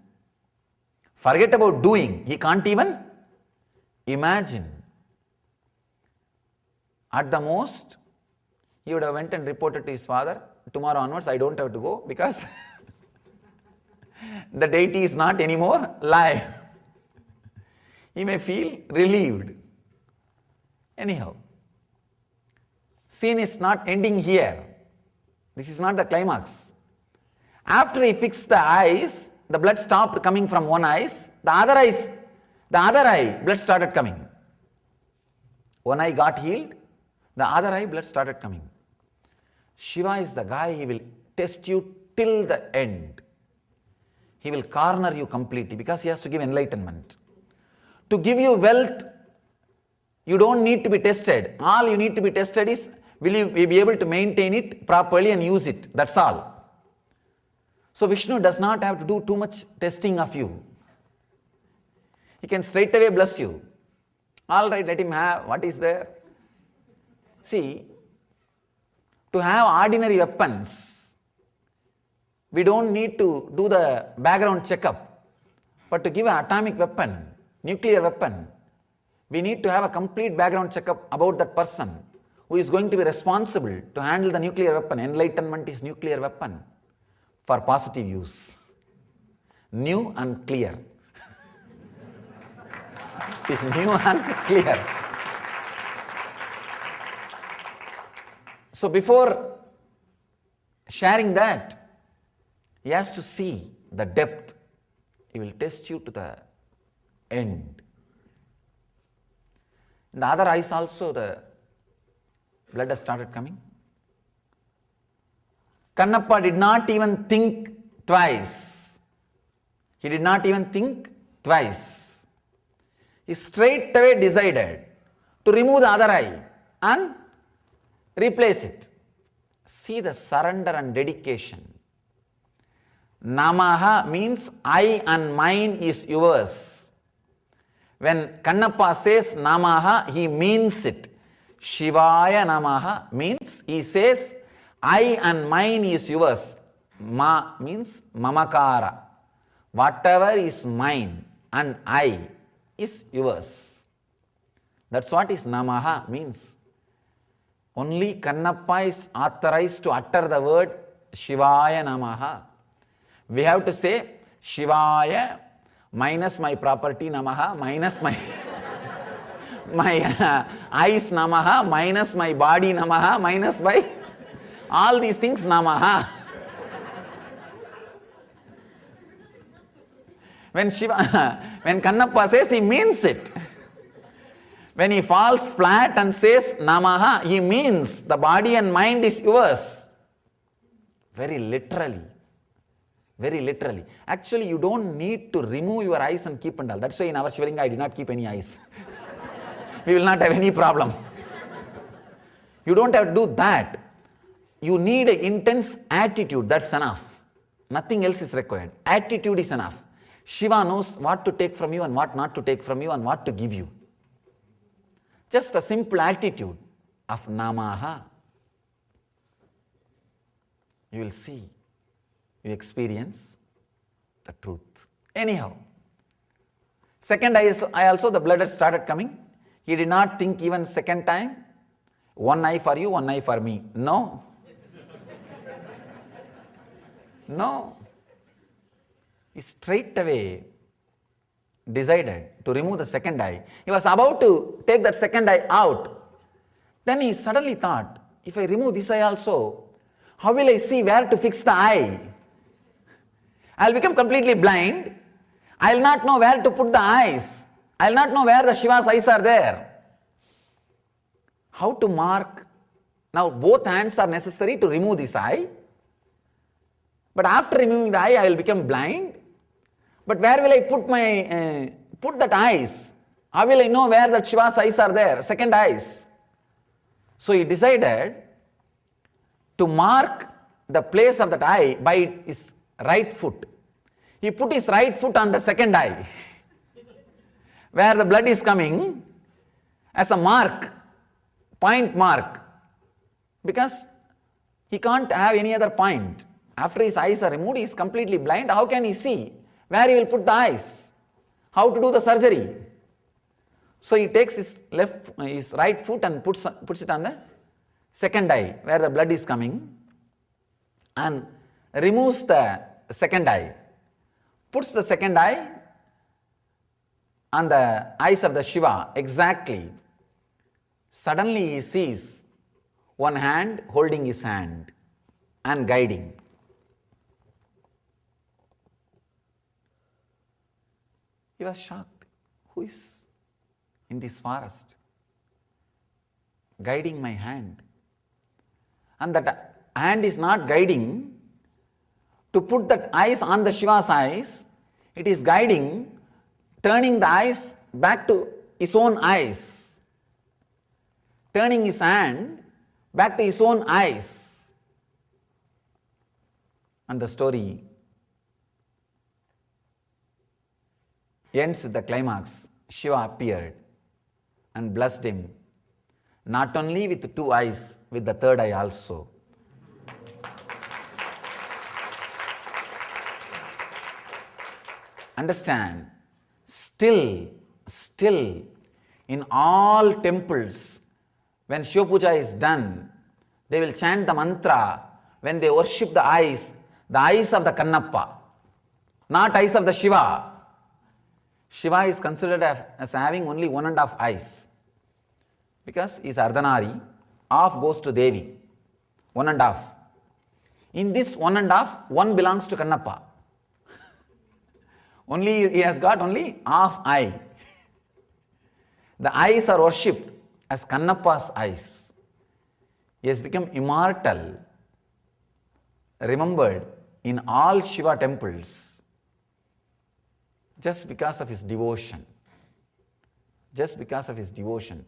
forget about doing, he can't even imagine. At the most, he would have went and reported to his father, tomorrow onwards I don't have to go because the deity is not anymore live. He may feel relieved. Anyhow, scene is not ending here. This is not the climax. After he fixed the eyes, the blood stopped coming from one eye. The other eye, blood started coming. One eye got healed, the other eye, blood started coming. Shiva is the guy, he will test you till the end. He will corner you completely because he has to give enlightenment. To give you wealth, you don't need to be tested. All you need to be tested is, will you be able to maintain it properly and use it? That's all. So Vishnu does not have to do too much testing of you. He can straight away bless you. All right, let him have. What is there? See, to have ordinary weapons, we don't need to do the background checkup. But to give an atomic weapon, nuclear weapon, we need to have a complete background checkup about that person who is going to be responsible to handle the nuclear weapon. Enlightenment is nuclear weapon for positive use. New and clear. It is new and clear. So before sharing that, he has to see the depth. He will test you to the end. In the other eyes also the blood has started coming. Kannappa did not even think twice. He did not even think twice. He straight away decided to remove the other eye and replace it. See the surrender and dedication. Namaha means I and mine is yours. When Kannappa says Namaha, he means it. Shivaya Namaha means he says I and mine is yours. Ma means mamakara. Whatever is mine and I is yours. That's what is Namaha means. Only Kannappa is authorized to utter the word Shivaya Namaha. We have to say Shivaya minus my property Namaha minus my my eyes Namaha, minus my body Namaha, minus by all these things Namaha. When Kannappa says, he means it. When he falls flat and says Namaha, he means the body and mind is yours. Very literally. Very literally. Actually, you don't need to remove your eyes and keep and all. That's why in our Shivalinga, I did not keep any eyes. We will not have any problem. You don't have to do that. You need an intense attitude. That's enough. Nothing else is required. Attitude is enough. Shiva knows what to take from you and what not to take from you and what to give you. Just the simple attitude of Namaha. You will see. You experience the truth. Anyhow, second eye also the blood had started coming. He did not think even second time, one eye for you, one eye for me. No. No. He straight away decided to remove the second eye. He was about to take that second eye out. Then he suddenly thought, if I remove this eye also, how will I see where to fix the eye? I'll become completely blind. I'll not know where to put the eyes. I'll not know where the Shiva's eyes are there. How to mark? Now both hands are necessary to remove this eye. But after removing the eye, I will become blind. But where will I put that eyes? How will I know where that Shiva's eyes are there? Second eyes. So he decided to mark the place of that eye by his right foot. He put his right foot on the second eye, where the blood is coming, as a mark, point mark, because he can't have any other point. After his eyes are removed, he is completely blind. How can he see where he will put the eyes? How to do the surgery? So he takes his right foot and puts it on the second eye, where the blood is coming, and removes the second eye, puts the second eye on the eyes of the Shiva exactly. Suddenly he sees one hand holding his hand and guiding. He was shocked. Who is in this forest guiding my hand? And that hand is not guiding to put that eyes on the Shiva's eyes. It is guiding, turning the eyes back to his own eyes, turning his hand back to his own eyes. And the story ends with the climax. Shiva appeared and blessed him, not only with two eyes, with the third eye also. Understand, still in all temples, when Shiva Puja is done, they will chant the mantra when they worship the eyes of the Kannappa, not eyes of the Shiva. Shiva is considered as having only 1.5 eyes, because he is Ardhanari, half goes to Devi, 1.5. In this 1.5, one belongs to Kannappa. Only he has got only half eye. The eyes are worshipped as Kannappa's eyes. He has become immortal, remembered in all Shiva temples, just because of his devotion. Just because of his devotion.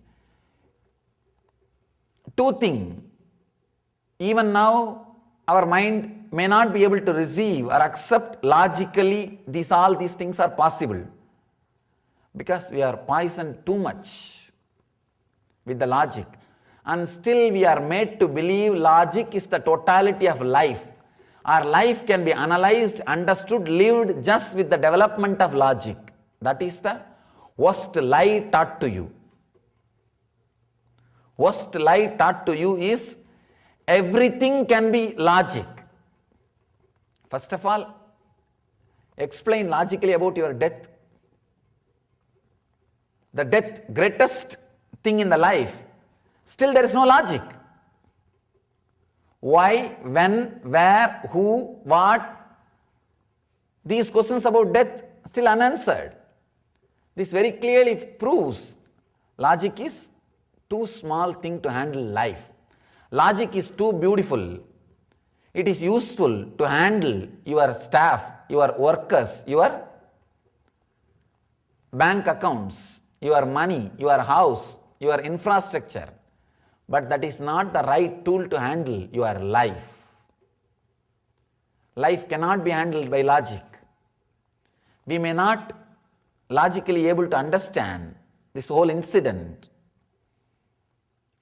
Two things. Even now, our mind may not be able to receive or accept logically all these things are possible, because we are poisoned too much with the logic, and still we are made to believe logic is the totality of life. Our life can be analyzed, understood, lived just with the development of logic. That is the worst lie taught to you. Worst lie taught to you is everything can be logic. First of all, explain logically about your death. The death, greatest thing in the life, still there is no logic. Why, when, where, who, what? These questions about death still unanswered. This very clearly proves logic is too small thing to handle life. Logic is too beautiful. It is useful to handle your staff, your workers, your bank accounts, your money, your house, your infrastructure. But that is not the right tool to handle your life. Life cannot be handled by logic. We may not logically able to understand this whole incident.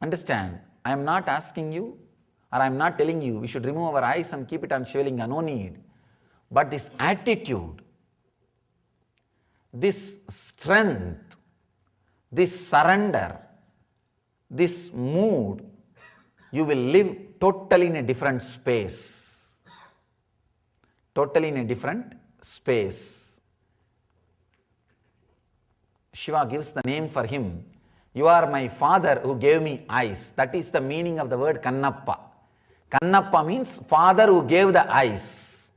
Understand, I am not asking you, or I am not telling you we should remove our eyes and keep it on Shivalinga, no need. But this attitude, this strength, this surrender, this mood, you will live totally in a different space. Totally in a different space. Shiva gives the name for him. You are my father who gave me eyes. That is the meaning of the word Kannappa. Kannappa means father who gave the eyes.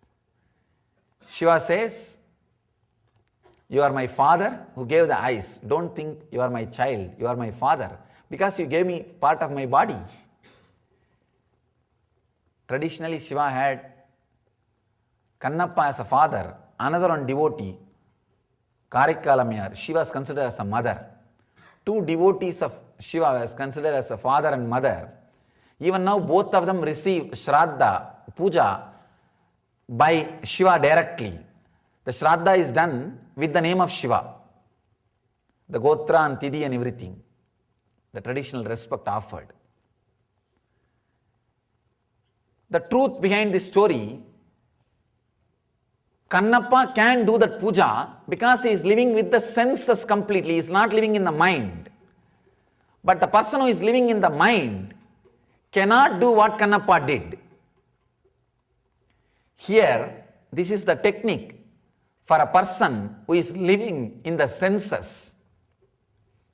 Shiva says, you are my father who gave the eyes. Don't think you are my child, you are my father, because you gave me part of my body. Traditionally, Shiva had Kannappa as a father, another one devotee, Karikalamiyar. She was considered as a mother. Two devotees of Shiva was considered as a father and mother. Even now, both of them receive Shraddha, Puja by Shiva directly. The Shraddha is done with the name of Shiva. The Gotra and Tidhi and everything. The traditional respect offered. The truth behind this story, Kannappa can do that puja because he is living with the senses completely. He is not living in the mind. But the person who is living in the mind cannot do what Kannappa did. Here, this is the technique for a person who is living in the senses,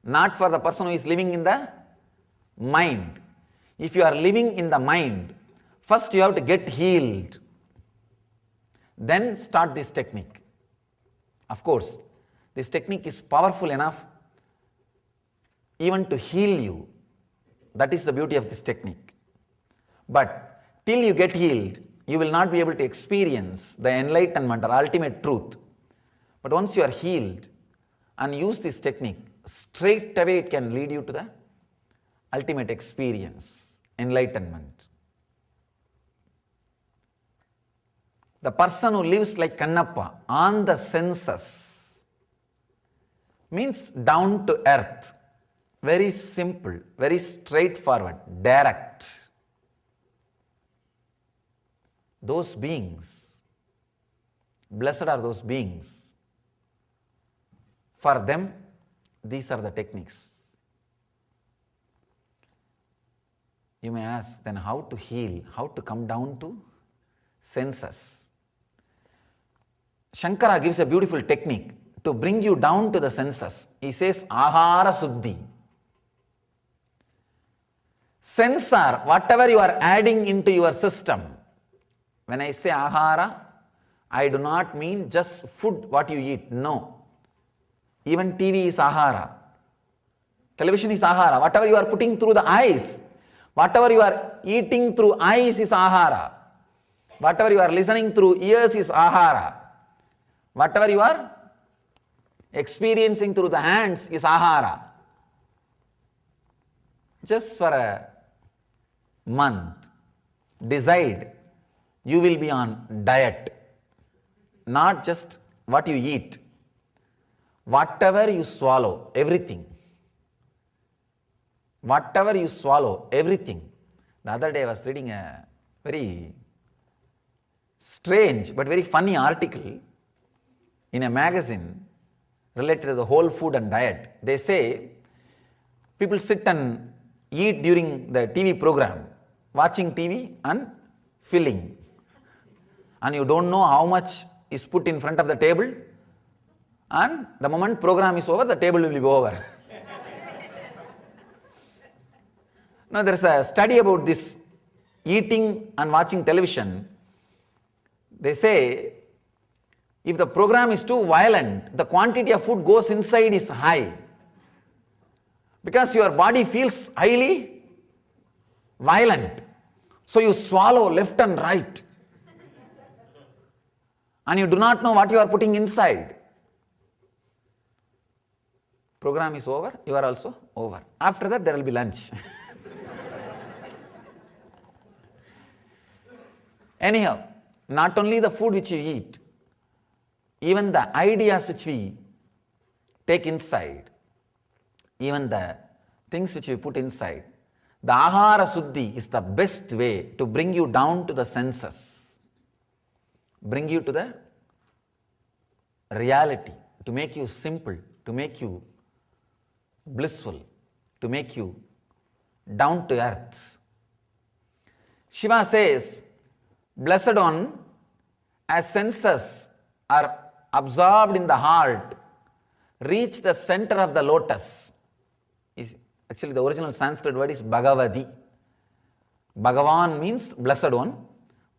not for the person who is living in the mind. If you are living in the mind, first you have to get healed. Then start this technique. Of course, this technique is powerful enough even to heal you. That is the beauty of this technique. But till you get healed, you will not be able to experience the enlightenment or ultimate truth. But once you are healed and use this technique, straight away it can lead you to the ultimate experience, enlightenment. The person who lives like Kannappa on the senses means down to earth, very simple, very straightforward, direct. Those beings, blessed are those beings. For them, these are the techniques. You may ask, then how to heal, how to come down to senses? Shankara gives a beautiful technique to bring you down to the senses. He says, Ahara Suddhi. Sensor, whatever you are adding into your system. When I say Ahara, I do not mean just food, what you eat. No. Even TV is Ahara. Television is Ahara. Whatever you are putting through the eyes, whatever you are eating through eyes is Ahara. Whatever you are listening through ears is Ahara. Whatever you are experiencing through the hands is Ahara. Just for a month, decide you will be on diet. Not just what you eat. Whatever you swallow, everything. Whatever you swallow, everything. The other day I was reading a very strange but very funny article in a magazine related to the whole food and diet. They say people sit and eat during the TV program, watching TV and filling. And you don't know how much is put in front of the table, and the moment program is over, the table will be over. Now there is a study about this eating and watching television. They say if the program is too violent, the quantity of food goes inside is high. Because your body feels highly violent. So you swallow left and right. And you do not know what you are putting inside. Program is over, you are also over. After that, there will be lunch. Anyhow, not only the food which you eat, even the ideas which we take inside, even the things which we put inside, the ahara suddhi is the best way to bring you down to the senses, bring you to the reality, to make you simple, to make you blissful, to make you down to earth. Shiva says, blessed one, as senses are absorbed in the heart, reach the center of the lotus. Actually, the original Sanskrit word is Bhagavati. Bhagavan means blessed one.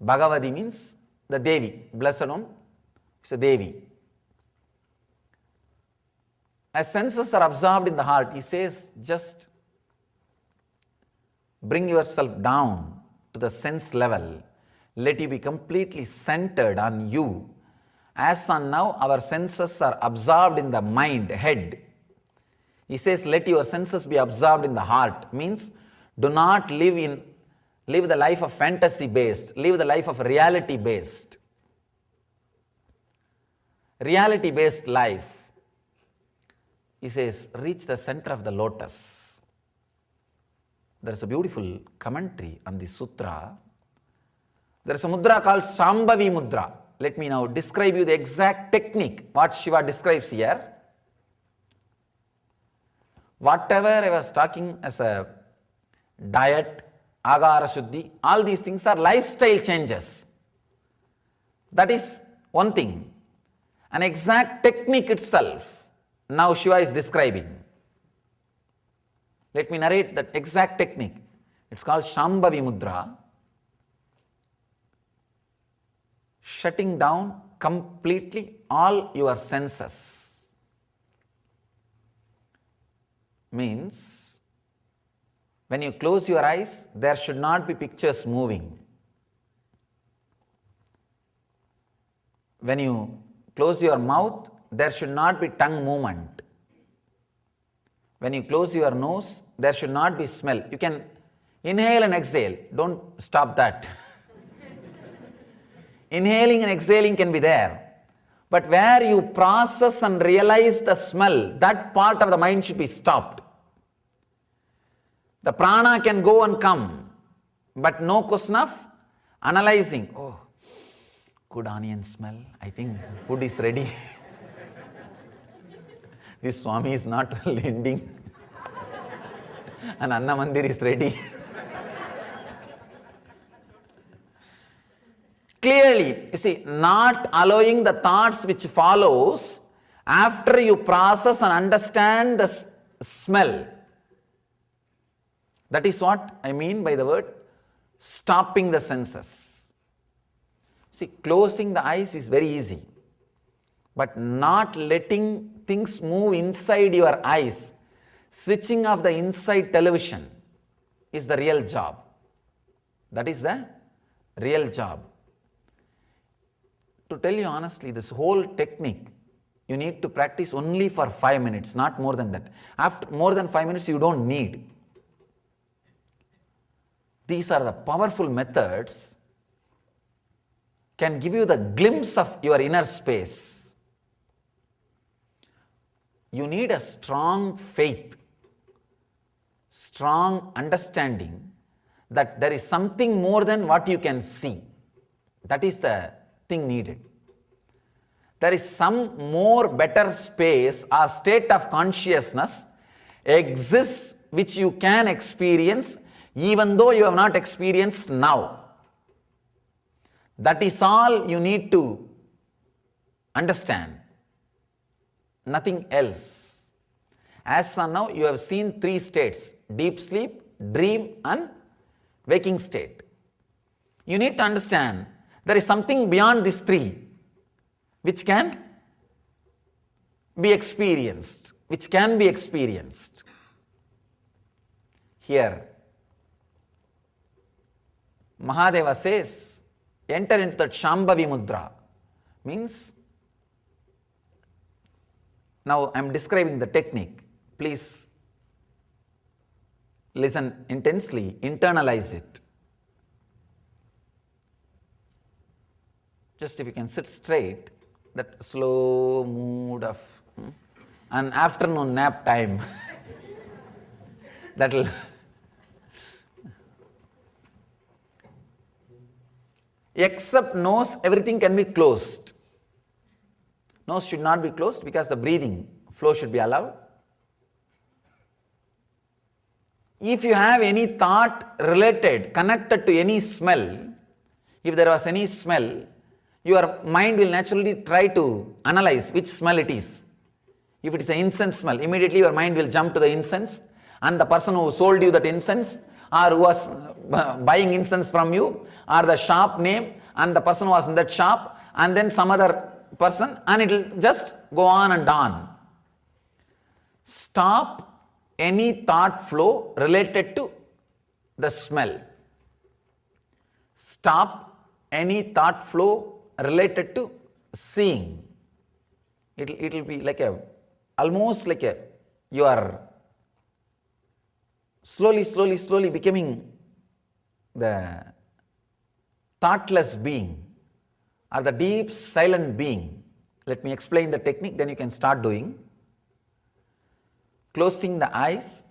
Bhagavati means the Devi. Blessed one is a Devi. As senses are absorbed in the heart, he says, just bring yourself down to the sense level. Let you be completely centered on you. As on now, our senses are absorbed in the mind, head. He says, let your senses be absorbed in the heart. Means, do not live the life of fantasy based, live the life of reality based. Reality based life. He says, reach the center of the lotus. There is a beautiful commentary on the sutra. There is a mudra called Shambhavi mudra. Let me now describe you the exact technique, what Shiva describes here. Whatever I was talking as a diet, agara shuddhi, all these things are lifestyle changes. That is one thing. An exact technique itself, now Shiva is describing. Let me narrate that exact technique. It's called Shambhavi mudra. Shutting down completely all your senses. Means, when you close your eyes, there should not be pictures moving. When you close your mouth, there should not be tongue movement. When you close your nose, there should not be smell. You can inhale and exhale. Don't stop that. Inhaling and exhaling can be there. But where you process and realize the smell, that part of the mind should be stopped. The prana can go and come, but no question of analyzing. Oh, good onion smell. I think food is ready. This Swami is not well ending. And Anna Mandir is ready. Clearly, you see, not allowing the thoughts which follows after you process and understand the smell. That is what I mean by the word stopping the senses. See, closing the eyes is very easy, but not letting things move inside your eyes, switching off the inside television is the real job. That is the real job. To tell you honestly, this whole technique, you need to practice only for 5 minutes, not more than that. After more than 5 minutes, you don't need. These are the powerful methods, can give you the glimpse of your inner space. You need a strong faith, strong understanding that there is something more than what you can see. That is the thing needed. There is some more better space or state of consciousness exists which you can experience even though you have not experienced now. That is all you need to understand. Nothing else. As of now, you have seen 3 states: deep sleep, dream and waking state. You need to understand there is something beyond these three which can be experienced, Here, Mahadeva says, enter into that Shambhavi Mudra. Means, now I am describing the technique. Please listen intensely, internalize it. Just if you can sit straight, that slow mood of an afternoon nap time, that will except nose, everything can be closed. Nose should not be closed because the breathing flow should be allowed. If you have any thought related, connected to any smell, if there was any smell, your mind will naturally try to analyze which smell it is. If it is an incense smell, immediately your mind will jump to the incense, and the person who sold you that incense or who was buying incense from you, or the shop name and the person who was in that shop, and then some other person, and it will just go on and on. Stop any thought flow related to the smell. Stop any thought flow related to seeing. It will be like almost like you are slowly becoming the thoughtless being or the deep silent being. Let me explain the technique, then you can start doing. Closing the eyes,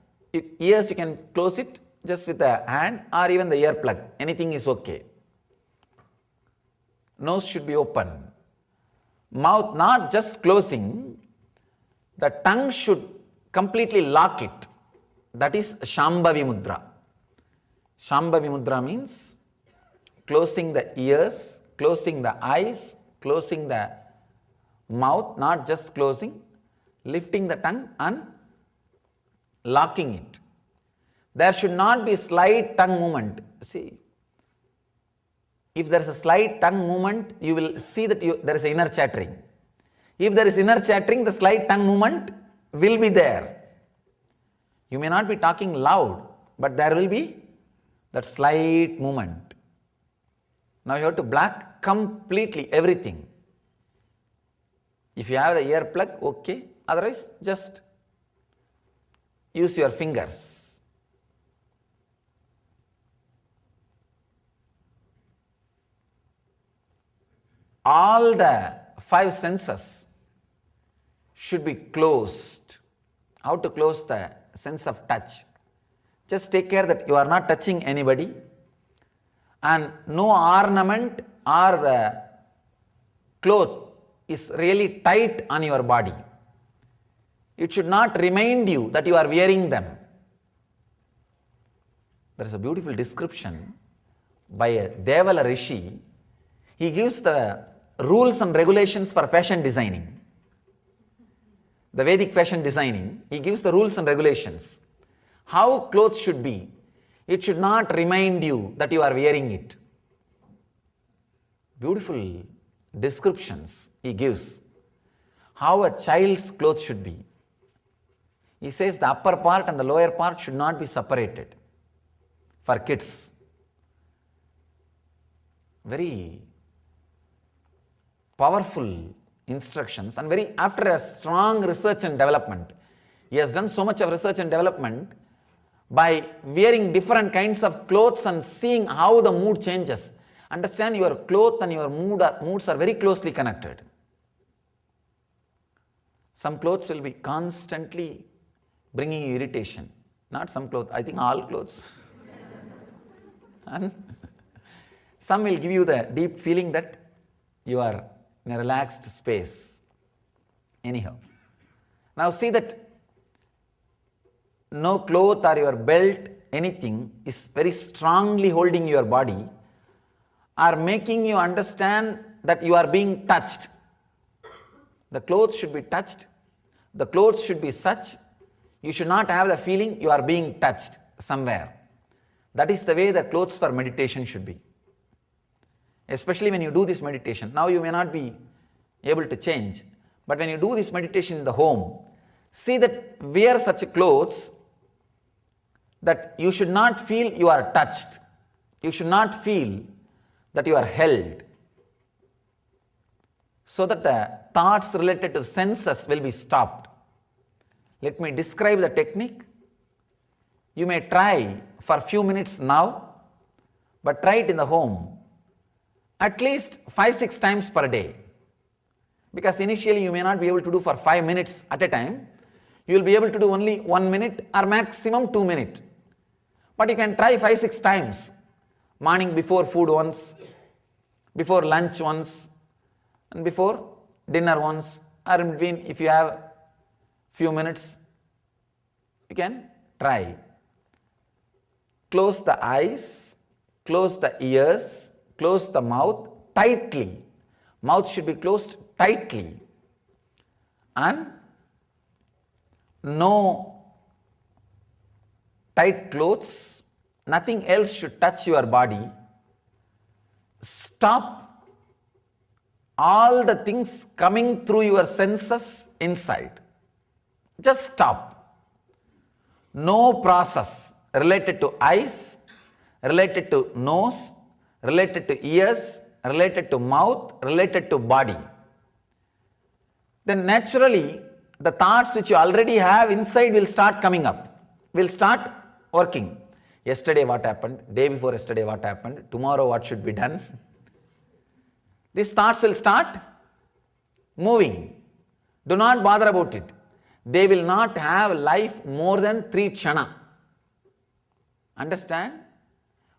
ears you can close it just with the hand or even the earplug, anything is okay. Nose should be open. Mouth not just closing, the tongue should completely lock it. That is Shambhavi Mudra. Shambhavi Mudra means closing the ears, closing the eyes, closing the mouth, not just closing, lifting the tongue and locking it. There should not be slight tongue movement. See, if there is a slight tongue movement, you will see that there is inner chattering. If there is inner chattering, the slight tongue movement will be there. You may not be talking loud, but there will be that slight movement. Now you have to block completely everything. If you have the earplug, okay. Otherwise, just use your fingers. All the five senses should be closed. How to close the sense of touch? Just take care that you are not touching anybody, and no ornament or the cloth is really tight on your body. It should not remind you that you are wearing them. There is a beautiful description by a Devala Rishi. He gives the rules and regulations for fashion designing. The Vedic fashion designing, he gives the rules and regulations. How clothes should be. It should not remind you that you are wearing it. Beautiful descriptions he gives. How a child's clothes should be. He says the upper part and the lower part should not be separated for kids. Very powerful instructions, and very after a strong research and development. He has done so much of research and development by wearing different kinds of clothes and seeing how the mood changes. Understand, your cloth and your moods are very closely connected. Some clothes will be constantly bringing you irritation. Not some clothes, I think all clothes. And some will give you the deep feeling that you are in a relaxed space. Anyhow, now see that no cloth or your belt, anything is very strongly holding your body or making you understand that you are being touched. The clothes should be touched. The clothes should be such, you should not have the feeling you are being touched somewhere. That is the way the clothes for meditation should be. Especially when you do this meditation. Now you may not be able to change, but when you do this meditation in the home, see that wear such clothes that you should not feel you are touched. You should not feel that you are held. So that the thoughts related to senses will be stopped. Let me describe the technique. You may try for a few minutes now, but try it in the home at least 5-6 times per day. Because initially you may not be able to do for 5 minutes at a time. You will be able to do only 1 minute or maximum 2 minutes. But you can try 5-6 times. Morning before food once, before lunch once, and before dinner once, or in between if you have few minutes, you can try. Close the eyes, close the ears, close the mouth tightly. Mouth should be closed tightly. And no tight clothes, nothing else should touch your body. Stop all the things coming through your senses inside. Just stop. No process related to eyes, related to nose, related to ears, related to mouth, related to body. Then naturally, the thoughts which you already have inside will start coming up, will start working. Yesterday what happened, day before yesterday what happened, tomorrow what should be done. These thoughts will start moving. Do not bother about it. They will not have life more than 3 kshana. Understand?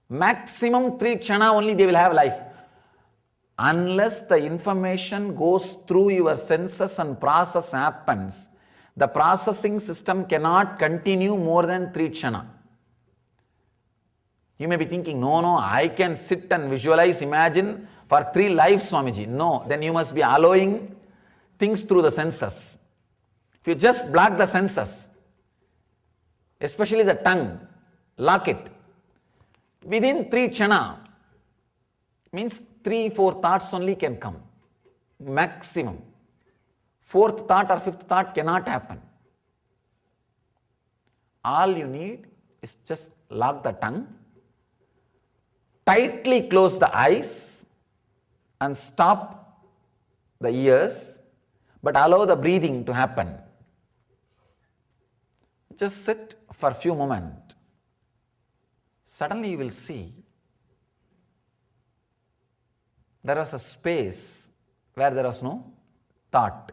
Maximum 3 kshana only they will have life. Unless the information goes through your senses and process happens, the processing system cannot continue more than 3 kshana. You may be thinking, no, I can sit and visualize, imagine for 3 lives, Swamiji. No, then you must be allowing things through the senses. If you just block the senses, especially the tongue, lock it, within 3 kshana, means 3-4 thoughts only can come, maximum. 4th thought or 5th thought cannot happen. All you need is just lock the tongue, tightly close the eyes and stop the ears, but allow the breathing to happen. Just sit for a few moments. Suddenly you will see there was a space where there was no thought.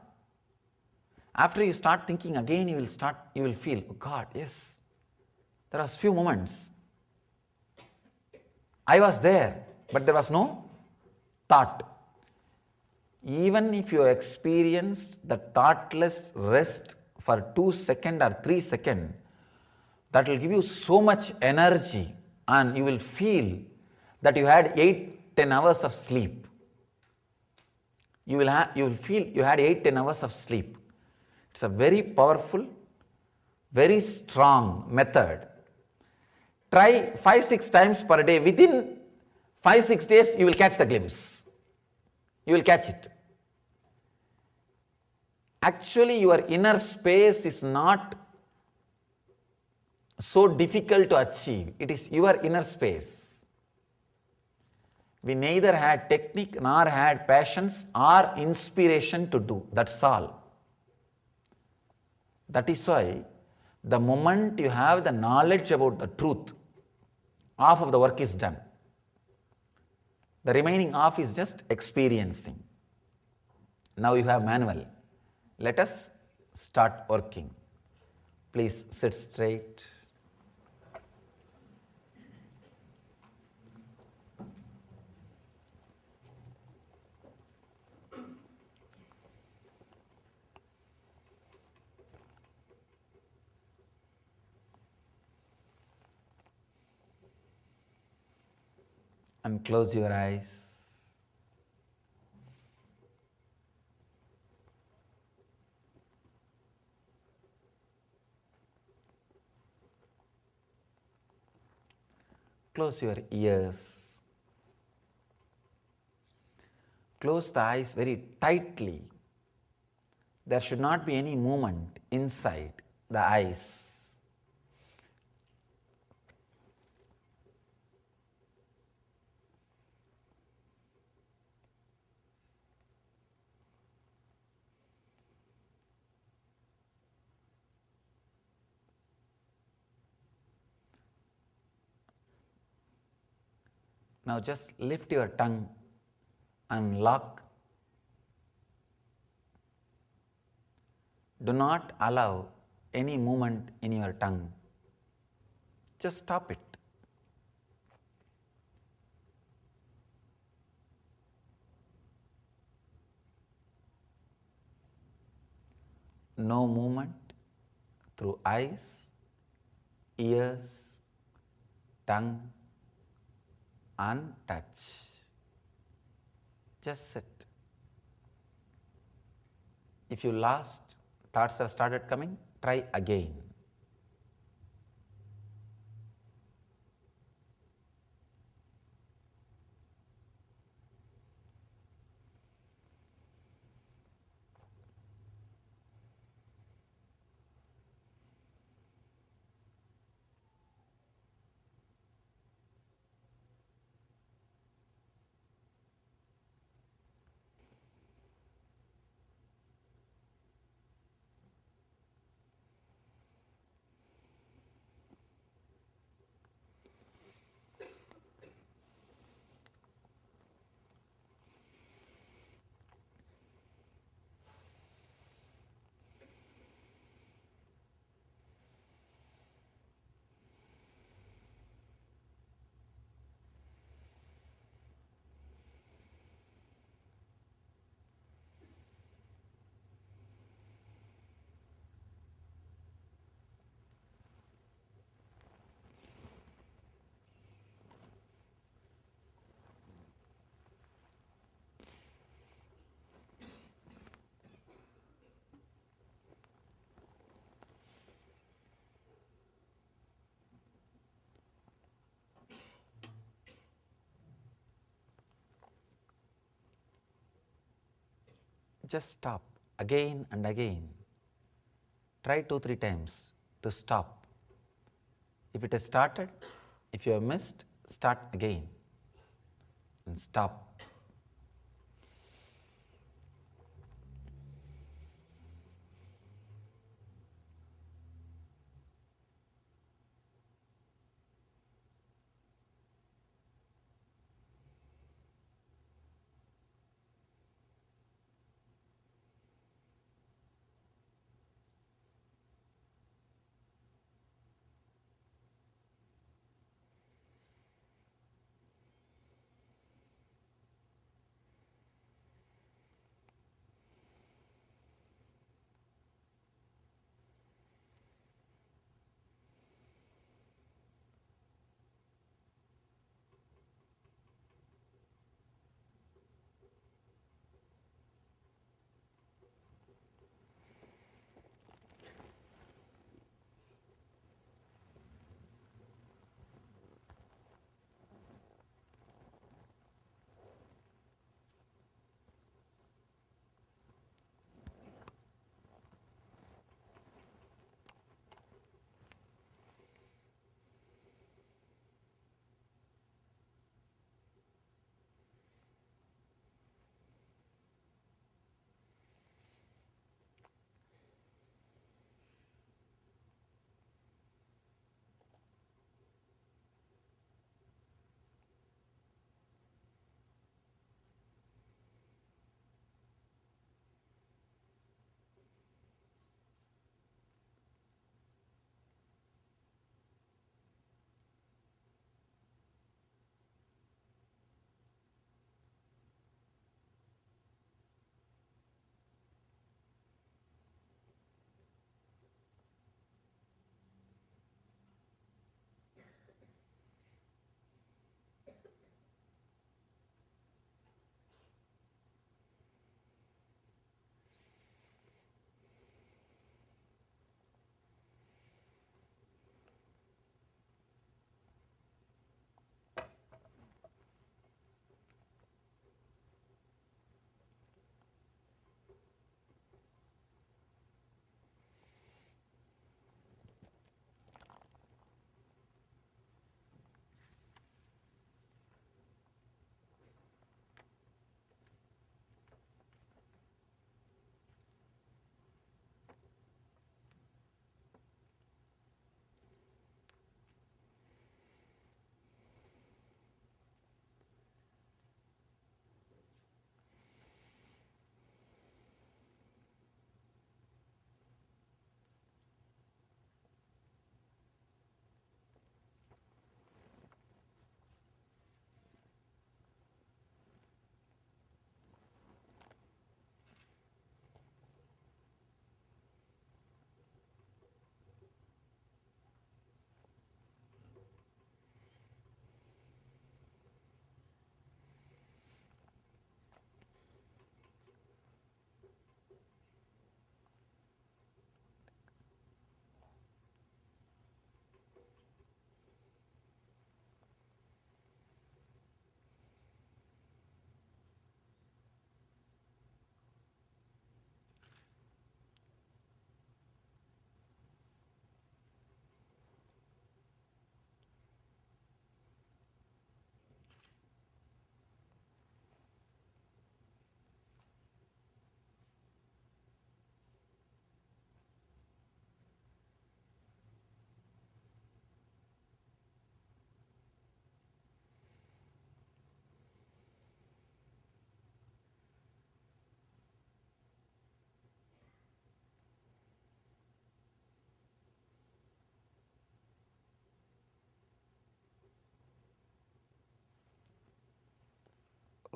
After you start thinking again, you will feel, oh God, yes, there was few moments. I was there, but there was no thought. Even if you experienced the thoughtless rest for 2 seconds or 3 seconds, that will give you so much energy and you will feel that you had 8-10 hours of sleep. You will feel you had 8-10 hours of sleep. It's a very powerful, very strong method. Try 5-6 times per day. Within 5-6 days, you will catch the glimpse. You will catch it. Actually, your inner space is not so difficult to achieve. It is your inner space. We neither had technique nor had patience or inspiration to do. That's all. That is why the moment you have the knowledge about the truth, half of the work is done. The remaining half is just experiencing. Now you have manual. Let us start working. Please sit straight. And close your eyes. Close your ears. Close the eyes very tightly. There should not be any movement inside the eyes. Now just lift your tongue and lock. Do not allow any movement in your tongue. Just stop it. No movement through eyes, ears, tongue and touch. Just sit. If you lost, thoughts have started coming, try again. Just stop again and again. Try 2-3 times to stop. If it has started, if you have missed, start again and stop.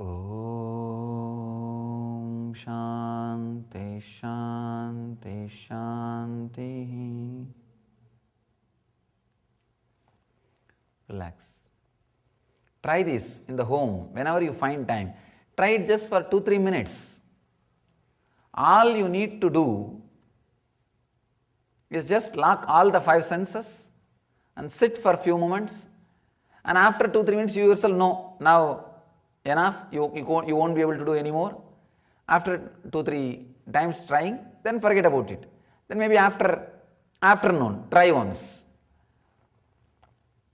Om Shanti Shanti Shanti. Relax. Try this in the home whenever you find time. Try it just for 2-3 minutes. All you need to do is just lock all the 5 senses and sit for a few moments, and after 2-3 minutes you yourself know, now enough, you won't be able to do anymore. After 2-3 times trying, then forget about it. Then maybe after afternoon, try once.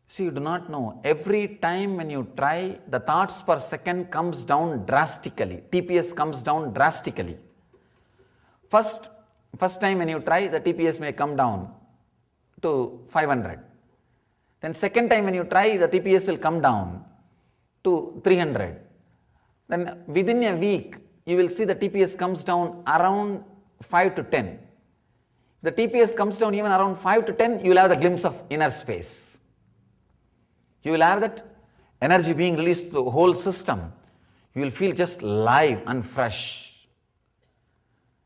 See, you do not know. Every time when you try, the thoughts per second comes down drastically. TPS comes down drastically. First time when you try, the TPS may come down to 500. Then second time when you try, the TPS will come down to 300. Then within a week, you will see the TPS comes down around 5 to 10. The TPS comes down even around 5 to 10, you will have the glimpse of inner space. You will have that energy being released to the whole system. You will feel just live and fresh.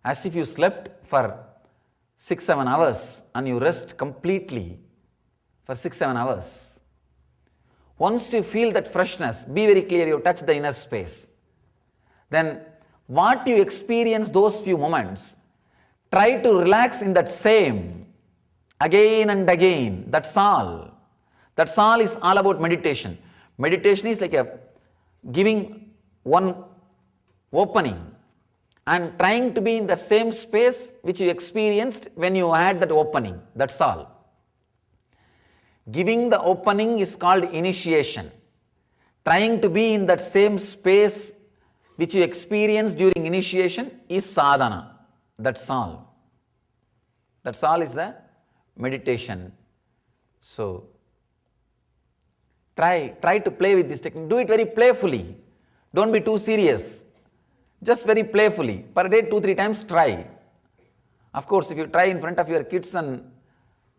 As if you slept for 6-7 hours and you rest completely for 6-7 hours. Once you feel that freshness, be very clear, you touch the inner space. Then what you experience those few moments, try to relax in that same again and again. That's all. That's all is all about meditation. Meditation is like giving one opening and trying to be in the same space which you experienced when you had that opening. That's all. Giving the opening is called initiation. Trying to be in that same space which you experienced during initiation is sadhana. That's all. That's all is the meditation. So, try to play with this technique. Do it very playfully. Don't be too serious. Just very playfully. Per day 2-3 times try. Of course, if you try in front of your kids and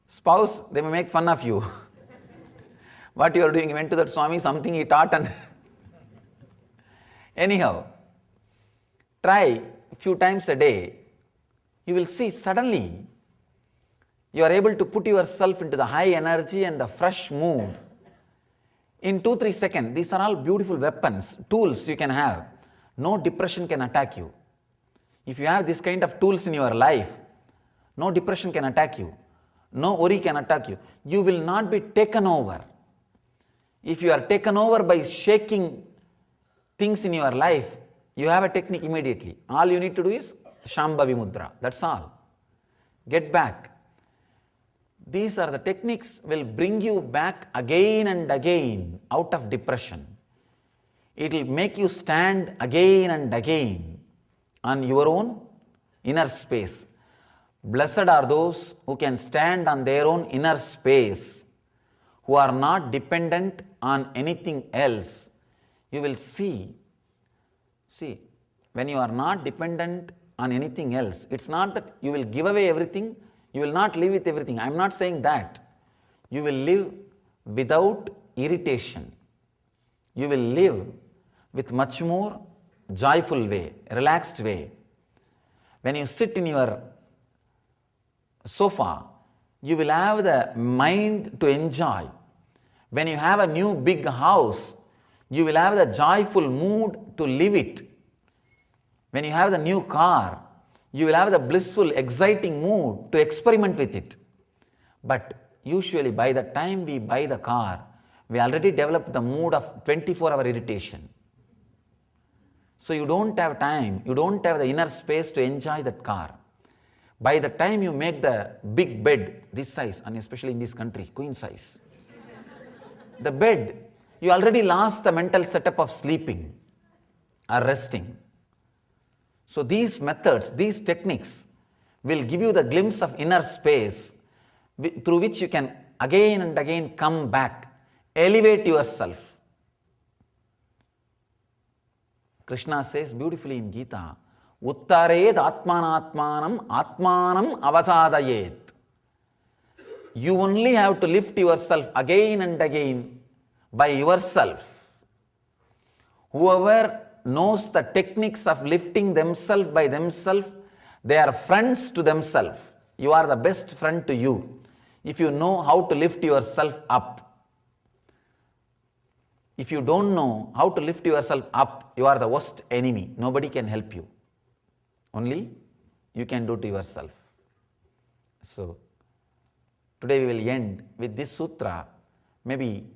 spouse, they may make fun of you. What you are doing? You went to that Swami, something he taught and anyhow, try a few times a day. You will see suddenly you are able to put yourself into the high energy and the fresh mood. In 2-3 seconds, these are all beautiful weapons, tools you can have. No depression can attack you. If you have this kind of tools in your life, no depression can attack you. No worry can attack you. You will not be taken over. If you are taken over by shaking things in your life, you have a technique immediately. All you need to do is Shambhavi Mudra. That's all. Get back. These are the techniques will bring you back again and again out of depression. It will make you stand again and again on your own inner space. Blessed are those who can stand on their own inner space, who are not dependent on anything else. You will see, when you are not dependent on anything else, it's not that you will give away everything, you will not live with everything. I am not saying that. You will live without irritation. You will live with much more joyful way, relaxed way. When you sit in your sofa, you will have the mind to enjoy. When you have a new big house, you will have the joyful mood to live it. When you have the new car, you will have the blissful, exciting mood to experiment with it. But usually by the time we buy the car, we already developed the mood of 24-hour irritation. So you don't have time, you don't have the inner space to enjoy that car. By the time you make the big bed, this size, and especially in this country, queen size, the bed, you already lost the mental setup of sleeping or resting. So these methods, these techniques will give you the glimpse of inner space through which you can again and again come back, elevate yourself. Krishna says beautifully in Gita, Uttared Atmanatmanam Atmanam Avasadayet. You only have to lift yourself again and again by yourself. Whoever knows the techniques of lifting themselves by themselves, they are friends to themselves. You are the best friend to you. If you know how to lift yourself up. If you don't know how to lift yourself up, you are the worst enemy. Nobody can help you. Only you can do to yourself. So, today we will end with this sutra. Maybe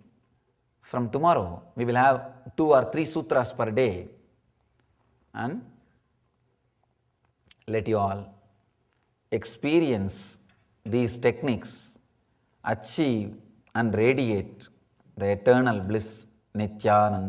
from tomorrow we will have 2 or 3 sutras per day, and let you all experience these techniques, achieve and radiate the eternal bliss Nithyananda.